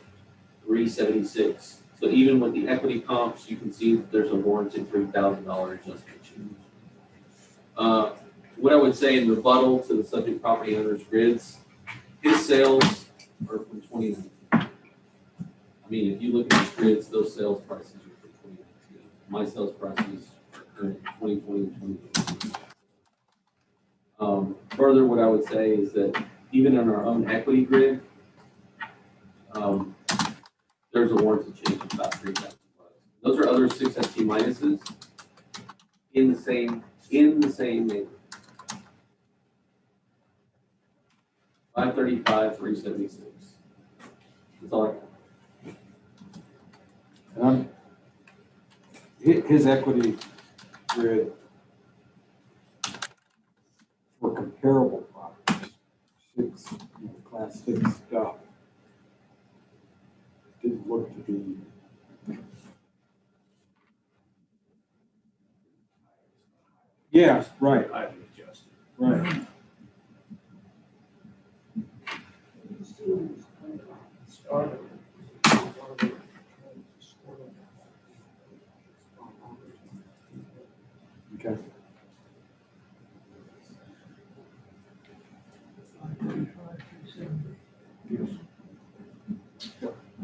376. So even with the equity comps, you can see that there's a warranted $3,000 adjustment change. What I would say in rebuttal to the subject property owner's grids, his sales are from 2019. I mean, if you look at the grids, those sales prices are from 2019. My sales prices are current 2020 and 2021. Further, what I would say is that even in our own equity grid, there's a warranty change of about $3,000. Those are other 6ST minuses in the same neighborhood. 535, 376. That's all I got. His equity grid for comparable properties, class 6 stuff, didn't look to be. Yeah, right. I've adjusted. Right. Okay.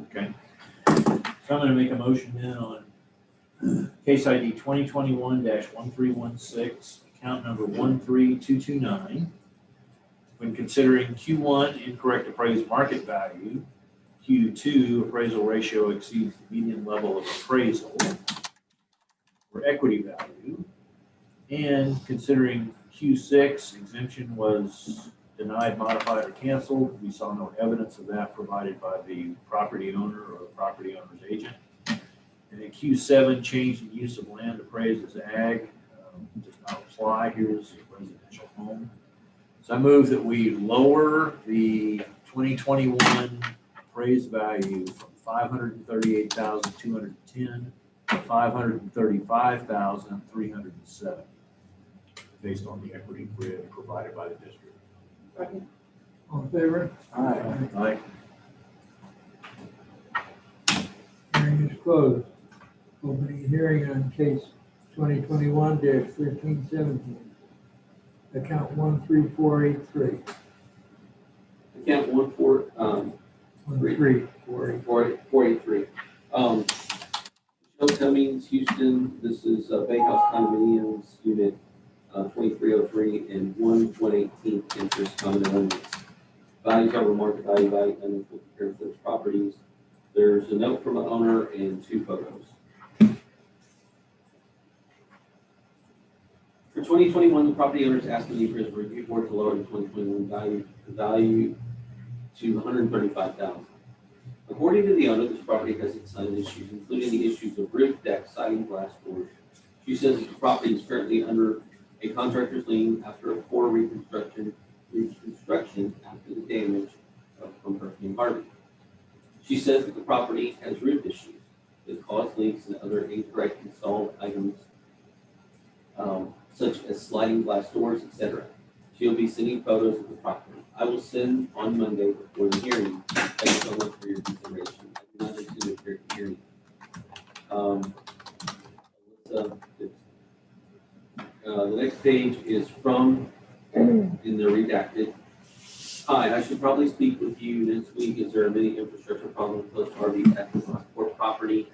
Okay. So I'm going to make a motion then on case ID 2021-1316, account number 13229. When considering Q1 incorrect appraised market value, Q2 appraisal ratio exceeds the median level of appraisal for equity value, and considering Q6 exemption was denied, modified, or canceled, we saw no evidence of that provided by the property owner or the property owner's agent. And in Q7, change in use of land appraised as ag does not apply. Here's a residential home. So I move that we lower the 2021 appraised value from $538,210 to $535,370, based on the equity grid provided by the district. All in favor? Aye. Hearing is closed. Opening hearing on case 2021-1317. Account 13483. Account 13483. Michelle Cummings, Houston. This is Bay House Condominiums, Unit 2303 and 1/118th interest common owners. Values over market value, and compared to those properties. There's a note from the owner and 2 photos. For 2021, the property owners asked the Neighbors Review Board to lower the 2021 value to $135,000. According to the owner, this property has its own issues, including the issues of roof, deck, siding, glass doors. She says that the property is currently under a contractor's lien after a poor reconstruction after the damage from Hurricane Harvey. She says that the property has roof issues that cause leaks and other incorrect installed items, such as sliding glass doors, etc. She'll be sending photos of the property. I will send on Monday before the hearing. Thank you so much for your consideration. I do not intend to appear at the hearing. The next page is from, in the redacted. Hi, I should probably speak with you this week. Is there a mini infrastructure problem close to RV at the Rockport property?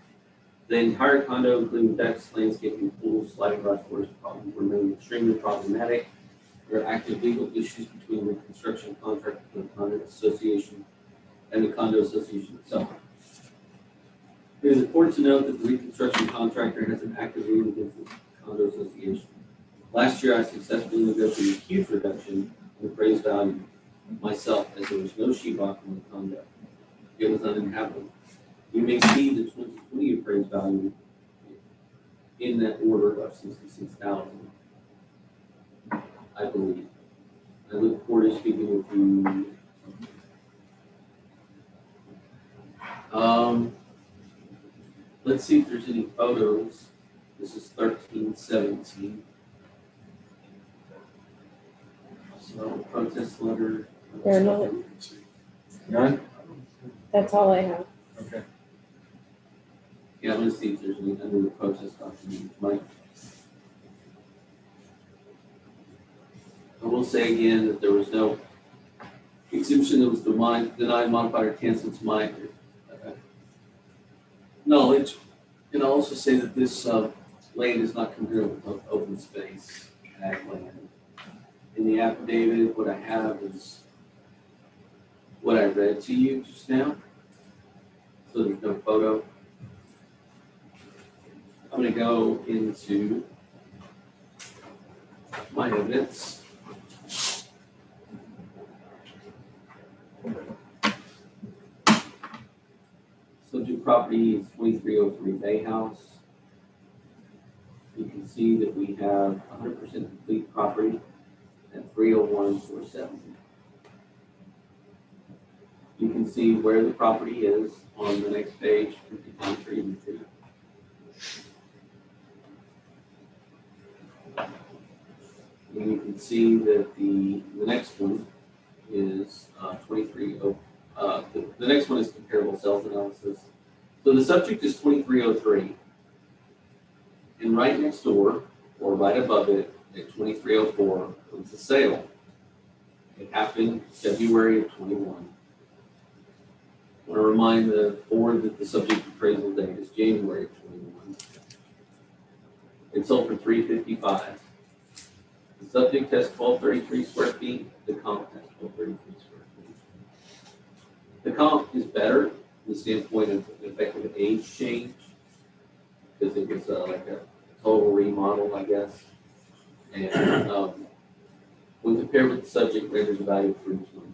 The entire condo, including decks, landscaping, pools, sliding glass doors, remain extremely problematic. There are active legal issues between the construction contractor and the condo association and the condo association itself. It is important to note that the reconstruction contractor has an active lien against the condo association. Last year, I successfully negotiated a huge reduction in appraised value myself, as there was no sheetrock in the condo. It was uninhabitable. You may see the 2020 appraised value in that order of $66,000, I believe. I look forward to speaking with you. Let's see if there's any photos. This is 1317. So protest letter. There are not. None? That's all I have. Okay. Yeah, I'm gonna see if there's any under the protest document, Mike. I will say again that there was no exemption that was denied, modified, or canceled to my knowledge. And I'll also say that this land is not congruent with open space ag land. In the affidavit, what I have is what I read to you just now. So there's no photo. I'm going to go into my evidence. Subject property is 2303 Bay House. You can see that we have 100% complete property at 301-470. You can see where the property is on the next page, 53. And you can see that the next one is 23. The next one is comparable sales analysis. So the subject is 2303. And right next door, or right above it, at 2304, was a sale. It happened February of 21. I want to remind the board that the subject appraisal date is January of 21. It sold for $355. The subject has 1233 square feet. The comp has 1233 square feet. The comp is better from the standpoint of effective age change, because it was like a total remodel, I guess. And when compared with the subject, renders a value of $320.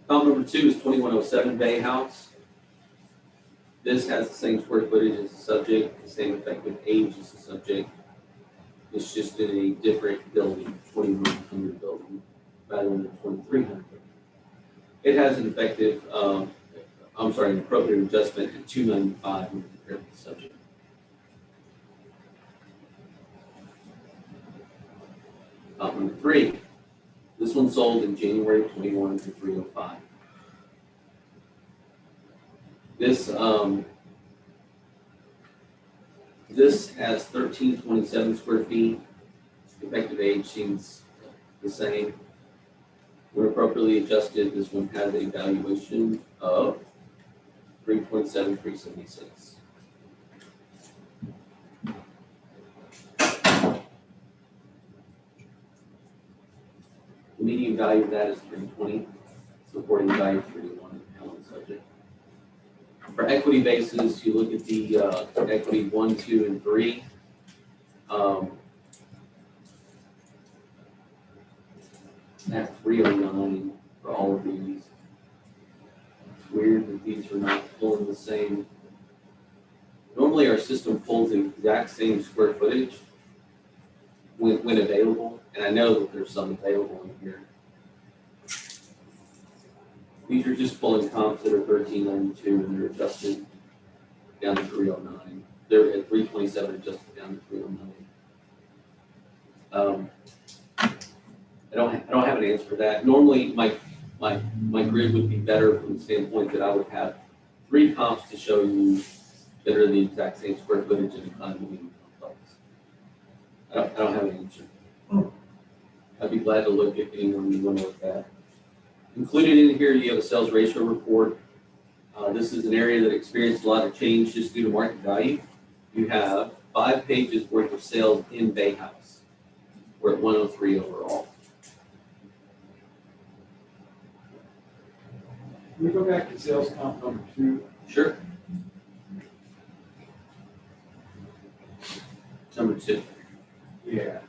Comp number 2 is 2107 Bay House. This has the same square footage as the subject, the same effective age as the subject. It's just in a different building, 2100 building, rather than the 2300. It has an effective, an appropriate adjustment at 295 when compared to the subject. Number 3, this one sold in January 21 for $305. This has 1327 square feet. Effective age seems the same. When appropriately adjusted, this one has a valuation of $3.7376. median value of that is 320, supporting value 301 on the subject. For equity basis, you look at the equity 1, 2, and 3. At 309 for all of these. It's weird that these are not pulling the same. Normally our system pulls the exact same square footage when available, and I know that there's some available in here. These are just pulling comps that are 1392 and they're adjusted down to 309. They're at 327 adjusted down to 309. I don't have an answer for that. Normally my grid would be better from the standpoint that I would have 3 comps to show you that are the exact same square footage in a condominium complex. I don't have an answer. I'd be glad to look at anyone you want to look at. Included in here, you have a sales ratio report. This is an area that experienced a lot of change just due to market value. You have 5 pages worth of sales in Bay House. We're at 103 overall. Can we go back to sales comp number 2? Sure. Number 2. Yeah.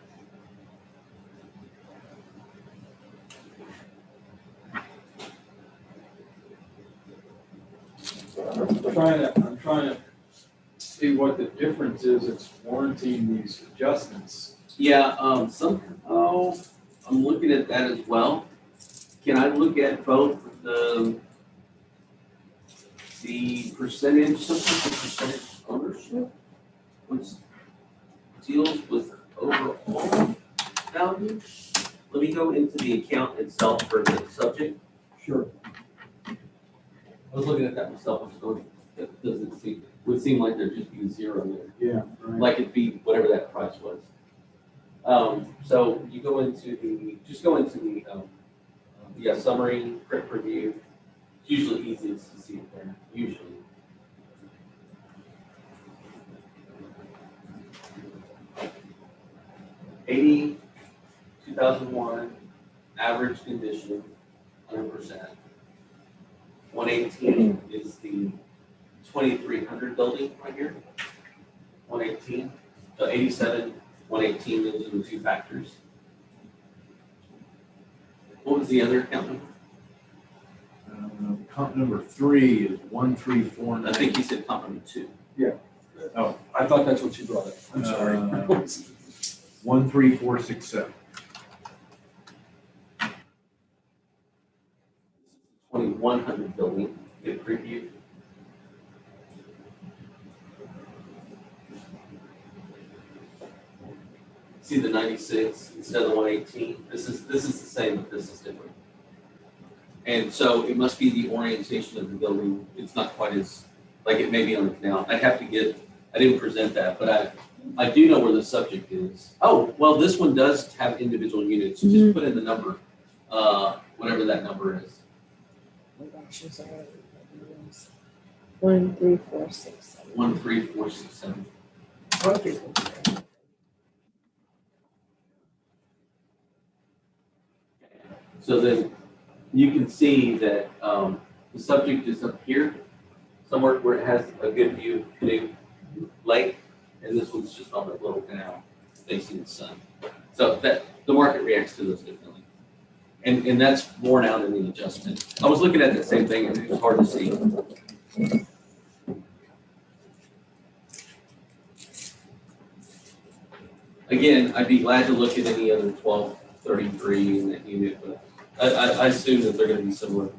I'm trying to see what the difference is. It's warranting these adjustments. Yeah, somehow I'm looking at that as well. Can I look at both the percentage, sometimes the percentage ownership, which deals with overall value? Let me go into the account itself for the subject. Sure. I was looking at that myself. I was going, that doesn't seem, would seem like there'd just be a 0 there. Yeah. Right. Like it'd be whatever that price was. So you go into the summary, quick review. It's usually easiest to see it there, usually. $80, 2001, average condition, 100%. 118 is the 2300 building right here. 118, so 87, 118, those are the 2 factors. What was the other count number? Comp number 3 is 1349. I think you said comp number 2. Yeah. Oh, I thought that's what you brought up. I'm sorry. 13467. 2100 building, get a preview. See the 96 instead of the 118. This is the same, but this is different. And so it must be the orientation of the building. It's not quite as, like it may be on the canal. I'd have to get, I didn't present that, but I do know where the subject is. Oh, well, this one does have individual units. So just put in the number, whatever that number is. Oh my gosh, I'm sorry. 13467. 13467. Okay. So then you can see that the subject is up here, somewhere where it has a good view of Canoe Lake, and this one's just on the little canal facing the sun. So that the market reacts to those differently. And that's borne out in the adjustment. I was looking at that same thing and it was hard to see. Again, I'd be glad to look at any other 1233 in that unit, but I assume that they're going to be similar.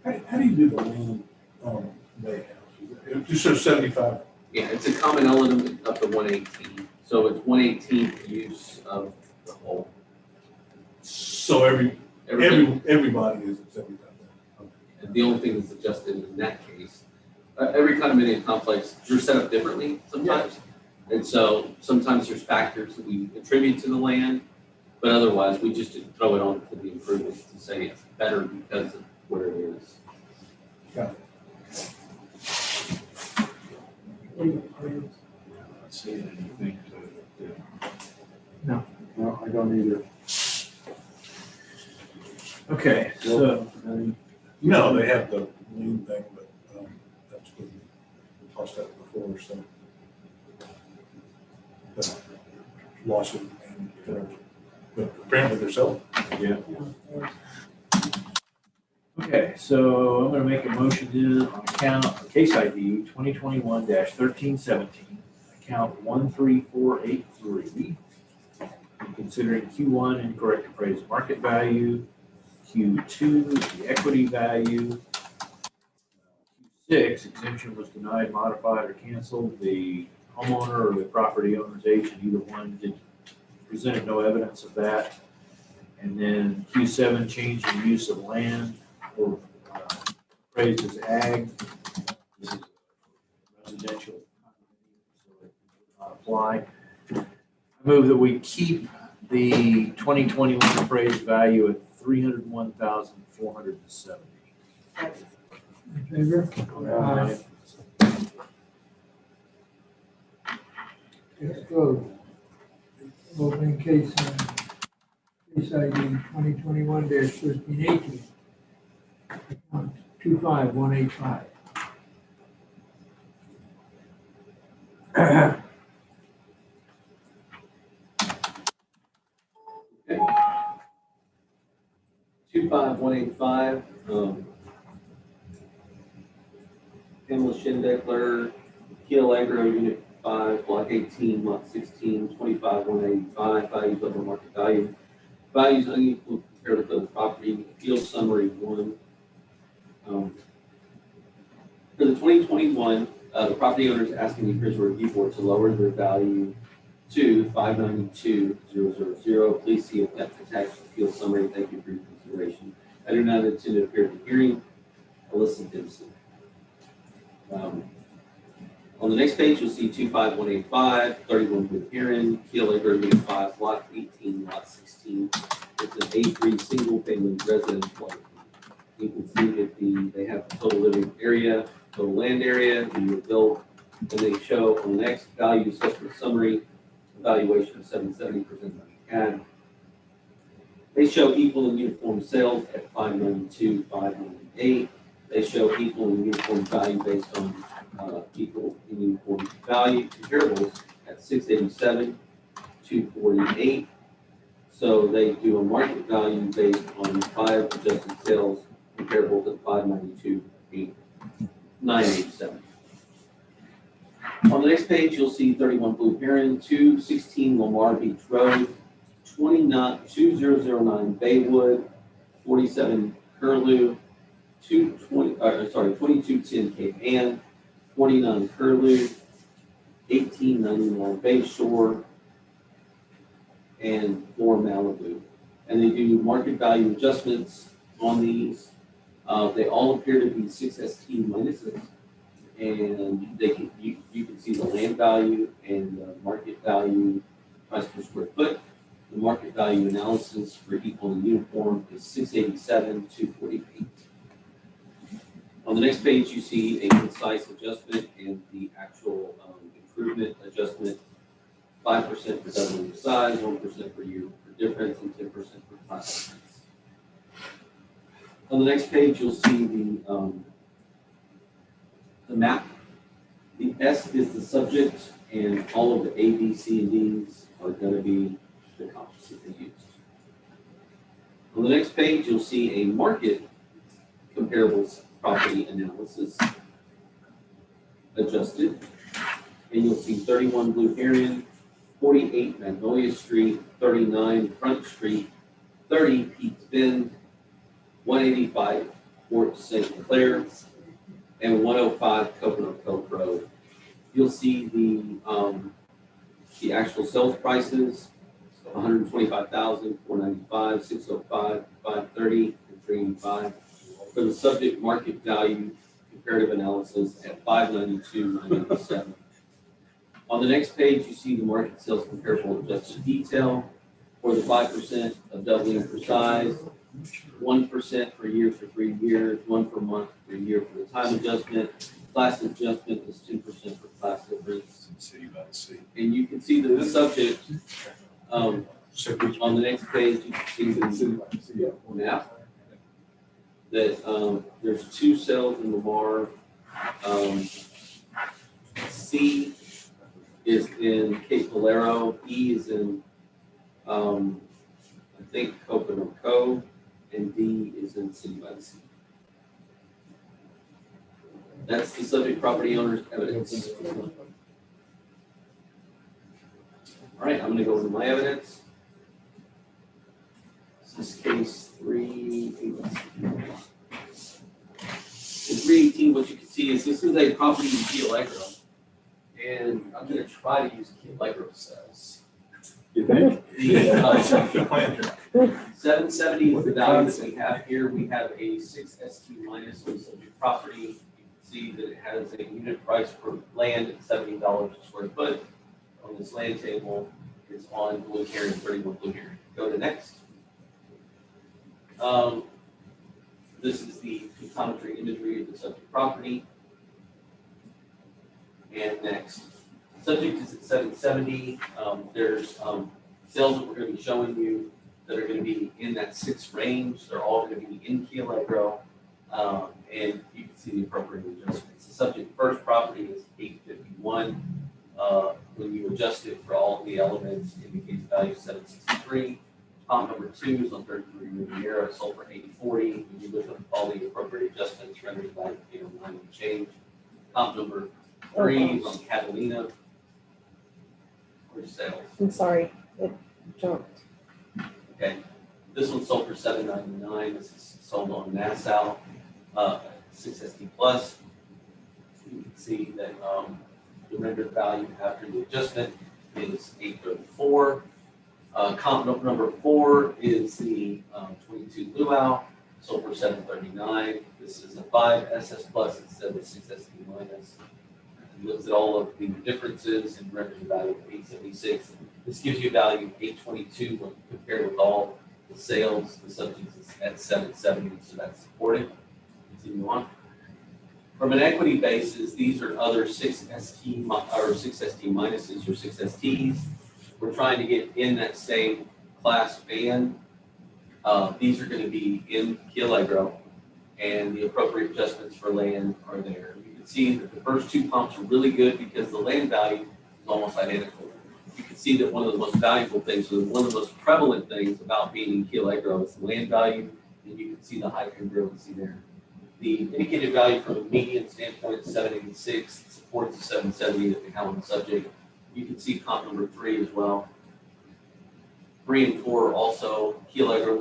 How do you do the land Bay House? It just says 75. Yeah, it's a common element up to 118. So it's 118th use of the whole. So everybody is at 75. And the only thing that's adjusted in that case, every condominium complex, you're set up differently sometimes. Yeah. And so sometimes there's factors that we attribute to the land, but otherwise we just throw it on to the improvements to say it's better because of where it is. Got it. Not seeing anything to. No, I don't either. Okay, so, No, they have the lien thing, but that's what we tossed that before, so. The lawsuit, and but apparently they're selling. Yeah. okay, so I'm gonna make a motion then on account, case ID 2021-1317, account 13483. Considering Q1 incorrect appraised market value, Q2 the equity value, Q6 exemption was denied, modified, or canceled. The homeowner or the property owner's agent, either one, presented no evidence of that. And then Q7 change in use of land or appraised as ag. This is residential, so it does not apply. I move that we keep the 2021 appraised value at $301,470. In favor? Aye. Let's go. Opening case, case ID 2021-1318. Account 25185. Okay. 25185, Pamela Schindekler, Keel Agro, Unit 5, Block 18, Lot 16, 25185, values over market value. Values unequal compared with other property. Field summary 1. For the 2021, the property owner is asking the appraisal review board to lower their value to $592,000. Please see attached field summary. Thank you for your consideration. I do not intend to appear at the hearing. Alyssa Dempsey. On the next page, you'll see 25185, 31 Blue Heron, Keel Acre, Unit 5, Lot 18, Lot 16. It's an A3 single family residential. You can see that they have total living area, total land area, and you're built, and they show on the next value assessment summary, evaluation of 770% by CAD. They show equal and uniform sales at 592, 598. They show equal and uniform value based on equal and uniform value comparables at 687, 248. So they do a market value based on 5 adjusted sales comparables at 592, 987. On the next page, you'll see 31 Blue Heron, 216 Lamar Beach Road, 2009 Baywood, 47 Curlew, 2210 Cape Ann, 49 Curlew, 1899 Bayshore, and 4 Malibu. And they do market value adjustments on these. They all appear to be 6 ST minuses. And you can see the land value and the market value price per square foot. The market value analysis for equal and uniform is 687, 248. On the next page, you see a concise adjustment and the actual improvement adjustment. 5% for doubling the size, 1% per year for difference, and 10% for class difference. On the next page, you'll see the map. The S is the subject, and all of the A, B, C, and D's are going to be the comps that they used. On the next page, you'll see a market comparables property analysis adjusted, and you'll see 31 Blue Heron, 48 Magnolia Street, 39 Front Street, 30 Pete's Bend, 185 Fort St. Clair, and 105 Coconut Cove Road. You'll see the actual sales prices: 125,000, 495, 605, 530, and 385. For the subject market value comparative analysis at 592, 997. On the next page, you see the market sales comparable adjusted detail for the 5% of doubling for size, 1% per year for 3 years, 1 per month per year for the time adjustment. Class adjustment is 2% for class difference. And you can see that the subject on the next page, you can see the map. that, there's 2 sales in Lamar. C is in Cape Valero, E is in, I think Coconut Cove, and D is in City by the Sea. That's the subject property owner's evidence. All right, I'm gonna go into my evidence. This is case 318. In 318, what you can see is this is a property in Key Allegro. And I'm gonna try to use Key Allegro cells. You think? The 770 is the value that we have here. We have a 6 ST minus on subject property. You can see that it has a unit price per land at $70 a square foot. On this land table, it's on Blue Heron, 31 Blue Heron. Go to next. This is the photometry imagery of the subject property. And next. Subject is at 770. There's sales that we're going to be showing you that are going to be in that 6 range. They're all going to be in Key Allegro. And you can see the appropriate adjustments. The subject first property is 851. When you adjust it for all of the elements, it indicates value 763. Comp number 2 is on 33 Riviera, sold for 840. When you look at all the appropriate adjustments, rendering value 809 and change. Comp number 3 is on Catalina. Or sales. I'm sorry, it jumped. Okay, this one sold for $799. This is sold on Nassau, 6ST plus. You can see that the rendered value after the adjustment is 834. Comp number 4 is the 22 Luau, sold for $739. This is a 5 SS plus instead of a 6ST minus. It looks at all of the differences and renders a value of 876. This gives you a value of 822 when compared with all the sales. The subject is at 770, so that's supported. Continue on. From an equity basis, these are other 6ST or 6ST minuses or 6STs. We're trying to get in that same class band. These are going to be in Key Allegro, and the appropriate adjustments for land are there. You can see that the first 2 comps are really good because the land value is almost identical. You can see that one of the most valuable things, or one of the most prevalent things about being in Key Allegro is the land value, and you can see the high congruency there. The indicated value from a median standpoint is 786. It supports the 770 that we have on the subject. You can see comp number 3 as well. 3 and 4 also Key Allegro,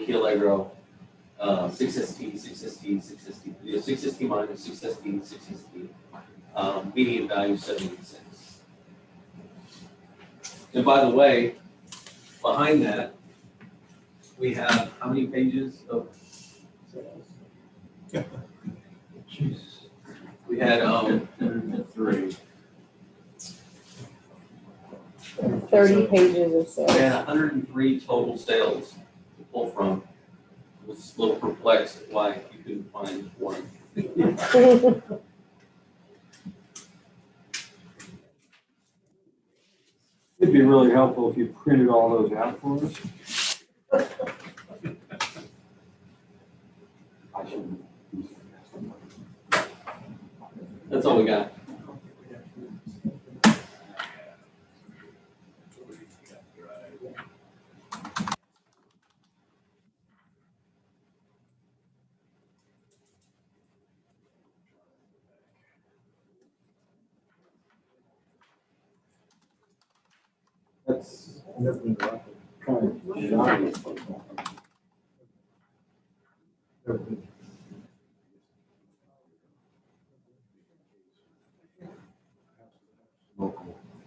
6ST, 6ST, 6ST, 6ST minus, 6ST, 6ST. Median value 76. And by the way, behind that, we have how many pages of Jesus. We had 3. 30 pages of sales. We had 103 total sales to pull from. I was a little perplexed at why you couldn't find one. It'd be really helpful if you printed all those out for us. I shouldn't. That's all we got. That's kind of.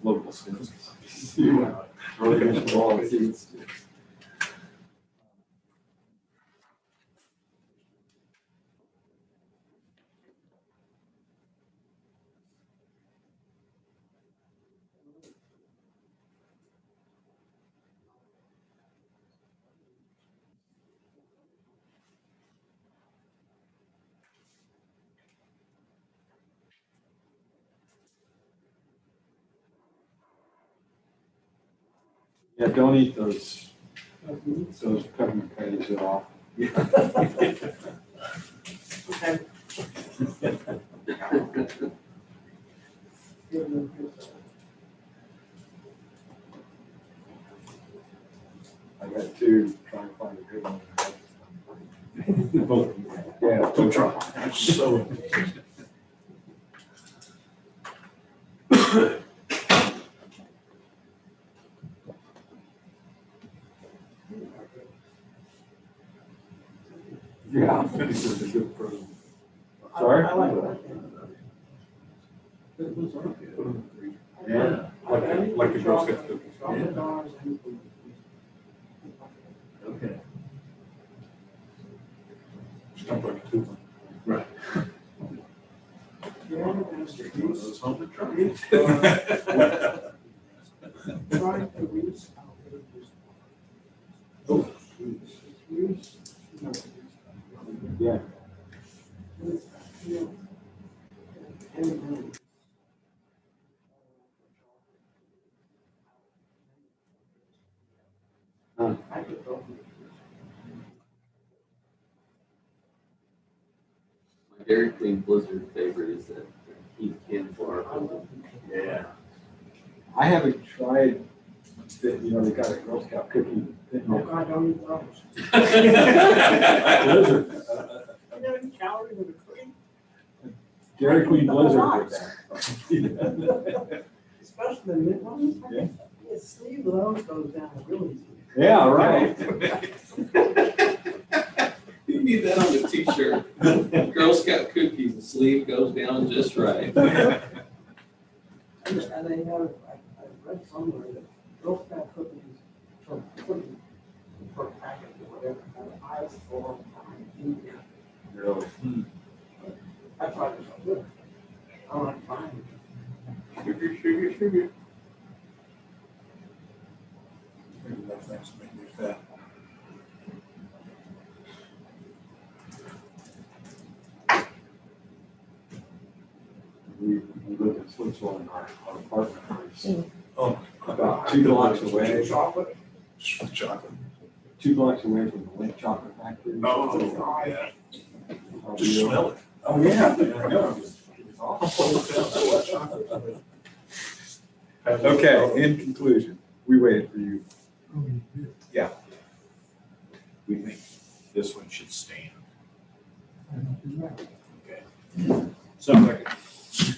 Local sales. Yeah. Yeah, don't eat those peppermint patties off. Okay. I got two, trying to find a good one. Both. Yeah. Don't try. I'm so. Yeah. Finish with a good present. Sorry? I like that. Yeah. Like the Girl Scout cookies. Okay. Stump like a tooth. Right. Those home and try. Oh. Yeah. My Dairy Queen Blizzard favorite is that Keith can bar. Yeah. I haven't tried, they got a Girl Scout cookie. Oh, God, don't eat those. Blizzard. You know, any calories in a cookie? Dairy Queen Blizzard did that. Especially the mid ones. Yeah. The sleeve of those goes down really easy. Yeah, right. You need that on the t-shirt. Girl Scout cookies, the sleeve goes down just right. And they have, I read somewhere that Girl Scout cookies per packet or whatever, have eyes for. Really? I tried it, so good. I like fine. Sugar. Maybe that's nice to make me fat. We lived in Switzerland, our apartment was Oh. about 2 blocks away. Chocolate. Just for chocolate. 2 blocks away from the Link Chocolate Factory. Oh, yeah. Just smell it. Oh, yeah. I know. It's awful. Okay, in conclusion, we waited for you. Yeah. We think this one should stand. Okay. So,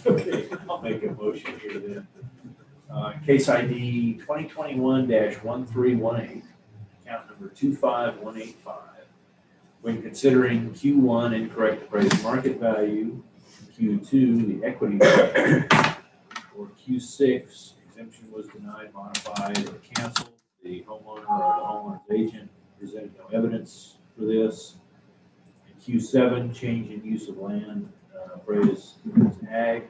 okay, I'll make a motion here then. Case ID 2021-1318, account number 25185. When considering Q1 incorrect appraised market value, Q2 the equity value, or Q6 exemption was denied, modified, or canceled, the homeowner or the homeowner's agent presented no evidence for this. And Q7 change in use of land, appraised as ag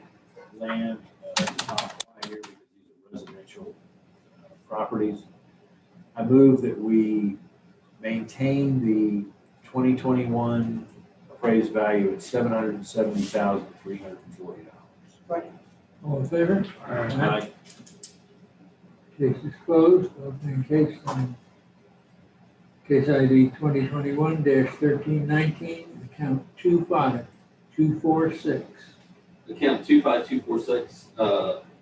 land, does not apply here because these are residential properties. I move that we maintain the 2021 appraised value at $770,340. All in favor? Aye. Case is closed. Opening case on case ID 2021-1319, account 25246. Account 25246,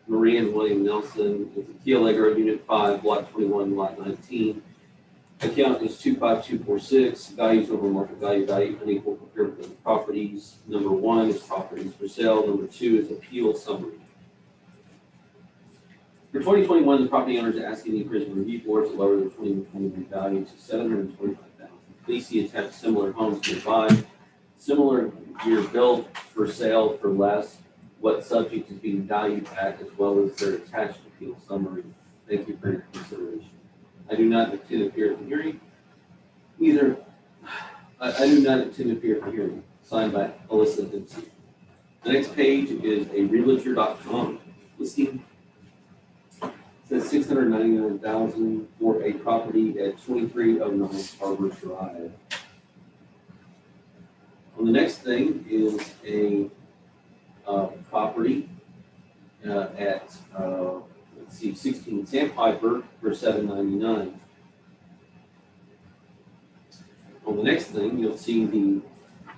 Marie and William Nelson, it's a Keel Agro Unit 5, Block 21, Lot 19. Account is 25246, values over market value, unequal compared with other properties. Number 1 is properties for sale. Number 2 is appeal summary. For 2021, the property owners are asking the appraisal review board to lower their 2021 value to $725,000. Please see attached similar homes nearby. Similar year built for sale for less. What subject is being valued at, as well as their attached appeal summary. Thank you for your consideration. I do not intend to appear at the hearing. I do not intend to appear at the hearing. Signed by Alyssa Dempsey. The next page is a realtor.com listing. It says $699,000 for a property at 2309 Harbor Drive. On the next thing is a property at let's see, 16 Sandpiper for $799. On the next thing, you'll see the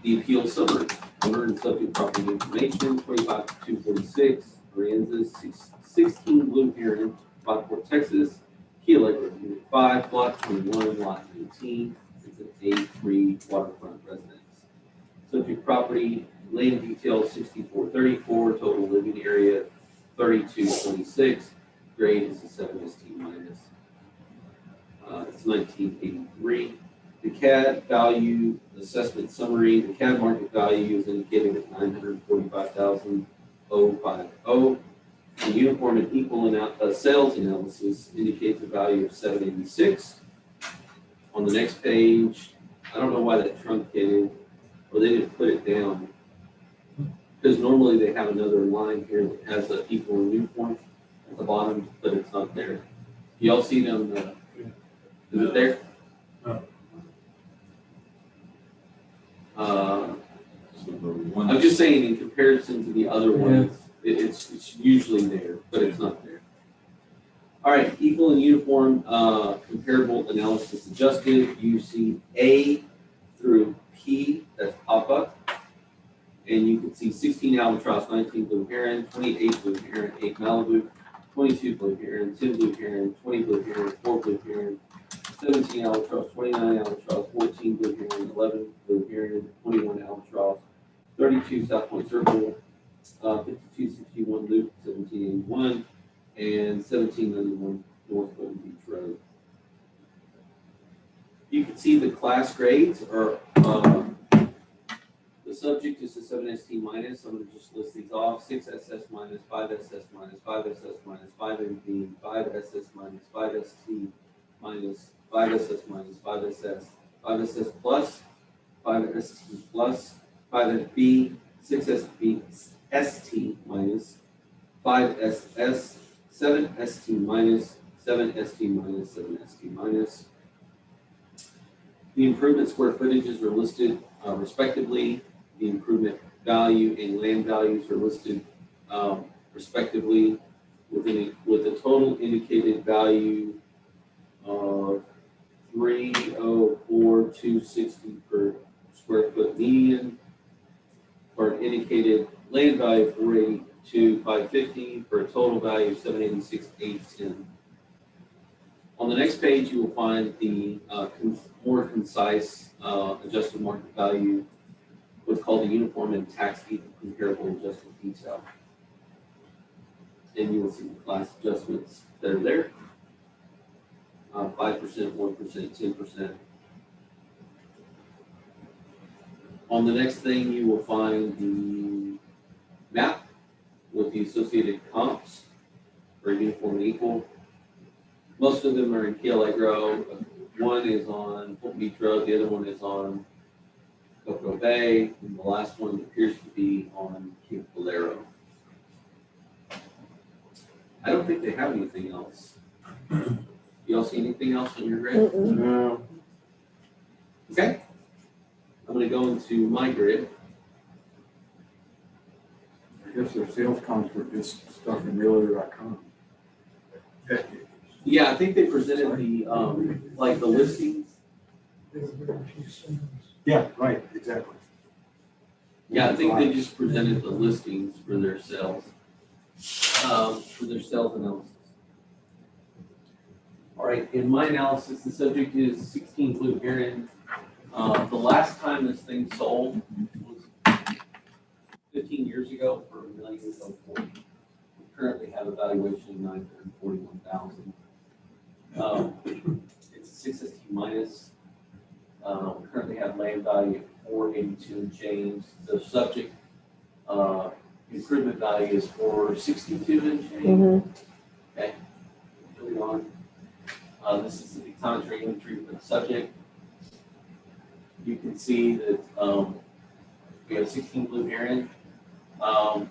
The appeal summary, owner and subject property information, 25-246, Aransas, 16 Blue Heron, Rockport, Texas. Key Lake Road, Unit 5, Block 21, Lot 19. It's an A3 waterfront residence. Subject property, land detail 6434, total living area 3226. Grade is a 7 ST minus. It's 1983. The CAD value assessment summary, the CAD market value is indicated at $945,050. The uniform and equal sales analysis indicates a value of 786. On the next page, I don't know why that truncated, or they didn't put it down. Because normally they have another line here that has the equal and uniform at the bottom, but it's not there. Y'all see them? Is it there? I'm just saying in comparison to the other ones, it's usually there, but it's not there. All right, equal and uniform comparable analysis adjusted. You see A through P, that's pop-up. And you can see 16 albatross, 19 blue heron, 28 blue heron, 8 Malibu, 22 blue heron, 10 blue heron, 20 blue heron, 4 blue heron, 17 albatross, 29 albatross, 14 blue heron, 11 blue heron, 21 albatross, 32 South Point Circle, 5261 Loop, 1781, and 1791 North Golden Beach Road. You can see the class grades are, the subject is a 7 ST minus. I'm going to just list these off: 6 SS minus, 5 SS minus, 5 SS minus, 5 MD, 5 SS minus, 5 ST minus, 5 SS minus, 5 SS, 5 SS plus, 5 ST plus, 5 FB, 6 SB, ST minus, 5 SS, 7 ST minus, 7 ST minus, 7 ST minus. The improvement square footages are listed respectively. The improvement value and land values are listed respectively with a total indicated value of 304,260 per square foot median, for an indicated land value of 482,550 for a total value of 786,810. On the next page, you will find the more concise adjusted market value, what's called the uniform and tax comparable adjusted detail. And you will see the class adjustments that are there. 5%, 1%, 10%. On the next thing, you will find the map with the associated comps for uniform and equal. Most of them are in Keel Lake Road. One is on Fulton Beach Road, the other one is on Cocoa Bay, and the last one appears to be on Cape Valero. I don't think they have anything else. Y'all see anything else on your grid? No. Okay. I'm going to go into my grid. I guess their sales comps were just stuff in realtor.com. Yeah, I think they presented the like the listings. Yeah, right, exactly. Yeah, I think they just presented the listings for their sales, analysis. All right, in my analysis, the subject is 16 Blue Heron. The last time this thing sold was 15 years ago for $1,040,000. We currently have a valuation of $941,000. It's a 6 ST minus. We currently have land value of 482 and change. The subject improvement value is 462 and change. Okay, moving on. This is the pictometry imagery for the subject. You can see that we have 16 Blue Heron. 12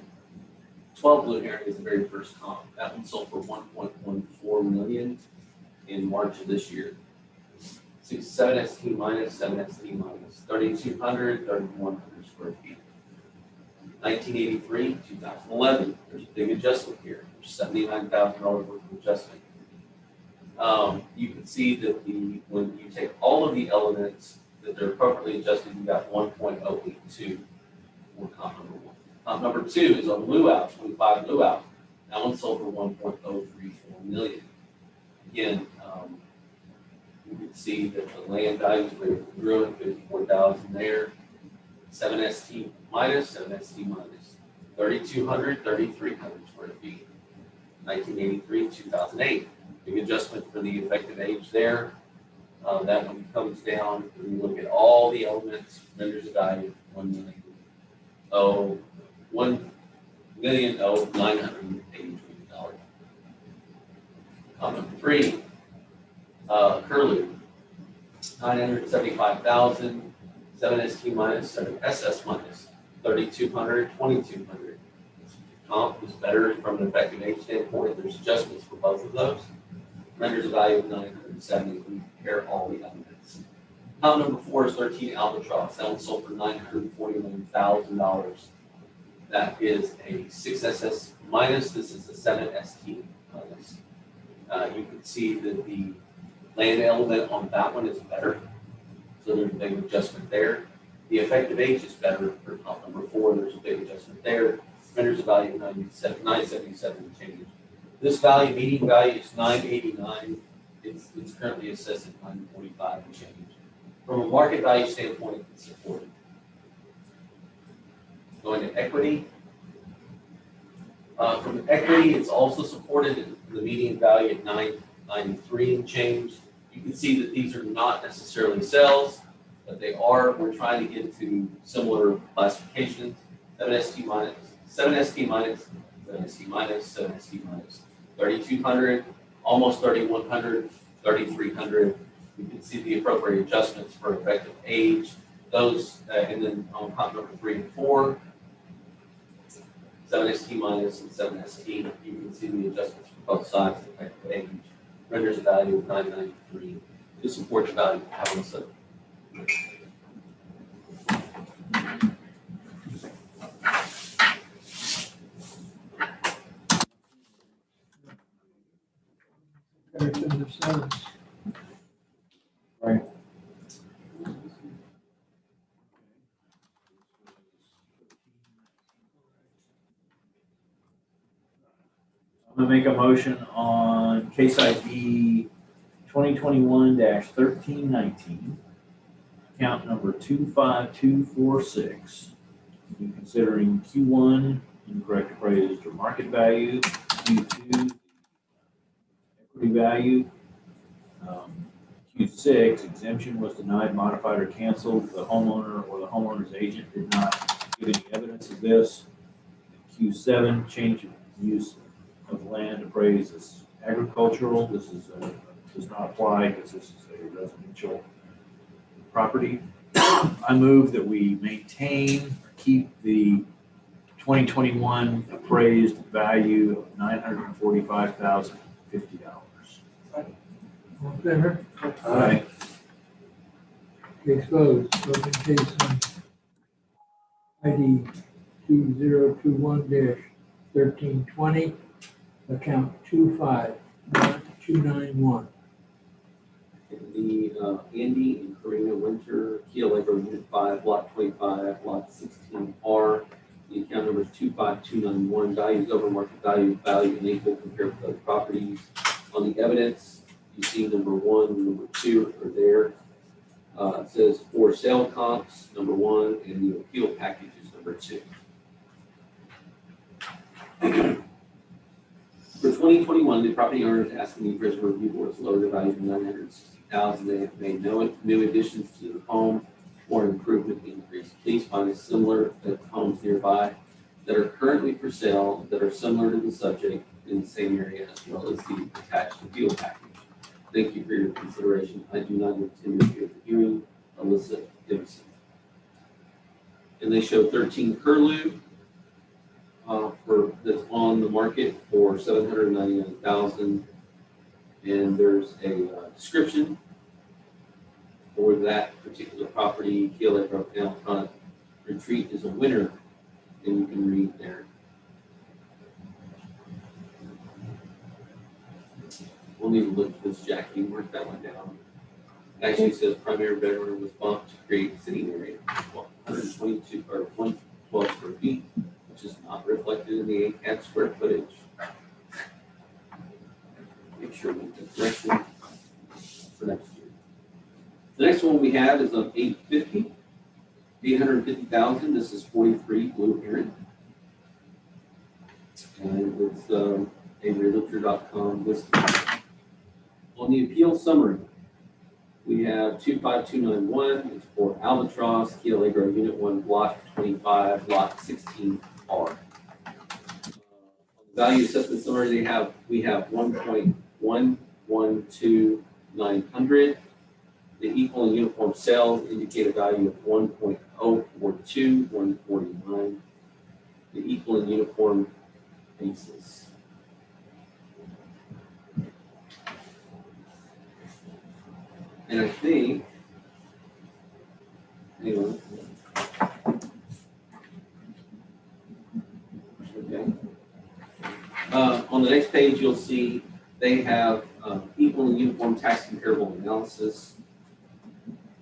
Blue Heron is the very first comp. That one sold for $1.14 million in March of this year. 7 ST minus, 7 ST minus, 3,200, 3,100 square feet. 1983, 2011, there's a big adjustment here. There's $79,000 worth of adjustment. You can see that when you take all of the elements that they're appropriately adjusted, you got 1.082 for comp number one. Comp number two is on luau, 25 luau. That one sold for 1.034 million. Again, you can see that the land values were congruent, 54,000 there. 7ST minus, 7ST minus. 3,200, 3,300 square feet. 1983, 2008. Big adjustment for the effective age there. That one comes down, when you look at all the elements, renders a value of $1,983,000. Number three, Curlew, 975,000, 7ST minus, 7SS minus, 3,200, 2,200. Comp is better from an effective age standpoint. There's adjustments for both of those. Renders a value of 970 when you compare all the elements. Comp number four is 13 Albatross. That one sold for $941,000. That is a 6SS minus. This is a 7ST minus. You can see that the land element on that one is better. So there's a big adjustment there. The effective age is better for comp number four. There's a big adjustment there. Renders a value of 977 and change. This value, median value is 989. It's currently assessed at 945 and change. From a market value standpoint, it's supported. Going to equity. From equity, it's also supported at the median value at 993 and change. You can see that these are not necessarily sales, but they are. We're trying to get to similar classifications. 7ST minus, 7ST minus, 7ST minus, 7ST minus. 3,200, almost 3,100, 3,300. You can see the appropriate adjustments for effective age. Those, and then on comp number 3 and 4, 7ST minus and 7ST. You can see the adjustments for both sides of effective age. Renders a value of 993 to support the value of having some. Comparison of sellers. Right. I'm gonna make a motion on case ID 2021-1319, account number 25246. Considering Q1 incorrect appraised or market value, Q2 equity value, Q6 exemption was denied, modified, or canceled. The homeowner or the homeowner's agent did not give any evidence of this. Q7 change of use of land appraised as agricultural. This is does not apply because this is a residential property. I move that we maintain, keep the 2021 appraised value of $945,050. All in favor? Aye. Case closed. Open case on ID 2021-1320, account 251,291. The Andy and Karina Winter, Keel Acre Unit 5, Lot 25, Lot 16R. The account number is 25291. Values over market value, value and equal compared with other properties. On the evidence, you see number 1 and number 2 are there. It says for sale comps, number 1, and the appeal package is number 2. For 2021, the property owners asking the appraisal review board to lower the value to $960,000. They have made no new additions to the home or improvement increase. Please find a similar homes nearby that are currently for sale that are similar to the subject in the same area, as well as the attached appeal package. Thank you for your consideration. I do not intend to appear at the hearing. Alyssa Gibson. And they show 13 Curlew that's on the market for $799,000. And there's a description for that particular property. Keel Acre down front. Retreat is a winner, and you can read there. We'll need to look at this, Jackie. Work that one down. Actually says primary bedroom was bumped to create sitting area, 122 or 112 square feet, which is not reflected in the ACAD square footage. Make sure we get the correction for next year. The next one we have is on 850,000. This is 43 Blue Heron. And it's a realtor.com listing. On the appeal summary, we have 25291. It's for Albatross, Key Allegro, Unit 1, Block 25, Lot 16R. Value assessment summary, we have 1.112900. The equal and uniform sales indicate a value of 1.042149. The equal and uniform basis. And I think, anyway. Okay. On the next page, you'll see they have equal and uniform tax comparable analysis.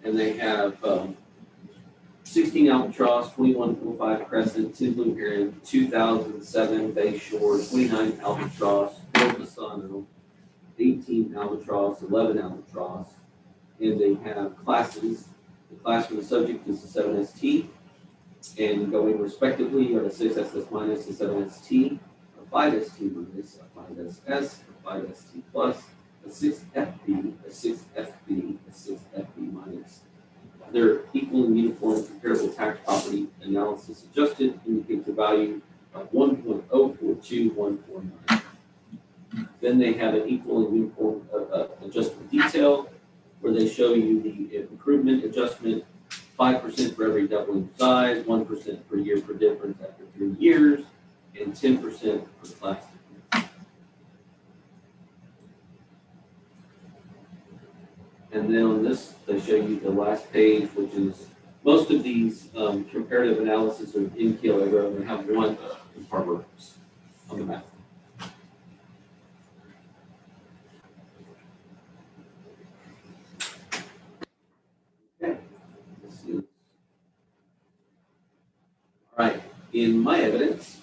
And they have 16 Albatross, 2105 Crescent, 10 Blue Heron, 2007 Bay Shore, 29 Albatross, 4 Pisano, 18 Albatross, 11 Albatross. And they have classes. The class for the subject is the 7ST. And going respectively, you have a 6SS minus, a 7ST, a 5ST minus, a 5SS, a 5ST plus, a 6FB, a 6FB, a 6FB minus. Their equal and uniform comparable tax property analysis adjusted indicates a value of 1.042149. Then they have an equal and uniform adjustment detail where they show you the improvement adjustment, 5% for every doubling size, 1% per year per difference after 3 years, and 10% for the class difference. And then on this, they show you the last page, which is most of these comparative analysis are in Key Allegro, and they have one in Harbor on the map. Okay. All right, in my evidence,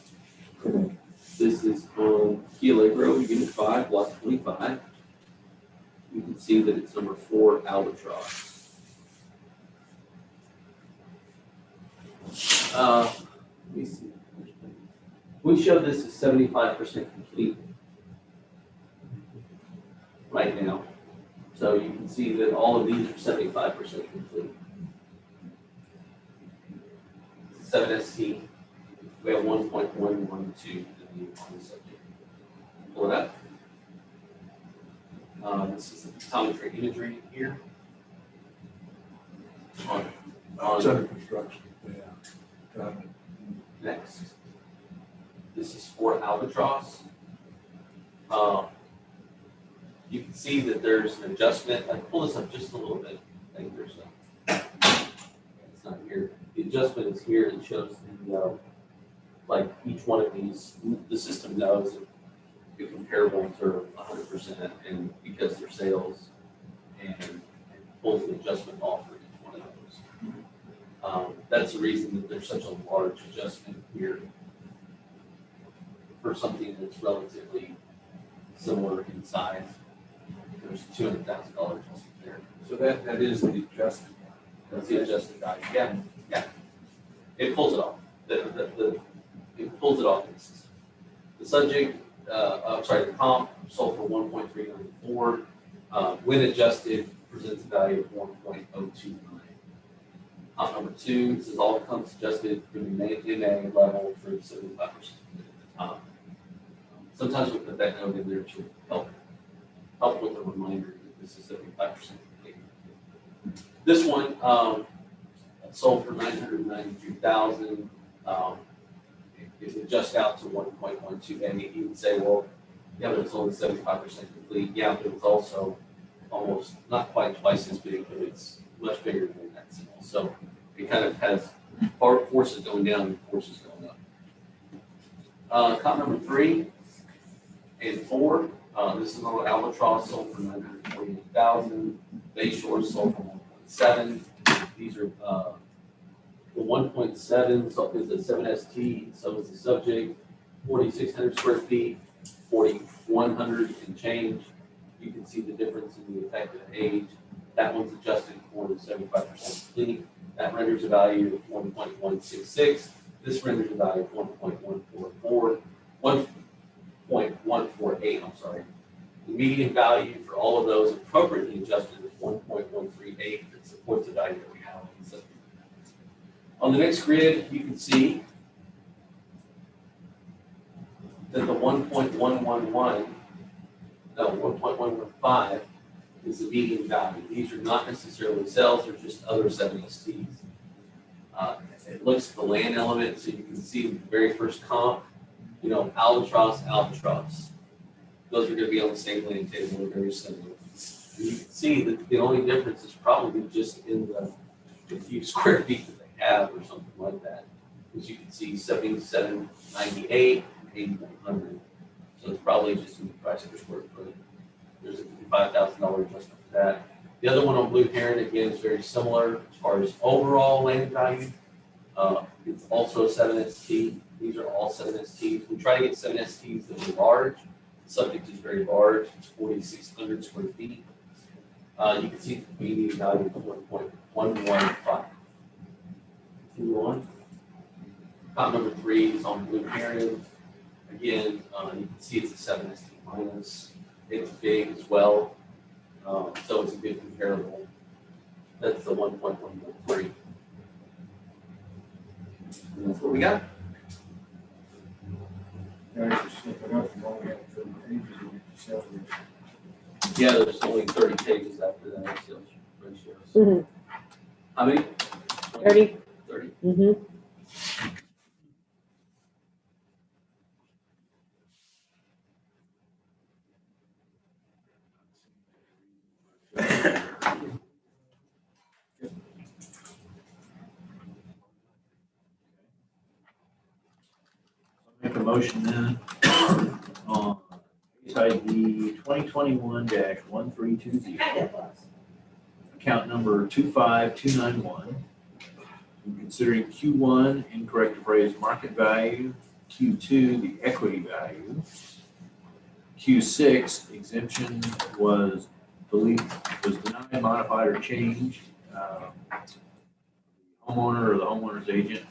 this is on Key Allegro, Unit 5, Block 25. You can see that it's number 4 Albatross. Let me see. We show this as 75% complete right now. So you can see that all of these are 75% complete. 7ST, we have 1.112 in the subject. Pull it up. This is the optometry imagery here. It's under construction, yeah. Got it. Next. This is for Albatross. You can see that there's an adjustment. I pull this up just a little bit. I think there's it's not here. The adjustment is here. It shows the like each one of these. The system knows that the comparables are 100%, and because they're sales, and pulls the adjustment off for each one of those. That's the reason that there's such a large adjustment here for something that's relatively similar in size. There's $200,000 adjustment there. So that is the adjustment. That's the adjusted value. Yeah, yeah. It pulls it off. It pulls it off in the system. The subject, the comp sold for 1.394. When adjusted, presents a value of 1.029. Comp number 2, this is all comps adjusted for the MA level for 75% at the top. Sometimes we put that note in there to help with a reminder that this is 75% complete. This one sold for $993,000. If it adjusts out to 1.128, you would say, well, yeah, but it's only 75% complete. Yeah, but it's also almost not quite twice as big, but it's much bigger than that sale. So it kind of has forces going down and forces going up. Comp number 3 and 4. This is on Albatross, sold for $948,000. Bay Shore sold for 1.7. These are, the 1.7, so is a 7ST, so is the subject, 4,600 square feet, 4,100 and change. You can see the difference in the effective age. That one's adjusted for the 75% complete. That renders a value of 1.166. This renders a value of 1.148, I'm sorry. The median value for all of those appropriately adjusted is 1.138 that supports the value that we have. On the next grid, you can see that the 1.115 is the median value. These are not necessarily cells, they're just other 7STs. It looks at the land element, so you can see the very first comp, albatross. Those are going to be on the same land table, they're very similar. And you can see that the only difference is probably just in the few square feet that they have or something like that. As you can see, 7798, 8100. So it's probably just in the price per square foot. There's a $5,000 adjustment for that. The other one on Blue Heron, again, is very similar as far as overall land value. It's also 7ST. These are all 7STs. We try to get 7STs that are large. The subject is very large. It's 4,600 square feet. You can see the median value of 1.115. Continue on. Top number 3 is on Blue Heron. Again, you can see it's a 7ST minus. It's big as well, so it's a good comparable. That's the 1.113. And that's what we got. Yeah, there's only 30 pages after that sales ratios. Mhm. How many? 30. 30. Mm-hmm. Make a motion then on ID 2021-1320. Account number 25291. Considering Q1 incorrect appraised market value, Q2 the equity value, Q6 exemption was denied, modified, or changed. Homeowner or the homeowner's agent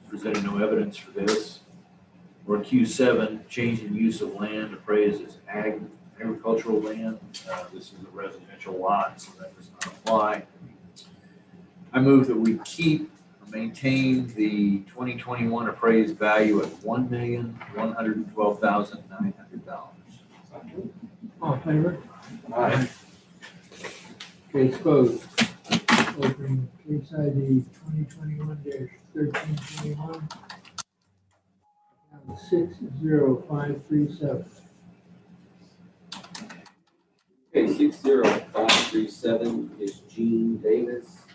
presented no evidence for this. Or Q7, change in use of land appraised as agricultural land. This is a residential lot, so that does not apply. I move that we keep or maintain the 2021 appraised value at $1,112,900. All in favor? Aye. Case closed. Open case ID 2021-1321. 60537. Okay, 60537 is Gene Davis.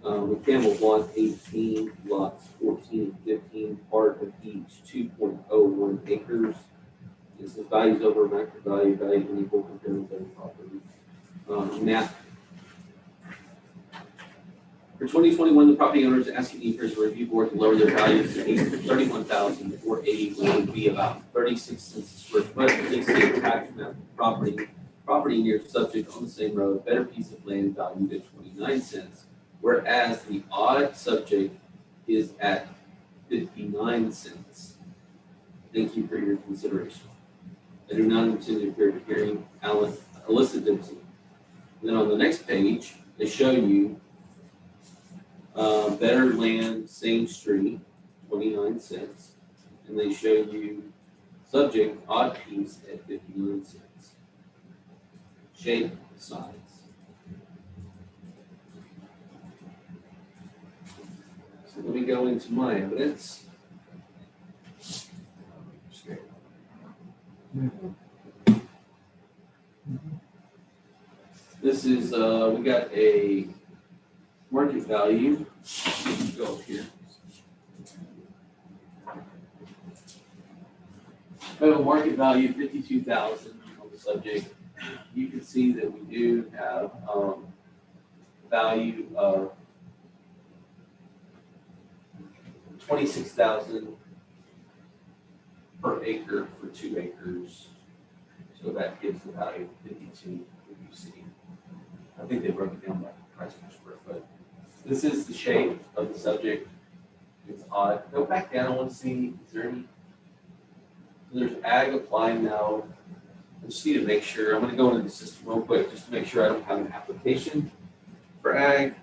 With Campbell Block 18, lots 14 and 15, part of each 2.01 acres. This is values over market value, value in equal compared to property. Map. For 2021, the property owner is asking the appraisal review board to lower their values to $31,480, which would be about 36 cents a square foot. Please see attached map property. Property near subject on the same road, better piece of land valued at 29 cents, whereas the odd subject is at 59 cents. Thank you for your consideration. I do not intend to appear at hearing Alyssa Dempsey. And then on the next page, they show you better land, same street, 29 cents. And they show you subject, odd piece at 59 cents. Shape, size. So let me go into my evidence. This is, we got a market value. Go up here. We have a market value 52,000 on the subject. You can see that we do have value of 26,000 per acre for 2 acres. So that gives the value of 52 that you see. I think they broke it down by price per square foot. This is the shape of the subject. It's odd. Go back down. I want to see, is there any? So there's ag applied now. I just need to make sure. I'm going to go into the system real quick just to make sure I don't have an application for ag.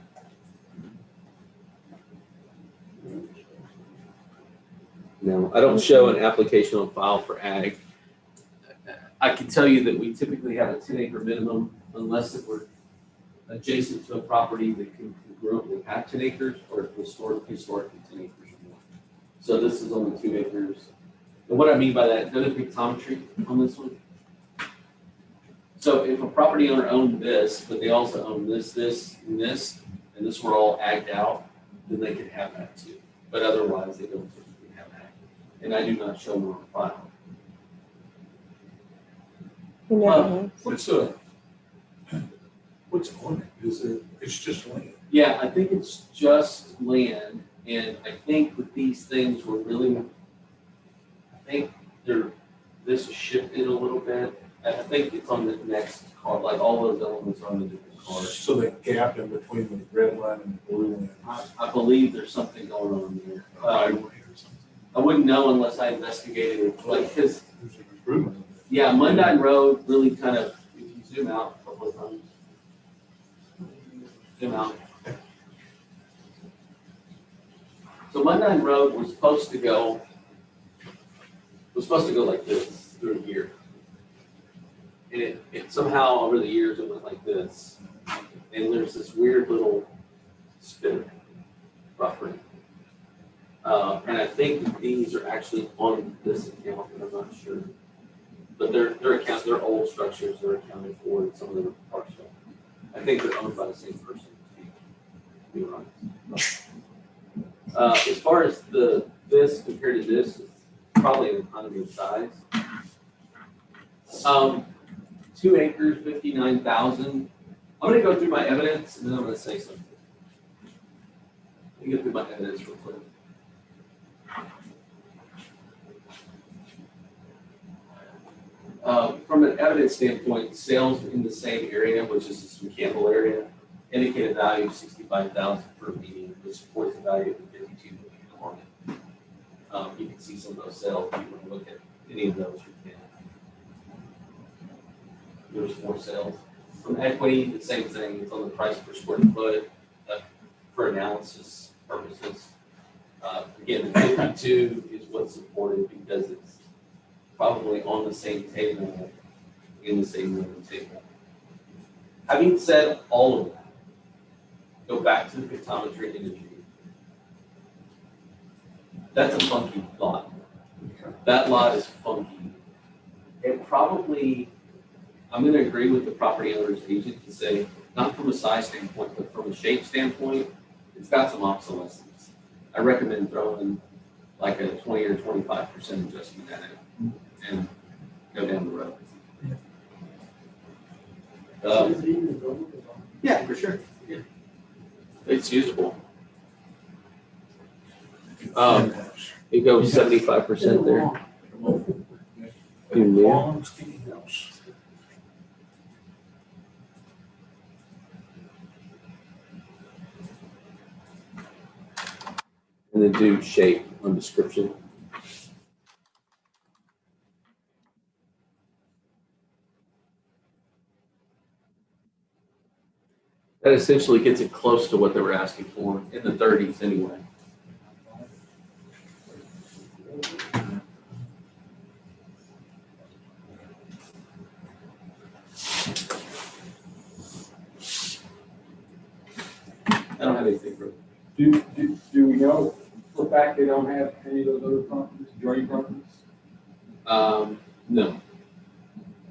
No, I don't show an application on file for ag. I can tell you that we typically have a 10-acre minimum unless it were adjacent to a property that can congruently have 10 acres or if historically 10 acres or more. So this is only 2 acres. And what I mean by that, go to pictometry on this one. So if a property owner owned this, but they also own this, and this were all agged out, then they could have that too. But otherwise, they don't typically have ag. And I do not show them on file. What's on it? Is it, it's just land? Yeah, I think it's just land, and I think with these things, we're really, I think this is shifted a little bit. I think it's on the next card, like all those elements are on the different cards. So the gap in between the red line and the blue line. I believe there's something going on there. I wouldn't know unless I investigated it, like, because, yeah, Mundine Road really kind of, if you zoom out a couple of times. Zoom out. So Mundine Road was supposed to go like this through here. And it somehow over the years it went like this. And there's this weird little spin property. And I think that these are actually on this account, but I'm not sure. But they're old structures, they're accounted for, and some of them are partial. I think they're owned by the same person, to be honest. As far as this compared to this, it's probably an economy of size. 2 acres, 59,000. I'm gonna go through my evidence and then I'm gonna say something. Let me get through my evidence real quick. From an evidence standpoint, sales in the same area, which is this Campbell area, indicated value of 65,000 per median, which supports the value of the 52 million on it. You can see some of those sales. If you want to look at any of those, you can. There's more sales. From equity, the same thing. It's on the price per square foot for analysis purposes. Again, the 52 is what's supported because it's probably on the same table in the same room table. Having said all of that, go back to the pictometry imagery. That's a funky lot. That lot is funky. It probably, I'm going to agree with the property owner's agent to say, not from a size standpoint, but from a shape standpoint, it's got some obsolescence. I recommend throwing like a 20 or 25% adjustment at it and go down the road. Yeah, for sure. Yeah. It's usable. It goes 75% there. Long, skinny house. And then do shape on description. That essentially gets it close to what they were asking for in the 30s anyway. I don't have anything for it. Do we know for a fact they don't have any of those other properties, joint properties? No.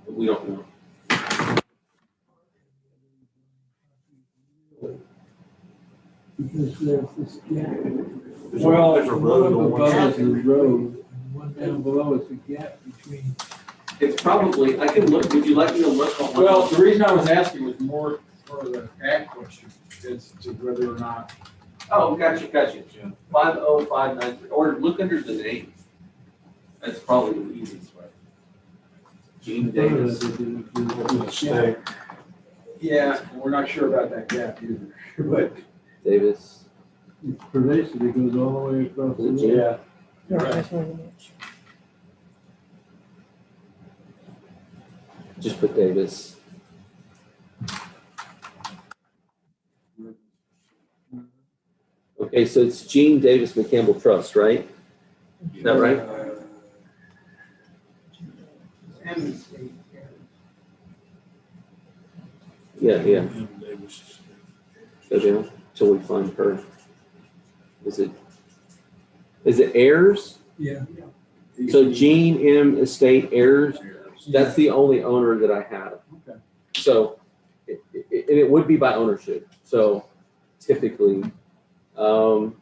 We don't know. Because there's this gap. Well, there's a road One on one above side. is the road, and one down below is the gap between. It's probably, I can look, would you like me to look on one? Well, the reason I was asking was more for the ag question. It's to whether or not. Oh, gotcha. 50593, or look under the name. That's probably the easiest way. Gene Davis. Yeah. Yeah, we're not sure about that gap either, but. Davis. It's pervasive, it goes all the way across the Is it board. Just put Davis. Okay, so it's Gene Davis McCampbell Trust, right? Is that right? Yeah. Go down till we find her. Is it heirs? Yeah. So Gene M. Estate heirs, that's the only owner that I have. Okay. So, it would be by ownership. So typically, I'm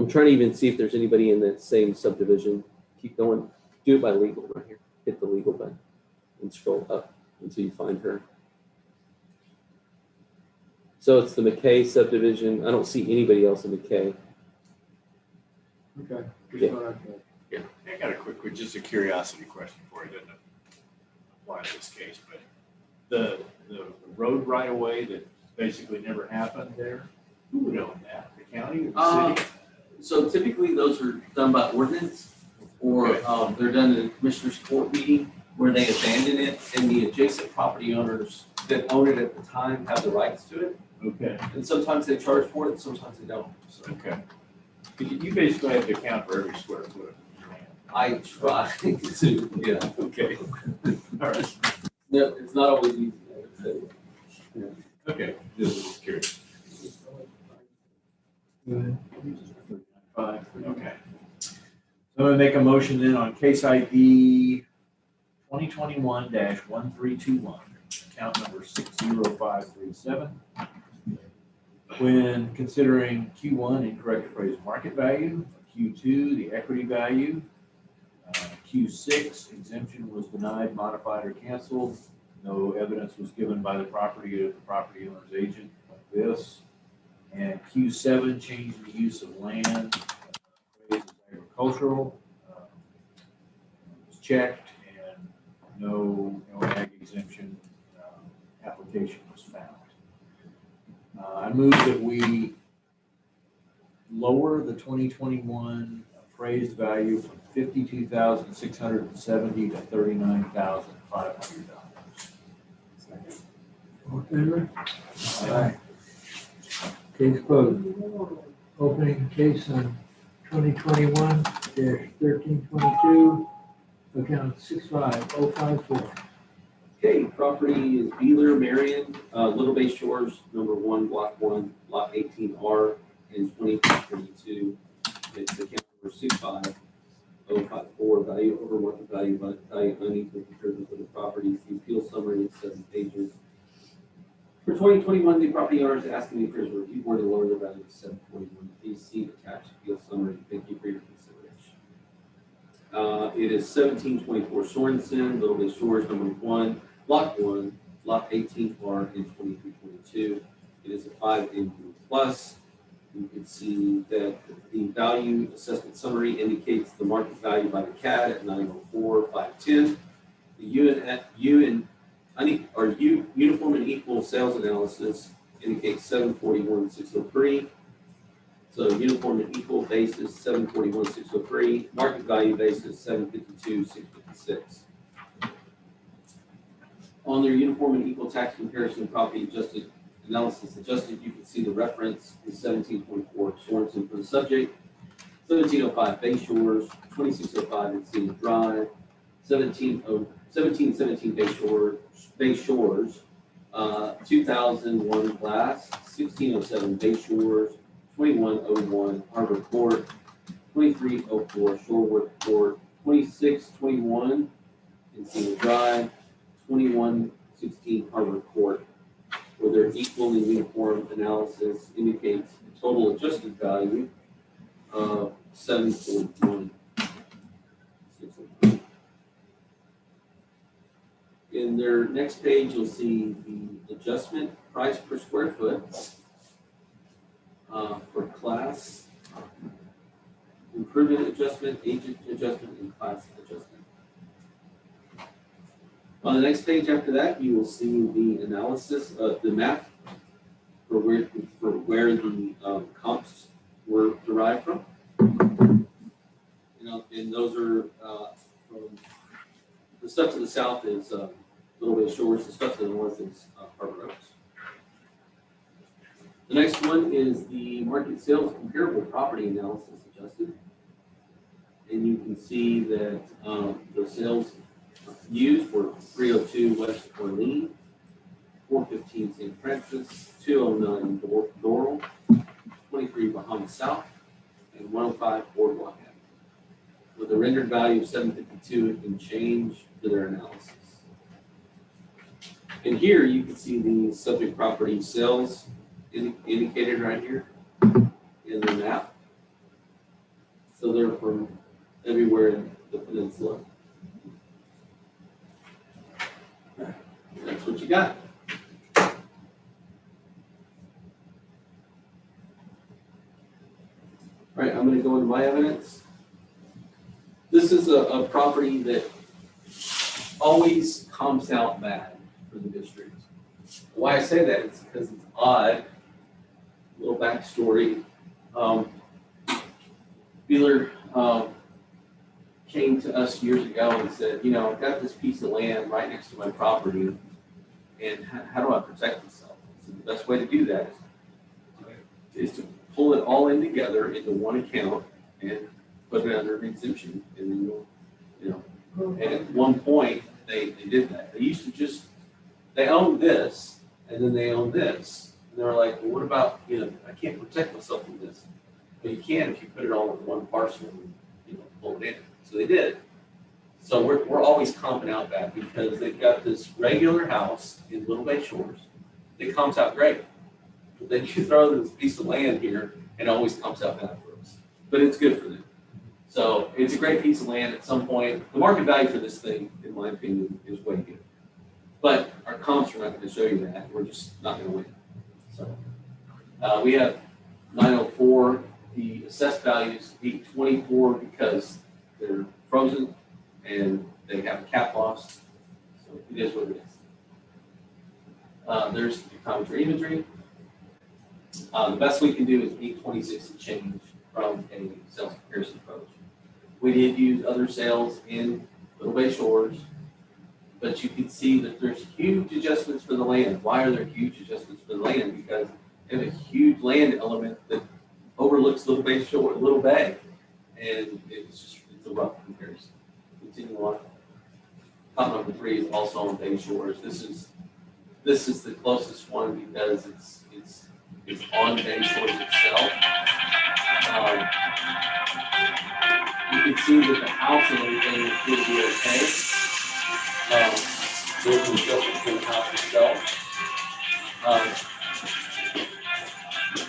trying to even see if there's anybody in that same subdivision. Keep going. Do it by legal right here. Hit the legal button and scroll up until you find her. So it's the McKay subdivision. I don't see anybody else in McKay. Okay. Yeah. I got a quick, just a curiosity question for you, doesn't apply to this case, but the road right of way that basically never happened there, who would own that? The county or the city? So typically those are done by ordinance, or they're done in a commissioner's court meeting where they abandon it, and the adjacent property owners that own it at the time have the rights to it. Okay. And sometimes they charge for it, sometimes they don't. So Okay. You basically have to account for every square foot of your land. I try to, yeah. Okay. All right. No, it's not always easy. I would say. Okay, just curious. Five, okay. So I'm gonna make a motion then on case ID 2021-1321, account number 60537. When considering Q1 incorrect appraised market value, Q2 the equity value, Q6 exemption was denied, modified, or canceled. No evidence was given by the property owner's agent like this. And Q7 changed the use of land, appraised as agricultural, was checked, and no ag exemption application was found. I move that we lower the 2021 appraised value from $52,670 to $39,500. All in favor? Aye. Case closed. Opening case on 2021-1322, account 65054. Okay, property is Beeler, Marion, Little Bay Shores, number 1, block 1, lot 18R in 2022. It's account number 65054, value over market value, but value unequal comparison for the properties. The appeal summary is 7 pages. For 2021, the property owner is asking the appraisal review board to lower the value to 741. Please see attached appeal summary. Thank you for your consideration. It is 1724 Sorensen, Little Bay Shores, number 1, block 1, lot 18R in 2322. It is a 5 plus. You can see that the value assessment summary indicates the market value by the CAD at 904,510. The uniform and equal sales analysis indicates 741,603. So uniform and equal basis 741,603. Market value basis 752,656. On their uniform and equal tax comparison property adjusted analysis adjusted, you can see the reference is 17.4 Sorensen for the subject, 1705 Bay Shores, 2605 Encina Drive, 1717 Bay Shores, 2001 Glass, 1607 Bay Shores, 2101 Harbor Court, 2304 Shorewood Court, 2621 Encina Drive, 2116 Harbor Court, where their equal and uniform analysis indicates a total adjusted value of 741. In their next page, you'll see the adjustment price per square foot for class, improvement adjustment, agent adjustment, and class adjustment. On the next page after that, you will see the analysis of the map for where the comps were derived from. You know, and those are from the stuff to the south is Little Bay Shores, the stuff to the north is Harbor Oaks. The next one is the market sales comparable property analysis adjusted. And you can see that the sales used were 302 West Orleans, 415 St. Francis, 209 Doral, 23 Bahamas South, and 105 Boardwalk Avenue, with a rendered value of 752 and change for their analysis. And here you can see the subject property sales indicated right here in the map. So they're from everywhere in the peninsula. That's what you got. All right, I'm going to go into my evidence. This is a property that always comes out bad for the district. Why I say that is because it's odd. Little backstory. Beeler came to us years ago and said, you know, I've got this piece of land right next to my property, and how do I protect myself? So the best way to do that is to pull it all in together into one account and put it under an exemption, and then you know. And at one point they did that. They used to just, they owned this and then they owned this, and they were like, well, what about, you know, I can't protect myself from this. But you can if you put it all in one parcel and, you know, pull it in. So they did. So we're always comping out that because they've got this regular house in Little Bay Shores. It comes out great. But then you throw this piece of land here and it always comes out bad for us. But it's good for them. So it's a great piece of land at some point. The market value for this thing, in my opinion, is way good. But our comps are not going to show you that. We're just not going to win. So we have 904. The assessed value is 824 because they're frozen and they have a cap loss. So it is what it is. There's the commentary imagery. The best we can do is 826 and change from a sales comparison approach. We did use other sales in Little Bay Shores, but you can see that there's huge adjustments for the land. Why are there huge adjustments for the land? Because they have a huge land element that overlooks Little Bay Shore, Little Bay, and it's a rough comparison. Continue on. Top number 3 is also on Bay Shores. This is the closest one because it's on Bay Shores itself. You can see that the house and everything appear to be okay. There's an adjustment for the house itself.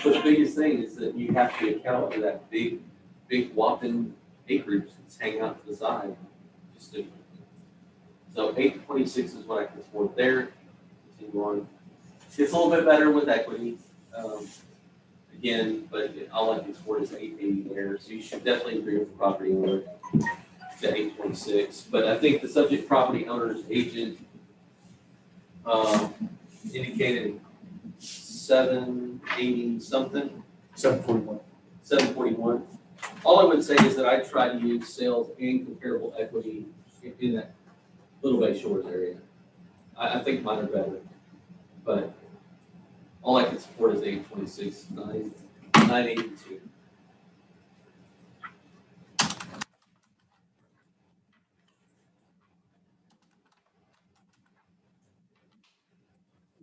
But the biggest thing is that you have to account for that big whopping acreage that's hanging out to the side. So 826 is what I can support there. Continue on. It's a little bit better with equity. Again, but all I can support is 880 there. So you should definitely agree with the property owner to 826. But I think the subject property owner's agent indicated 780 something. 741. 741. All I would say is that I try to use sales and comparable equity in that Little Bay Shores area. I think mine are better, but all I can support is 826, 982.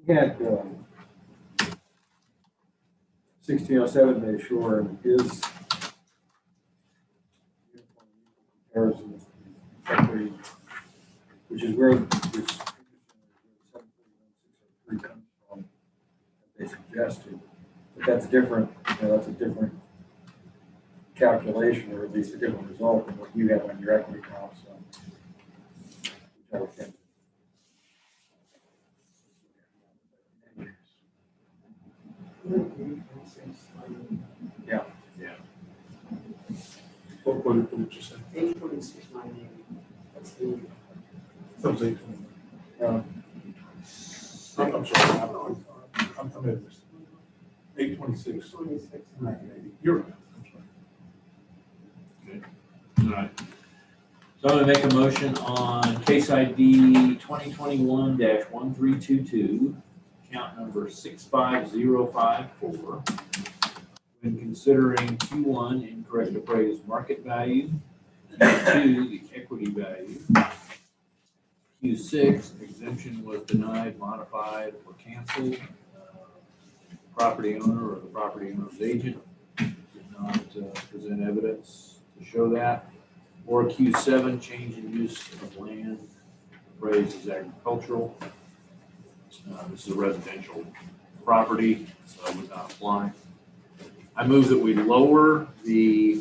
We had 1607 Bay Shore and his comparison equity, which is where this 741,603 comes from, that they suggested. But that's different, you know, that's a different calculation, or at least a different result than what you have on your equity comp. So, which I would think. Yeah. Yeah. What did you say? 826,980. That's the. That was 820. I'm sorry, I'm in this. 826. 980. You're right. I'm sorry. All right. So I'm gonna make a motion on case ID 2021-1322, count number 65054. When considering Q1 incorrect appraised market value, Q2 the equity value, Q6 exemption was denied, modified, or canceled. Property owner or the property owner's agent did not present evidence to show that. Or Q7, change in use of land appraised as agricultural. This is a residential property, so it would not apply. I move that we lower the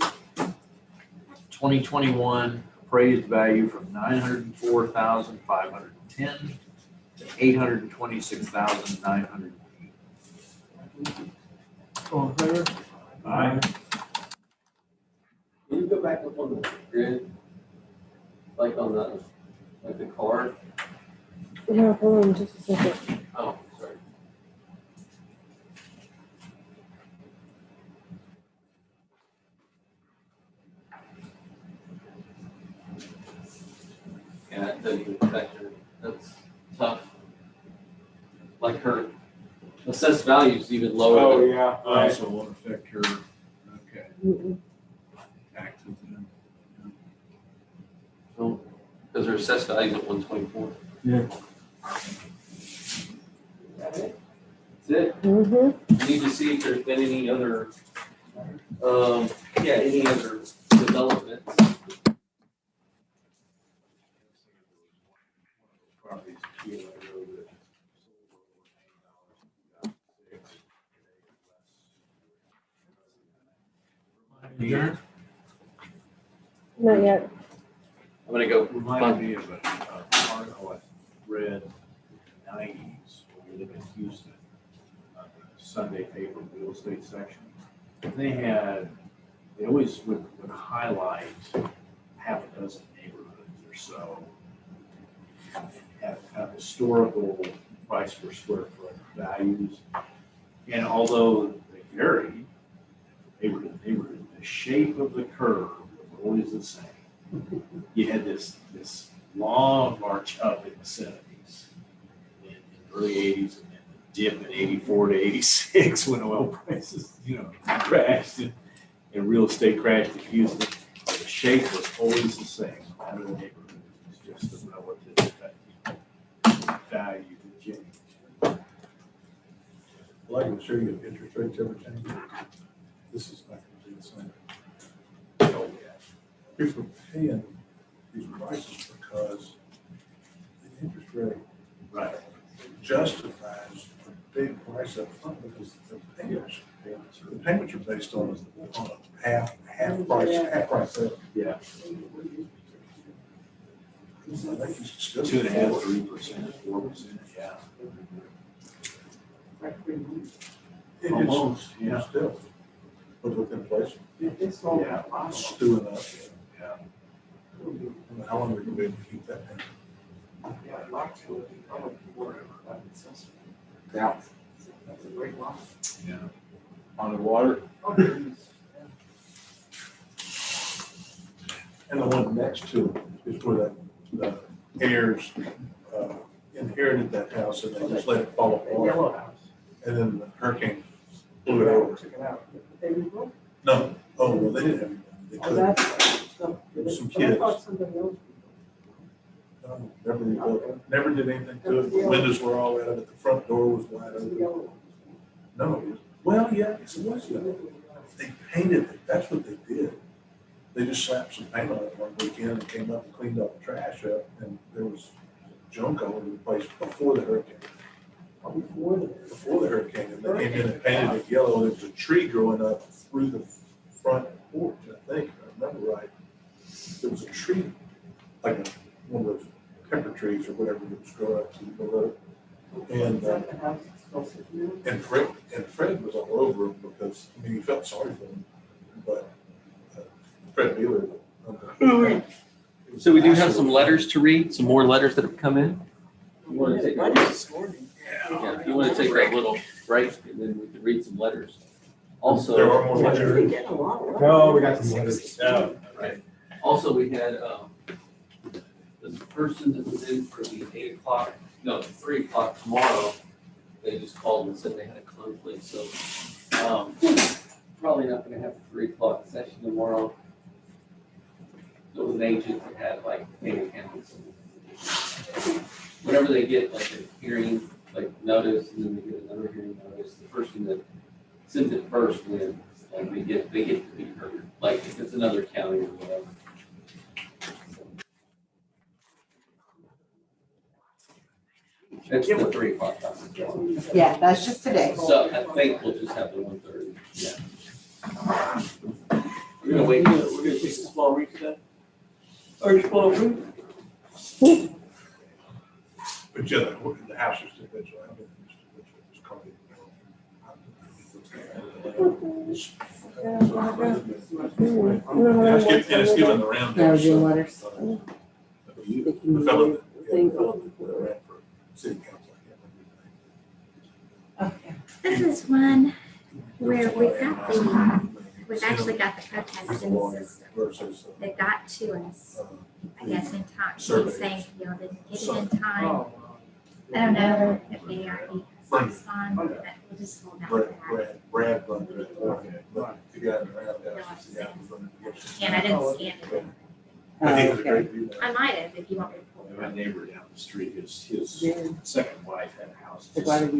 2021 appraised value from $904,510 to $826,900. All in favor? Aye. Can you go back up on the grid? Like on the card? Yeah, hold on just a second. Oh, sorry. Yeah, it doesn't even affect her. That's tough. Like her assessed value is even lower. Oh, than- yeah. Right, so it won't affect her, okay, taxes then. So, because her assessed value is at 124. Yeah. That's it. Mm-hmm. I need to see if there's been any other, any other developments. Adjourn? Not yet. I'm gonna go. Reminded me of an article I read in the 90s when we lived in Houston, the Sunday paper real estate section. They always would highlight half a dozen neighborhoods or so have historical price per square foot values. And although they varied neighborhood to neighborhood, the shape of the curve was always the same. You had this long march up in the 70s, in the early 80s, and then the dip in 84 to 86 when oil prices, crashed and real estate crashed in Houston. The shape was always the same, no matter the neighborhood. It was just the relative value that changed. Well, I can show you if interest rates ever change. This is not going to be the same. Oh, yeah. People are paying these prices because the interest rate Right. justifies a big price up front because the payments are based on a half price sale. Yeah. So they can still 2.5%, 3%, 4%, yeah. Almost, yeah. Still, but with inflation, It's all. Yeah. it's doing up. Yeah. How long are we going to be able to keep that down? Yeah, lots of, Yeah. that's a great lot. Yeah. On the water. And the one next to it is where the heirs inherited that house and they just let it fall The apart. yellow house. And then the hurricane blew it over. Took it out. They rebuilt? No, oh, well, they didn't have any. They Oh, couldn't. that's, so, Some but I kids. thought somebody else. Never rebuilt it. Never did anything to it. The windows were all out of it. The front door was wide The open. yellow one. No, it was, well, yeah, it was yellow. They painted it. That's what they did. They just slapped some paint on it one weekend and came up and cleaned all the trash up, and there was junk all over the place before the hurricane. Before the hurricane, and they came in and painted it yellow. There was a tree growing up through the front porch, I think, if I remember right. There was a tree, like one of those pepper trees or whatever that was growing up through the road. And And Fred was all over him because, I mean, he felt sorry for him, but Fred Wheeler. So we do have some letters to read, some more letters that have come in. You want to take this morning? Yeah, if you want to take a little break and then we can read some letters. Also. There are more We letters. get a lot of No, we got some letters. Right. Also, we had, the person that was in for the 8 o'clock, no, 3 o'clock tomorrow, they just called and said they had a conflict, so, probably not gonna have a 3 o'clock session tomorrow. There was an agent that had like 8 accounts. Whenever they get like a hearing, like notice, and then they get another hearing notice, the person that sends it first wins, like they get to be heard, like if it's another county or whatever. That's the 3 o'clock time. Yeah, that's just today. So I think we'll just have the 1:30, yeah. We're gonna wait, We're gonna take a small break today. Or small break? But yeah, the house is eventually. It's given the round. Now we're doing letters. The fellow that ran for city council. Okay. This is one where we've actually got the protest in the system. They got to us, I guess, in time. He's saying y'all didn't get it in time. I don't know if the ARB has responded, but we'll just hold out for that. Brad, the guy in the roundhouse. And I didn't scan it. But he was a great dude. I might have, if you want me to pull it My up. neighbor down the street, his Yeah. second wife had a house So just why kind do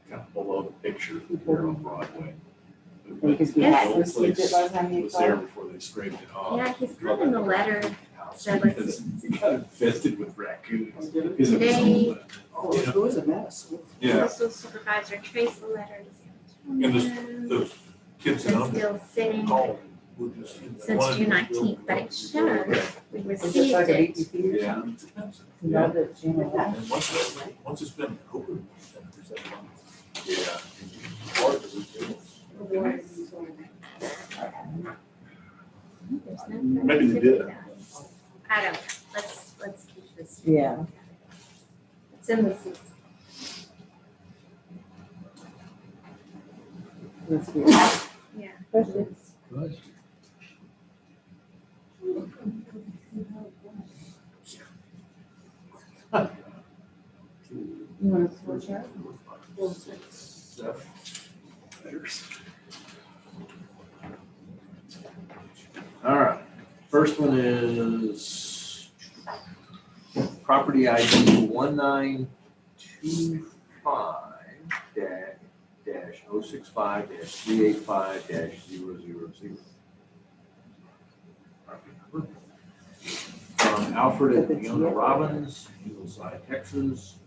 we, of below the picture here on Broadway. because we Yes. had received it by the time you Was there called? before they scraped it off. Yeah, he's got in the letter, said like, Because it got infested with raccoons. Today- Oh, it was a mess. Yeah, postal supervisor traced the letter to and San the kids that Antonio. owned It's it still sitting called. Were just- since June 19th, but it shows we Is it received like a it. BTC? Yeah, it's expensive. No, that June had that. And once it's been open. Yeah. There's no Maybe they did. I don't know. Let's keep this. Yeah. It's in the system. That's weird. Yeah. Questions? You want to switch out? All right, first one is property ID 1925 dash 065 dash 385 dash 000. From Alfred and Fiona Robbins, Ingleside, Texas.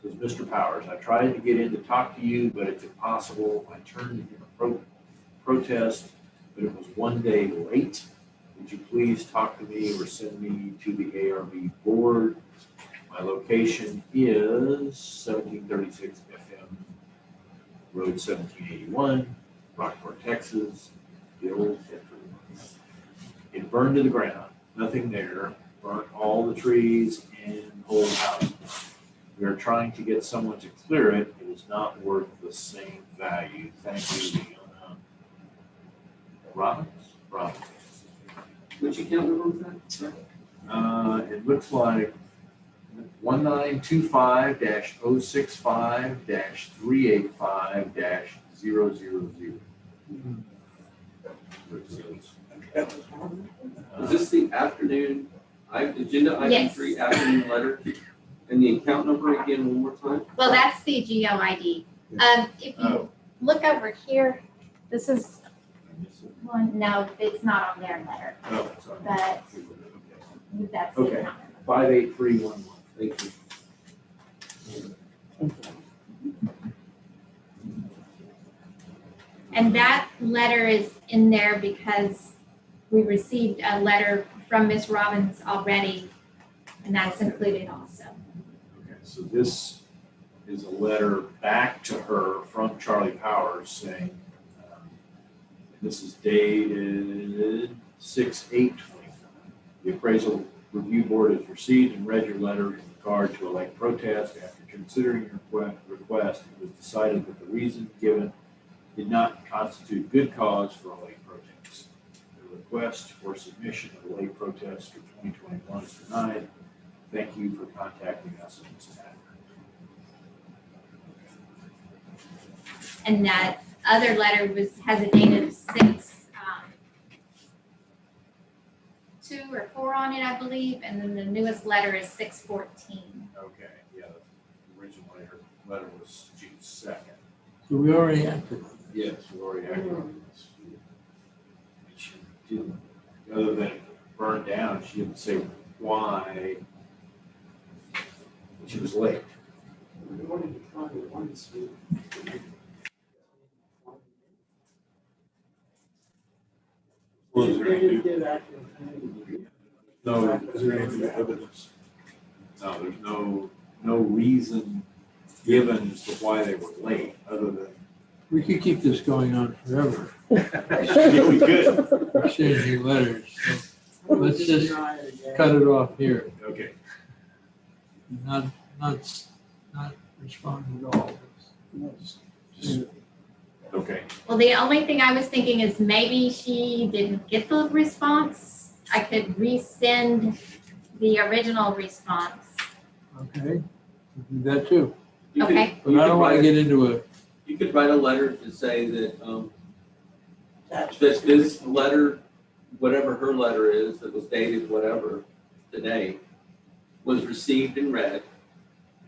Says, Mr. Powers, I tried to get in to talk to you, but it's impossible. I turned in a protest, but it was 1 day late. Would you please talk to me or send me to the ARB board? My location is 1736 FM Road 1781, Rockport, Texas, the old Tetford. It burned to the ground, nothing there, burnt all the trees and whole houses. We are trying to get someone to clear it. It is not worth the same value. Thank you, Fiona. Robbins? Which account number was that? It looks like 1925-065-385-000. Is this the afternoon, agenda item Yes. 3 afternoon letter? And the account number again one more time? Well, that's the GOID. If you look over here, this is one, no, it's not on their letter, Oh, sorry. but that's the Okay. account. 58311. Thank you. And that letter is in there because we received a letter from Ms. Robbins already, and that's included also. Okay, so this is a letter back to her from Charlie Powers saying, this is dated 6/8/20. The appraisal review board has received and read your letter in regard to a late protest. After considering your request, it was decided that the reason given did not constitute good cause for a late protest. The request for submission of a late protest for 2021 is denied. Thank you for contacting us in this matter. And that other letter has a date of 2 or 4 on it, I believe, and then the newest letter is 6/14. Okay, yeah, the original letter was June 2nd. So we already acted. Yes, we already acted on this. And she didn't, other than burn down, she didn't say why she was late. Well, is there any no, is there any evidence? No, there's no reason given as to why they were late, other than. We could keep this going on forever. Yeah, we could. Exchanging letters. So let's just cut it off here. Okay. Not respond at all. Just, okay. Well, the only thing I was thinking is maybe she didn't get the response. I could resend the original response. Okay, we do that too. You could- Okay. But I don't want to get into a, You could write a letter to say that, that this letter, whatever her letter is, that was dated whatever today, was received and read.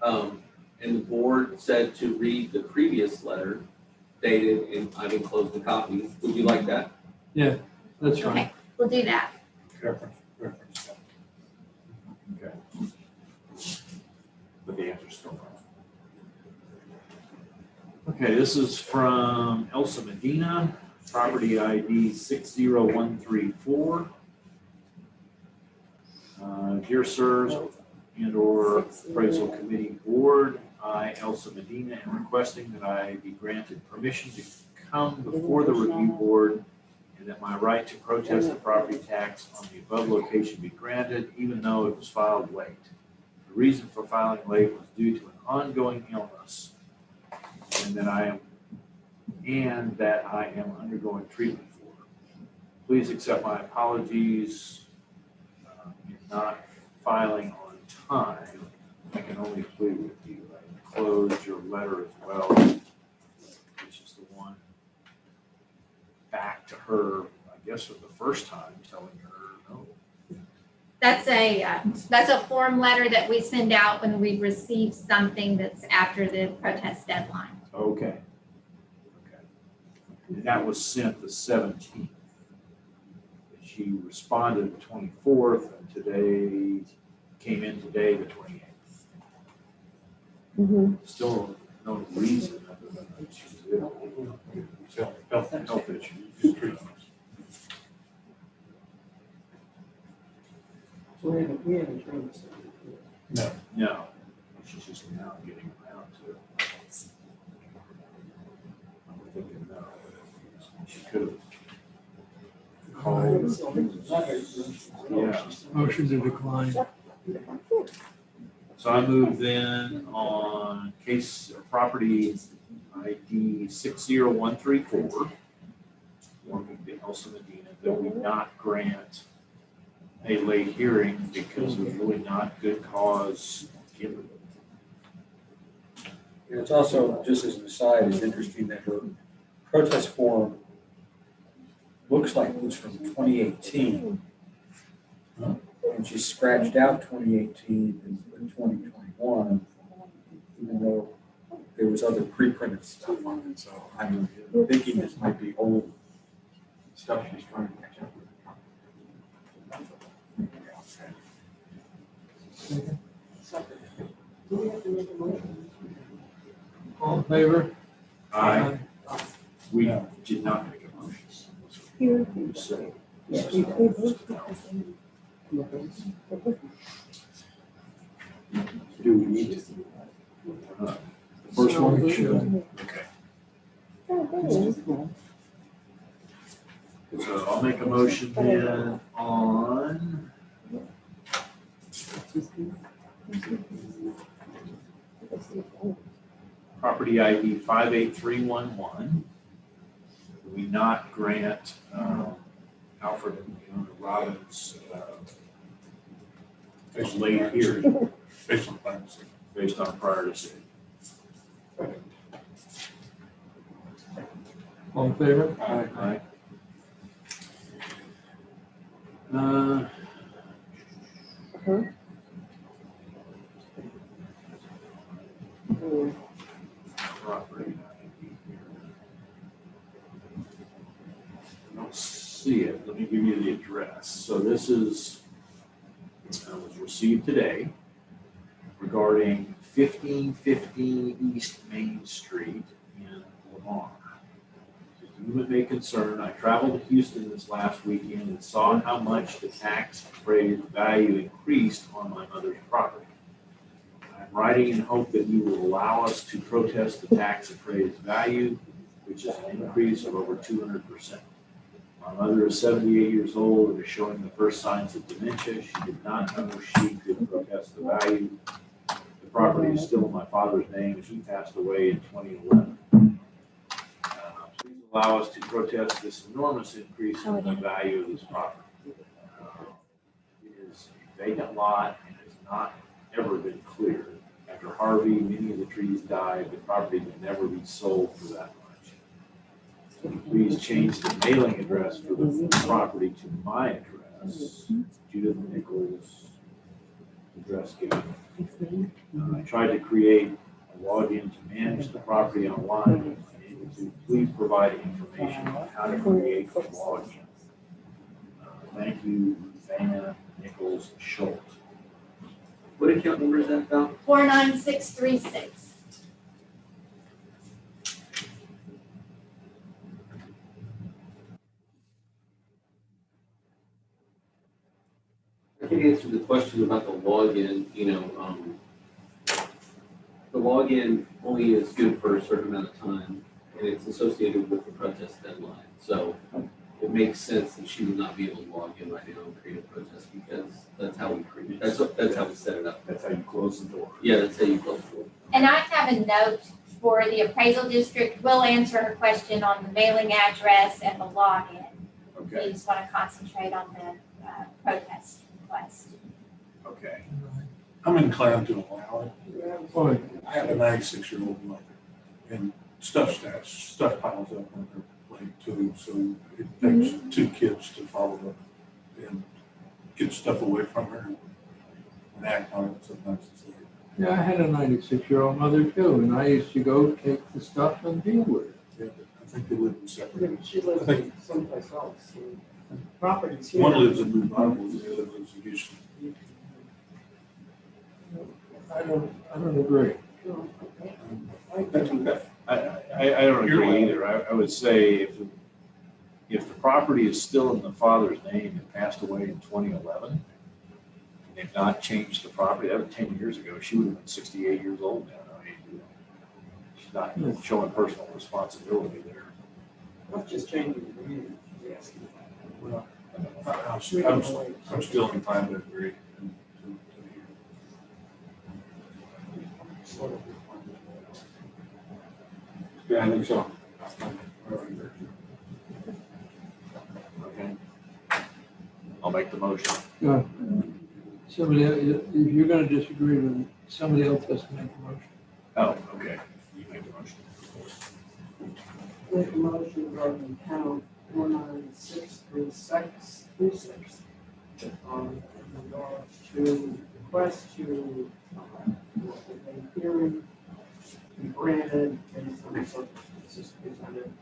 And the board said to read the previous letter dated, and I've enclosed a copy. Would you like that? yeah, that's fine. Okay, we'll do that. Reference. Okay. But the answer's still wrong. Okay, this is from Elsa Medina, property ID 60134. Dear sirs and/or appraisal committee board, I, Elsa Medina, am requesting that I be granted permission to come before the review board and that my right to protest the property tax on the above location be granted, even though it was filed late. The reason for filing late was due to an ongoing illness and that I am undergoing treatment for. Please accept my apologies in not filing on time. I can only plead with you. I enclosed your letter as well, which is the one back to her, I guess for the first time, telling her no. That's a form letter that we send out when we receive something that's after the protest deadline. Okay. Okay. And that was sent the 17th. She responded the 24th, and today, came in today, the 28th. Still no reason other than that she's ill. Health issues. So we haven't turned this. No, she's just now getting around to it. I'm thinking no. She could have called. Yeah. Motion to decline. So I move then on case or property ID 60134, one the Elsa Medina, that we not grant a late hearing because there's really not good cause given. And it's also, just as an aside, it's interesting that her protest form looks like it was from 2018. And she scratched out 2018 and put 2021, even though there was other pre-printed stuff on it. So I'm thinking this might be old stuff she's trying to catch up with. All in favor? Aye. We did not make a motion. So, Do we need to? First one, So, should. Okay. Oh, So I'll make a motion then on property ID 58311. We not grant Alfred and Robbins late hearing Based on plans. based on prior decision. all in favor? Aye. Uh, property ID here. I don't see it. Let me give you the address. So this is, was received today regarding 1515 East Main Street in Lamar. Just a moment may concern, I traveled to Houston this last weekend and saw how much the tax appraised value increased on my mother's property. I'm writing in hope that you will allow us to protest the tax appraised value, which is an increase of over 200%. My mother is 78 years old and is showing the first signs of dementia. She did not know she could protest the value. The property is still in my father's name as he passed away in 2011. Please allow us to protest this enormous increase in the value of this property. It is a vacant lot and has not ever been cleared. After Harvey, many of the trees died. The property would never be sold for that much. Please change the mailing address for the property to my address, Judith Nichols, address given. I tried to create a login to manage the property online. To please provide information on how to create a login. Thank you, Vanna Nichols Schultz. What account number is that, Val? 49636. I can answer the question about the login, the login only is good for a certain amount of time, and it's associated with the protest deadline. So it makes sense that she would not be able to log in right now and create a protest because that's how we create it. That's how we set it up. That's how you close the door. Yeah, that's how you close the door. And I have a note for the appraisal district. We'll answer her question on the mailing address and the login. Okay. We just want to concentrate on the protest request. Okay. I'm inclined to allow it. Boy, I have a 96-year-old mother, and stuff piles up on her plate too, so it takes two kids to follow up and get stuff away from her and act on it. Sometimes it's like, yeah, I had a 96-year-old mother too, and I used to go take the stuff and deal with it. yeah, I think they live in separate. She lives I think someplace else. Properties here. one lives in New Braunfels, the other lives in Houston. I don't agree. That's okay. I don't agree either. I would say if the property is still in the father's name and passed away in 2011, and they've not changed the property, that was 10 years ago, she would have been 68 years old now. I mean, she's not showing personal responsibility there. Not just changing the meaning. Yes. Well, I'm still inclined to agree. Yeah, I think so. Okay. I'll make the motion. Somebody, if you're gonna disagree with it, somebody else has to make a motion. Oh, okay. You make the motion. Make a motion regarding account 4963636 in regards to request to a hearing be granted based on the circumstances presented.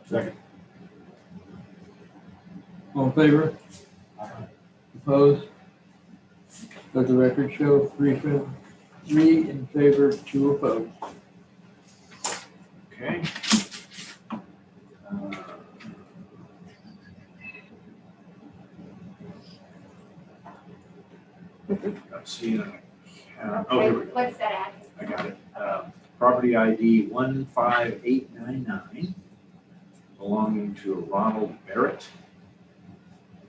Second. All in favor? Opposed? Let the record show three in favor, 2 opposed. Okay. Let's see an Oh, here we go. What's that I got it. Property ID 15899 belonging to Ronald Barrett.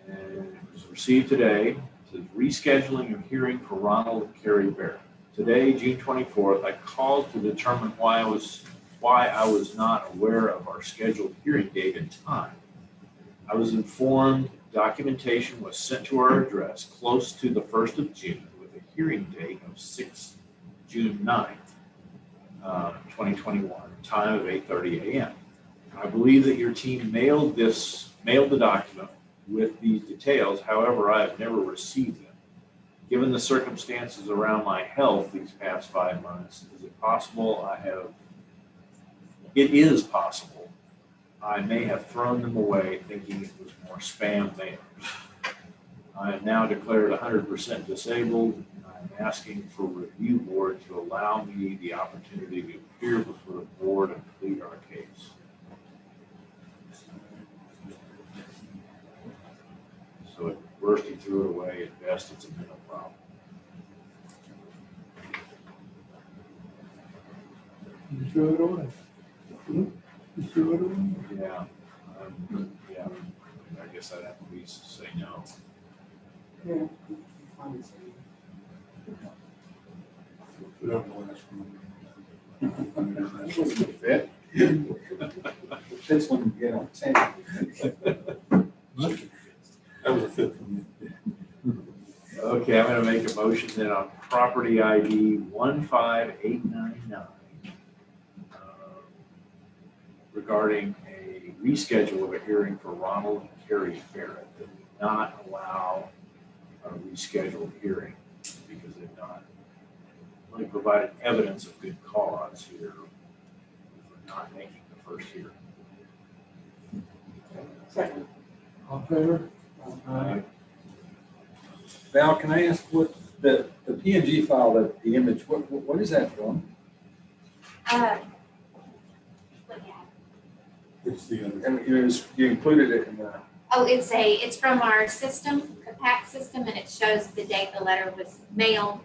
And it was received today. It says rescheduling of hearing for Ronald and Carrie Barrett. Today, June 24th, I called to determine why I was not aware of our scheduled hearing date and time. I was informed documentation was sent to our address close to the 1st of June with a hearing date of June 9th, 2021, time of 8:30 a.m. I believe that your team mailed the document with these details. However, I have never received them. Given the circumstances around my health these past 5 months, is it possible it is possible I may have thrown them away thinking it was more spam mail. I am now declared 100% disabled, and I am asking for review board to allow me the opportunity to appear before the board and plead our case. So at worst, he threw it away. At best, it's a mental problem. You threw it away. You threw it away. Yeah. Yeah. I guess I'd have to at least say no. Yeah. Put up the last one. This one you get on 10. That was a fifth one. Okay, I'm going to make a motion then on property ID 15899 regarding a reschedule of a hearing for Ronald and Carrie Barrett, that we not allow a rescheduled hearing because they've not really provided evidence of good cause here for not making the first hearing. Second. All in favor? Aye. Val, can I ask what the PNG file, the image, what is that from? It's the other. And you included it in the. Oh, it's from our system, the PAC system, and it shows the date the letter was mailed.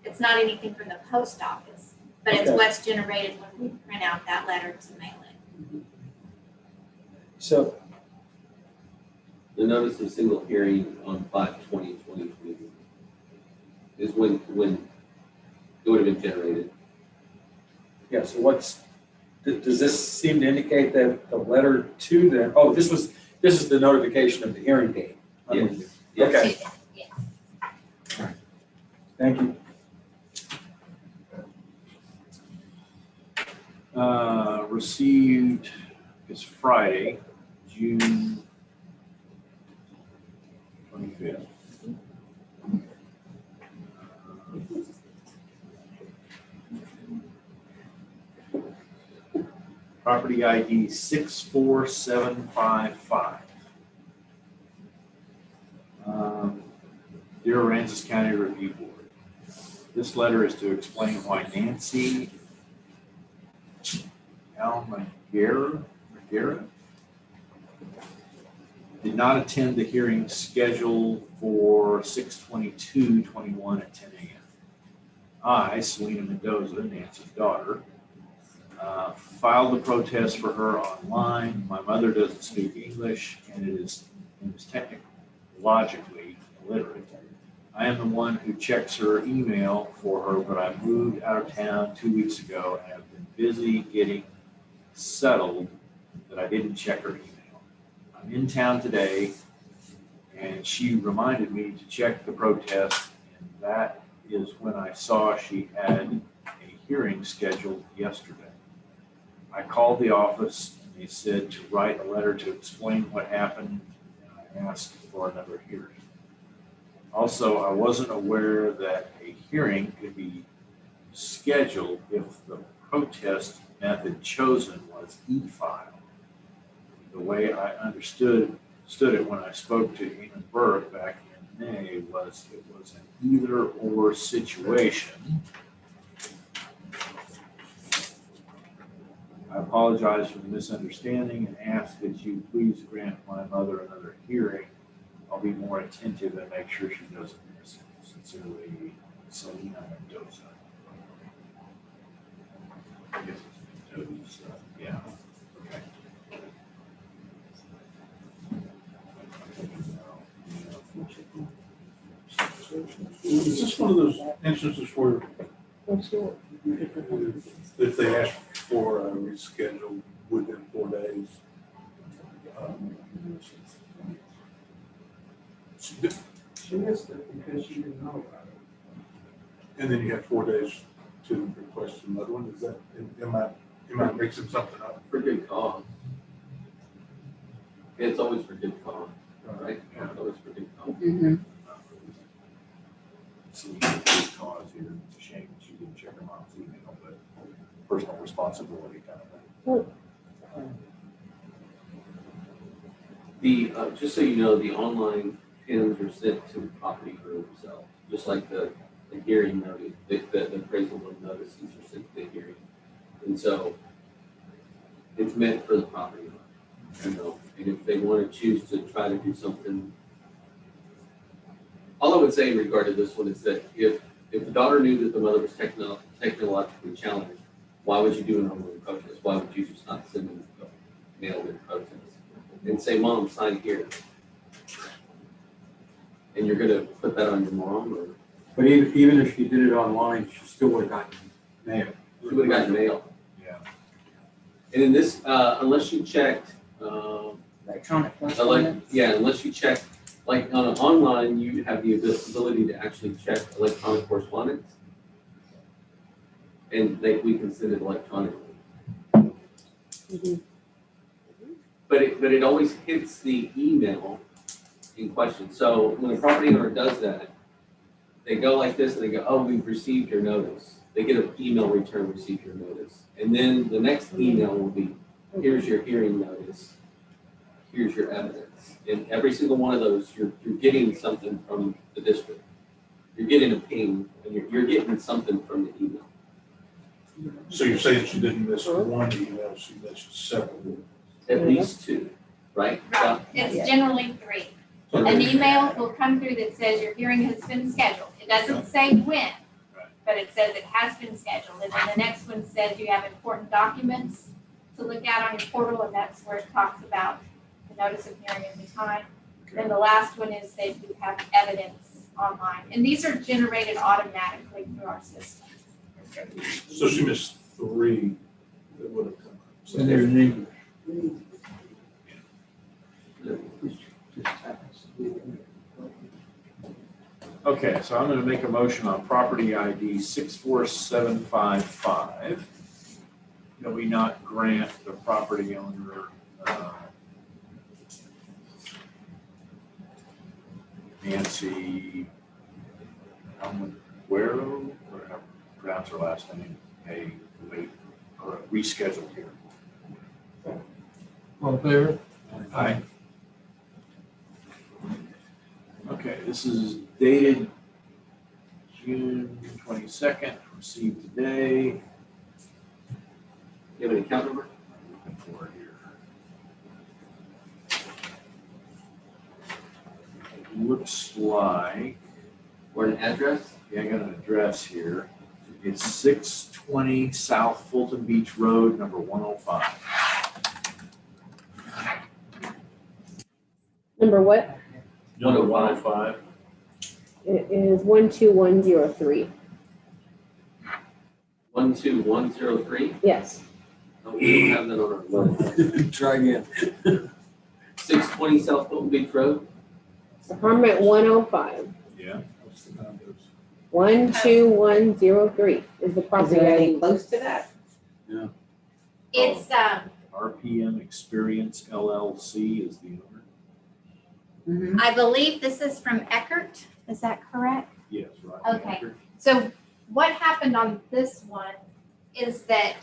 It's not anything from the post office, but it's Okay. what's generated when we print out that letter to mail it. So. The notice of single hearing on 5/20/2020 is when it would have been generated. Yeah, so does this seem to indicate that the letter to the, this is the notification of the hearing date? Yes. Okay, Yes. thank you. Received is Friday, June 25th. Property ID 64755. Dear Aransas County Review Board, this letter is to explain why Nancy Almaguer did not attend the hearing scheduled for 6/22/21 at 10 a.m. I, Selena Mendoza, Nancy's daughter, filed the protest for her online. My mother doesn't speak English and is technologically illiterate. I am the one who checks her email for her, but I moved out of town 2 weeks ago and have been busy getting settled that I didn't check her email. I'm in town today, and she reminded me to check the protest, and that is when I saw she had a hearing scheduled yesterday. I called the office, and they said to write a letter to explain what happened, and I asked for another hearing. Also, I wasn't aware that a hearing could be scheduled if the protest method chosen was e-file. The way I understood it when I spoke to Eamon Burke back in May was it was an either-or situation. I apologize for the misunderstanding and ask that you please grant my mother another hearing. I'll be more attentive and make sure she doesn't miss it. necessarily Selena Mendoza. I guess it's Mendoza, yeah, okay. Is this one of those instances where if they ask for a reschedule within 4 days? She missed it because she didn't know about it. And then you have 4 days to request another one, is that, am I mixing something up? For good cause. It's always for good cause, right? Yeah. It's always for good cause. So we have a good cause here, it's a shame she didn't check her mom's email, but personal responsibility kind of thing. The, just so you know, the online pins are sent to the property owner themselves, just like the hearing notice, the appraisal notices are sent to the hearing. And so it's meant for the property owner, you know, and if they want to choose to try to do something. All I would say in regard to this one is that if the daughter knew that the mother was technologically challenged, why would you do an online protest? Why would you just not send them a mail-in protest? And say, Mom, sign here. And you're gonna put that on your mom, or? But even if she did it online, she still would have gotten mail. She would have gotten mail. Yeah. And in this, unless you checked, Electronic correspondence. yeah, unless you check, like on online, you have the ability to actually check electronic correspondence. And we can send it electronically. But it always hits the email in question. So when a property owner does that, they go like this and they go, oh, we've received your notice. They get an email return, received your notice. And then the next email will be, here's your hearing notice. Here's your evidence. And every single one of those, you're getting something from the district. You're getting a ping, and you're getting something from the email. So you're saying she didn't miss one email, she missed several? At least two, right? Right, it's generally 3. An email will come through that says your hearing has been scheduled. It doesn't say when, but it says it has been scheduled. And then the next one says you have important documents to look at on your portal, and that's where it talks about the notice of hearing and the time. Then the last one is that you have evidence online. And these are generated automatically through our system. So she missed 3 that would have come up. And there's an English. Okay, so I'm gonna make a motion on property ID 64755. That we not grant the property owner, Nancy Guero, or how to pronounce her last name, or a rescheduled here. All in favor? Aye. Okay, this is dated June 22nd, received today. You have an account number? Looking for it here. It looks like, Or an address? yeah, I got an address here. It's 620 South Fulton Beach Road, number 105. Number what? Number 105. It is 12103. 12103? Yes. No, we don't have that on our list. Try again. 620 South Fulton Beach Road? Apartment 105. Yeah. What's the condos? 12103 is the Is property there any ID. close to that? It's, RPM Experience LLC is the owner. I believe this is from Eckert, is that correct? Yes, right. Okay. So what happened on this one is that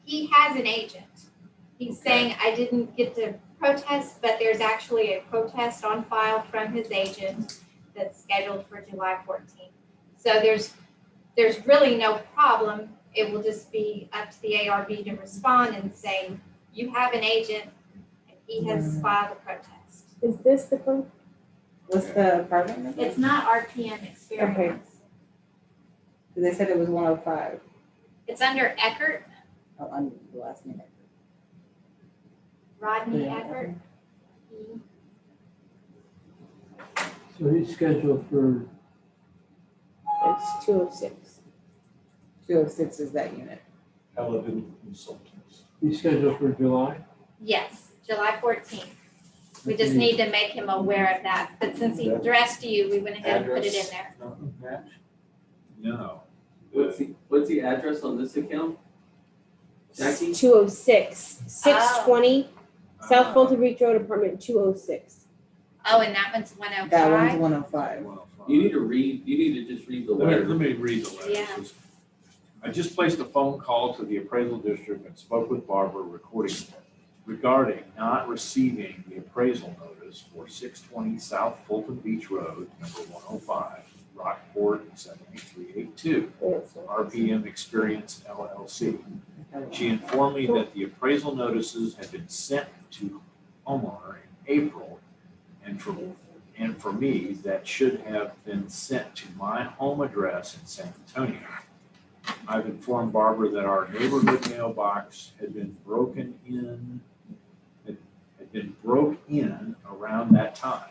he has an agent. He's saying, I didn't get to protest, but there's actually a protest on file from his agent that's scheduled for July 14th. So there's really no problem. It will just be up to the ARB to respond and say, you have an agent and he has filed a protest. Is this the one? What's the apartment number? It's not RPM Experience. They said it was 105. It's under Eckert, Oh, under the last name. Rodney Yeah. Eckert. So he's scheduled for, It's 206. 206 is that unit. Paladin Consultants. he's scheduled for July? Yes, July 14th. We just need to make him aware of that, but since he addressed you, we went ahead and put it in there. No. What's the address on this account? Jackie? 206, 620, South Fulton Beach Road, apartment 206. Oh, and that one's 105? That one's 105. You need to just read the letter. Let me read the letter. Yeah. I just placed a phone call to the appraisal district and spoke with Barbara regarding not receiving the appraisal notice for 620 South Fulton Beach Road, number 105, Rockport 78382, RPM Experience LLC. She informed me that the appraisal notices had been sent to homeowner in April, and for me, that should have been sent to my home address in San Antonio. I've informed Barbara that our neighborhood mailbox had been broke in around that time.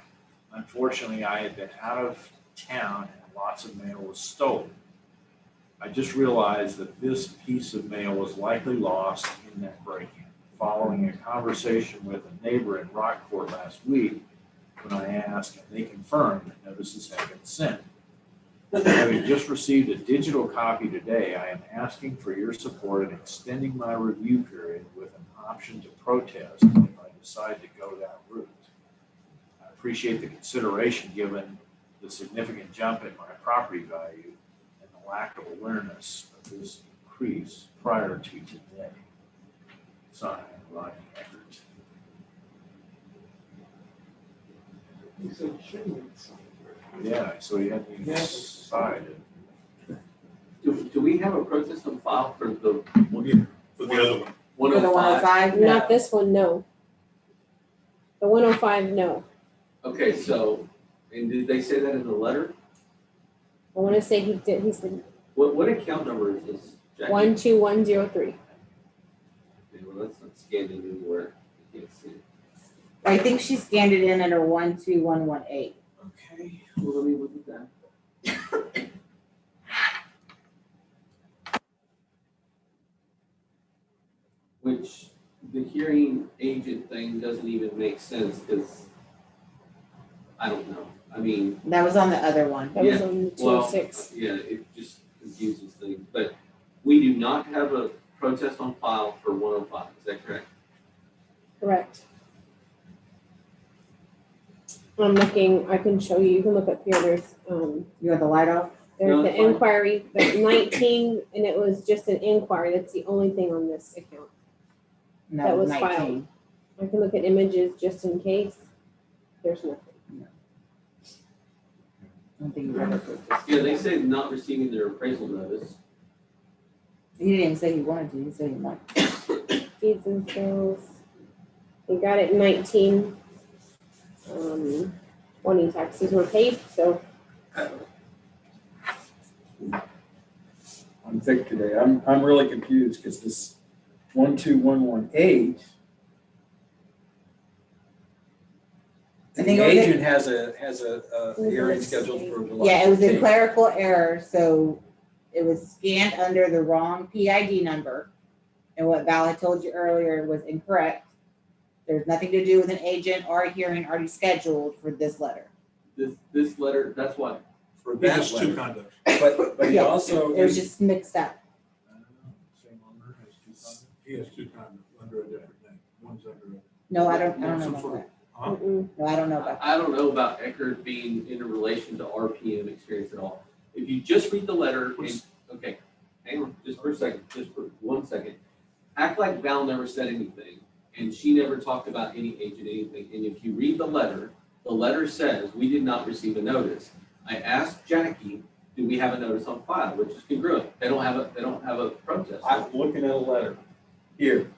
Unfortunately, I had been out of town and lots of mail was stolen. I just realized that this piece of mail was likely lost in that break-in. Following a conversation with a neighbor in Rockport last week, when I asked, and they confirmed that notices had been sent. Having just received a digital copy today, I am asking for your support in extending my review period with an option to protest if I decide to go that route. I appreciate the consideration given the significant jump in my property value and the lack of awareness of this increase prior to today. Signed, Rodney Eckert. Yeah, so he had me decided. Do we have a protest on file for the? For the other one. For the 105? Not this one, no. The 105, no. Okay, so, and did they say that in the letter? I want to say he did, he said What account number is this, Jackie? 12103. Okay, well, that's not scanned in anywhere. I can't see it. I think she scanned it in under 12118. Okay, well, let me look at that. Which, the hearing agent thing doesn't even make sense, because I don't know. I mean. That was on the other one. That was on the 206. Yeah, it just confuses things, but we do not have a protest on file for 105, is that correct? Correct. I'm looking, I can show you can look up here, there's, You want the light off? there's No, the it's fine. inquiry, the 19, and it was just an inquiry, that's the only thing on this account. No, That it was 19. filed. I can look at images just in case, there's nothing. I don't think you ever put this. Yeah, they say not receiving their appraisal notice. He didn't even say he wanted to, he said he wanted. Deeds and sales, we got it in 19. 20 taxes were paid, so I'm thick today. I'm really confused because this 12118. I think The it was agent has a hearing scheduled for July. Yeah, it was a 15th. clerical error, so it was scanned under the wrong PID number. And what Val had told you earlier was incorrect. There's nothing to do with an agent or a hearing already scheduled for this letter. This letter, that's what, For He that has two letter. conducts. But he Yes, also. It was just mixed up. Same owner has two condos. He has two conducts under a different name. One's under a. No, I don't know Some about sort of- that. Huh? No, I don't know about that. I don't know about Eckert being in relation to RPM experience at all. If you just read the letter and, okay, hang on, just for a second, just for 1 second. Act like Val never said anything, and she never talked about any agent, anything. And if you read the letter says, we did not receive a notice. I asked Jackie, do we have a notice on file, which is congruent. They don't have a protest. I'm looking at a letter here,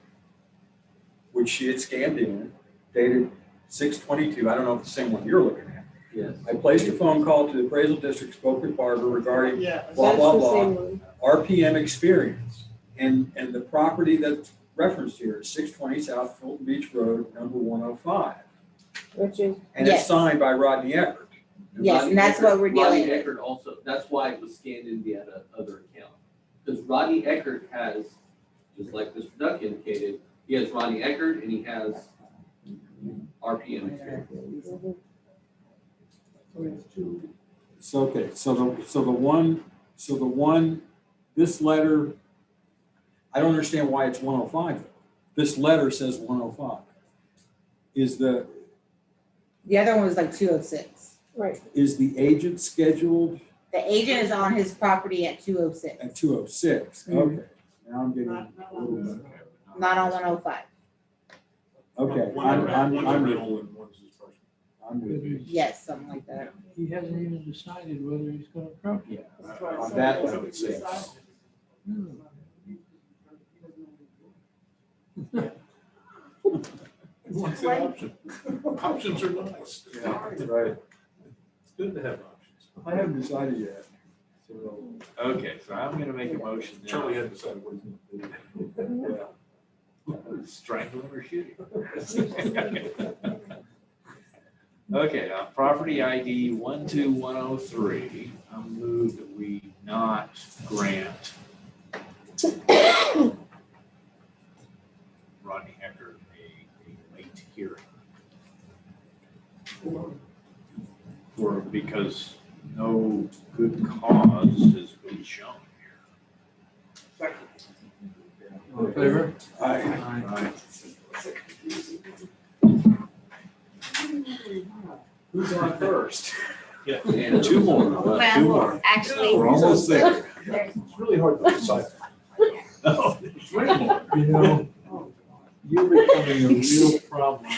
which she had scanned in, dated 6/22. I don't know if it's the same one you're looking at. Yes. I placed a phone call to the appraisal district, spoke with Barbara regarding Yeah. blah, blah, That's the blah. same one. RPM experience. And the property that's referenced here is 620 South Fulton Beach Road, number 105. Which is, And it's Yes. signed by Rodney Eckert. Yes, and that's what we're dealing Rodney with. Eckert also, that's why it was scanned in the other account. Because Rodney Eckert has, just like Mr. Duck indicated, he has Rodney Eckert and he has RPM experience. So, okay, so the one, this letter, I don't understand why it's 105 though. This letter says 105. Is the other one was like 206. Right. Is the agent scheduled The agent is on his property at 206, at 206? Mhm. Okay, now I'm getting a little bit. not on 105. Okay, One's I'm a rental and one's his personal. I'm with you. Yes, something like that. He hasn't even decided whether he's gonna approach it. On that, I would say. What's the option? Options are nice. Yeah, right. It's good to have options. I haven't decided yet, so. Okay, so I'm gonna make a motion now. Charlie hadn't decided what he's gonna do. Yeah. Strangling or shooting. Okay, property ID 12103, I'm moved that we not grant Rodney Eckert a late hearing. Because no good cause has been shown here. All in favor? Aye. Who's on first? Yeah. Two more. Two more. Well, actually, We're almost there. there's It's really hard to decide. Oh, three more. You know, you're becoming a real problem.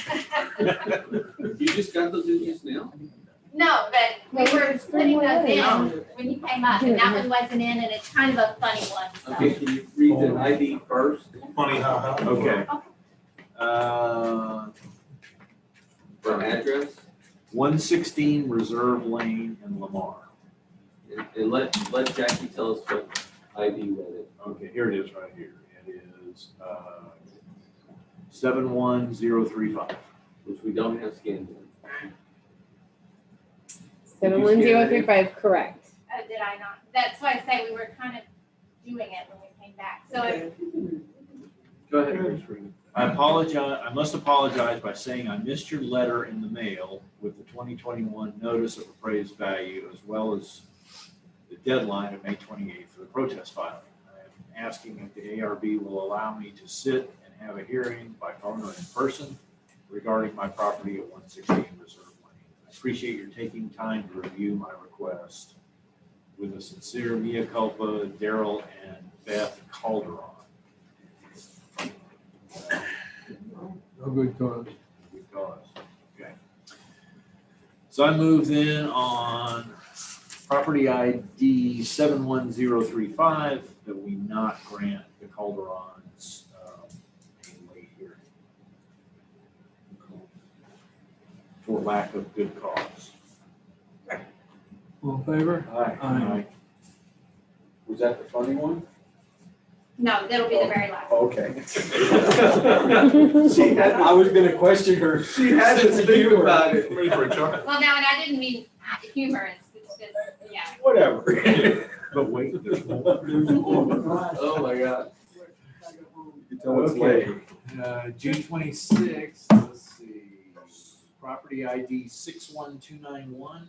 You just got those in just now? no, but we were putting those in when you came up, and that one wasn't in, and it's kind of a funny one, so. Okay, can you read the ID first? Funny how. Okay. For address? 116 Reserve Lane in Lamar. And let Jackie tell us what ID that is. Okay, here it is right here. It is 71035. Which we don't have scanned in. 71035, correct. Oh, did I not? That's why I say we were kind of doing it when we came back, so if Go ahead. I apologize, I must apologize by saying I missed your letter in the mail with the 2021 notice of appraised value, as well as the deadline of May 28th for the protest filing. I am asking if the ARB will allow me to sit and have a hearing by phone or in person regarding my property at 116 Reserve Lane. I appreciate your taking time to review my request. With a sincere mea culpa, Daryl and Beth Calderon. No good cause. Good cause. Okay. So I move then on property ID 71035 that we not grant the Calderons a late hearing for lack of good cause. All in favor? Aye. Was that the funny one? no, that'll be the very last. Okay. I was gonna question her. She had to think about it. Ready for a chocolate? Well, no, and I didn't mean humor, it's just, yeah. Whatever. But wait, there's more. Oh, my God. You tell it's late. June 26th, let's see, property ID 61291.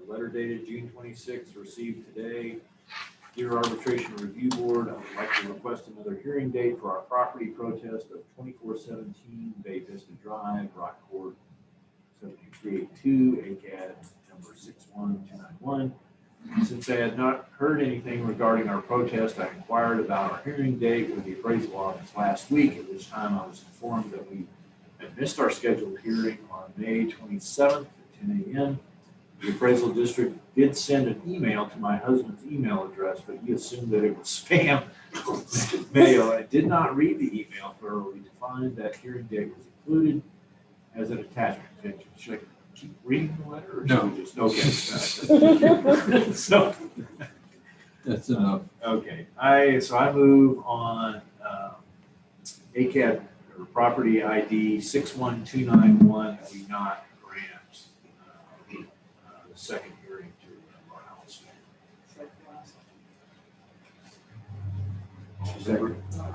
Letter dated June 26th, received today. Dear Arbitration Review Board, I would like to request another hearing date for our property protest of 2417 Bay Vista Drive, Rockport 7382, ACAD number 61291. Since I had not heard anything regarding our protest, I inquired about our hearing date with the appraisal office last week, at which time I was informed that we had missed our scheduled hearing on May 27th at 10 a.m. The appraisal district did send an email to my husband's email address, but he assumed that it was spam mail. I did not read the email thoroughly to find that hearing date was included. as an attachment. Should I keep reading the letter or No. should we just, okay. So, That's enough. okay, so I move on, ACAD or property ID 61291, that we not grant, the second hearing to Aransas.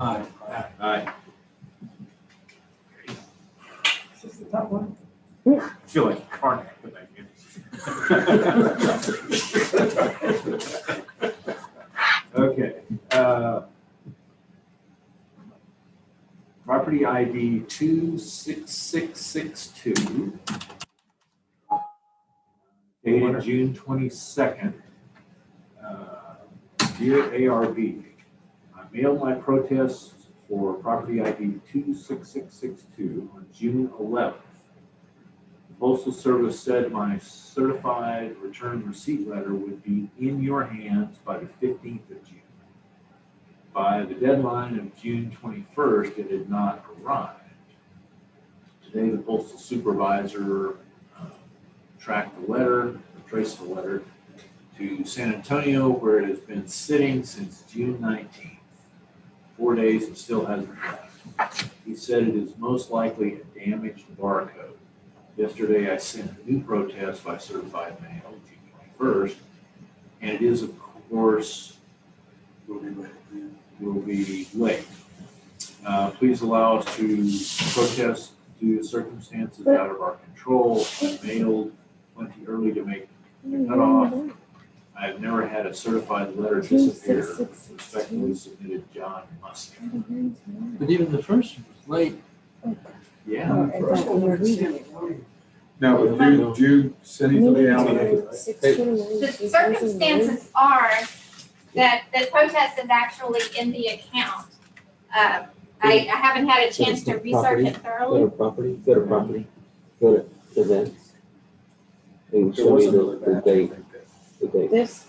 Aye. Aye. Is this the top one? I feel like Karnak, but I okay. Property ID 26662. Dated June 22nd. Dear ARB, I mailed my protest for property ID 26662 on June 11th. The Postal Service said my certified return receipt letter would be in your hands by the 15th of June. By the deadline of June 21st, it had not arrived. Today, the postal supervisor tracked the letter, traced the letter to San Antonio, where it has been sitting since June 19th. 4 days and still hasn't left. He said it is most likely a damaged barcode. Yesterday, I sent a new protest by certified mail, June 21st, and it is, of course, will be late. Please allow us to protest due to circumstances out of our control. I mailed plenty early to make the cutoff. I have never had a certified letter disappear. Respectfully submitted, John Musk. But even the first one was late. Yeah. First one, we're sending. No, but Jude sending to the alley. The circumstances are that the protest is actually in the account. I haven't had a chance to research it Go thoroughly. to property, go to property, go to events. And show me the date, the date. This,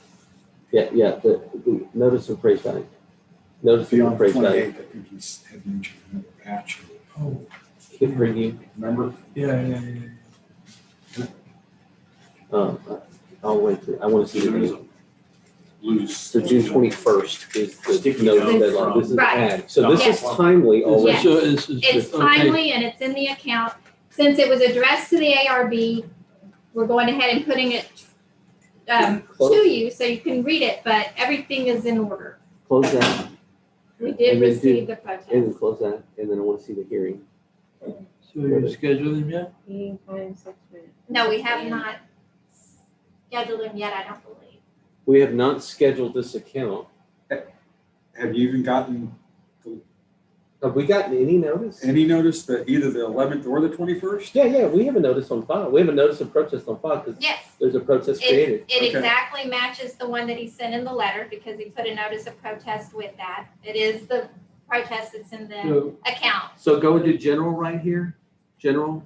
Yeah, the notice of appraised value. Notice of Beyond appraised value. 28th, I think he's had mentioned another batch. Hit preview. Remember? Yeah. I'll wait till, I want to see the date. Loose. So June 21st is the Sticky notice note deadline. This is Right. ag. So this is Yes. timely already. Yes. So it's It's timely and it's in the account. Since it was addressed to the ARB, we're going ahead and putting it to you so you can read it, but everything is in order. Close that. We did And then receive the protest. And then close that, and then I want to see the hearing. So you're scheduling yet? meeting time, 6 minutes. No, we have not scheduled him yet, I don't believe. We have not scheduled this account. Have you even gotten Have we gotten any notice? any notice that either the 11th or the 21st? Yeah, we have a notice on file. We have a notice of protest on file because Yes. there's a protest created. It Okay. exactly matches the one that he sent in the letter because he put a notice of protest with that. It is the protest that's in the So account. So go into general right here. General.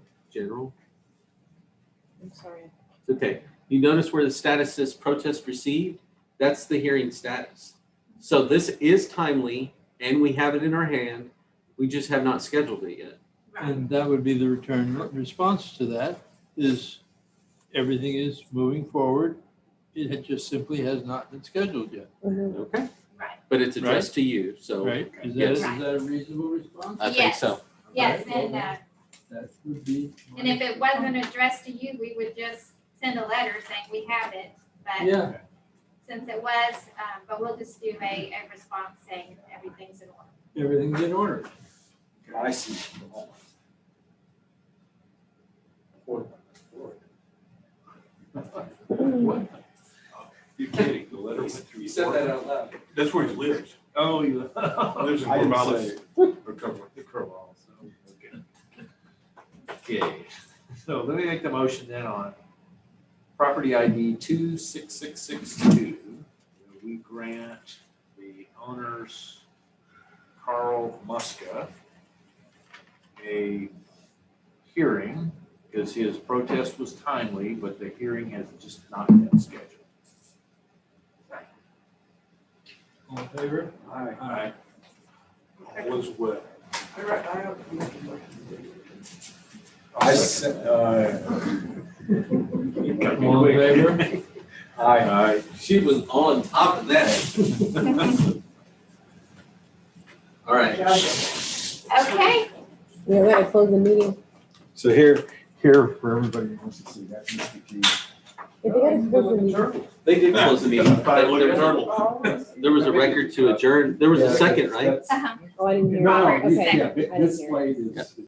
I'm sorry. Okay. You notice where the status says protest received? That's the hearing status. So this is timely and we have it in our hand. We just have not scheduled it yet. and that would be the return response to that is everything is moving forward. It just simply has not been scheduled yet, Okay. Right. But it's addressed to you, so. right? Is Yes. that a reasonable response? I think Yes. so. Yes, Right, and, well, That would be. and if it wasn't addressed to you, we would just send a letter saying we have it. But Yeah, since it was, but we'll just do a response saying everything's in order. everything's in order. I see. What? You're kidding, the letter went through. You said that out loud. That's where he lives. Oh, he lives in I didn't Corvallis. say- Corvallis, okay, so let me make the motion then on property ID 26662. We grant the owners, Carl Muska, a hearing because his protest was timely, but the hearing has just not been scheduled. All in favor? Aye. All is well. I said, All in favor? aye. She was on top of that. All right. Okay, We gotta close the meeting. So here for everybody who wants to see that. Mr. Key. If they gotta close the meeting. They did close the meeting. There was a record to adjourn. There was a second, right? uh-huh. Oh, I didn't hear. No, Okay. yeah, I didn't this hear. slide is.